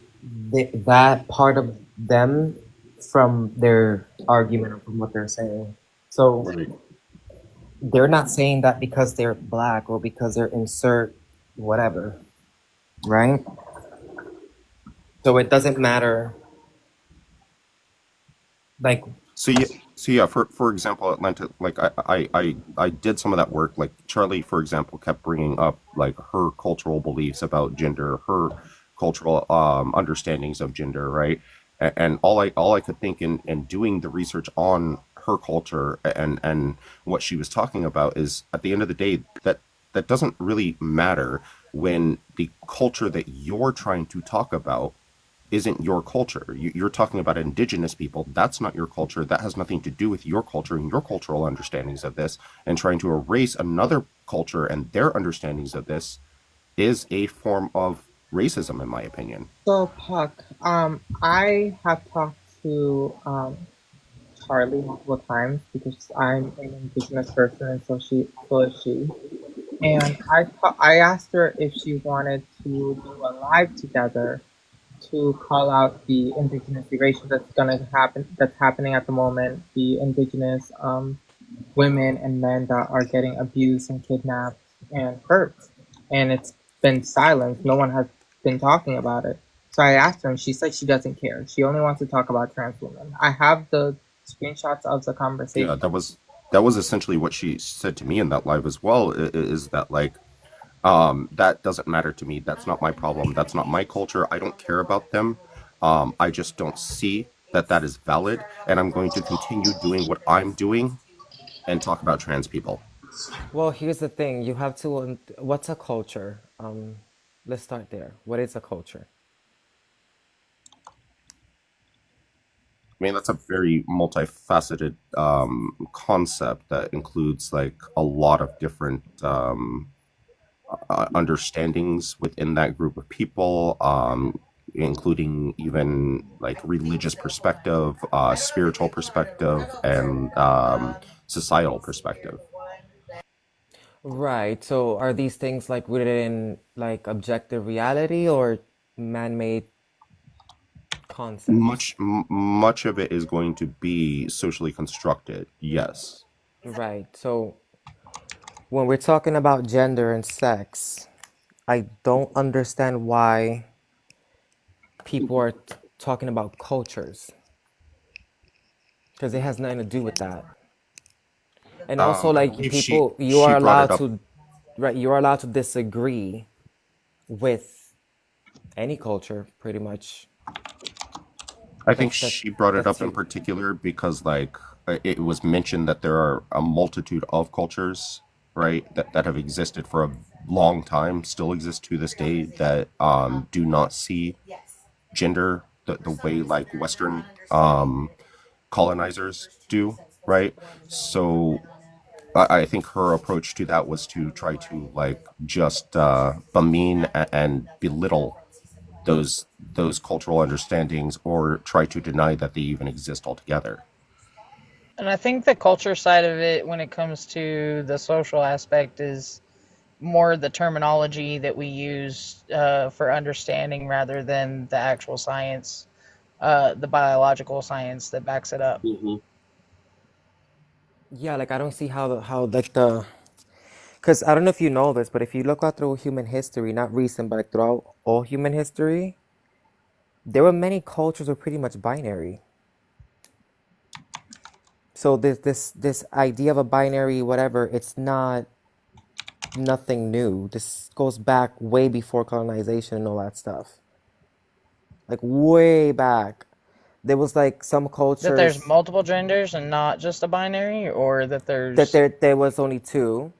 S11: that part of them from their argument or from what they're saying. So
S2: Right.
S11: they're not saying that because they're black or because they're insert whatever, right? So it doesn't matter. Like
S18: So yeah, for example, Atlanta, like I did some of that work. Like Charlie, for example, kept bringing up like her cultural beliefs about gender, her cultural understandings of gender, right? And all I could think in doing the research on her culture and what she was talking about is at the end of the day that doesn't really matter when the culture that you're trying to talk about isn't your culture. You're talking about indigenous people. That's not your culture. That has nothing to do with your culture and your cultural understandings of this. And trying to erase another culture and their understandings of this is a form of racism, in my opinion.
S9: So Puck, I have talked to Charlie multiple times because I'm an indigenous person and so is she. And I asked her if she wanted to do a live together to call out the indigenous erasure that's happening at the moment, the indigenous women and men that are getting abused and kidnapped and hurt. And it's been silenced. No one has been talking about it. So I asked her and she said she doesn't care. She only wants to talk about trans women. I have the screenshots of the conversation.
S18: Yeah, that was essentially what she said to me in that live as well. Is that like that doesn't matter to me. That's not my problem. That's not my culture. I don't care about them. I just don't see that is valid, and I'm going to continue doing what I'm doing and talk about trans people.
S11: well, here's the thing. You have to what's a culture? Let's start there. What is a culture?
S18: I mean, that's a very multifaceted concept that includes like a lot of different understandings within that group of people, including even like religious perspective, spiritual perspective, and societal perspective.
S13: Right. So are these things like rooted in like objective reality or man-made concepts?
S18: Much of it is going to be socially constructed. Yes.
S13: Right. So when we're talking about gender and sex, I don't understand why people are talking about cultures because it has nothing to do with that. And also,
S18: I
S13: like
S18: believe
S13: people, you
S18: she
S13: are
S18: brought
S13: allowed
S18: it up.
S13: to, right? You are allowed to disagree with any culture, pretty much.
S18: I think
S13: That
S18: she brought it
S13: that's
S18: up in
S13: you.
S18: particular because, like, it was mentioned that there are a multitude of cultures, right, that have existed for a long time, still exist to this day, that do not see gender the way like Western colonizers do, right? So I think her approach to that was to try to like just bemean and belittle those cultural understandings or try to deny that they even exist altogether.
S6: And I think the culture side of it, when it comes to the social aspect, is more the terminology that we use for understanding rather than the actual science, the biological science that backs it up.
S2: Mm-hmm.
S13: Yeah, like I don't see how like the because I don't know if you know this, but if you look out through human history, not recent, but like throughout all human history, there were many cultures were pretty much binary. So this idea of a binary whatever, it's not nothing new. This goes back way before colonization and all that stuff. Like way back. There was like some
S6: That there's
S13: cultures
S6: multiple genders and not just a binary, or that
S13: that
S6: there's.
S13: there was only two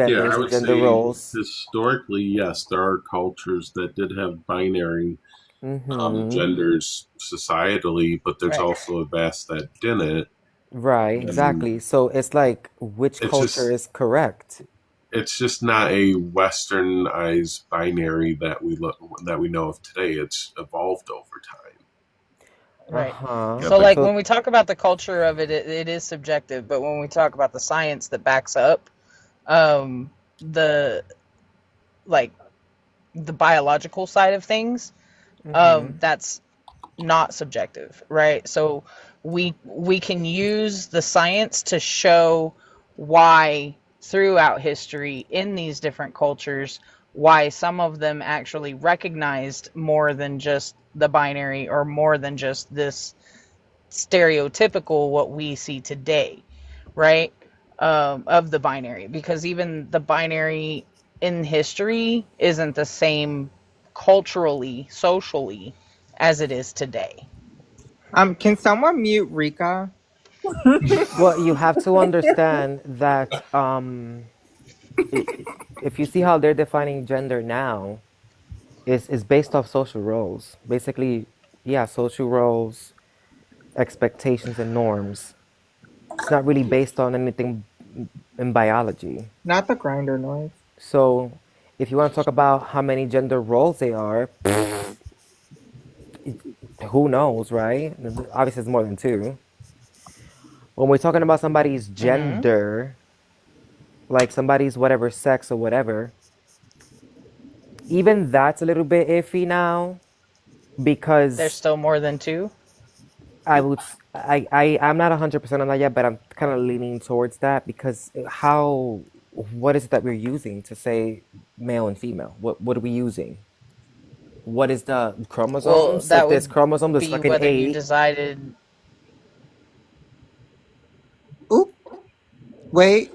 S2: Yeah,
S13: genders
S2: I
S13: or
S2: would
S13: gender
S2: say
S13: roles.
S2: historically, yes, there are cultures that did have binary
S13: Mm-hmm.
S2: genders societally, but there's
S6: Right.
S2: also a vast that didn't.
S13: Right,
S2: And
S13: exactly. So it's like which
S2: it's
S13: culture
S2: just
S13: is correct?
S2: it's just not a westernized binary that we know of today. It's evolved over time.
S6: Right.
S13: Uh-huh.
S2: Yeah,
S6: So,
S2: like
S6: like, when we talk about the culture of it, it is subjective. But when we talk about the science that backs up the like the biological side of things,
S13: Mm-hmm.
S6: that's not subjective, right? So we can use the science to show why throughout history in these different cultures, why some of them actually recognized more than just the binary or more than just this stereotypical what we see today, right? Of the binary, because even the binary in history isn't the same culturally, socially as it is today.
S9: Can someone mute Rika?
S13: Well, you have to understand that if you see how they're defining gender now, is based off social roles. Basically, yeah, social roles, expectations, and norms. It's not really based on anything in biology.
S9: Not the grinder noise.
S13: So, if you want to talk about how many gender roles they are, who knows, right? Obviously, it's more than two. When we're talking about somebody's
S6: Mm-hmm.
S13: gender, like somebody's whatever sex or whatever, even that's a little bit iffy now
S6: There's
S13: because
S6: still more than two.
S13: I'm not 100% on that yet, but I'm kind of leaning towards that because what is it that we're using to say male and female? What are we using? What is the
S6: Well,
S13: chromosomes? If
S6: that
S13: there's
S6: would
S13: chromosomes, there's
S6: be
S13: fucking
S6: whether you
S13: eight.
S6: decided.
S9: Oop. Wait.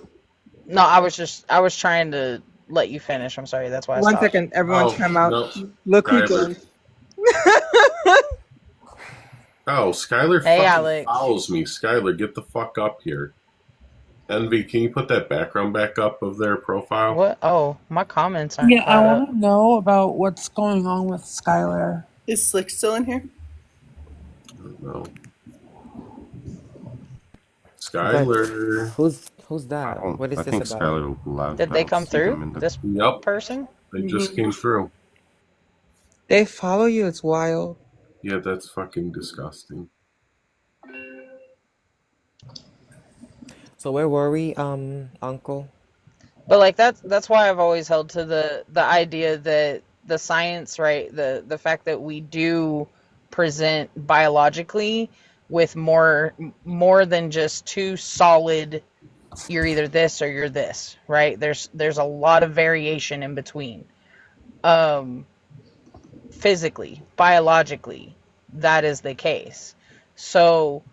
S6: No, I was trying to let you finish. I'm sorry. That's why I
S9: One
S6: stopped.
S9: second. Everyone
S2: oh
S9: time out.
S2: no,
S9: Look who
S2: Skylar.
S9: joined.
S2: Oh, Skylar
S6: Hey,
S2: fucking
S6: Alex.
S2: follows me. Skylar, get the fuck up here. Envy, can you put that background back up of their profile?
S6: What? Oh, my comments aren't
S15: Yeah, I
S6: caught up.
S15: want to know about what's going on with Skylar.
S10: Is Slick still in here?
S2: I don't know.
S13: But
S2: Skylar.
S13: who's Who's
S18: I
S13: that?
S18: don't.
S13: What is
S18: I
S13: this
S18: think
S13: about?
S18: Skylar will laugh,
S6: Did
S18: but I
S6: they
S18: don't
S6: come
S18: see them
S6: through?
S18: in the.
S6: This
S2: Yep,
S6: person?
S2: they just came through.
S9: They follow you. It's wild.
S2: Yeah, that's fucking disgusting.
S13: So where were we, Uncle?
S6: But like that's why I've always held to the idea that the science, right, the fact that we do present biologically with more than just two solid, you're either this or you're this, right? There's a lot of variation in between. Um Physically, biologically, that is the case. So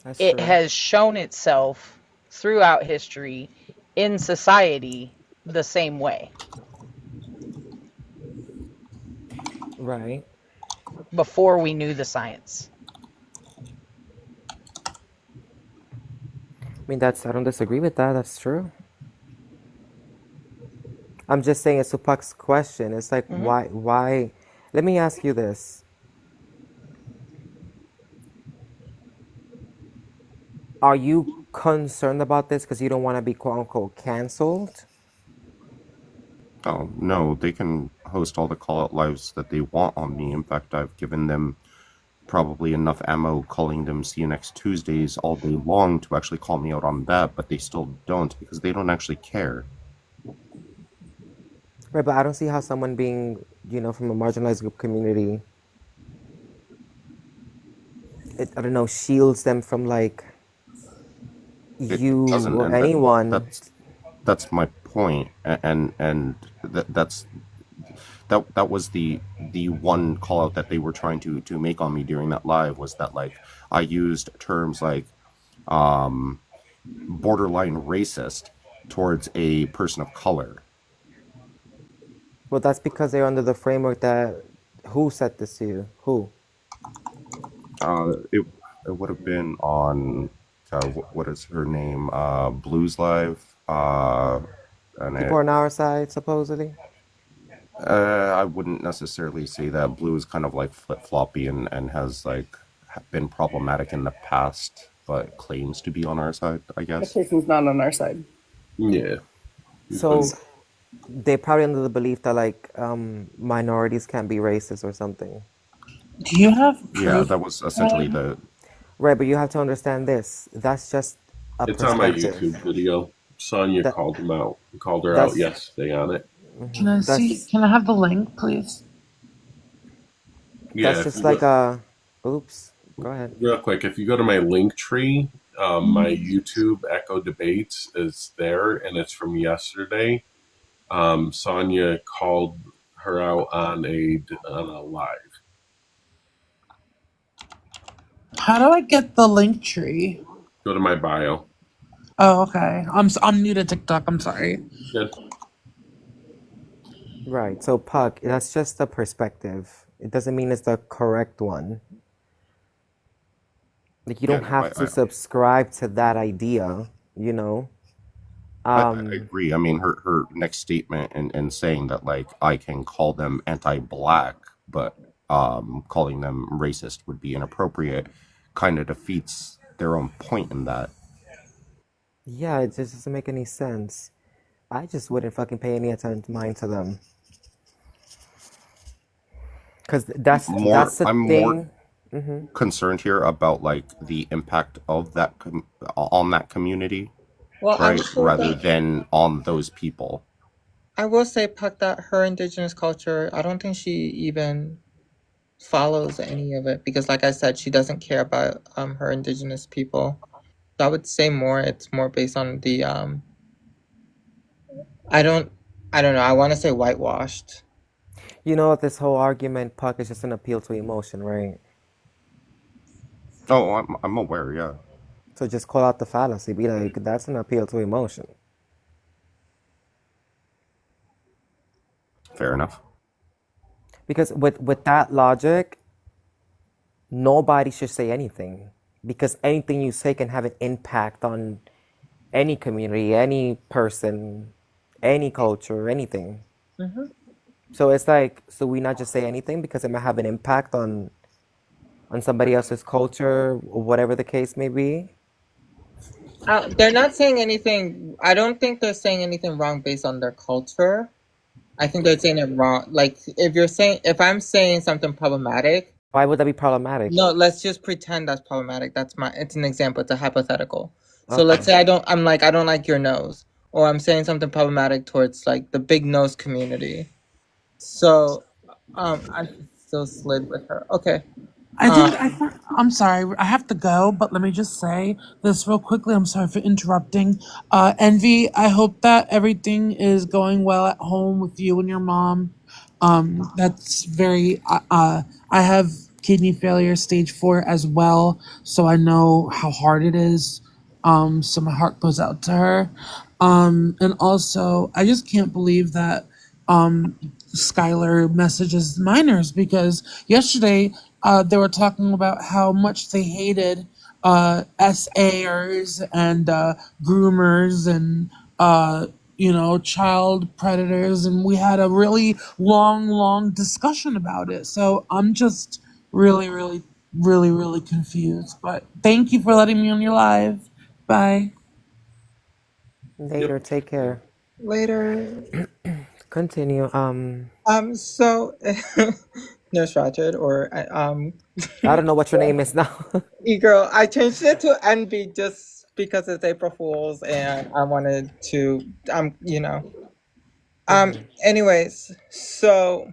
S13: That's
S6: it
S13: true.
S6: has shown itself throughout history in society the same way
S13: Right.
S6: before we knew the science.
S13: I mean, I don't disagree with that. That's true. I'm just saying it's Tupac's question. It's like,
S6: Hmm.
S13: why? Let me ask you this. Are you concerned about this because you don't want to be quote unquote canceled?
S18: Oh no, they can host all the call out lives that they want on me. In fact, I've given them probably enough ammo calling them see you next Tuesdays all day long to actually call me out on that, but they still don't because they don't actually care.
S13: Right, but I don't see how someone being, from a marginalized group community, I don't know, shields them from like
S18: It
S13: you
S18: doesn't,
S13: or
S18: and
S13: anyone.
S18: that's my point, and that was the one call out that they were trying to make on me during that live was that like I used terms like um borderline racist towards a person of color.
S13: Well, that's because they're under the framework that who said this to you? Who?
S18: It would have been on what is her name? Blues Live. And
S13: People
S18: it
S13: on our side, supposedly.
S18: I wouldn't necessarily say that. Blue is kind of like flip floppy and has like been problematic in the past, but claims to be on our side. I
S10: The
S18: guess.
S10: person's not on our side.
S2: Yeah.
S13: So they're probably under the belief that like minorities can be racist or something.
S15: Do you have
S18: Yeah,
S15: proof?
S18: that was essentially the.
S13: Right, but you have to understand this. That's just a
S2: It's on my
S13: perspective.
S2: YouTube video. Sonya
S13: That
S2: called him out. Called her out
S13: that's
S2: yesterday on it.
S15: Can I see?
S13: that's
S15: Can I have the link, please?
S2: Yeah,
S13: that's
S2: if
S13: just
S2: you
S13: like
S2: go,
S13: a. Oops. Go ahead.
S2: real quick, if you go to my link tree, my YouTube Echo Debates is there, and it's from yesterday. Sonya called her out on a live.
S15: How do I get the link tree?
S2: Go to my bio.
S15: Oh, okay. I'm new to TikTok. I'm sorry.
S2: Good.
S13: Right. So Puck, that's just a perspective. It doesn't mean it's the correct one. Like you
S18: Yeah,
S13: don't
S18: no,
S13: have to subscribe to that idea, you know.
S18: I agree. I mean, her next statement and saying that like I can call them anti-black, but calling them racist would be inappropriate, kind of defeats their own point in that.
S13: Yeah, it just doesn't make any sense. I just wouldn't fucking pay any attention mind to them. Cause that's the
S18: I'm more
S13: thing. Hmm.
S18: concerned here about like the impact of that on that community,
S9: Well, I'm
S18: right?
S9: sure
S18: Rather
S9: that
S18: than on those people.
S9: I will say, Puck, that her indigenous culture, I don't think she even follows any of it because, like I said, she doesn't care about her indigenous people. So I would say more. It's more based on the I don't, I don't know. I want to say whitewashed.
S13: You know what? This whole argument, Puck, is just an appeal to emotion, right?
S18: Oh, I'm aware. Yeah.
S13: So just call out the fallacy. Be like, that's an appeal to emotion.
S18: Fair enough.
S13: Because with that logic, nobody should say anything. Because anything you say can have an impact on any community, any person, any culture, anything.
S9: Mm-hmm.
S13: So it's like, so we not just say anything because it might have an impact on somebody else's culture or whatever the case may be.
S9: They're not saying anything. I don't think they're saying anything wrong based on their culture. I think they're saying it wrong. Like if I'm saying something problematic,
S13: Why would that be problematic?
S9: no, let's just pretend that's problematic. It's an example. It's a hypothetical. So let's
S13: Okay.
S9: say I don't like your nose, or I'm saying something problematic towards like the big nose community. So, I still slid with her. Okay.
S15: I'm sorry, I have to go, but let me just say this real quickly. I'm sorry for interrupting. Envy, I hope that everything is going well at home with you and your mom. That's very, I have kidney failure stage 4 as well, so I know how hard it is. So my heart goes out to her. And also, I just can't believe that, Skylar messages minors, because yesterday they were talking about how much they hated SAers and groomers and child predators, and we had a really long discussion about it. So I'm just really confused. But thank you for letting me on your live. Bye.
S13: Later. Take care.
S9: Later.
S13: Continue.
S9: So Nurse Ratchet or
S13: I don't know what your name is now.
S9: E-girl. I changed it to Envy just because it's April Fools, and I wanted to. Anyways, so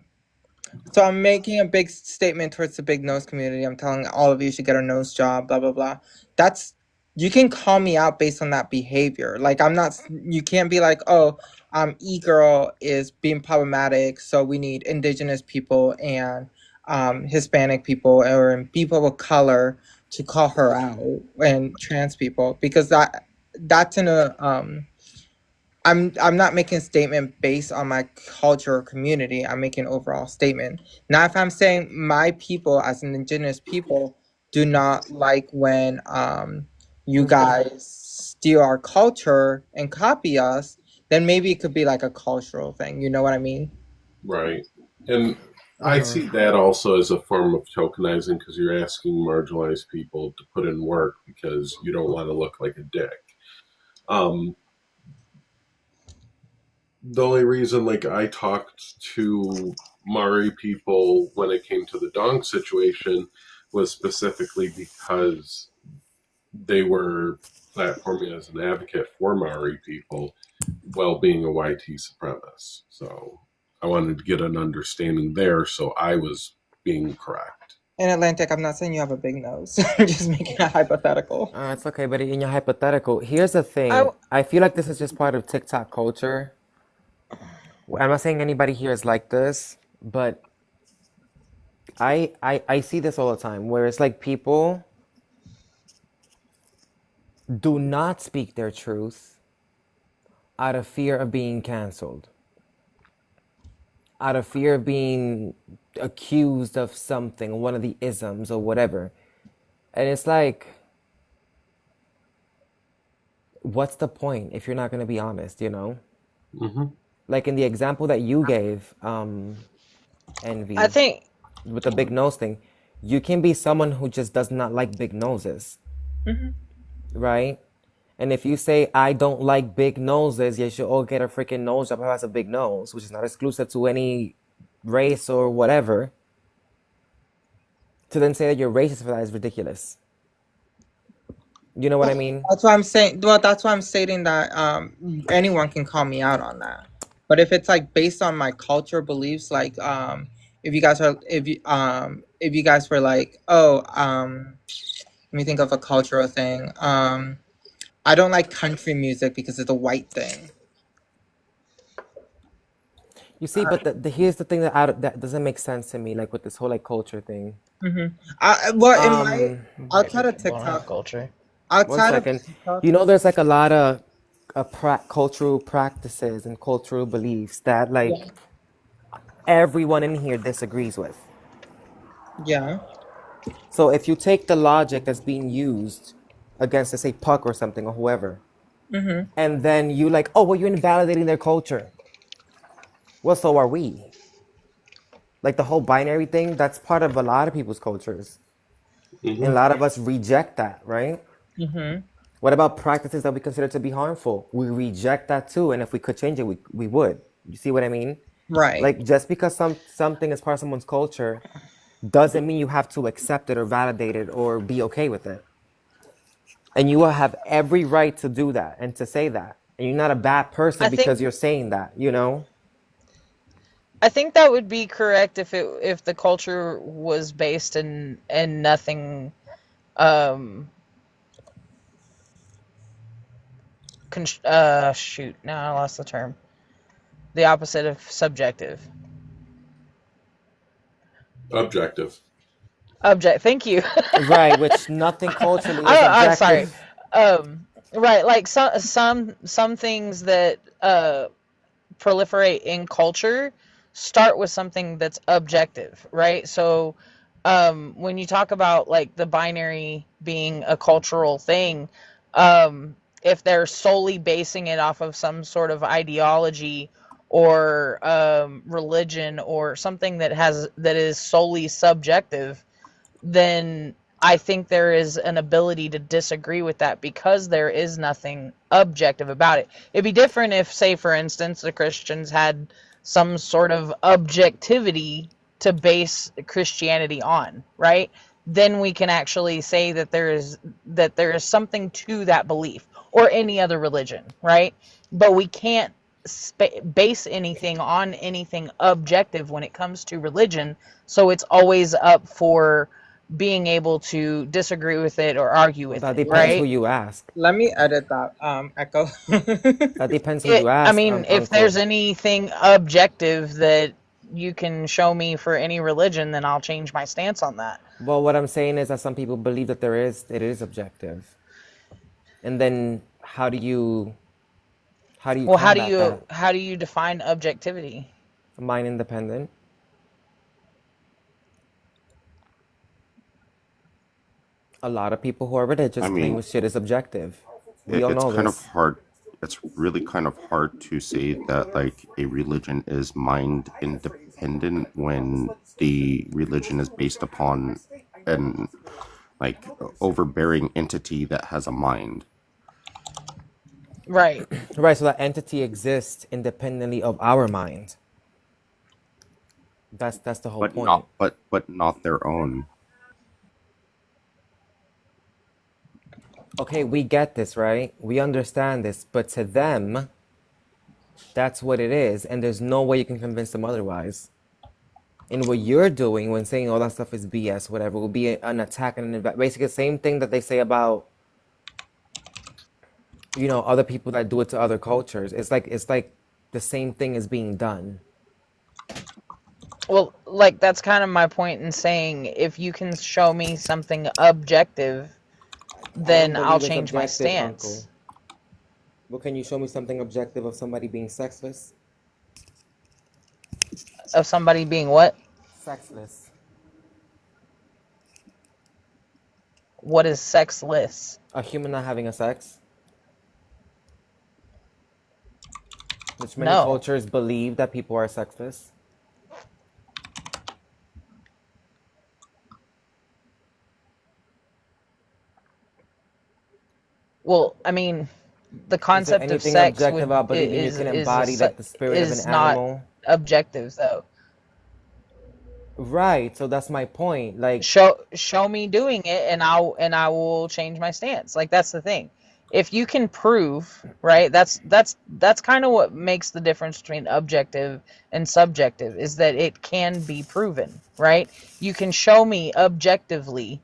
S9: I'm making a big statement towards the big nose community. I'm telling all of you should get a nose job, blah blah blah. That's You can call me out based on that behavior. Like I'm not you can't be like, "Oh, e-girl is being problematic, so we need indigenous people and Hispanic people or people of color to call her out and trans people because that's in a I'm not making a statement based on my culture or community. I'm making an overall statement. Now, if I'm saying my people as an indigenous people do not like when you guys steal our culture and copy us, then maybe it could be like a cultural thing. You know what I mean?
S2: Right. And I see that also as a form of tokenizing because you're asking marginalized people to put in work because you don't want to look like a dick. The only reason, like, I talked to Maori people when it came to the Dong situation was specifically because they were platforming as an advocate for Maori people while being a YT supremacist. So I wanted to get an understanding there, so I was being correct.
S9: In Atlantic, I'm not saying you have a big nose. I'm just making a hypothetical.
S13: It's okay, but in your hypothetical, here's the thing. I feel like this is just part of TikTok culture. I'm not saying anybody here is like this, but I see this all the time where it's like people do not speak their truth out of fear of being canceled, out of fear of being accused of something, one of the isms or whatever. And it's like, what's the point if you're not going to be honest, you know?
S2: Mm-hmm.
S13: Like in the example that you gave, Envy,
S9: I think
S13: with the big nose thing, you can be someone who just does not like big noses, right? And if you say, I don't like big noses, you should all get a freaking nose job who has a big nose, which is not exclusive to any race or whatever, to then say that you're racist for that is ridiculous. You know what I mean?
S9: That's why I'm saying. Well, that's why I'm stating that anyone can call me out on that. But if it's like based on my culture beliefs, like if you guys were like, oh, let me think of a cultural thing. I don't like country music because it's a white thing.
S13: You see, but here's the thing that doesn't make sense to me, like with this whole like culture thing.
S9: Well, in my outside of TikTok
S6: culture.
S13: One second. You know, there's like a lot of cultural practices and cultural beliefs that like everyone in here disagrees with.
S9: Yeah.
S13: So if you take the logic that's being used against, let's say, Puck or something or whoever, and then you like, oh, well, you're invalidating their culture. Well, so are we. Like the whole binary thing, that's part of a lot of people's cultures. And a lot of us reject that, right? What about practices that we consider to be harmful? We reject that too, and if we could change it, we would. You see what I mean?
S9: Right.
S13: Like, just because something is part of someone's culture doesn't mean you have to accept it or validate it or be okay with it. And you will have every right to do that and to say that. And you're not a bad person
S6: I
S13: because
S6: think
S13: you're saying that, you know?
S6: I think that would be correct if the culture was based in nothing um shoot, now I lost the term. The opposite of subjective.
S2: Objective.
S6: Thank you.
S13: Right, which nothing culturally is
S6: I'm sorry.
S13: objective.
S6: Right, like some things that proliferate in culture start with something that's objective, right? So when you talk about like the binary being a cultural thing, if they're solely basing it off of some sort of ideology or religion or something that is solely subjective, then I think there is an ability to disagree with that because there is nothing objective about it. It'd be different if, say, for instance, the Christians had some sort of objectivity to base Christianity on, right? Then we can actually say that there is something to that belief, or any other religion, right? But we can't base anything on anything objective when it comes to religion, so it's always up for being able to disagree with it or argue
S13: Well,
S6: with
S13: that
S6: it,
S13: depends who
S6: right?
S13: you ask.
S9: Let me edit that. Echo.
S13: That depends who you
S6: I
S13: ask,
S6: mean, if there's
S13: uncle.
S6: anything objective that you can show me for any religion, then I'll change my stance on that.
S13: Well, what I'm saying is that some people believe that it is objective. And then how do you
S6: Well,
S13: combat that?
S6: how do you define objectivity?
S13: Mind independent. A lot of people who are religious
S18: I
S13: claim
S18: mean,
S13: shit is objective. We all
S18: it's
S13: know
S18: kind of
S13: this.
S18: hard. It's really kind of hard to say that like a religion is mind independent when the religion is based upon an like overbearing entity that has a mind.
S6: Right.
S13: Right, so that entity exists independently of our mind. That's the whole
S18: But
S13: point.
S18: not their own.
S13: Okay, we get this, right? We understand this, but to them, that's what it is, and there's no way you can convince them otherwise. And what you're doing when saying all that stuff is BS, whatever, will be an attack and basically the same thing that they say about, you know, other people that do it to other cultures. It's like the same thing is being done.
S6: Well, like that's kind of my point in saying if you can show me something objective,
S13: I don't
S6: then I'll
S13: believe it's
S6: change my
S13: objective,
S6: stance.
S13: uncle. Well, can you show me something objective of somebody being sexless?
S6: Of somebody being what?
S13: Sexless.
S6: What is sexless?
S13: A human not having a sex? Which many
S6: No.
S13: cultures believe that people are sexless.
S6: Well, I mean, the
S13: Is there
S6: concept of
S13: anything
S6: sex
S13: objective about believing you can embody like the spirit of an
S6: is not
S13: animal?
S6: objective though.
S13: Right, so that's my point. Like,
S6: Show me doing it, and I will change my stance. Like that's the thing. If you can prove, right? That's kind of what makes the difference between objective and subjective is that it can be proven, right? You can show me objectively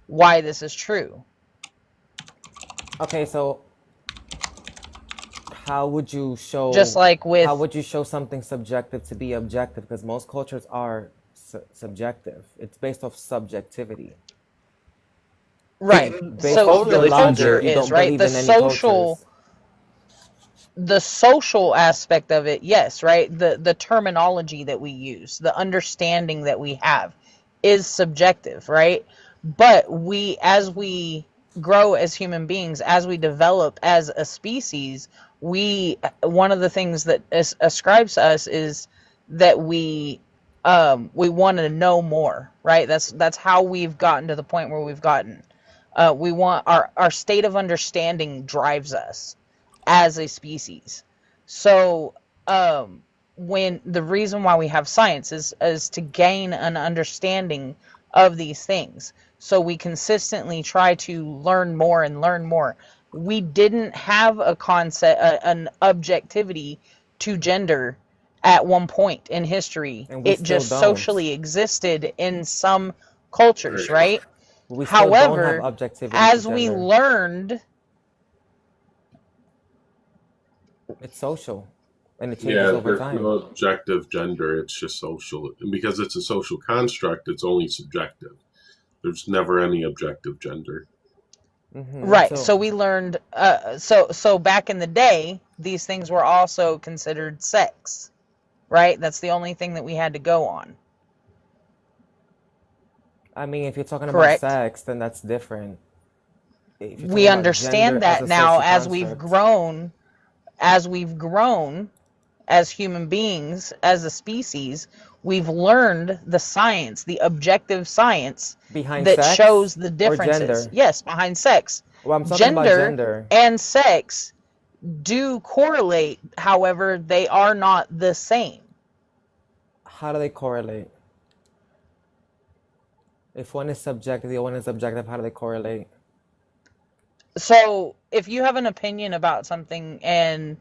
S6: why this is true.
S13: okay, so how would you show
S6: Just like with
S13: how would you show something subjective to be objective? Because most cultures are subjective. It's based off subjectivity.
S6: right.
S13: Based
S6: So
S13: off
S6: the
S13: your
S6: culture
S13: logic, you
S6: is
S13: don't
S6: right.
S13: believe in any cultures.
S6: The social aspect of it, yes, right? The terminology that we use, the understanding that we have is subjective, right? But as we grow as human beings, as we develop as a species, one of the things that ascribes to us is that we want to know more, right? That's how we've gotten to the point where we've gotten. We want our state of understanding drives us as a species. So when the reason why we have science is to gain an understanding of these things, so we consistently try to learn more and learn more. We didn't have a concept, an objectivity to gender at one point in history.
S13: And we
S6: It
S13: still
S6: just
S13: don't.
S6: socially existed in some cultures, right?
S13: We still don't have
S6: However,
S13: objectivity to
S6: as we
S13: gender.
S6: learned,
S13: It's social, and it changes
S2: Yeah,
S13: over
S2: there's
S13: time.
S2: no objective gender. It's just social. And because it's a social construct, it's only subjective. There's never any objective gender.
S6: right? So we learned. So back in the day, these things were also considered sex, right? That's the only thing that we had to go on.
S13: I mean, if you're talking about
S6: Correct.
S13: sex, then that's different. If you're
S6: We
S13: talking about gender
S6: understand
S13: as
S6: that
S13: a
S6: now
S13: social
S6: as we've
S13: construct,
S6: grown as human beings, as a species, we've learned the science, the objective science
S13: behind
S6: that
S13: sex
S6: shows the
S13: or
S6: differences.
S13: gender.
S6: Yes, behind sex.
S13: Well, I'm talking about
S6: Gender
S13: gender.
S6: and sex do correlate, however, they are not the same.
S13: How do they correlate? If one is subjective, the other one is objective, how do they correlate?
S6: So, if you have an opinion about something and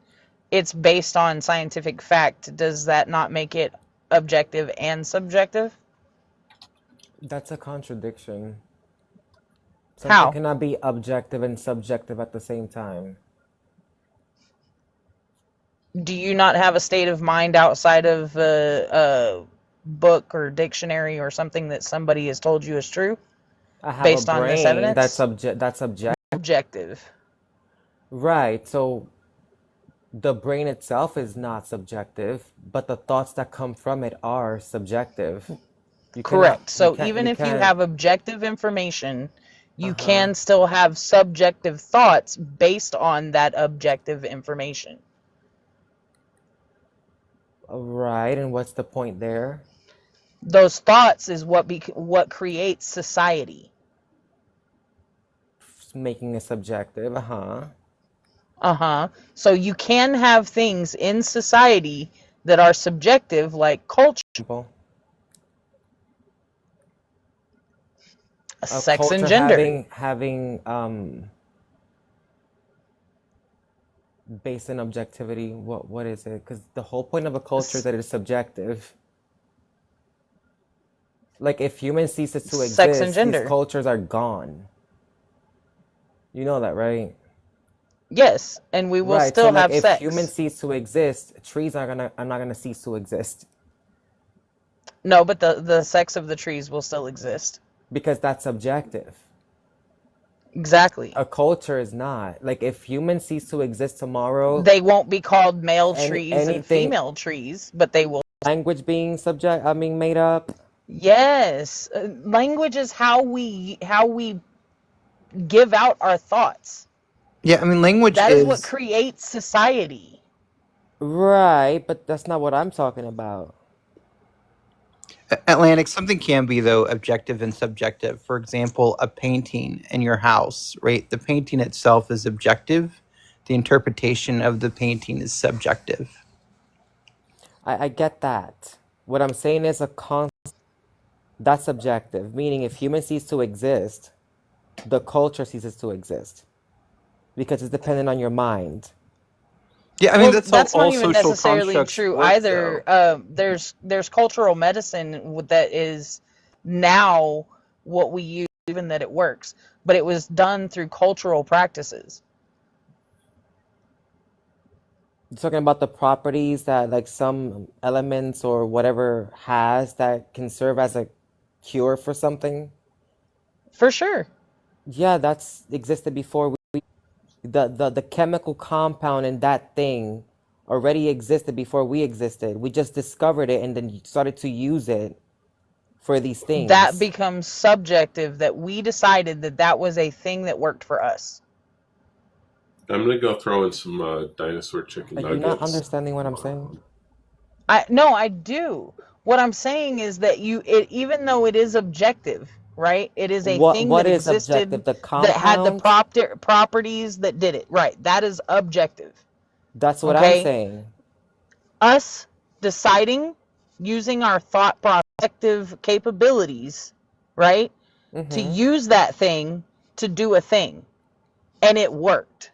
S6: it's based on scientific fact, does that not make it objective and subjective?
S13: That's a contradiction. Something
S6: How?
S13: cannot be objective and subjective at the same time.
S6: Do you not have a state of mind outside of a book or dictionary or something that somebody has told you is true
S13: I have
S6: based
S13: a
S6: on this
S13: brain
S6: evidence?
S13: that's
S6: Objective.
S13: Right. So the brain itself is not subjective, but the thoughts that come from it are subjective.
S6: Correct. So
S13: You
S6: even if you
S13: can't.
S6: have objective information, you can still have subjective thoughts based on that objective information.
S13: Right, and what's the point there?
S6: Those thoughts is what creates society.
S13: Making it subjective,
S6: So you can have things in society that are subjective, like culture, sex and
S13: culture
S6: gender.
S13: having based on objectivity. What is it? Because the whole point of a culture is that it is subjective. Like if humans ceases to
S6: Sex and
S13: exist, these
S6: gender.
S13: cultures are gone. You know that, right?
S6: Yes, and we will
S13: Right.
S6: still
S13: So like
S6: have
S13: if
S6: sex.
S13: humans cease to exist, trees are not gonna cease to exist.
S6: No, but the sex of the trees will still exist.
S13: Because that's subjective.
S6: Exactly.
S13: A culture is not. Like if humans cease to exist tomorrow,
S6: They won't be called male trees and
S13: anything
S6: female trees, but they will.
S13: language being made up.
S6: Yes, language is how we give out our thoughts.
S9: Yeah, I mean, language
S6: That is what
S9: is.
S6: creates society.
S13: Right, but that's not what I'm talking about.
S9: Atlantic, something can be, though, objective and subjective. For example, a painting in your house, right? The painting itself is objective. The interpretation of the painting is subjective.
S13: I get that. What I'm saying is that's subjective, meaning if humans cease to exist, the culture ceases to exist. Because it's dependent on your mind.
S9: Yeah, I mean, that's
S6: that's
S9: how all
S6: not even
S9: social
S6: necessarily
S9: constructs
S6: true
S9: work,
S6: either. There's cultural medicine that is now what we use, even that it works, but it was done through cultural practices.
S13: You're talking about the properties that like some elements or whatever has that can serve as a cure for something?
S6: For sure.
S13: Yeah, that's existed before the chemical compound in that thing already existed before we existed. We just discovered it and then started to use it for these things.
S6: That becomes subjective, that we decided that was a thing that worked for us.
S2: I'm gonna go throw in some dinosaur chicken nuggets.
S13: You're not understanding what I'm saying?
S6: No, I do. What I'm saying is that even though it is objective, right? It is a
S13: What
S6: thing
S13: what
S6: that
S13: is objective?
S6: existed
S13: The
S6: that had the
S13: compound?
S6: properties that did it, right? That is objective.
S13: That's what I'm
S6: Okay,
S13: saying.
S6: us deciding using our thought prospective capabilities, right, to
S13: Mm-hmm.
S6: use that thing to do a thing, and it worked.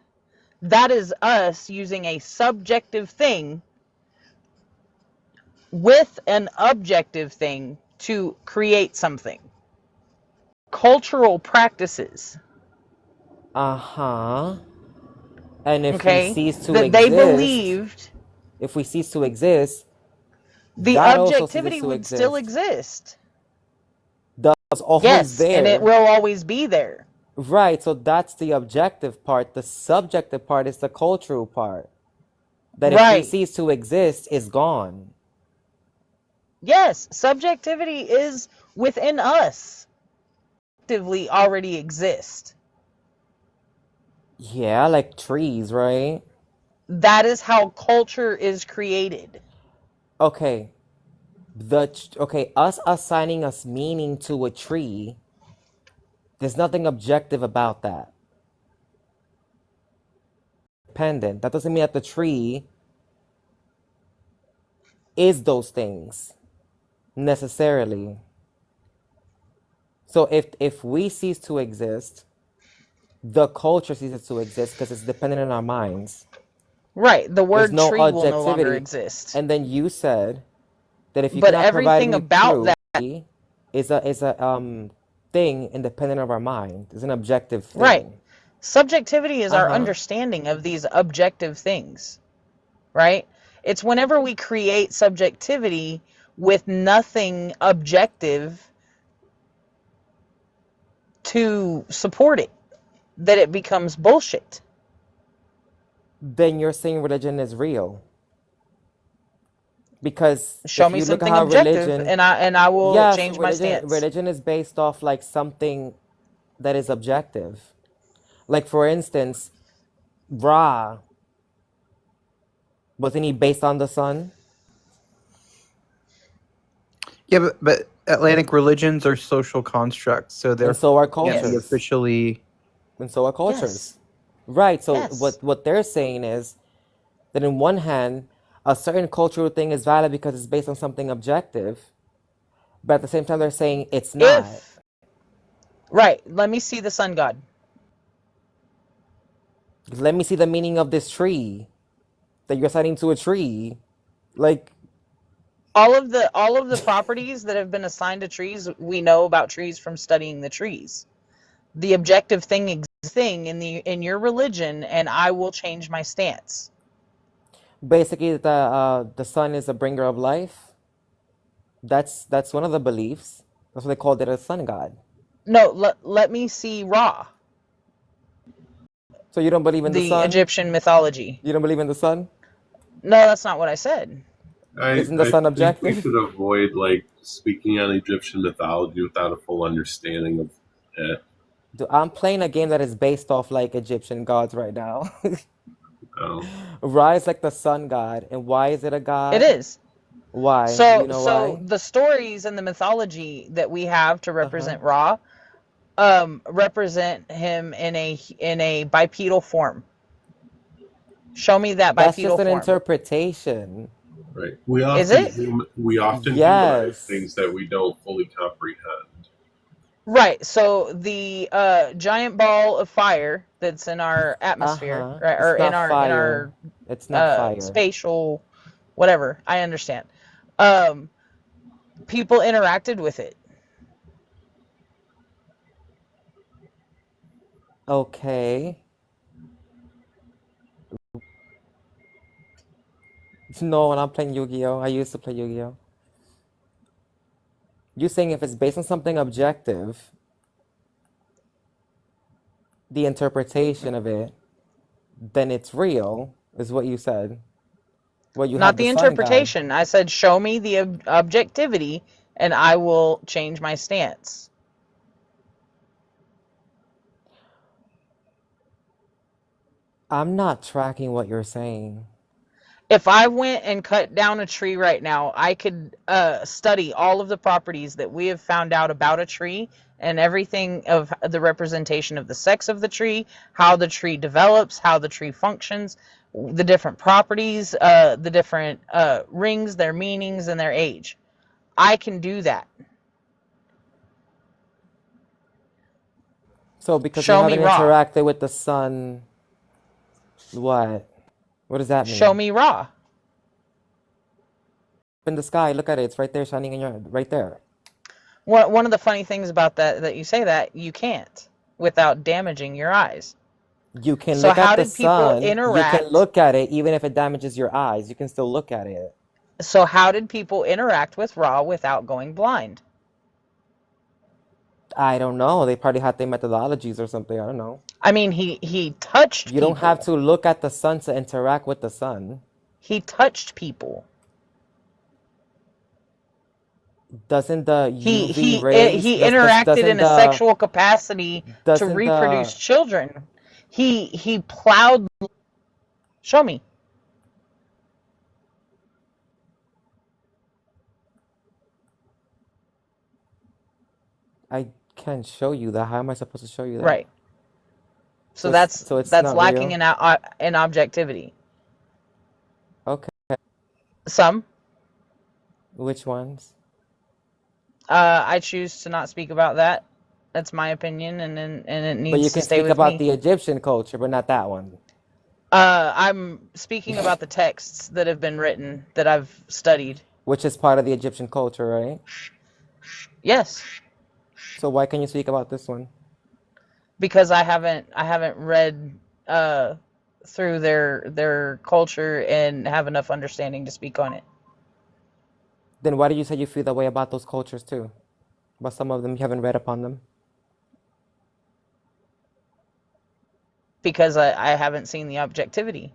S6: That is us using a subjective thing with an objective thing to create something. Cultural practices,
S13: Uh-huh. And if we
S6: okay,
S13: cease to
S6: that they
S13: exist,
S6: believed,
S13: if we cease to exist,
S6: the
S13: that also ceases
S6: objectivity
S13: to
S6: would still
S13: exist.
S6: exist.
S13: That's always
S6: Yes, and it
S13: there.
S6: will always be there.
S13: Right, so that's the objective part. The subjective part is the cultural part. That if we
S6: Right.
S13: cease to exist, it's gone.
S6: Yes, subjectivity is within us. Actively already exist.
S13: Yeah, like trees, right?
S6: That is how culture is created.
S13: Okay, us assigning us meaning to a tree, there's nothing objective about that. Dependent. That doesn't mean that the tree is those things necessarily. So if we cease to exist, the culture ceases to exist because it's dependent on our minds.
S6: Right. The
S13: There's
S6: word
S13: no
S6: tree will no longer
S13: objectivity.
S6: exist.
S13: And then you said that if you
S6: But
S13: cannot provide
S6: everything
S13: me
S6: about
S13: proof,
S6: that,
S13: is a thing independent of our mind. It's an objective
S6: right.
S13: thing.
S6: Subjectivity is our
S13: Uh-huh.
S6: understanding of these objective things, right? It's whenever we create subjectivity with nothing objective to support it that it becomes bullshit.
S13: Then you're saying religion is real. Because
S6: Show
S13: if
S6: me
S13: you look at
S6: something
S13: how
S6: objective
S13: religion,
S6: and I will
S13: yes,
S6: change my
S13: religion
S6: stance.
S13: religion is based off like something that is objective. Like for instance, Ra, wasn't he based on the sun?
S3: Yeah, but Atlantic religions are social constructs, so
S13: And
S3: they're
S13: so are
S3: can't be
S13: cultures.
S3: officially.
S13: And so are cultures.
S6: Yes.
S13: Right. So
S6: Yes.
S13: what they're saying is that in one hand, a certain cultural thing is valid because it's based on something objective, but at the same time they're saying it's not.
S6: Right, let me see the sun god.
S13: Let me see the meaning of this tree that you're assigning to a tree. Like
S6: All of the properties that have been assigned to trees, we know about trees from studying the trees. The objective thing in your religion, and I will change my stance.
S13: basically the sun is a bringer of life. That's one of the beliefs. That's what they called it, a sun god.
S6: No, let me see Ra,
S13: So you don't believe in the
S6: the
S13: sun?
S6: Egyptian mythology.
S13: You don't believe in the sun?
S6: No, that's not what I said.
S13: Isn't the
S2: I
S13: sun
S2: think we
S13: objective?
S2: should avoid like speaking on Egyptian mythology without a full understanding of it.
S13: Dude, I'm playing a game that is based off like Egyptian gods right now.
S2: Oh.
S13: Ra is like the sun god, and why is it a god?
S6: It is.
S13: Why? Do
S6: So
S13: you know
S6: so
S13: why?
S6: the stories and the mythology that we have to represent
S13: Uh-huh.
S6: Ra represent him in a bipedal form. Show me that
S13: That's just
S6: bipedal
S13: an
S6: form.
S13: interpretation.
S2: Right. We
S6: Is
S2: often
S6: it?
S2: humanize
S13: Yes.
S2: things that we don't fully comprehend.
S6: Right. So the giant ball of fire that's in our atmosphere,
S13: Uh-huh.
S6: right, or
S13: It's not
S6: in
S13: fire.
S6: our
S13: It's not fire.
S6: spatial, whatever. I understand. People interacted with it.
S13: Okay. No, when I'm playing Yu-Gi-Oh! I used to play Yu-Gi-Oh! You're saying if it's based on something objective, the interpretation of it, then it's real, is what you said. Well, you
S6: Not
S13: have the
S6: the
S13: sun god.
S6: interpretation. I said, show me the objectivity, and I will change my stance.
S13: I'm not tracking what you're saying.
S6: If I went and cut down a tree right now, I could study all of the properties that we have found out about a tree and everything of the representation of the sex of the tree, how the tree develops, how the tree functions, the different properties, the different rings, their meanings, and their age. I can do that.
S13: So because you
S6: Show me
S13: haven't
S6: raw.
S13: interacted with the sun, what? What does that
S6: Show
S13: mean?
S6: me raw.
S13: In the sky, look at it. It's right there, shining in your right there.
S6: One of the funny things about that you say that, you can't without damaging your eyes.
S13: You can
S6: So
S13: look at
S6: how
S13: the
S6: did people
S13: sun. You can
S6: interact?
S13: look at it, even if it damages your eyes. You can still look at it.
S6: So how did people interact with Ra without going blind?
S13: I don't know. They probably had their methodologies or something. I don't know.
S6: I mean, he touched
S13: You don't have
S6: people.
S13: to look at the sun to interact with the sun.
S6: He touched people.
S13: Doesn't the
S6: He
S13: UV
S6: he
S13: rays
S6: he interacted
S13: doesn't
S6: in a
S13: the
S6: sexual capacity to
S13: doesn't
S6: reproduce
S13: the
S6: children. He plowed. Show me.
S13: I can't show you that. How am I supposed to show you that?
S6: Right. So
S13: So it's
S6: that's
S13: not
S6: lacking
S13: real.
S6: in objectivity.
S13: Okay.
S6: Some.
S13: Which ones?
S6: I choose to not speak about that. That's my opinion, and it
S13: But you
S6: needs to
S13: can
S6: stay
S13: speak
S6: with
S13: about
S6: me.
S13: the Egyptian culture, but not that one.
S6: I'm speaking about the texts that have been written that I've studied.
S13: Which is part of the Egyptian culture, right?
S6: Yes,
S13: So why can you speak about this one?
S6: because I haven't read through their culture and have enough understanding to speak on it.
S13: Then why do you say you feel that way about those cultures too? But some of them you haven't read upon them?
S6: Because I haven't seen the objectivity.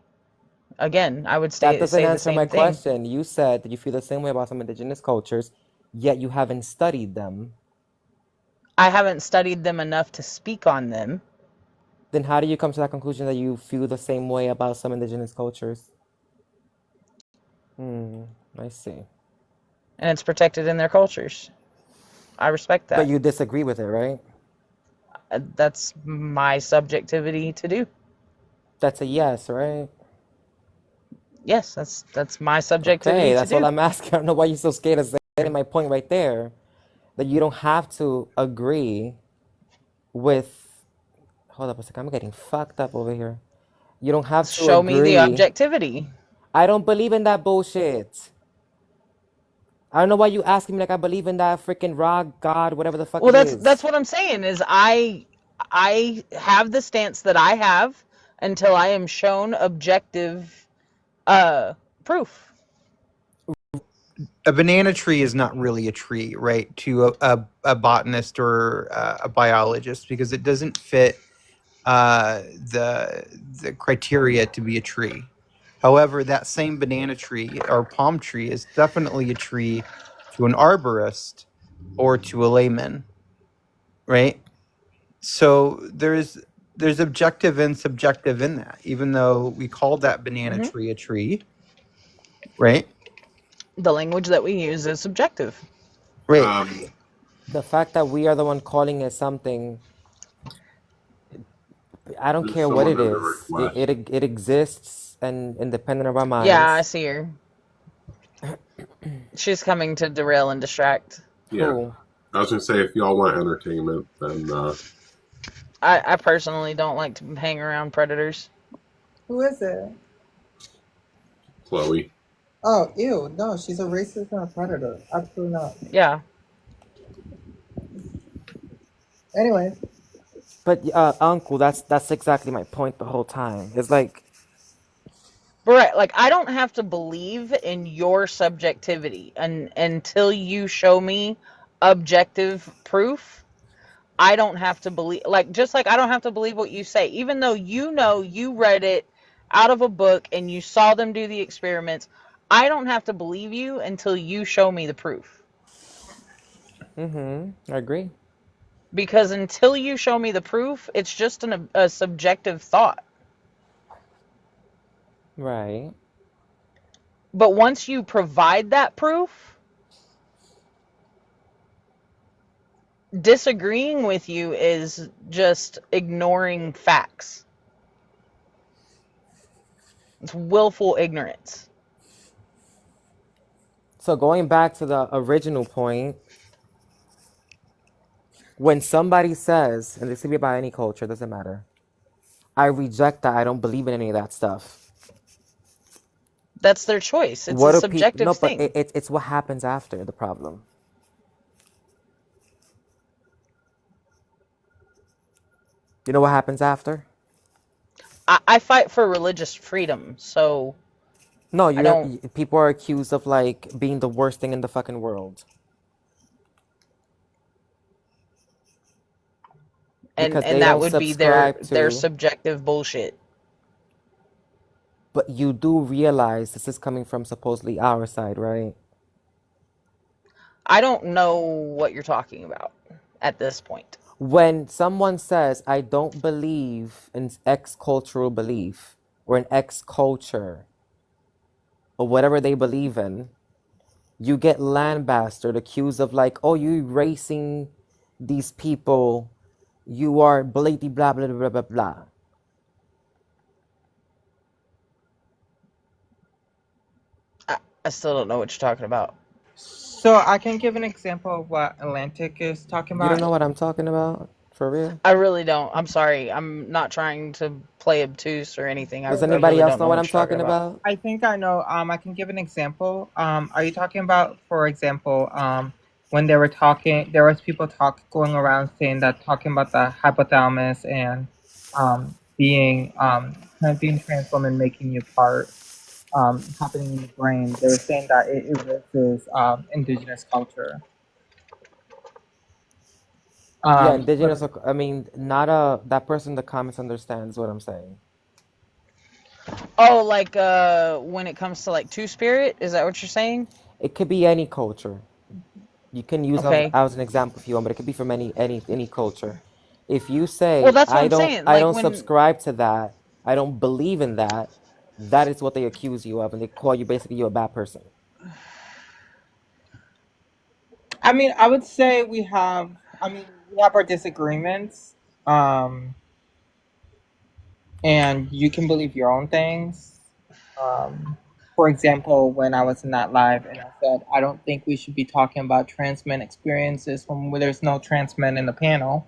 S6: Again, I would
S13: That doesn't
S6: say the
S13: answer my
S6: same thing.
S13: question. You said that you feel the same way about some indigenous cultures, yet you haven't studied them.
S6: I haven't studied them enough to speak on them.
S13: Then how do you come to that conclusion that you feel the same way about some indigenous cultures? I see.
S6: And it's protected in their cultures. I respect
S13: But
S6: that.
S13: you disagree with it, right?
S6: That's my subjectivity to do.
S13: That's a yes, right?
S6: Yes, that's my subjectivity
S13: Okay,
S6: to
S13: that's all
S6: do.
S13: I'm asking. I don't know why you're so scared of saying my point right there. That you don't have to agree with. Hold up a second. I'm getting fucked up over here. You don't have to
S6: Show me the
S13: agree.
S6: objectivity.
S13: I don't believe in that bullshit. I don't know why you asking me like I believe in that freaking rock god, whatever the fuck
S6: Well,
S13: it
S6: that's
S13: is.
S6: what I'm saying is I have the stance that I have until I am shown objective proof.
S3: A banana tree is not really a tree, right? To a botanist or a biologist, because it doesn't fit the criteria to be a tree. However, that same banana tree or palm tree is definitely a tree to an arborist or to a layman, right? So there's objective and subjective in that, even though we call that banana
S6: Mhm.
S3: tree a tree, right?
S6: The language that we use is subjective.
S3: Right.
S13: The fact that we are the one calling it something, I don't
S2: There's
S13: care what
S2: someone
S13: it
S2: in the
S13: is.
S2: request.
S13: It exists and independent of our
S6: Yeah, I
S13: minds.
S6: see her. She's coming to derail and distract.
S2: Yeah.
S13: Who?
S2: I was gonna say if y'all want entertainment, then
S6: I personally don't like to hang around predators.
S9: Who is it?
S2: Chloe.
S9: Oh, ew. No, she's a racist and a predator. Absolutely not.
S6: Yeah.
S9: Anyway.
S13: But uncle, that's exactly my point the whole time. It's like
S6: Right, like I don't have to believe in your subjectivity until you show me objective proof. I don't have to believe, like, just like I don't have to believe what you say, even though you know you read it out of a book and you saw them do the experiments. I don't have to believe you until you show me the proof.
S13: I agree.
S6: Because until you show me the proof, it's just a subjective thought.
S13: Right.
S6: But once you provide that proof, disagreeing with you is just ignoring facts. It's willful ignorance.
S13: So going back to the original point, when somebody says, and this could be about any culture, doesn't matter, I reject that, I don't believe in any of that stuff.
S6: That's their choice. It's
S13: What
S6: a
S13: do people,
S6: subjective
S13: no, but
S6: thing.
S13: it's what happens after the problem. You know what happens after?
S6: I fight for religious freedom, so
S13: No,
S6: I don't.
S13: people are accused of like being the worst thing in the fucking world. Because
S6: And
S13: they
S6: that
S13: don't
S6: would be
S13: subscribe
S6: their
S13: to,
S6: subjective bullshit.
S13: but you do realize this is coming from supposedly our side, right?
S6: I don't know what you're talking about at this point.
S13: When someone says, I don't believe in X cultural belief or in X culture or whatever they believe in, you get lambasted, accused of like, oh, you erasing these people, you are blah, blah, blah, blah, blah, blah.
S6: I still don't know what you're talking about.
S9: So I can give an example of what Atlantic is talking
S13: You don't
S9: about.
S13: know what I'm talking about? For real?
S6: I really don't. I'm sorry. I'm not trying to play obtuse or anything.
S13: Does
S6: I
S13: anybody
S6: really
S13: else
S6: don't
S13: know
S6: know
S13: what
S6: what
S13: I'm
S6: you're talking
S13: talking
S6: about.
S13: about?
S9: I think I know. I can give an example. Are you talking about, for example, when they were talking, there was people going around saying that talking about the hypothalamus and being kind of being transformed and making you part happening in the brain. They were saying that it erases indigenous culture.
S13: Yeah,
S9: Um,
S13: indigenous, I mean, not that person in the comments understands what I'm saying.
S6: Oh, like when it comes to like Two Spirit, is that what you're saying?
S13: It could be any culture. You can use
S6: Okay.
S13: as an example if you want, but it could be from any culture. If you
S6: Well,
S13: say
S6: that's what I'm saying.
S13: I
S6: Like
S13: don't
S6: when
S13: subscribe to that, I don't believe in that, that is what they accuse you of, and they call you basically you're a bad person.
S9: I mean, I would say we have our disagreements. And you can believe your own things. For example, when I was in that live and I said, I don't think we should be talking about trans men experiences when there's no trans men in the panel.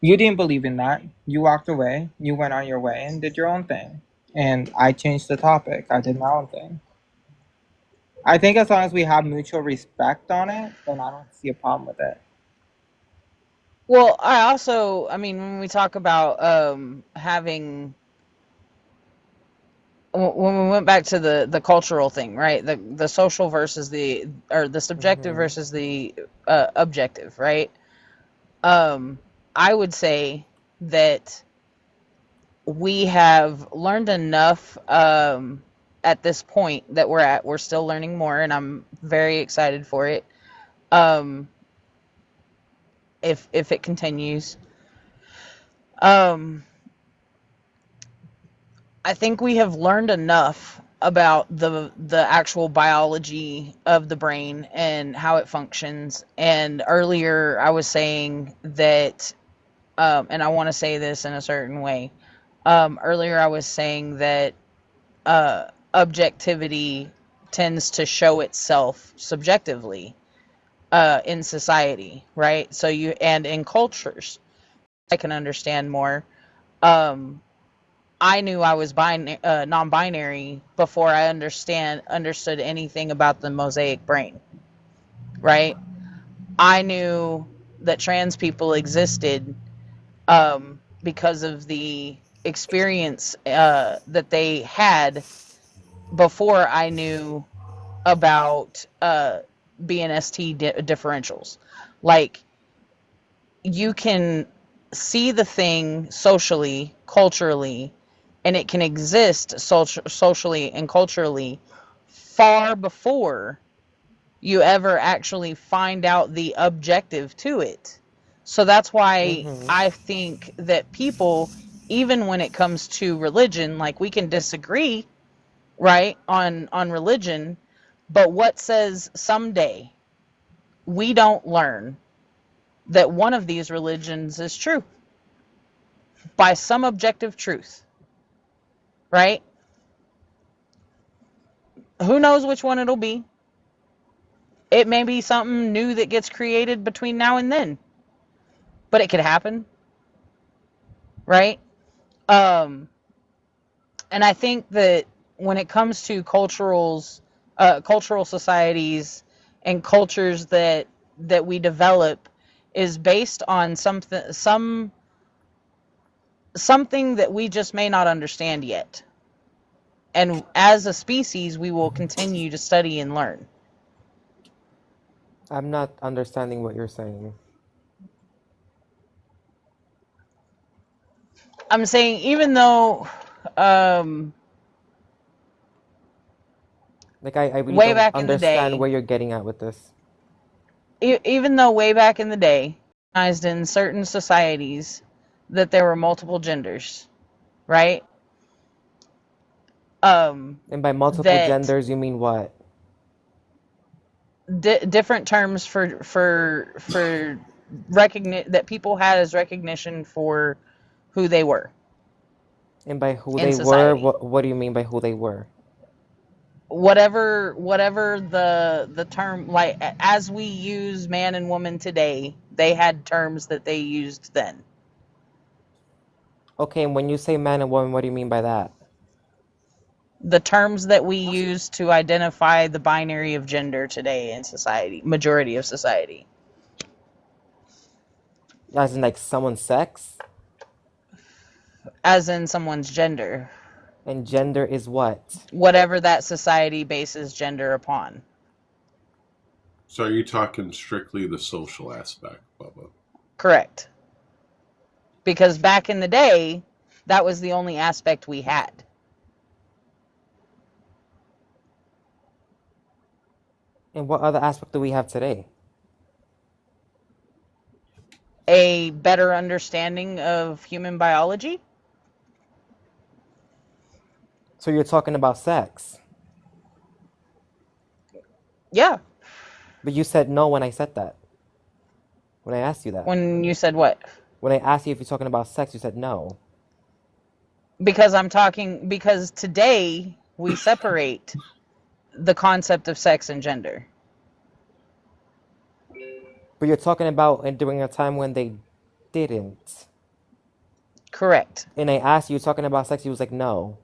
S9: You didn't believe in that. You walked away. You went on your way and did your own thing. And I changed the topic. I did my own thing. I think as long as we have mutual respect on it, then I don't see a problem with it.
S6: Well, I mean, when we talk about having, when we went back to the cultural thing, right? The social versus the subjective versus the objective, right? I would say that we have learned enough at this point that we're still learning more, and I'm very excited for it. If it continues. I think we have learned enough about the actual biology of the brain and how it functions. And earlier I was saying that, and I want to say this in a certain way. Earlier I was saying that objectivity tends to show itself subjectively in society, right? So and in cultures, I can understand more. I knew I was non-binary before I understood anything about the mosaic brain, right? I knew that trans people existed because of the experience that they had before I knew about BNST differentials. Like, you can see the thing socially, culturally, and it can exist socially and culturally far before you ever actually find out the objective to it. So that's why I think that people, even when it comes to religion, like, we can disagree right, on religion, but what says someday we don't learn that one of these religions is true by some objective truth, right? Who knows which one it'll be? It may be something new that gets created between now and then, but it could happen, right? Um, and I think that when it comes to cultural societies and cultures that we develop is based on something that we just may not understand yet. And as a species, we will continue to study and learn.
S13: I'm not understanding what you're saying.
S6: I'm saying even though
S13: Like I really
S6: way
S13: don't
S6: back in the
S13: understand
S6: day,
S13: where you're getting at with this.
S6: even though way back in the day, recognized in certain societies that there were multiple genders, right?
S13: And by multiple
S6: That
S13: genders, you mean what?
S6: different terms for that people had as recognition for who they were
S13: And by who
S6: in
S13: they were,
S6: society.
S13: what do you mean by who they were?
S6: Whatever the term, like as we use man and woman today, they had terms that they used then.
S13: Okay, and when you say man and woman, what do you mean by that?
S6: The terms that we use to identify the binary of gender today in society, majority of society.
S13: As in like someone's sex?
S6: As in someone's gender.
S13: And gender is what?
S6: Whatever that society bases gender upon.
S2: So are you talking strictly the social aspect, Bubba?
S6: Correct. Because back in the day, that was the only aspect we had.
S13: And what other aspect do we have today?
S6: A better understanding of human biology.
S13: So you're talking about sex?
S6: Yeah.
S13: But you said no when I said that. When I asked you that.
S6: When you said what?
S13: When I asked you if you're talking about sex, you said no.
S6: Because today we separate the concept of sex and gender.
S13: But you're talking about during a time when they didn't.
S6: Correct.
S13: And I asked you, talking about sex, you was like, no.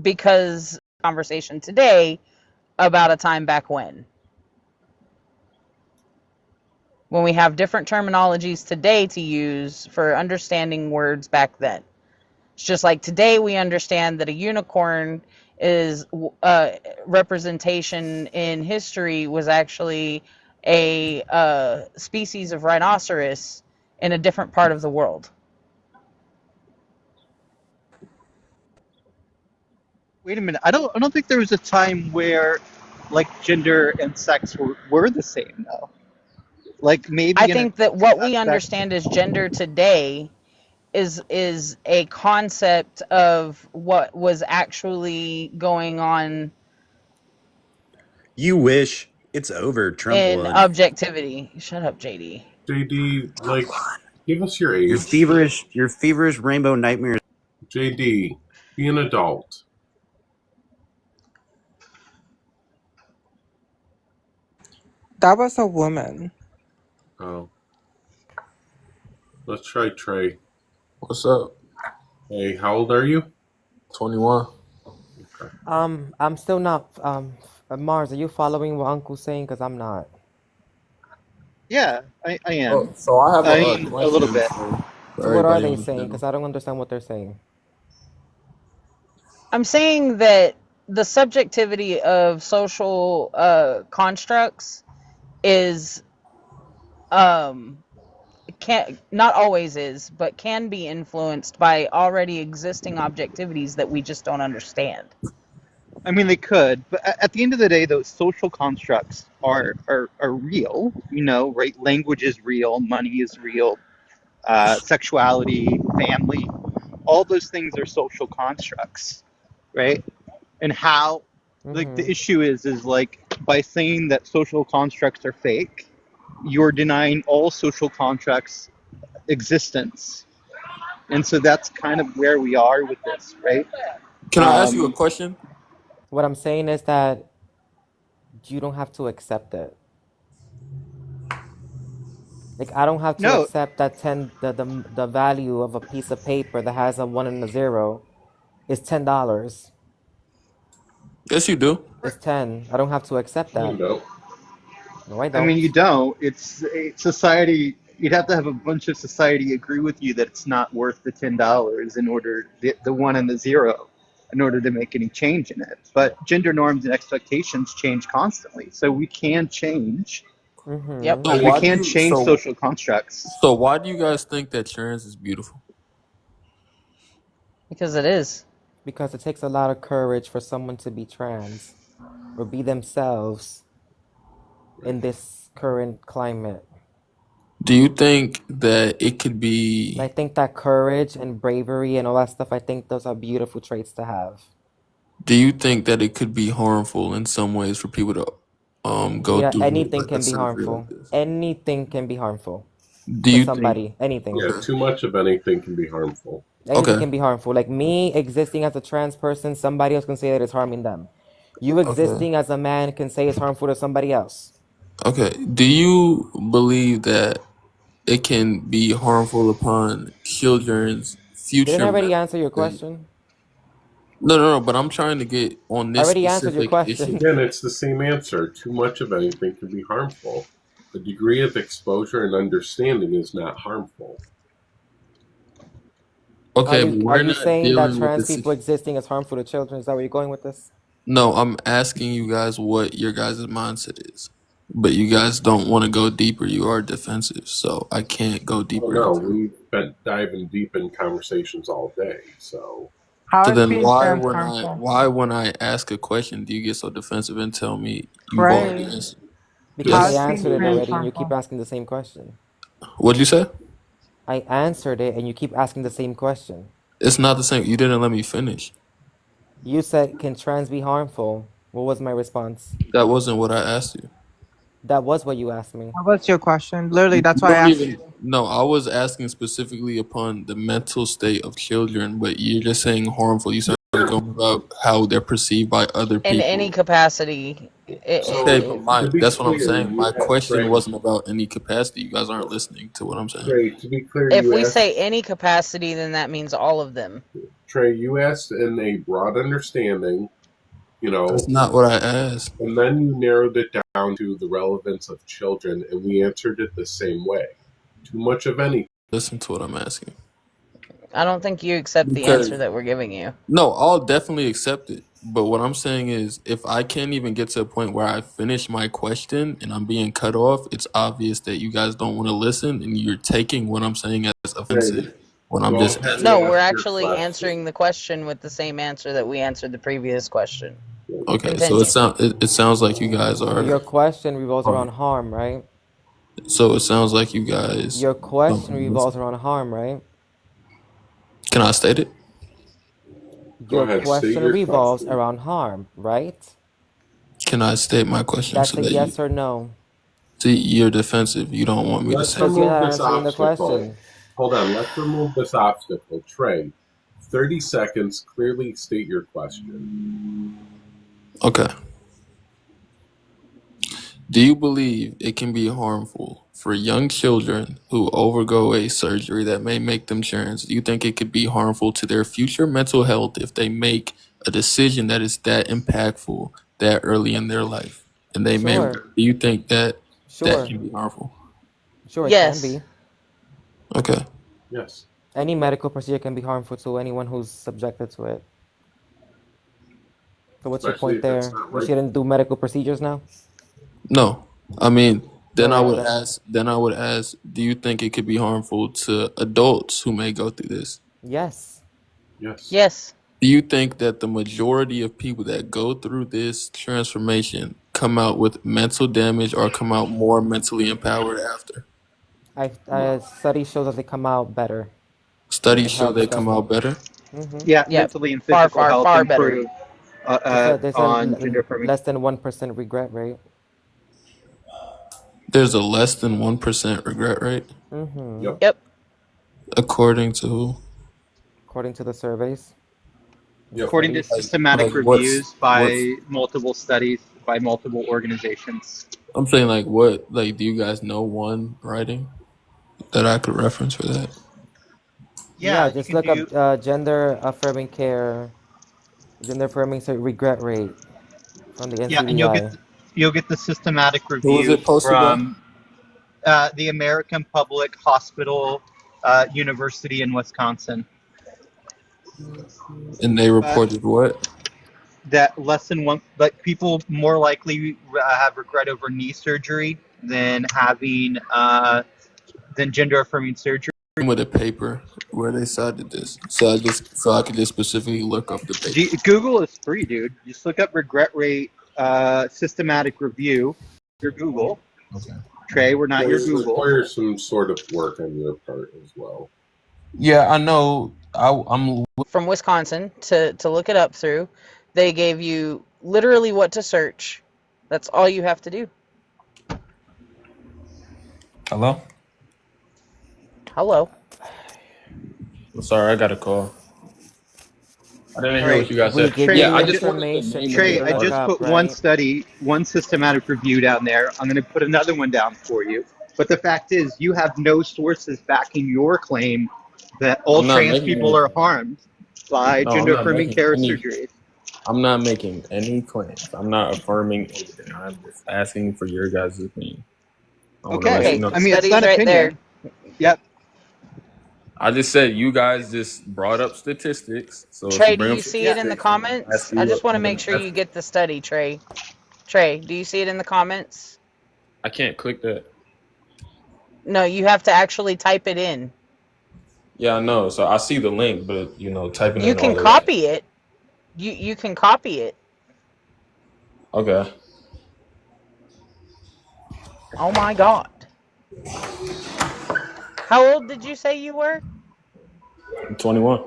S6: Because conversation today about a time back when we have different terminologies today to use for understanding words back then. It's just like today we understand that a unicorn is representation in history was actually a species of rhinoceros in a different part of the world.
S3: Wait a minute. I don't think there was a time where like gender and sex were the same though. Like maybe
S6: I
S3: in a
S6: think that what we
S3: aspect.
S6: understand as gender today is a concept of what was actually going on
S16: You wish. It's over. Trump
S6: in
S16: won.
S6: objectivity. Shut up, JD.
S2: JD, like, give us your
S16: Your
S2: age.
S16: feverish rainbow nightmares.
S2: JD, be an adult.
S9: That was a woman.
S2: Oh. Let's try Trey.
S19: What's up?
S2: Hey, how old are you?
S19: 21.
S2: Okay.
S13: I'm still not, Mars, are you following what Uncle's saying? Because I'm not.
S3: Yeah, I am.
S19: Oh, so I have
S3: I
S19: a
S3: mean, a little
S19: question
S3: bit.
S19: for
S13: So what are
S19: everybody
S13: they
S19: on the
S13: saying?
S19: panel.
S13: Because I don't understand what they're saying.
S6: I'm saying that the subjectivity of social constructs is can not always is, but can be influenced by already existing objectivities that we just don't understand.
S3: I mean, they could, but at the end of the day, those social constructs are real. You know, right? Language is real. Money is real. Sexuality, family, all those things are social constructs. right? And how, like, the issue is like, by saying that social constructs are fake, you're denying all social constructs existence. And so that's kind of where we are with this, right?
S19: Can I ask you a question?
S13: What I'm saying is that you don't have to accept it. Like, I don't have to
S3: No,
S13: accept that the value of a piece of paper that has a 1 and a 0 is $10.
S19: Yes, you do.
S13: It's 10. I don't have to accept
S2: You
S13: that.
S2: know.
S13: No, I
S3: I mean, you
S13: don't.
S3: don't. It's society. You'd have to have a bunch of society agree with you that it's not worth the $10 in order the 1 and the 0 in order to make any change in it. But gender norms and expectations change constantly, so we can change.
S6: Yep.
S19: So
S3: We
S19: why do
S3: can
S19: you
S3: change social constructs.
S19: so why do you guys think that trans is beautiful?
S6: Because it is.
S13: Because it takes a lot of courage for someone to be trans or be themselves in this current climate.
S19: Do you think that it could
S13: And I
S19: be
S13: think that courage and bravery and all that stuff, I think those are beautiful traits to have.
S19: do you think that it could be harmful in some ways for people to go
S13: Yeah,
S19: through
S13: anything
S19: a
S13: can be
S19: surgery like
S13: harmful.
S19: this?
S13: Anything can be harmful
S19: Do
S13: to
S19: you think
S13: somebody. Anything.
S2: Yeah, too much of anything can be harmful.
S13: Anything
S19: Okay.
S13: can be harmful. Like me existing as a trans person, somebody else can say that it's harming them. You
S19: Okay.
S13: existing as a man can say it's harmful to somebody else.
S19: Okay. Do you believe that it can be harmful upon children's
S13: Didn't I
S19: future
S13: already
S19: mental
S13: answer your
S19: state?
S13: question?
S19: No, but I'm trying to get on
S13: I
S19: this
S13: already answered your
S19: specific issue.
S13: question.
S2: Again, it's the same answer. Too much of anything can be harmful. A degree of exposure and understanding is not harmful.
S19: Okay, but
S13: Are
S19: we're
S13: you
S19: not
S13: saying that
S19: dealing with
S13: trans
S19: this.
S13: people existing is harmful to children? Is that where you're going with this?
S19: No, I'm asking you guys what your guys' mindset is. But you guys don't want to go deeper. You are defensive, so I can't go
S2: Oh
S19: deeper
S2: no,
S19: into it.
S2: we've been diving deep in conversations all day. So
S9: How
S19: So
S9: is
S19: then
S9: being trans harmful?
S19: why when I ask a question do you get so defensive and tell me you've already
S9: Right.
S19: answered?
S13: Because
S9: How
S13: I
S9: is
S19: Yes.
S9: being
S13: answered it
S9: trans
S13: already and you keep
S9: harmful?
S13: asking the same question.
S19: What'd you say?
S13: I answered it and you keep asking the same question.
S19: It's not the same. You didn't let me finish.
S13: You said, can trans be harmful? What was my response?
S19: That wasn't what I asked you.
S13: That was what you asked me.
S9: What was your question? Literally, that's
S19: You
S9: why I
S19: don't
S9: asked
S19: even
S9: you.
S19: no, I was asking specifically upon the mental state of children, but you're just saying harmful. You started going about how they're perceived by other
S6: In any
S19: people.
S6: capacity.
S19: Okay, but
S2: to
S19: my
S2: be
S19: that's what I'm
S2: clear,
S19: saying.
S2: you
S19: My question
S2: Trey,
S19: wasn't about any capacity. You guys aren't listening to what I'm saying.
S2: Trey, to be clear,
S6: If
S2: you
S6: we
S2: asked
S6: say any capacity, then that means all of them.
S2: Trey, you asked in a broad understanding, you
S19: That's
S2: know,
S19: not what I asked.
S2: and then you narrowed it down to the relevance of children, and we answered it the same way. Too much of anything.
S19: Listen to what I'm asking.
S6: I don't think you accept the answer
S19: Because
S6: that we're giving you.
S19: no, I'll definitely accept it. But what I'm saying is, if I can't even get to a point where I finish my question and I'm being cut off, it's obvious that you guys don't want to listen and you're taking what I'm saying as
S2: Trey,
S19: offensive when I'm
S2: go
S19: just
S2: ahead
S19: asking.
S6: No,
S2: and
S6: we're
S2: ask your
S6: actually
S2: question.
S6: answering the question with the same answer that we answered the previous question.
S19: Okay, so
S6: Continue.
S19: it sounds like you guys
S13: Your
S19: are.
S13: question revolves
S19: are-
S13: around harm, right?
S19: So it sounds like you guys
S13: Your
S19: don't
S13: question
S19: want to
S13: revolves
S19: listen.
S13: around harm, right?
S19: Can I state it?
S2: Go
S13: Your
S2: ahead, state
S13: question
S2: your
S13: revolves
S2: question.
S13: around harm, right?
S19: Can I state my question
S13: That's
S19: so
S13: a
S19: that you
S13: yes or no.
S19: see you're defensive? You don't want me to
S2: Let's
S19: say.
S13: Because you're
S2: remove
S13: not
S2: this
S13: answering the
S2: obstacle.
S13: question.
S2: Hold on, let's remove this obstacle. Trey, 30 seconds, clearly state your question.
S19: Okay. Do you believe it can be harmful for young children who overgo a surgery that may make them trans? Do you think it could be harmful to their future mental health if they make a decision that is that impactful that early in their life? And they may, do
S13: Sure.
S19: you think that that
S13: Sure.
S19: can be harmful?
S13: Sure, it can
S6: Yes.
S13: be.
S19: Okay.
S2: Yes.
S13: Any medical procedure can be harmful to anyone who's subjected to it. So what's your
S2: Especially
S13: point
S2: if it's
S13: there?
S2: not
S13: We
S2: right.
S13: shouldn't do medical procedures now?
S19: No. I mean,
S13: All right then.
S19: then I would ask, do you think it could be harmful to adults who may go through this?
S13: Yes.
S2: Yes.
S6: Yes.
S19: Do you think that the majority of people that go through this transformation come out with mental damage or come out more mentally empowered after?
S13: I study shows that they come out better.
S19: Studies
S13: It
S19: show
S13: helps
S19: they come
S13: them.
S19: out better.
S3: Yeah,
S6: Yep.
S3: mentally and
S6: Far,
S3: physical
S6: far,
S3: health
S6: far better.
S3: improve
S13: There's a
S3: on gender affirming.
S13: less than 1% regret rate.
S19: There's a less than 1% regret rate,
S13: Mm-hmm.
S2: Yep.
S6: Yep.
S19: according to who?
S13: According to the surveys and
S2: Yep.
S3: According to
S13: studies.
S3: systematic
S19: Like what's
S3: reviews
S19: what's
S3: by multiple studies by multiple organizations.
S19: I'm saying like what like do you guys know one writing that I could reference for that?
S13: Yeah,
S3: Yeah, you
S13: just
S3: can
S13: look
S3: do.
S13: up gender affirming regret rate from the
S3: Yeah, and
S13: NCBI.
S3: you'll get the systematic
S19: Who was
S3: reviews
S19: it posted by?
S3: from the American Public Hospital University in Wisconsin.
S19: And they
S3: Uh,
S19: reported what?
S3: that less than one, like people more likely have regret over knee surgery than having than gender affirming surgery.
S19: With a paper where they cited this. So I could just specifically look up the paper.
S3: Google is free, dude. Just look up regret rate systematic review. Your Google,
S19: Okay.
S3: Trey. We're not
S2: Well,
S3: your
S2: it
S3: Google.
S2: requires some sort of work on your part as well.
S19: Yeah, I know. I'm
S6: From Wisconsin to look it up through. They gave you literally what to search. That's all you have to do.
S19: Hello?
S6: Hello.
S19: Sorry, I got a call. I didn't
S3: All
S19: hear
S3: right,
S19: what you guys
S13: We
S19: said.
S13: give
S3: Trey.
S13: you
S19: Yeah,
S13: the
S19: I
S3: I
S19: just
S3: just
S19: wanted the
S13: information
S19: name
S13: for
S19: of
S13: you
S19: the
S3: Trey,
S13: to
S3: I
S13: look
S3: just
S19: article.
S13: up,
S3: put one
S13: right?
S3: study, one systematic review down there. I'm going to put another one down for you. But the fact is, you have no sources backing your claim that all
S19: I'm not
S3: trans
S19: making
S3: people
S19: any.
S3: are harmed by
S19: No, I'm
S3: gender
S19: not
S3: affirming
S19: making
S3: care
S19: any.
S3: surgeries.
S19: I'm not making any claims. I'm not affirming anything. I'm just asking for your guys' opinion. I want to let you
S3: Okay,
S6: Okay,
S19: know.
S3: I mean it's
S6: studies
S3: not
S6: right there.
S3: opinion. Yep.
S19: I just said you guys just brought up statistics. So if you
S6: Trey, do
S19: bring up
S6: you see it in the
S19: statistics, I'm gonna ask
S6: comments? I
S19: you.
S6: just want to
S19: I'm
S6: make
S19: gonna
S6: sure
S19: ask.
S6: you get the study, Trey. Trey, do you see it in the comments?
S19: I can't click that.
S6: No, you have to actually type it in.
S19: Yeah, I know. So I see the link, but typing
S6: You
S19: in all
S6: can
S19: of that.
S6: copy it. You can copy it.
S19: Okay.
S6: Oh my god. How old did you say you were?
S19: I'm 21.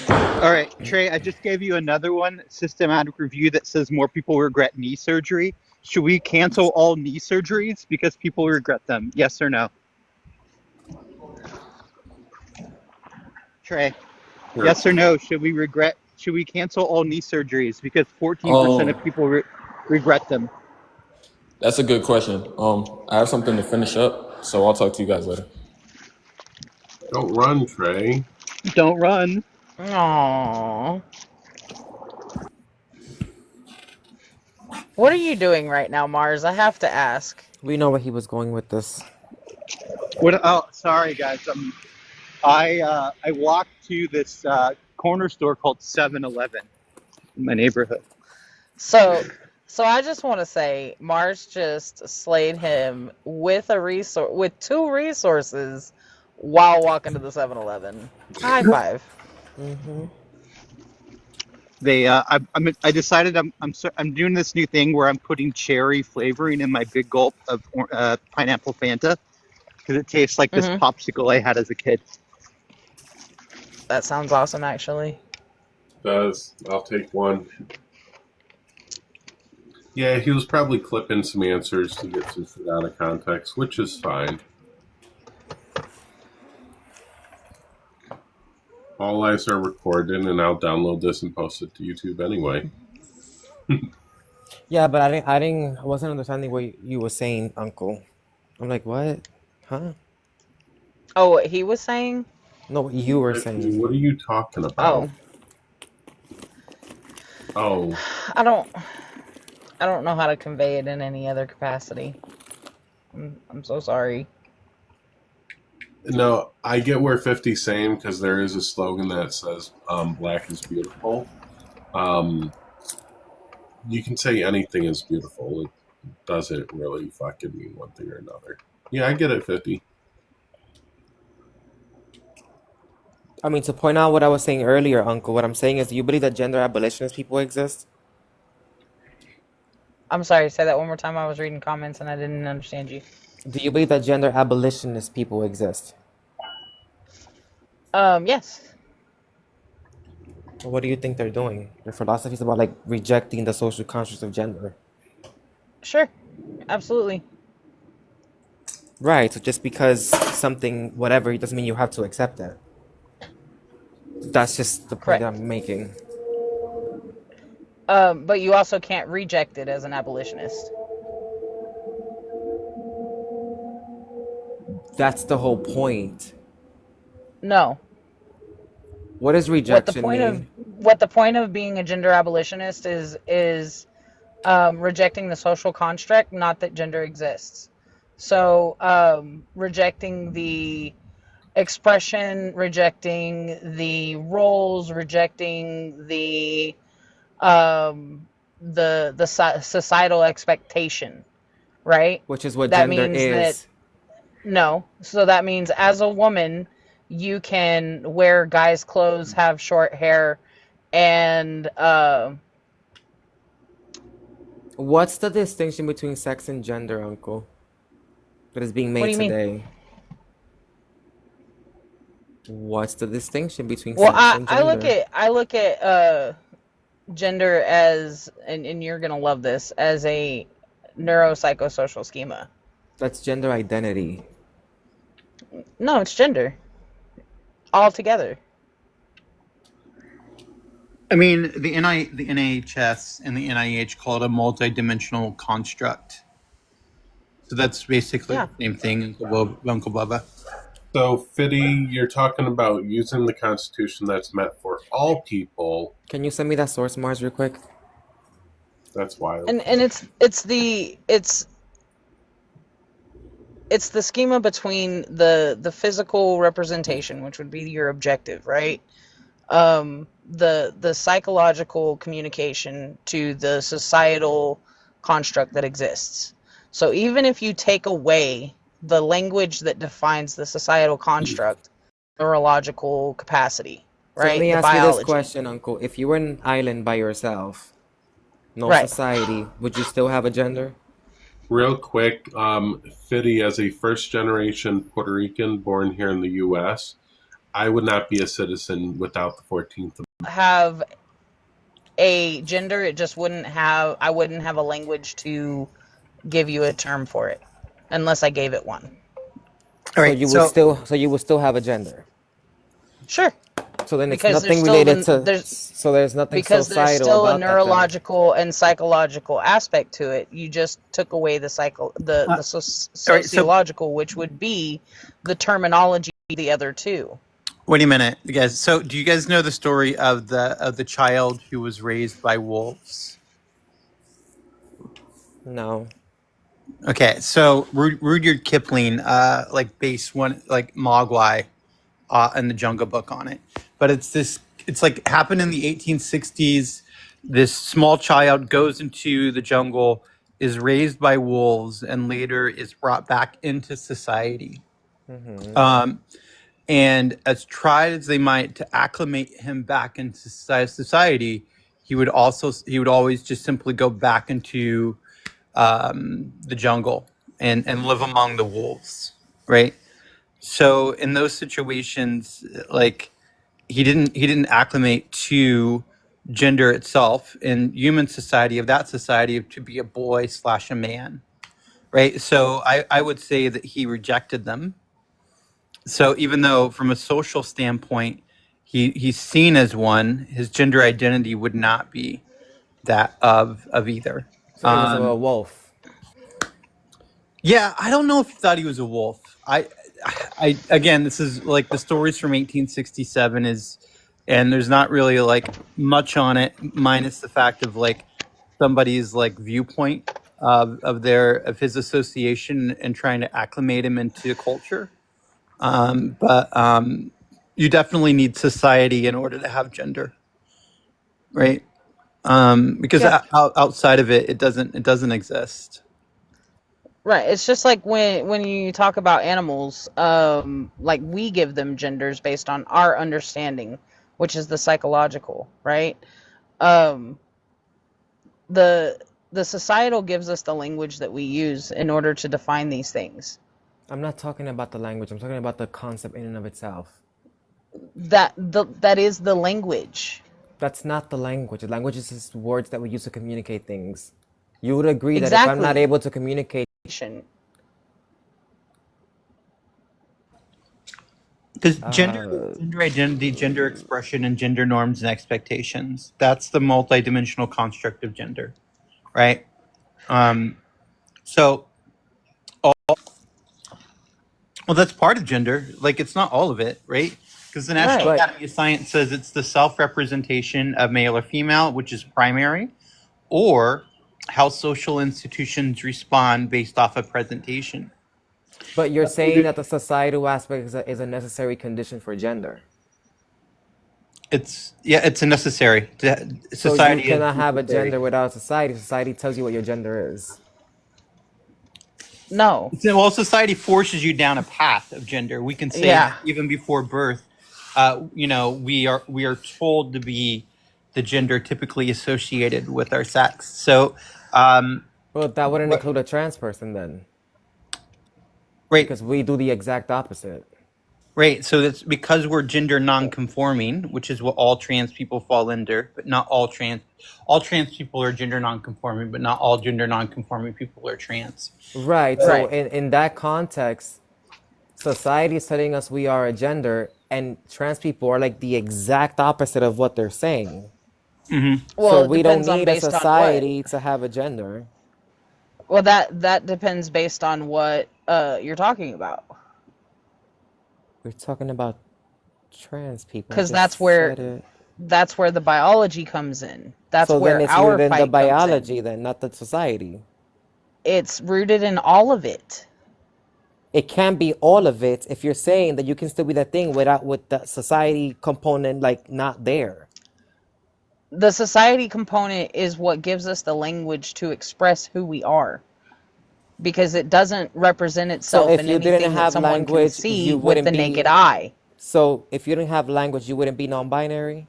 S3: All right, Trey, I just gave you another one, systematic review that says more people regret knee surgery. Should we cancel all knee surgeries because people regret them? Yes or no? Trey,
S19: Sure.
S3: yes or no? Should we cancel all knee surgeries because 14% of
S19: Um,
S3: people regret them?
S19: that's a good question. I have something to finish up, so I'll talk to you guys later.
S2: Don't run, Trey.
S3: Don't run.
S6: Aww. What are you doing right now, Mars? I have to ask.
S13: We know where he was going with this.
S3: What? Oh, sorry guys. I walked to this corner store called 7-Eleven in my neighborhood.
S6: So I just want to say Mars just slayed him with with two resources while walking to the 7-Eleven. High five.
S13: Mm-hmm.
S3: I decided I'm doing this new thing where I'm putting cherry flavoring in my big gulp of pineapple Fanta because it tastes like this
S6: Mhm.
S3: popsicle I had as a kid.
S6: That sounds awesome actually.
S2: I'll take one. Yeah, he was probably clipping some answers to get some shit out of context, which is fine. All lives are recorded, and I'll download this and post it to YouTube anyway.
S13: Yeah, but I wasn't understanding what you were saying, Uncle. I'm like, what? Huh?
S6: Oh, what he was saying?
S13: No, what you were
S2: Actually,
S13: saying.
S2: what are you talking
S6: Oh,
S2: about? Oh,
S6: I don't know how to convey it in any other capacity. I'm so sorry.
S2: no, I get where 50's saying because there is a slogan that says black is beautiful. You can say anything is beautiful. It doesn't really fucking mean one thing or another. Yeah, I get it, 50.
S13: I mean, to point out what I was saying earlier, Uncle, what I'm saying is, do you believe that gender abolitionist people exist?
S6: I'm sorry, say that one more time. I was reading comments and I didn't understand you.
S13: Do you believe that gender abolitionist people exist?
S6: Yes.
S13: What do you think they're doing? Their philosophy is about like rejecting the social construct of gender.
S6: Sure. Absolutely.
S13: Right. So just because something, whatever, it doesn't mean you have to accept it. That's just the point that
S6: Correct.
S13: I'm making.
S6: But you also can't reject it as an abolitionist.
S13: That's the whole point.
S6: No.
S13: What does
S6: What the
S13: rejection
S6: point of
S13: mean?
S6: being a gender abolitionist is rejecting the social construct, not that gender exists. So rejecting the expression, rejecting the roles, rejecting the societal expectation, right?
S13: Which is what
S6: That
S13: gender
S6: means that
S13: is.
S6: no. So that means as a woman, you can wear guys' clothes, have short hair, and
S13: What's the distinction between sex and gender, Uncle? That is being
S6: what do
S13: made
S6: you mean?
S13: today. What's the distinction between
S6: Well,
S13: sex and gender?
S6: I look at gender as, and you're gonna love this, as a neuropsychosocial schema.
S13: That's gender identity.
S6: No, it's gender altogether.
S3: I mean, the NIHS and the NIH call it a multidimensional construct. So that's basically
S6: Yeah.
S3: the same thing, Uncle Bubba.
S2: So, Fiddy, you're talking about using the Constitution that's meant for all people.
S13: Can you send me that source, Mars, real quick?
S2: That's wild.
S6: And it's the schema between the physical representation, which would be your objective, right? The psychological communication to the societal construct that exists. So even if you take away the language that defines the societal construct, neurological capacity,
S13: So let
S6: right?
S13: me
S6: The
S13: ask you this
S6: biology.
S13: question, Uncle. If you were in an island by yourself, no
S6: Right.
S13: society, would you still have a gender?
S2: Real quick, Fiddy, as a first generation Puerto Rican born here in the U.S., I would not be a citizen without the 14th Amendment.
S6: Have a gender, it just wouldn't have, I wouldn't have a language to give you a term for it unless I gave it one.
S3: All right,
S13: so you would still have a gender.
S6: Sure.
S13: So then it's
S6: Because
S13: nothing
S6: there's still
S13: related to. So there's nothing
S6: because there's
S13: societal
S6: still a
S13: about that. Then.
S6: neurological and psychological aspect to it. You just took away the sociological, which would be the terminology of the other two.
S3: Wait a minute, guys. So, do you guys know the story of the child who was raised by wolves?
S13: No.
S3: Okay, so Rudyard Kipling, based one Mogwai, in the Jungle Book on it, but it's like happened in the 1860s. This small child goes into the jungle, is raised by wolves, and later is brought back into society.
S13: Mm-hmm.
S3: And as tried as they might to acclimate him back into society, he would always just simply go back into the jungle and live among the wolves, right? So in those situations, like he didn't acclimate to gender itself in human society, of that society, to be a boy / a man, right? So I would say that he rejected them. So even though from a social standpoint he's seen as one, his gender identity would not be that of either.
S13: So he was a wolf.
S3: Yeah, I don't know if he thought he was a wolf. I again, this is like the stories from 1867 and there's not really like much on it, minus the fact of like somebody's like viewpoint of his association and trying to acclimate him into culture. But you definitely need society in order to have gender, right? Because
S6: Yeah.
S3: outside of it, it doesn't exist.
S6: Right. It's just like when you talk about animals, like we give them genders based on our understanding, which is the psychological, right? The the societal gives us the language that we use in order to define these things.
S13: I'm not talking about the language. I'm talking about the concept in and of itself.
S6: That is the language.
S13: That's not the language. The language is just words that we use to communicate things. You would agree that if I'm not
S6: Exactly.
S13: able to communicate,
S3: Because gender identity, gender expression, and gender norms and expectations, that's the multidimensional construct of gender, right? So, well, that's part of gender. Like, it's not all of it, right? Because the National
S13: Right.
S3: Academy of Science says it's the self-representation of male or female, which is primary, or how social institutions respond based off of presentation.
S13: but you're saying that the societal aspect is a necessary condition for gender.
S3: It's a necessary.
S13: So
S3: Society
S13: you cannot
S3: is
S13: have a
S3: necessary.
S13: gender without society. Society tells you what your gender is.
S6: No.
S3: Well, society forces you down a path of gender. We can say
S6: Yeah.
S3: that even before birth, we are told to be the gender typically associated with our sex. So,
S13: well, that wouldn't include a trans person then,
S3: right?
S13: Because we do the exact opposite.
S3: Right. So that's because we're gender non-conforming, which is what all trans people fall under, but not all trans people are gender non-conforming, but not all gender non-conforming people are trans.
S13: Right. So in that context, society is telling us we are a gender, and trans people are like the exact opposite of what they're saying.
S3: Mm-hmm.
S6: Well,
S13: so
S6: it
S13: we don't
S6: depends on
S13: need a
S6: based on what.
S13: society to have a gender.
S6: Well, that depends based on what you're talking about.
S13: We're talking about trans people.
S6: Because that's where the biology comes in. That's
S13: so
S6: where
S13: then it's
S6: our
S13: rooted in the
S6: fight comes in.
S13: biology, then, not the society.
S6: It's rooted in all of it.
S13: It can't be all of it if you're saying that you can still be that thing with the society component like not there.
S6: The society component is what gives us the language to express who we are. Because it doesn't represent itself
S13: So if
S6: in
S13: you
S6: anything
S13: didn't
S6: that
S13: have
S6: someone can
S13: language,
S6: see
S13: you
S6: with
S13: wouldn't
S6: the
S13: be
S6: naked eye.
S13: So if you didn't have language, you wouldn't be non-binary?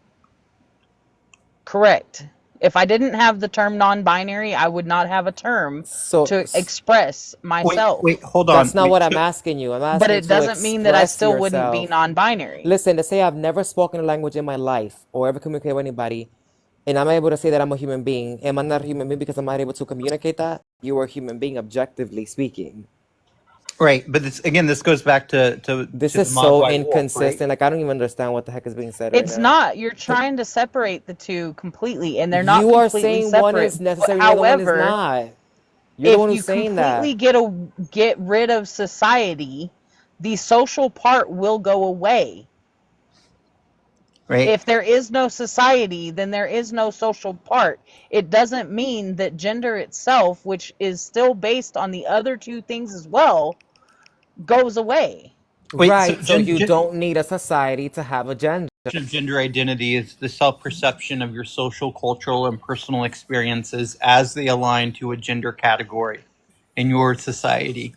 S6: Correct. If I didn't have the term non-binary, I would not have a term to express myself.
S3: Wait, hold on.
S13: That's not what I'm asking you. I'm asking
S6: But it
S13: to
S6: doesn't mean that I
S13: express
S6: still wouldn't be
S13: yourself.
S6: non-binary.
S13: Listen, to say I've never spoken a language in my life or ever communicated with anybody, and I'm able to say that I'm a human being. Am I not a human being because I'm not able to communicate that? You are a human being, objectively speaking.
S3: Right, but this goes back to
S13: This
S3: to
S13: is
S3: the
S13: so
S3: Moswai Wolf,
S13: inconsistent.
S3: right?
S13: Like, I don't even understand what the heck is being said
S6: It's
S13: right now.
S6: not. You're trying to separate the two completely, and they're not
S13: You are
S6: completely
S13: saying
S6: separate.
S13: one is necessary, the
S6: But
S13: other one is
S6: however,
S13: not. You're the one
S6: if
S13: who's
S6: you
S13: saying that.
S6: completely get rid of society, the social part will go away.
S3: Right.
S6: If there is no society, then there is no social part. It doesn't mean that gender itself, which is still based on the other two things as well, goes away.
S13: Right, so you don't need a society to have a gender.
S3: Gender identity is the self-perception of your social, cultural, and personal experiences as they align to a gender category in your society.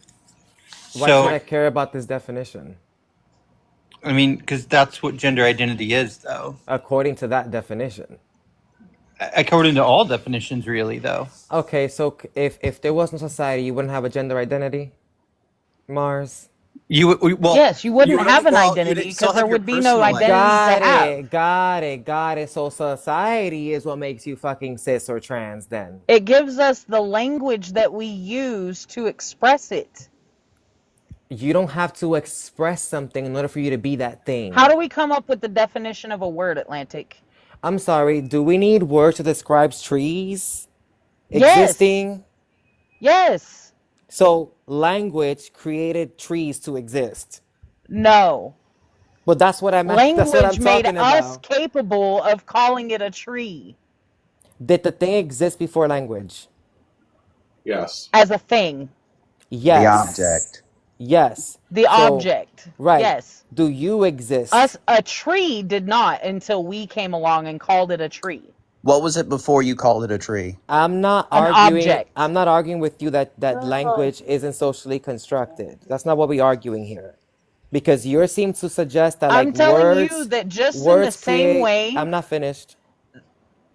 S13: Why should I care about this definition?
S3: I mean, because that's what gender identity is, though.
S13: According to that definition.
S3: According to all definitions, really, though.
S13: Okay, so if there was no society, you wouldn't have a gender identity? Mars?
S6: Yes, you wouldn't have an identity because there would be no identity to have.
S13: Got it. So society is what makes you fucking cis or trans then.
S6: It gives us the language that we use to express it.
S13: You don't have to express something in order for you to be that thing.
S6: How do we come up with the definition of a word, Atlantic?
S13: I'm sorry, do we need words to describe trees
S6: Yes.
S13: existing?
S6: Yes.
S13: So language created trees to exist.
S6: No.
S13: But that's what I'm
S6: Language
S13: that's what I'm
S6: made
S13: talking
S6: us
S13: about.
S6: capable of calling it a tree.
S13: Did the thing exist before language?
S2: Yes.
S6: As a thing.
S13: Yes.
S1: The object.
S13: Yes.
S6: The
S13: So,
S6: object.
S13: Right.
S6: Yes.
S13: Do you exist?
S6: A tree did not until we came along and called it a tree.
S1: What was it before you called it a tree?
S13: I'm not
S6: An
S13: arguing.
S6: object.
S13: I'm not arguing with you that language isn't socially constructed. That's not what we're arguing here, because you seem to suggest that
S6: I'm
S13: like
S6: telling
S13: words.
S6: you that just in the
S13: words
S6: same
S13: create-
S6: way.
S13: I'm not finished.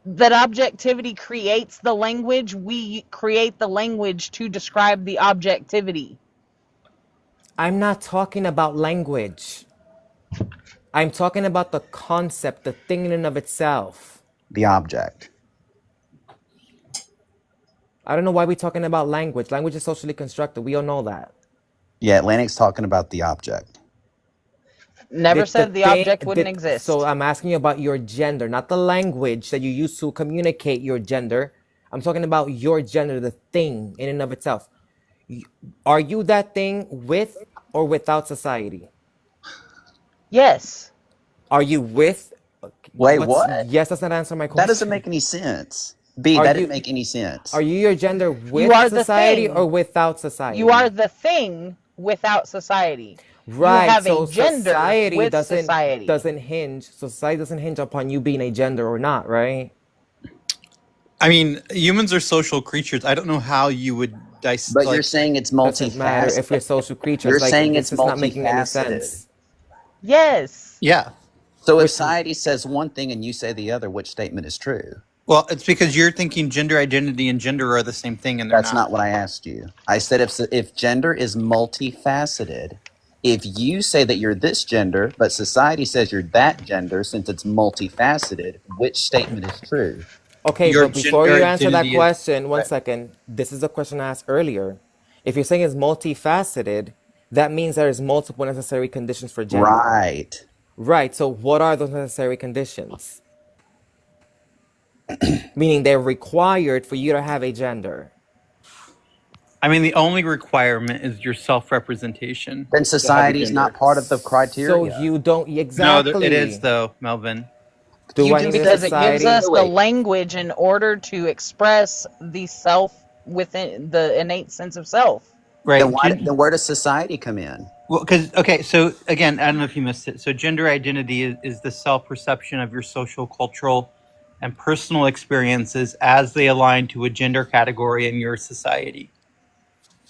S6: That objectivity creates the language. We create the language to describe the objectivity.
S13: I'm not talking about language. I'm talking about the concept, the thing in and of itself.
S1: The object.
S13: I don't know why we're talking about language. Language is socially constructed. We all know that.
S1: Yeah, Atlantic's talking about the object.
S6: Never said the object wouldn't
S13: So
S6: exist.
S13: I'm asking you about your gender, not the language that you use to communicate your gender. I'm talking about your gender, the thing in and of itself. Are you that thing with or without society?
S6: Yes.
S13: Are you with?
S1: Wait, what?
S13: Yes, that's not answering my question.
S1: That doesn't make any sense. B, that didn't make any sense.
S13: Are you your gender with
S6: are
S13: society
S6: the thing.
S13: or without society?
S6: You are the thing without society.
S13: Right.
S6: You have
S13: So
S6: a gender
S13: society
S6: with
S13: doesn't
S6: society.
S13: society doesn't hinge upon you being a gender or not, right?
S3: I mean, humans are social creatures. I don't know how you would dissect.
S1: But you're saying it's multifaceted.
S13: Doesn't matter if we're social creatures.
S1: You're
S13: like,
S1: saying
S13: this
S1: it's
S13: is not making any
S1: multifaceted.
S13: sense.
S6: Yes.
S3: Yeah.
S1: So if society says one thing and you say the other, which statement is true?
S3: Well, it's because you're thinking gender identity and gender are the same thing, and they're
S1: That's not what I asked you. I said if gender is multifaceted, if you say that you're this gender, but society says you're that gender, since it's multifaceted, which statement is true?
S13: Okay,
S3: Your
S13: but before
S3: gender
S13: you answer that
S3: identity is-
S13: question, one second. This is a question I asked earlier. If you're saying it's multifaceted, that means there is multiple necessary conditions for gender.
S1: Right.
S13: Right. So what are those necessary conditions? Meaning they're required for you to have a gender.
S3: I mean, the only requirement is your self-representation.
S1: Then society's not part of the criteria.
S13: So you don't exactly.
S3: No, it is though, Melvin.
S13: Do I need
S6: Because
S13: a
S6: it gives
S13: society?
S6: us the language in order to express the self within the innate sense of self.
S3: Right.
S1: Then where does society come in?
S3: Well, because so again, I don't know if you missed it. So gender identity is the self-perception of your social, cultural, and personal experiences as they align to a gender category in your society.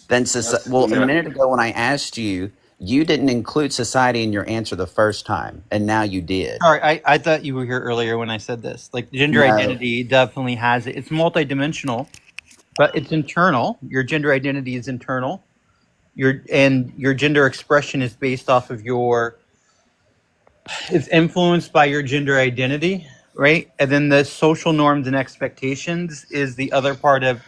S1: Then a minute ago when I asked you, you didn't include society in your answer the first time, and now you did.
S3: Sorry, I thought you were here earlier when I said this. Like gender identity definitely has it. It's multidimensional, but it's internal. Your gender identity is internal. Your gender expression is based off of it's influenced by your gender identity, right? And then the social norms and expectations is the other part of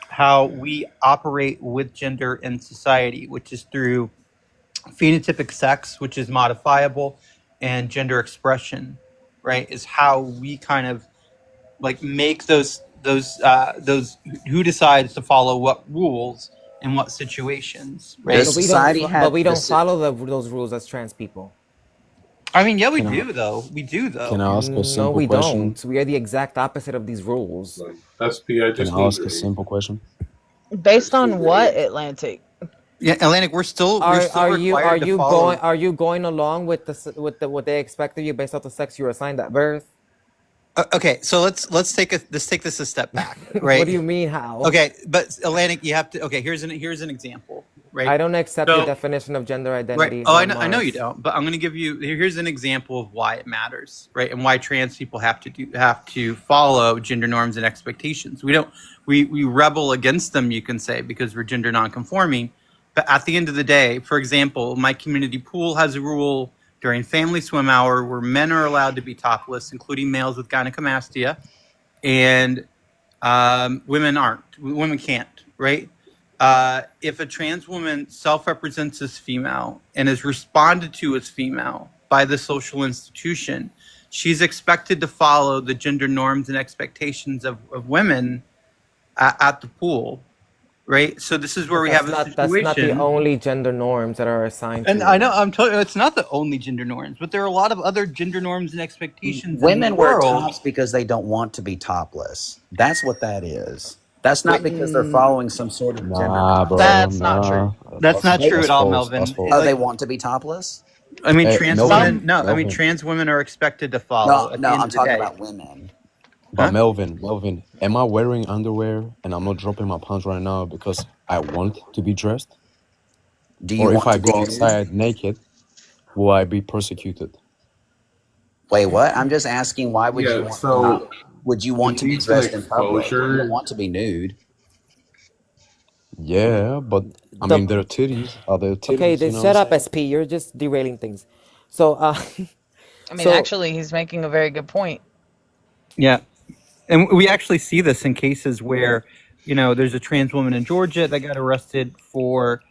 S3: how we operate with gender in society, which is through phenotypic sex, which is modifiable, and gender expression, right? Is how we kind of like make those who decides to follow what rules in what situations, right?
S13: But we don't follow those rules as trans people.
S3: I mean, yeah, we
S7: Can I-
S3: do though. We do though.
S7: Can I ask a
S13: No,
S7: simple
S13: we
S7: question?
S13: don't. We are the exact opposite of these rules.
S2: SP, I
S7: Can
S2: just
S7: I
S2: need
S7: ask
S2: your
S7: a simple question?
S6: Based on what, Atlantic?
S3: Yeah, Atlantic, we're still
S13: Are
S3: required to follow.
S13: Are you going along with what they expect of you based off the sex you were assigned at birth?
S3: Okay, so let's take this a step back, right?
S13: What do you mean how?
S3: Okay, but Atlantic, you have to. Okay, here's an example, right?
S13: I don't accept
S3: So-
S13: your definition of gender identity.
S3: Right. Oh,
S13: Juan
S3: I know you
S13: Mars.
S3: don't, but I'm going to give you. Here's an example of why it matters, right? And why trans people have to follow gender norms and expectations. We rebel against them, you can say, because we're gender nonconforming. But at the end of the day, for example, my community pool has a rule during family swim hour where men are allowed to be topless, including males with gynecomastia, and women aren't. Women can't, right? If a trans woman self-represents as female and is responded to as female by the social institution, she's expected to follow the gender norms and expectations of women at the pool, right? So this is where we have a situation.
S13: That's not the only gender norms that are assigned.
S3: And
S13: to
S3: I know I'm telling you, it's not the only gender norms, but there are a lot of other gender norms and expectations.
S1: Women
S3: in the
S1: wear
S3: world.
S1: tops because they don't want to be topless. That's what that is. That's not because they're following some sort of gender.
S7: Bro,
S6: That's not true.
S3: That's not true
S7: That's
S3: at all,
S7: false.
S3: Melvin.
S7: That's false.
S1: Oh, they want to be topless?
S3: I mean,
S7: Hey,
S3: trans
S7: Melvin,
S3: women. No, I mean
S7: Melvin.
S3: trans women are expected to follow. at the
S1: No,
S3: end
S1: I'm
S3: of the
S1: talking
S3: day.
S1: about women.
S7: But
S3: Huh?
S7: Melvin, am I wearing underwear and I'm not dropping my pants right now because I want to be dressed?
S1: Do you
S7: Or if
S1: want
S7: I
S1: to
S7: go
S1: be
S7: outside naked, will I be persecuted?
S1: Wait, what? I'm just asking why would you
S2: Yeah,
S1: want
S2: so
S1: Would you want to be
S2: Indecent
S1: dressed in public? You
S2: exposure.
S1: don't want to be nude.
S7: Yeah, but I
S13: The
S7: mean, their titties are their
S13: okay,
S7: titties.
S13: then
S7: You know what I'm
S13: shut up,
S7: saying?
S13: SP. You're just derailing things. So,
S6: I mean,
S13: so
S6: actually, he's making a very good point.
S3: Yeah. And we actually see this in cases where, there's a trans woman in Georgia that got arrested for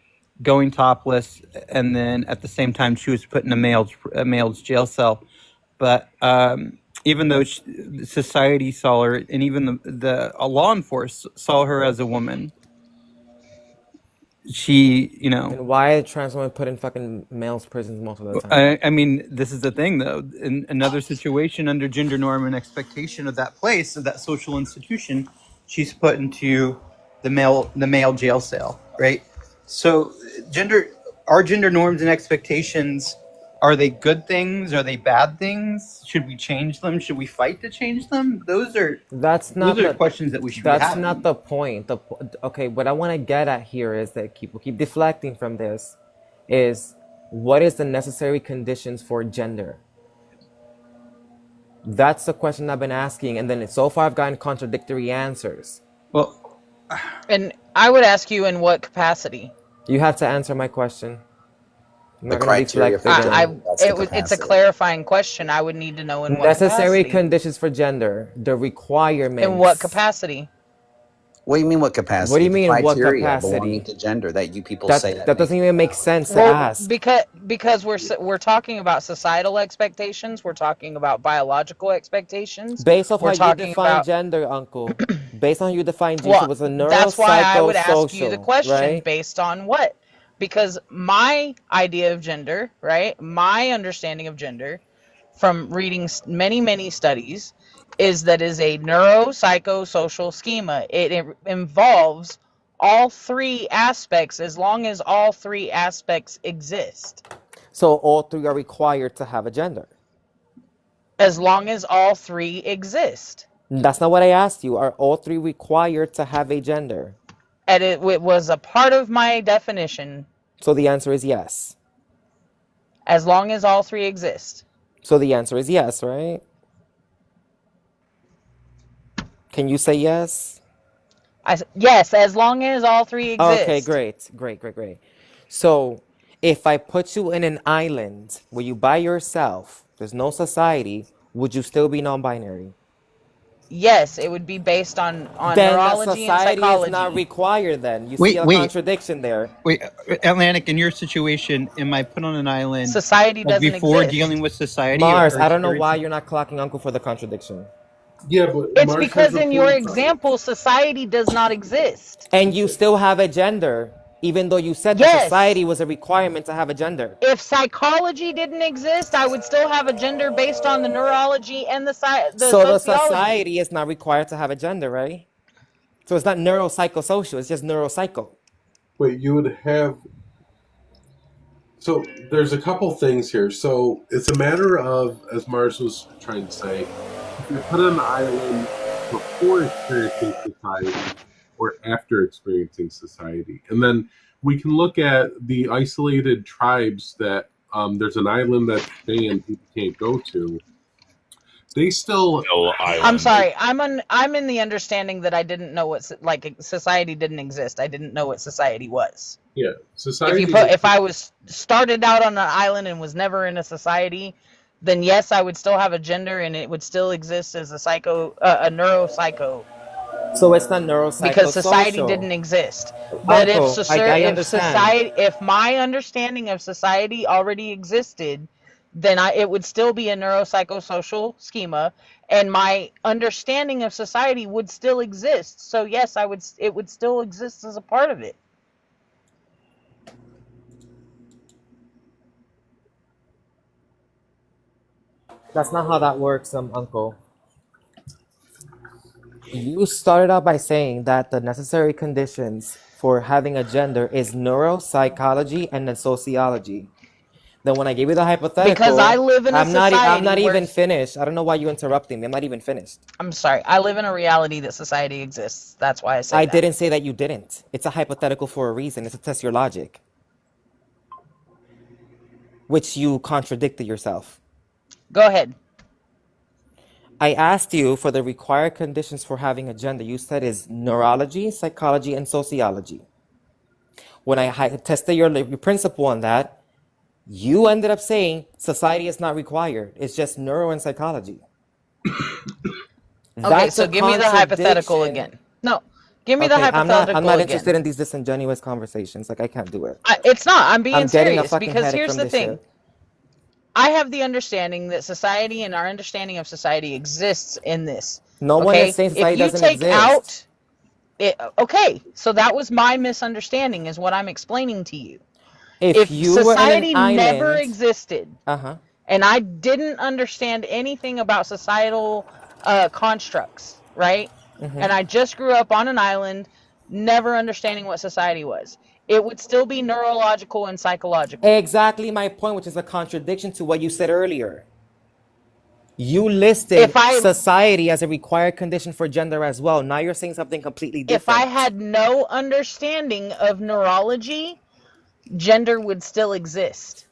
S3: going topless, and then at the same time she was put in a male's jail cell. But even though society saw her, and even the law enforcement saw her as a woman, she,
S13: then why are trans women put in fucking males' prisons most of the time?
S3: I mean, this is the thing, though. In another situation under gender norm and expectation of that place, of that social institution, she's put into the male jail cell, right? So, our gender norms and expectations, are they good things? Are they bad things? Should we change them? Should we fight to change them? Those are questions that we should be
S13: That's
S3: having.
S13: not the point. Okay, what I want to get at here is that people keep deflecting from this. Is what is the necessary conditions for gender? That's the question I've been asking, and then so far I've gotten contradictory answers.
S3: Well,
S6: And I would ask you, in what capacity?
S13: You have to answer my question. I'm
S1: The
S13: not going to
S1: criteria
S13: deflect
S1: for
S13: again.
S1: gender,
S6: It's a clarifying question. I would need to know in what
S13: Necessary
S6: capacity.
S13: conditions for gender, the requirements.
S6: In what capacity?
S1: What do you mean, what capacity?
S13: What do you mean,
S1: the
S13: what
S1: criteria
S13: capacity?
S1: belonging to gender that you people
S13: that,
S1: say
S13: that doesn't even make sense to ask.
S6: Because we're talking about societal expectations. We're talking about biological expectations.
S13: Based off
S6: we're
S13: how you
S6: talking
S13: define
S6: about
S13: gender, Uncle. Based on how you define gender,
S6: well,
S13: it was a
S6: that's why I would ask you the
S13: neuropsychosocial,
S6: question
S13: right?
S6: based on what? Because my idea of gender, right? My understanding of gender, from reading many studies, is that is a neuropsychosocial schema. It involves all three aspects, as long as all three aspects exist.
S13: So all three are required to have a gender.
S6: As long as all three exist.
S13: That's not what I asked you. Are all three required to have a gender?
S6: And it was a part of my definition.
S13: So the answer is yes.
S6: As long as all three exist.
S13: So the answer is yes, right? Can you say yes?
S6: Yes, as long as all three exist.
S13: Okay, great. So if I put you in an island where you by yourself, there's no society, would you still be non-binary?
S6: Yes, it would be based on
S13: then
S6: neurology and
S13: society
S6: psychology.
S13: is not required then. You see a contradiction there.
S3: Wait, Atlantic, in your situation, am I put on an island
S6: society doesn't
S3: before
S6: exist.
S3: dealing with society?
S13: Mars, I don't know why you're not clocking Uncle for the contradiction.
S2: Yeah, but
S6: it's
S2: Mars
S6: because in your example, society does not exist.
S13: And you still have a gender, even though you said that society was a requirement to have a gender.
S6: If psychology didn't exist, I would still have a gender based on the neurology and the
S13: So the
S6: sociology.
S13: society is not required to have a gender, right? So it's not neuropsychosocial, it's just neuropsycho.
S2: Wait, you would have... So there's a couple things here. So it's a matter of, as Mars was trying to say, if you're put on an island before experiencing society or after experiencing society. And then we can look at the isolated tribes that there's an island that's banned, people can't go to. They still...
S6: I'm sorry. I'm in the understanding that I didn't know what society didn't exist. I didn't know what society was.
S2: Yeah, society.
S6: If I was started out on an island and was never in a society, then yes, I would still have a gender and it would still exist as a neuropsycho.
S13: So it's not neuropsychosocial.
S6: Because society didn't exist. But
S13: Uncle,
S6: if my understanding of society already existed, then it would still be a neuropsychosocial schema, and my understanding of society would still exist. So yes, it would still exist as a part of it.
S13: That's not how that works, Uncle. You started out by saying that the necessary conditions for having a gender is neuropsychology and then sociology. Then when I gave you the hypothetical,
S6: because I live in a society,
S13: I'm not even finished. I don't know why you're interrupting me. I'm not even finished.
S6: I'm sorry. I live in a reality that society exists. That's why I say
S13: I
S6: that.
S13: didn't say that you didn't. It's a hypothetical for a reason. It's to test your logic, which you contradicted yourself.
S6: Go ahead.
S13: I asked you for the required conditions for having a gender. You said is neurology, psychology, and sociology. When I tested your principle on that, you ended up saying society is not required. It's just neuro and psychology.
S6: Okay, so give me the hypothetical again. No, give me the hypothetical
S13: I'm not
S6: again.
S13: interested in these disingenuous conversations. Like, I can't do it.
S6: It's not. I'm being
S13: getting a
S6: serious
S13: fucking
S6: because
S13: headache
S6: here's
S13: from
S6: the
S13: this
S6: thing.
S13: shit.
S6: I have the understanding that society and our understanding of society exists in this.
S13: No one is saying society doesn't
S6: take
S13: exist.
S6: out it, okay, so that was my misunderstanding, is what I'm explaining to you.
S13: If you were in an
S6: society never
S13: island,
S6: existed, and I didn't understand anything about societal constructs, right? And I just grew up on an island, never understanding what society was. It would still be neurological and psychological.
S13: Exactly my point, which is a contradiction to what you said earlier. You listed society as a required condition for gender as well. Now you're saying something completely different.
S6: If I had no understanding of neurology, gender would still exist.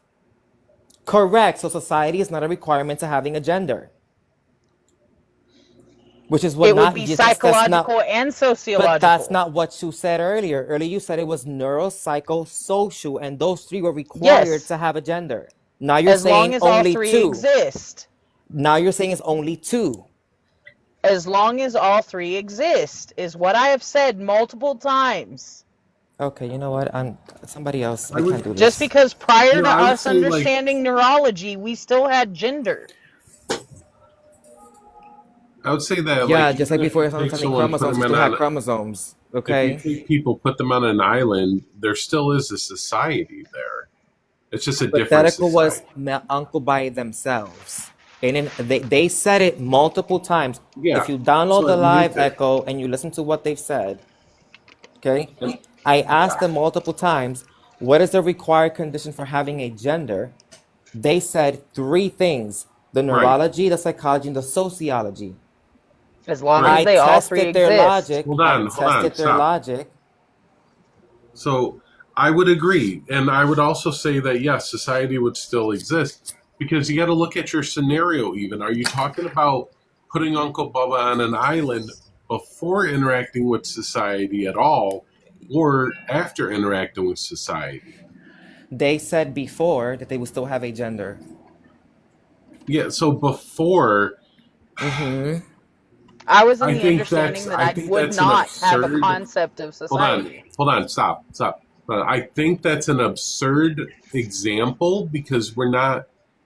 S13: Correct. So society is not a requirement to having a gender. Which is what
S6: it would be psychological and sociological.
S13: But that's not what you said earlier. Earlier you said it was neuro, psycho, social, and those three were required to have a gender. Now you're saying only two. As long as all three
S6: exist.
S13: Now you're saying it's only two.
S6: As long as all three exist is what I have said multiple times.
S13: Okay, you know what? I'm somebody else. We can't do this.
S6: Just because prior to us understanding neurology, we still had gender.
S2: I would say that,
S13: just like before understanding chromosomes, we still had chromosomes. Okay.
S2: If you take people, put them on an island, there still is a society there. It's just a different society.
S13: Was uncle by themselves. And they said it multiple times.
S2: Yeah.
S13: If you download the live echo and you listen to what they've said, okay? I asked them multiple times, what is the required condition for having a gender? They said three things: the neurology, the psychology, and the sociology.
S6: As long as they all three exist.
S2: Hold on,
S13: logic.
S2: So I would agree, and I would also say that yes, society would still exist, because you got to look at your scenario. Even, are you talking about putting Uncle Bubba on an island before interacting with society at all, or after interacting with society?
S13: They said before that they would still have a gender.
S2: Yeah, so before.
S6: I was in the understanding that I would not have a concept of society.
S2: Hold on, stop. I think that's an absurd example, because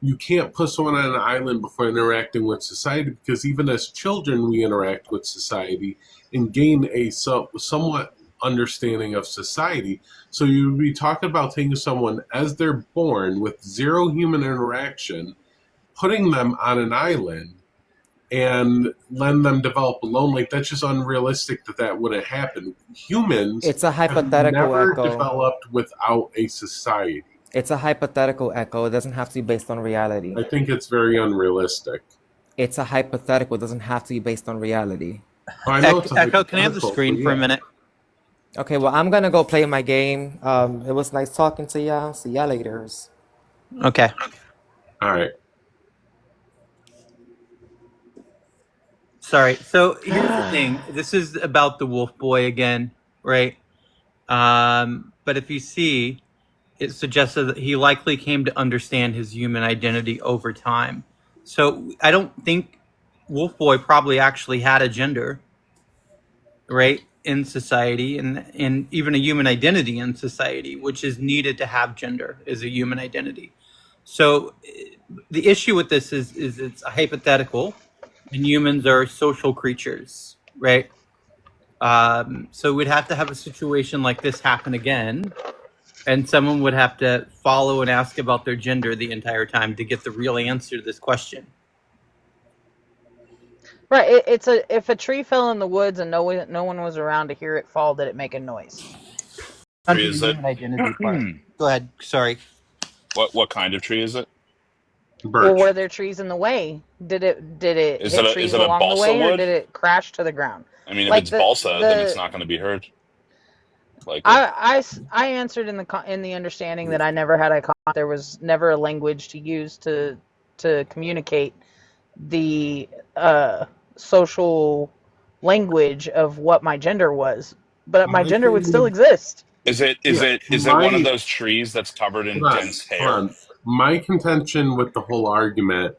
S2: you can't put someone on an island before interacting with society, because even as children we interact with society and gain a somewhat understanding of society. So you would be talking about taking someone as they're born with zero human interaction, putting them on an island, and letting them develop alone. Like, that's just unrealistic that wouldn't happen. Humans,
S13: it's a hypothetical
S2: have never
S13: echo.
S2: Developed without a society.
S13: It's a hypothetical echo. It doesn't have to be based on reality.
S2: I think it's very unrealistic.
S13: It's a hypothetical. It doesn't have to be based on reality.
S2: I know
S16: Echo, can I have the screen for a minute?
S13: Okay, well, I'm gonna go play my game. It was nice talking to y'all. See y'all later.
S16: Okay.
S2: All right.
S16: Sorry. So here's the thing. This is about the wolf boy again, right? But if you see, it suggested that he likely came to understand his human identity over time. So I don't think wolf boy probably actually had a gender, right, in society, and even a human identity in society, which is needed to have gender, is a human identity. So the issue with this is it's a hypothetical. And humans are social creatures, right? So we'd have to have a situation like this happen again, and someone would have to follow and ask about their gender the entire time to get the real answer to this question.
S6: Right. If a tree fell in the woods and no one was around to hear it fall, did it make a noise?
S14: Tree is it?
S16: Go ahead. Sorry.
S14: What kind of tree is it?
S2: Birch.
S6: Well, were there trees in the way? Did it hit trees along the way, or did it crash to the ground?
S14: I mean, if it's balsa, then it's not going to be heard.
S6: I answered in the understanding that I never had there was never a language to use to communicate the social language of what my gender was, but my
S2: My
S6: gender would
S2: thing
S6: still
S2: would,
S6: exist.
S2: yeah,
S14: Is it one of
S2: my,
S14: those trees that's covered in
S2: hold on,
S14: dense
S2: hold
S14: hair?
S2: on. My contention with the whole argument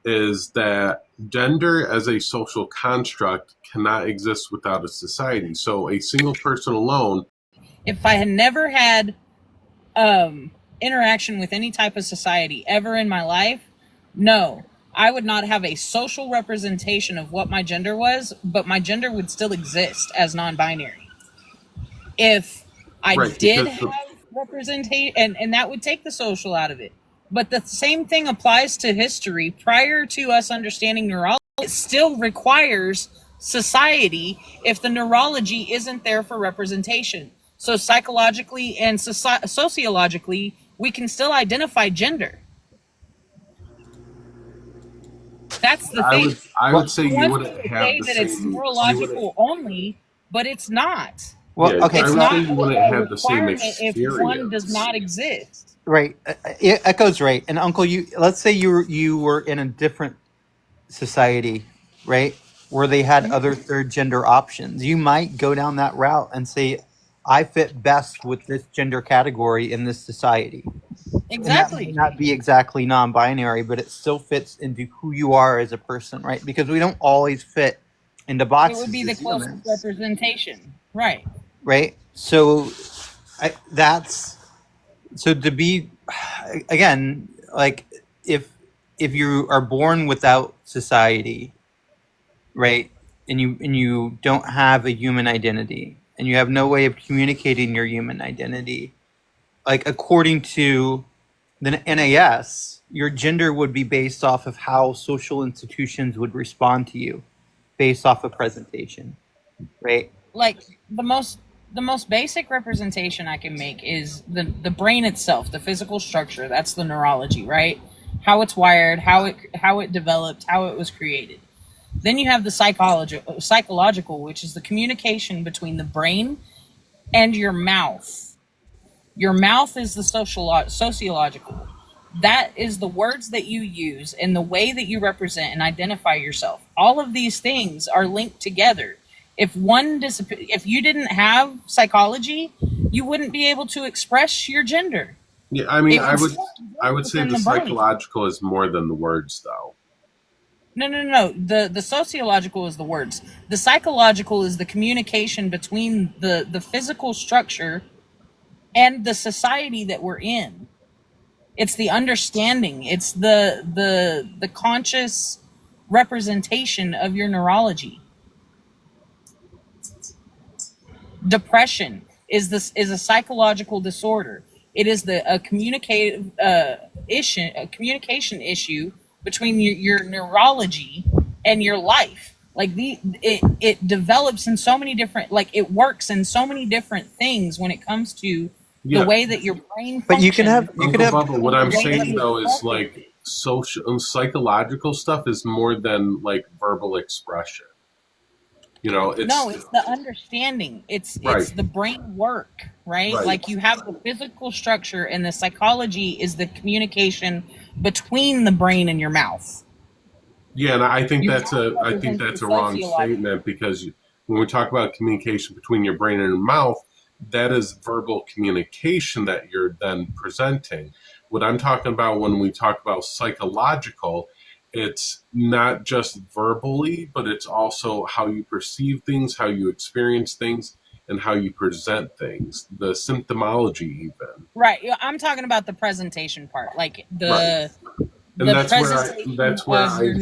S2: is that gender as a social construct cannot exist without a society. So a single person alone.
S5: If I had never had interaction with any type of society ever in my life, no, I would not have a social representation of what my gender was, but my gender would still exist as non-binary. If I
S2: Right,
S5: did
S2: because
S5: have representation, and that would take the social out of it. But the same thing applies to history. Prior to us understanding neurology, it still requires society if the neurology isn't there for representation. So psychologically and sociologically, we can still identify gender. That's the
S2: I
S5: thing.
S2: would I would say
S5: He
S2: you
S5: wants
S2: wouldn't
S5: me to
S2: have
S5: say
S2: the
S5: that it's
S2: same you wouldn't
S5: neurological only, but it's not.
S3: Well,
S2: yeah,
S3: okay,
S2: I
S5: It's
S2: would
S3: so
S2: say
S5: not
S2: you wouldn't
S5: a
S2: have the same
S5: requirement if one does
S2: experience.
S5: not exist.
S3: right, it echoes right. And Uncle, you let's say you were in a different society, right, where they had other third gender options. You might go down that route and say, I fit best with this gender category in this society. And that might
S5: Exactly.
S3: not be exactly non-binary, but it still fits into who you are as a person, right? Because we don't always fit into
S5: It would be
S3: boxes
S5: the
S3: as
S5: closest
S3: humans,
S5: representation. Right.
S3: right? So that's so to be again, like if you are born without society, right, and you don't have a human identity, and you have no way of communicating your human identity, like according to the NAS, your gender would be based off of how social institutions would respond to you, based off of presentation, right?
S5: Like the most basic representation I can make is the brain itself, the physical structure. That's the neurology, right? How it's wired, how it developed, how it was created. Then you have the psychological, which is the communication between the brain and your mouth. Your mouth is the sociological. That is the words that you use and the way that you represent and identify yourself. All of these things are linked together. If you didn't have psychology, you wouldn't be able to express your gender.
S2: Yeah, I mean
S5: It would still
S2: I
S5: exist
S2: would say
S5: within
S2: the
S5: the brain.
S2: psychological is more than the words though.
S5: No. The sociological is the words. The psychological is the communication between the physical structure and the society that we're in. It's the understanding. It's the conscious representation of your neurology. Depression is a psychological disorder. It is a communicative issue, a communication issue between your neurology and your life. Like it develops in so many different, like it works in so many different things when it comes to the
S2: Yeah,
S5: way that your brain
S3: But you can
S5: functions
S3: have
S2: Uncle Bubba, what
S5: and the
S2: I'm
S5: way that
S2: saying
S5: you
S2: though is
S5: express it.
S2: like social and psychological stuff is more than like verbal expression. You know,
S5: No,
S2: it's
S5: it's the understanding. It's
S2: right,
S5: the brain work, right?
S2: right.
S5: Like you have the physical structure and the psychology is the communication between the brain and your mouth.
S2: Yeah, and
S5: Your mouth
S2: I think
S5: represents the
S2: that's a wrong
S5: sociological.
S2: statement because when we talk about communication between your brain and your mouth, that is verbal communication that you're then presenting. What I'm talking about when we talk about psychological, it's not just verbally, but it's also how you perceive things, how you experience things, and how you present things. The symptomology, even.
S5: Right. I'm talking about the presentation part, like
S2: Right. And
S5: the presentation
S2: that's where
S5: of your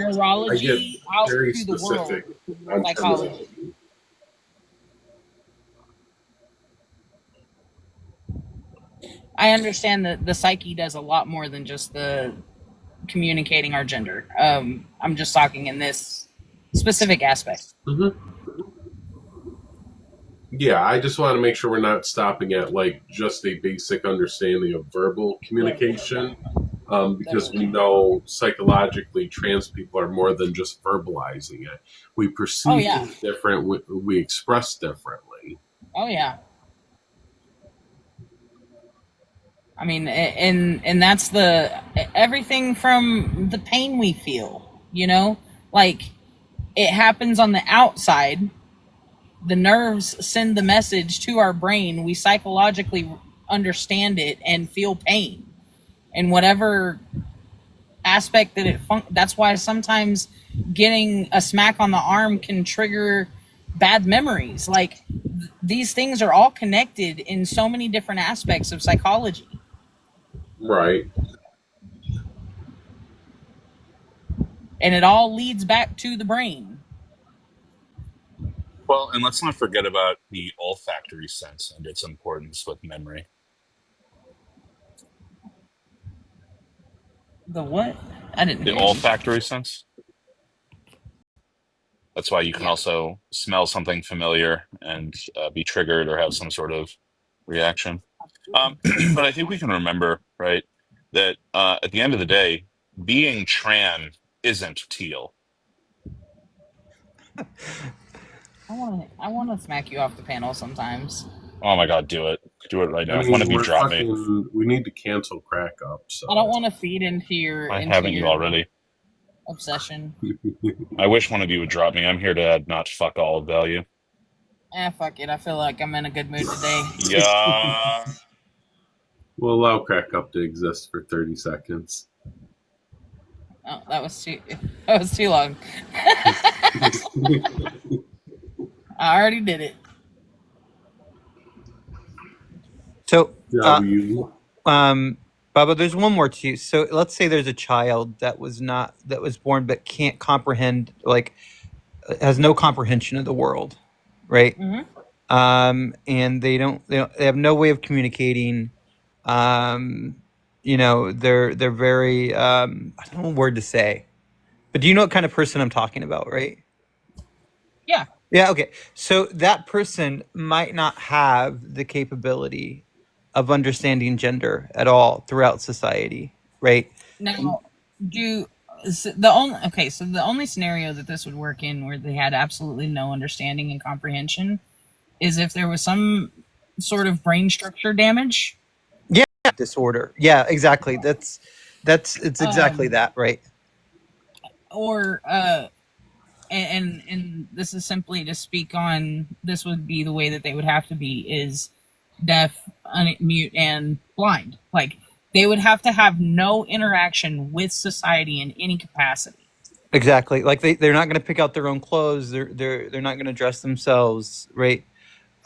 S2: I get
S5: neurology out
S2: very
S5: to the world
S2: specific
S5: through your
S2: on
S5: psychology.
S2: terminology.
S5: I understand that the psyche does a lot more than just the communicating our gender. I'm just talking in this specific aspect.
S2: Mm-hmm. Yeah, I just want to make sure we're not stopping at like just a basic understanding of verbal
S5: Right.
S2: communication, because we know psychologically trans people are more than just verbalizing it. We
S5: Oh
S2: perceive
S5: yeah.
S2: things different. We express differently.
S5: Oh yeah. I mean, and that's the everything from the pain we feel. You know, like it happens on the outside. The nerves send the message to our brain. We psychologically understand it and feel pain. And whatever aspect that that's why sometimes getting a smack on the arm can trigger bad memories. Like these things are all connected in so many different aspects of psychology.
S2: Right.
S5: And it all leads back to the brain.
S14: Well, and let's not forget about the olfactory sense and its importance with memory.
S5: The what? I didn't
S14: The
S5: hear you.
S14: olfactory sense. That's why you can
S5: Yeah.
S14: also smell something familiar and be triggered or have some sort of reaction. But I think we can remember, right, that at the end of the day, being tran isn't teal.
S5: I want to smack you off the panel sometimes.
S14: Oh my God, do it. Do it right
S2: I
S14: now. One
S2: mean,
S14: of you
S2: we're
S14: drop me.
S2: fucking. We need to cancel crack up.
S5: I don't
S2: So
S5: want to feed into
S14: Why haven't you
S5: your
S14: already?
S5: obsession.
S14: I wish one of you would drop me. I'm here to add not fuck all of value.
S5: Fuck it. I feel like I'm in a good mood today.
S14: Yeah.
S2: we'll allow crack up to exist for 30 seconds.
S5: Oh, that was too long. I already did it.
S3: So,
S2: W.
S3: Baba, there's one more too. So let's say there's a child that was born but can't comprehend, like has no comprehension of the world, right?
S5: Mm-hmm.
S3: And they have no way of communicating. You know, they're very I don't know what word to say, but do you know what kind of person I'm talking about, right?
S5: Yeah.
S3: Yeah. Okay. So that person might not have the capability of understanding gender at all throughout society, right?
S5: Now, the only scenario that this would work in where they had absolutely no understanding and comprehension is if there was some sort of brain structure damage.
S3: Yeah, disorder. Yeah, exactly. It's exactly that, right?
S5: Or and this is simply to speak on, this would be the way that they would have to be, is deaf, mute, and blind. Like they would have to have no interaction with society in any capacity.
S3: Exactly. Like they're not going to pick out their own clothes. They're not going to dress themselves, right?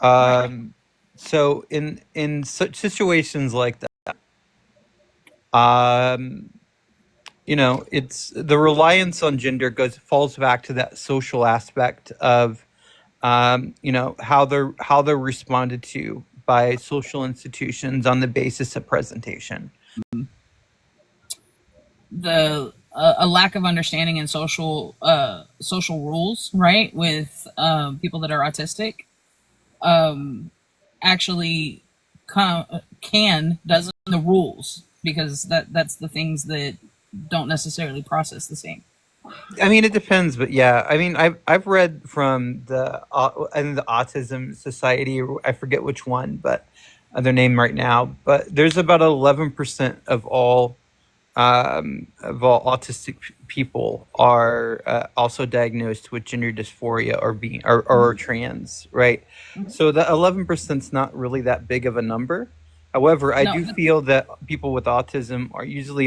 S3: So in such situations like that, you know, it's the reliance on gender falls back to that social aspect of you know, how they're responded to by social institutions on the basis of presentation.
S5: The a lack of understanding in social rules, right, with people that are autistic, actually doesn't the rules, because that's the things that don't necessarily process the same.
S3: I mean, it depends, but yeah, I mean, I've read from the I think the Autism Society, I forget which one, but their name right now. But there's about 11% of all autistic people are also diagnosed with gender dysphoria or trans, right? So the 11% is not really that big of a number. However, I do feel that people with autism are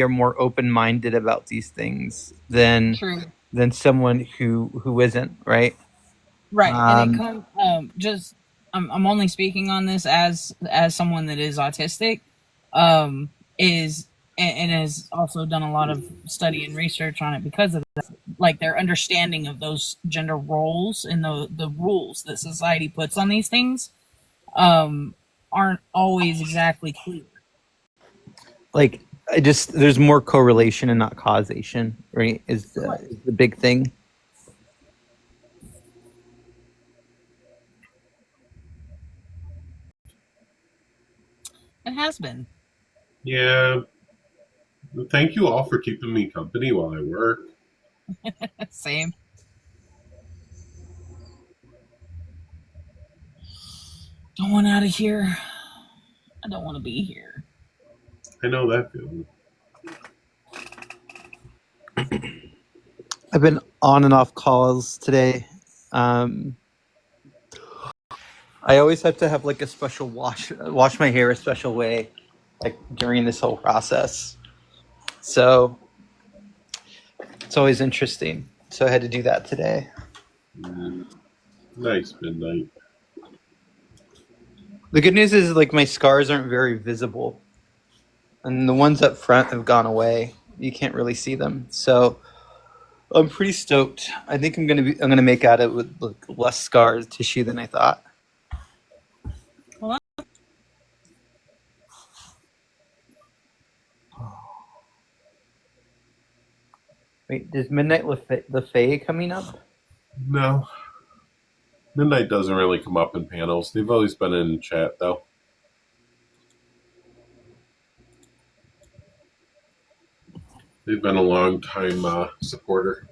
S3: more open-minded about these things than someone who isn't, right?
S5: Right. And it comes just I'm only speaking on this as someone that is autistic, is and has also done a lot of study and research on it because of that. Like their understanding of those gender roles and the rules that society puts on these things aren't always exactly clear.
S3: Like there's more correlation and not causation, right? Is the big thing.
S5: It has been.
S2: Yeah. Thank you all for keeping me company while I work.
S5: Same. Going out of here. I don't want to be here.
S2: I know that feeling.
S3: I've been on and off calls today. I always have to have like a special wash my hair a special way, like during this whole process. So it's always interesting. So I had to do that today.
S2: Nice midnight.
S3: The good news is like my scars aren't very visible, and the ones up front have gone away. You can't really see them. So I'm pretty stoked. I think I'm gonna make out it with like less scar tissue than I thought.
S5: Well,
S3: Wait, is Midnight LaFay coming up?
S2: No. Midnight doesn't really come up in panels. They've always been in chat, though. They've been a long time supporter.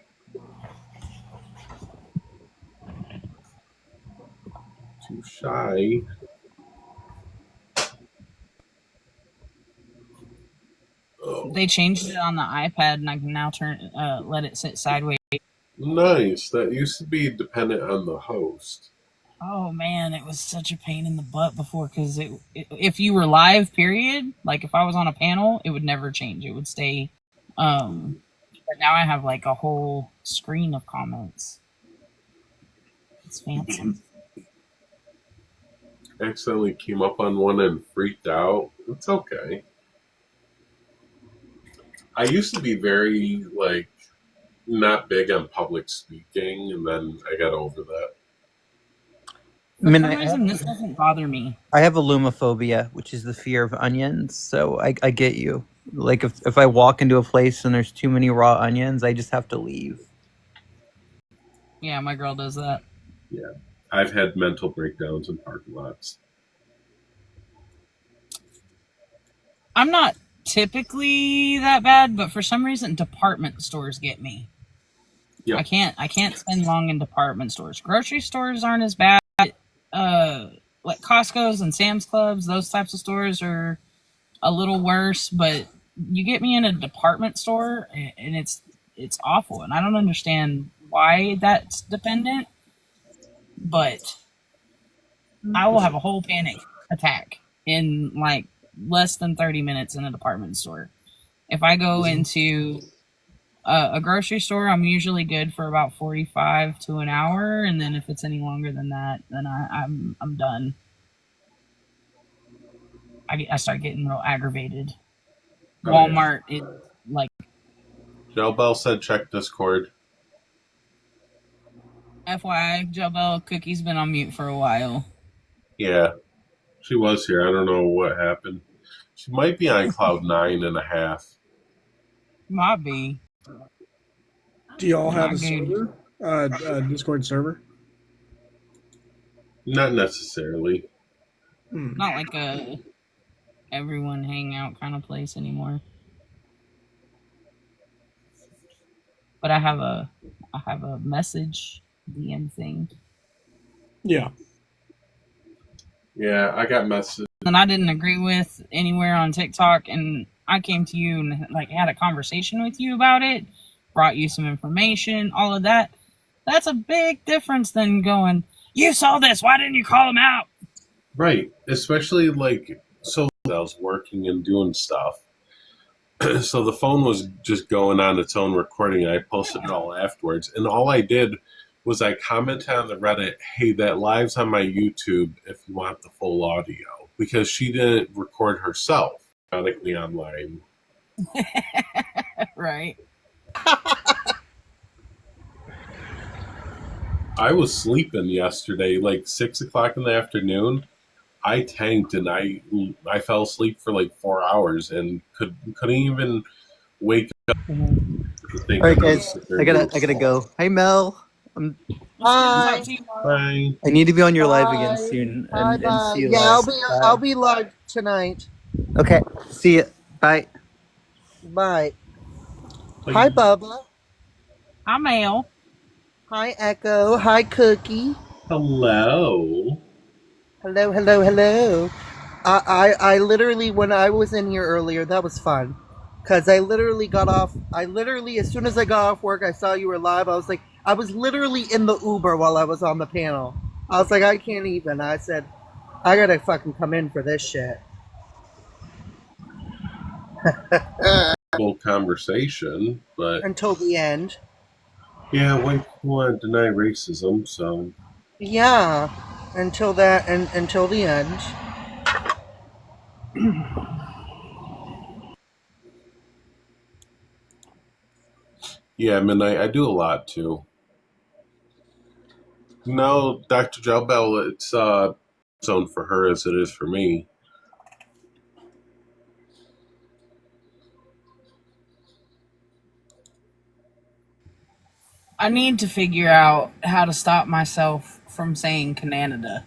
S2: Too shy.
S5: they changed it on the iPad, and I can now let it sit sideways.
S2: Nice. That used to be dependent on the host.
S5: Oh man, it was such a pain in the butt before because if you were live, period, like if I was on a panel, it would never change. It would stay. But now I have like a whole screen of comments. It's fancy.
S2: Accidentally came up on one and freaked out. It's okay. I used to be very, like, not big on public speaking, and then I got over that.
S5: For some reason, this doesn't bother me.
S3: I have alumophobia, which is the fear of onions. So I get you. Like if I walk into a place and there's too many raw onions, I just have to leave.
S5: Yeah, my girl does that.
S2: Yeah. I've had mental breakdowns in parking lots.
S5: I'm not typically that bad, but for some reason, department stores get me. Yep. I can't spend long in department stores. Grocery stores aren't as bad. Like Costco's and Sam's Clubs, those types of stores are a little worse, but you get me in a department store and it's awful, and I don't understand why that's dependent, but I will have a whole panic attack in like less than 30 minutes in a department store. If I go into a grocery store, I'm usually good for about 45 to an hour, and then if it's any longer than that, then I'm done. I start getting real aggravated. Oh, Walmart is like.
S2: Joe Bell said check Discord.
S5: FYI, Joe Bell, Cookie's been on mute for a while.
S2: Yeah, she was here. I don't know what happened. She might be on cloud 9.5.
S5: Might be.
S17: Do y'all have a server? Discord server?
S2: Not necessarily.
S5: Not like a everyone hangout kind of place anymore. But I have a message DM thing.
S17: Yeah.
S2: Yeah, I got messages.
S5: And I didn't agree with anywhere on TikTok, and I came to you and like had a conversation with you about it, brought you some information, all of that. That's a big difference than going, you saw this, why didn't you call him out?
S2: Right, especially like, so I was working and doing stuff. So the phone was just going on its own recording, and I posted it all afterwards. And all I did was I commented on the Reddit, hey, that live's on my YouTube if you want the full audio. Because she didn't record herself periodically online.
S5: Right.
S2: I was sleeping yesterday, like 6 o'clock in the afternoon. I tanked and I fell asleep for like 4 hours and couldn't even wake up.
S3: All right, guys, I gotta go. Hi, Mel.
S4: Hi.
S2: Bye.
S3: I need to be on your live again soon. And see you.
S4: Yeah, I'll be live tonight.
S3: Okay. See you. Bye.
S4: Bye. Hi, Bubba.
S5: Hi, Mel.
S4: Hi, Echo. Hi, Cookie.
S2: Hello.
S4: Hello. I literally, when I was in here earlier, that was fun. Because I literally got off. As soon as I got off work, I saw you were live. I was literally in the Uber while I was on the panel. I was like, I can't even. I said, I gotta fucking come in for this shit.
S2: Full conversation, but
S4: Until the end.
S2: yeah, white people want to deny racism, so
S4: Yeah. Until that, and until the end.
S2: yeah, Midnight, I do a lot too. No, Dr. Jobel, it's zone for her as it is for me.
S5: I need to figure out how to stop myself from saying Canada.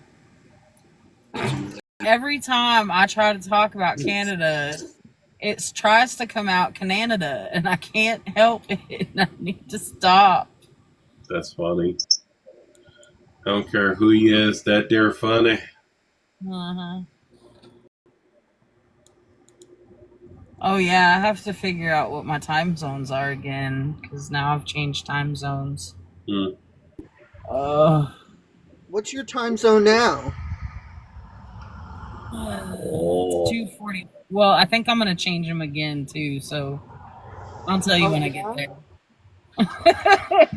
S5: Every time I try to talk about Canada, it tries to come out Canada, and I can't help it. I need to stop.
S2: That's funny. I don't care who he is, that they're funny.
S5: Uh-huh. Oh yeah, I have to figure out what my time zones are again, because now I've changed time zones.
S4: What's your time zone now?
S5: 2:40. Well, I think I'm gonna change them again too, so I'll tell you when I get there.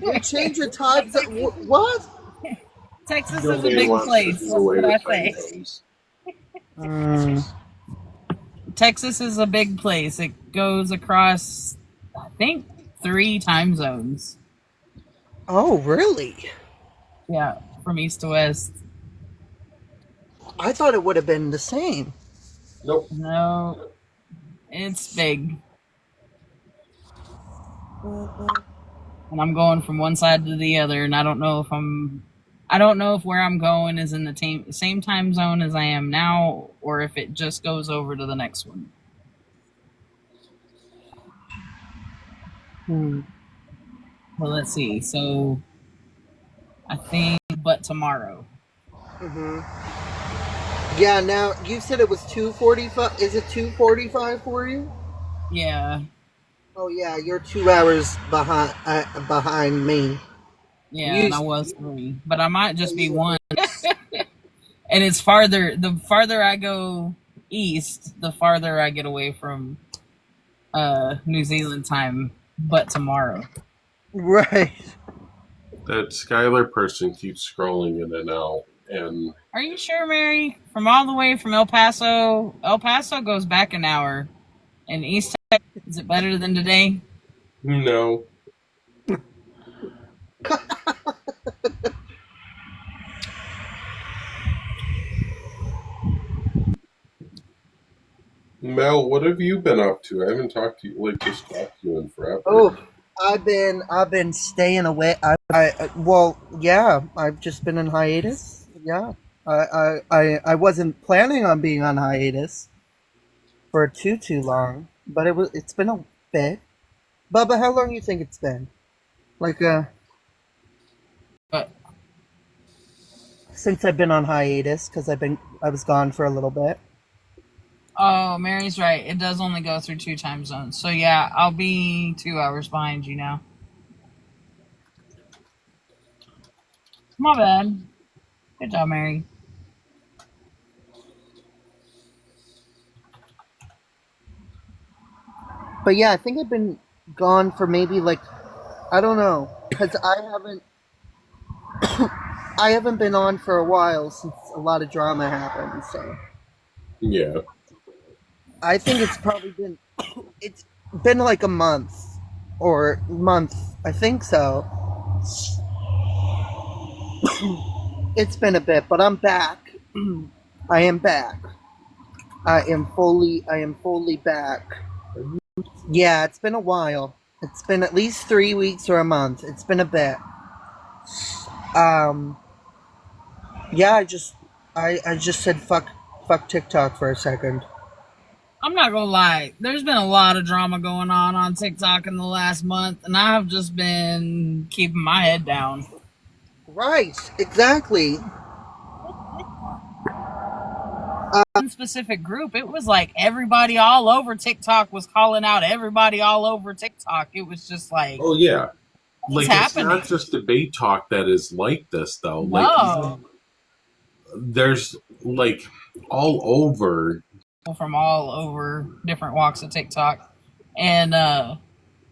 S4: You change your time zone? What?
S5: Texas is a
S2: Nobody
S5: big
S2: wants to
S5: place.
S2: do
S5: What
S2: away
S5: could I
S2: with time
S5: say?
S2: zones.
S5: Texas is a big place. It goes across, I think, 3 time zones.
S4: Oh, really?
S5: Yeah, from east to west.
S4: I thought it would have been the same.
S2: Nope.
S5: No, it's big. And I'm going from one side to the other, and I don't know if where I'm going is in the same time zone as I am now, or if it just goes over to the next one. Well, let's see. So, I think, but tomorrow.
S4: Yeah, now, you said it was 2:45. Is it 2:45 for you?
S5: Yeah.
S4: Oh, yeah, you're 2 hours behind me.
S5: Yeah, and I was 3. But I might just be 1. And it's farther. The farther I go east, the farther I get away from New Zealand time, but tomorrow.
S4: Right.
S2: That Skylar person keeps scrolling in and out, and
S5: Are you sure, Mary? From all the way from El Paso? El Paso goes back an hour. And East Texas, is it better than today?
S2: no. Mel, what have you been up to? I haven't talked to you, just talked to you in forever.
S4: Oh, I've been staying away. I've just been in hiatus. Yeah. I wasn't planning on being on hiatus for too long, but it's been a bit. Bubba, how long you think it's been? Since I've been on hiatus, because I was gone for a little bit.
S5: Oh, Mary's right. It does only go through 2 time zones. So yeah, I'll be 2 hours behind you now. My bad. Good job, Mary.
S4: But yeah, I think I've been gone for maybe I don't know, because I haven't been on for a while since a lot of drama happened. So
S2: yeah,
S4: I think it's been like a month or month. I think so. It's been a bit, but I'm back. I am back. I am fully back. Yeah, it's been a while. It's been at least 3 weeks or a month. It's been a bit. Yeah, I just said fuck TikTok for a second.
S5: I'm not gonna lie. There's been a lot of drama going on TikTok in the last month, and I've just been keeping my head down.
S4: Right, exactly.
S5: one specific group. It was like everybody all over TikTok was calling out everybody all over TikTok. It was just like,
S2: oh yeah,
S5: what's
S2: like it's
S5: happening?
S2: not just debate talk that is like this though. Like
S5: No,
S2: there's like all over.
S5: from all over different walks of TikTok, and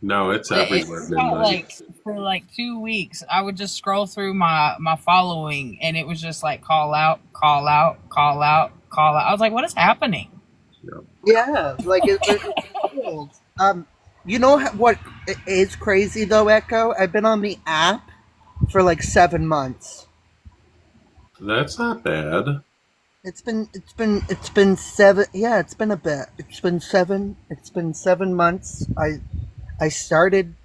S2: No, it's
S5: it
S2: everywhere.
S5: felt
S2: Midnight.
S5: like for like 2 weeks, I would just scroll through my following, and it was just like call out, call out, call out, call out. I was like, what is happening?
S4: Yeah, like it's wild. You know what is crazy though, Echo? I've been on the app for like 7 months.
S2: That's not bad.
S4: It's been seven. Yeah, it's been a bit. It's been 7 months. I started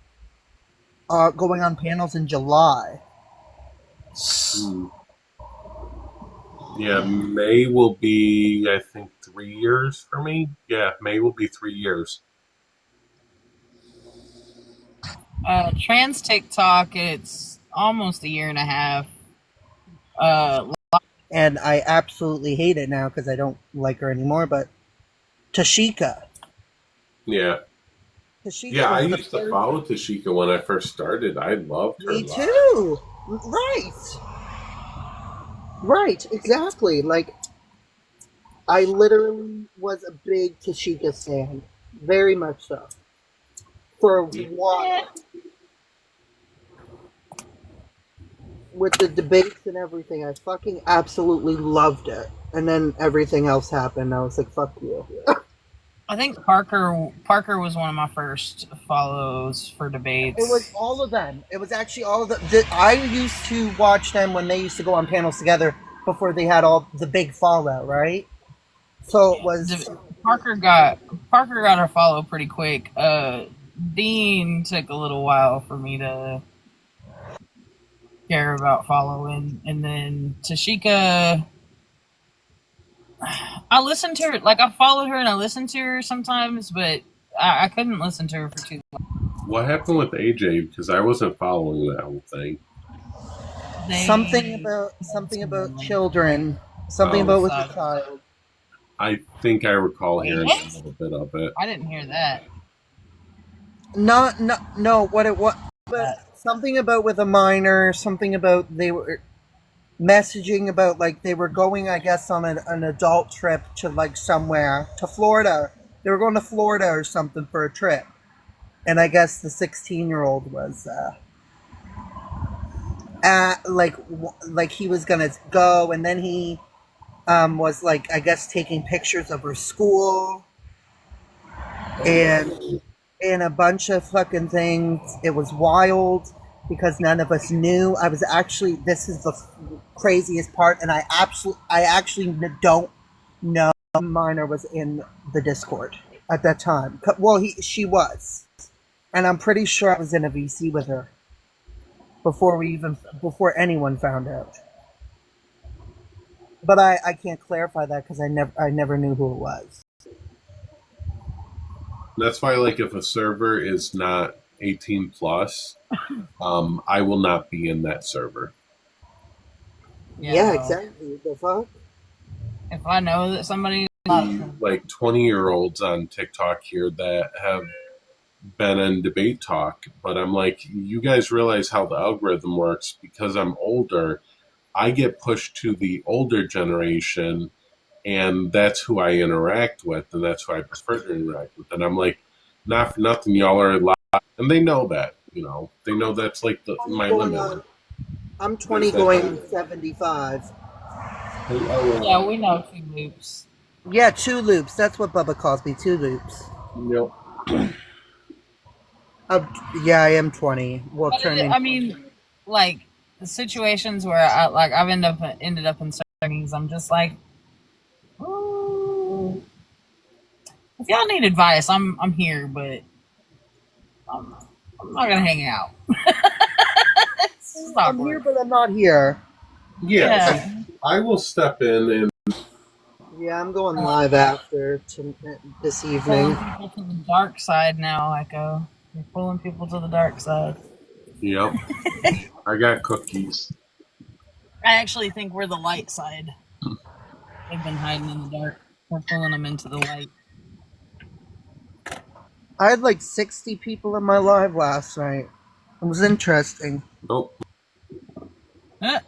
S4: going on panels in July.
S2: Yeah, May will be, I think, 3 years for me. Yeah, May will be 3 years.
S5: Trans TikTok, it's almost a year and a half.
S4: And I absolutely hate it now because I don't like her anymore. But Tashika.
S2: Yeah.
S4: Tashika
S2: Yeah, I
S4: was the
S2: used to
S4: first.
S2: follow Tashika when I first started. I loved her.
S4: Me too. Right, exactly. Like, I literally was a big Tashika stan. Very much so. For a while. With the debates and everything, I fucking absolutely loved it. And then everything else happened. I was like, fuck you.
S5: I think Parker was one of my first follows for debates.
S4: It was all of them. It was actually all of them. I used to watch them when they used to go on panels together before they had all the big fallout, right? So it was
S5: Parker got her follow pretty quick. Dean took a little while for me to care about following, and then Tashika, I listened to her, like I followed her and I listened to her sometimes, but I couldn't listen to her for too long.
S2: What happened with AJ? Because I wasn't following that whole thing.
S4: Something about children. Something about with a child.
S2: I think I recall hearing a little bit of it.
S5: I didn't hear that.
S4: No. What it was? But something about with a minor. Something about they were messaging about like they were going, I guess, on an adult trip to like somewhere to Florida. They were going to Florida or something for a trip, and I guess the 16-year-old was like he was gonna go, and then he was like, I guess, taking pictures of her school and a bunch of fucking things. It was wild because none of us knew. I was actually, this is the craziest part, and I actually don't know Minor was in the Discord at that time. Well, she was, and I'm pretty sure I was in a VC with her before anyone found out. But I can't clarify that because I never knew who it was.
S2: That's why, like, if a server is not 18 plus, I will not be in that server.
S4: Yeah, exactly. The fuck?
S5: If I know that somebody
S2: like 20-year-olds on TikTok here that have been in debate talk, but I'm like, you guys realize how the algorithm works? Because I'm older, I get pushed to the older generation, and that's who I interact with, and that's who I prefer to interact with. And I'm like, not for nothing, y'all are a lot, and they know that. They know that's like my limit.
S4: I'm 20 going on 75.
S5: Yeah, we know 2 loops.
S4: Yeah, 2 loops. That's what Bubba calls me, 2 loops.
S2: Yep.
S4: Yeah, I am 20. Well,
S5: turning. I mean, like the situations where I've ended up in certain things. I'm just like, ooh, if y'all need advice, I'm here, but I'm not gonna hang out.
S4: I'm here, but I'm not here.
S2: Yeah. I will step in and.
S4: Yeah, I'm going live after this evening.
S5: Pulling people to the dark side now, Echo. You're pulling people to the dark side.
S2: Yep. I got cookies.
S5: I actually think we're the light side. They've been hiding in the dark. We're pulling them into the light.
S4: I had like 60 people in my live last night. It was interesting.
S2: Nope.
S5: Ah,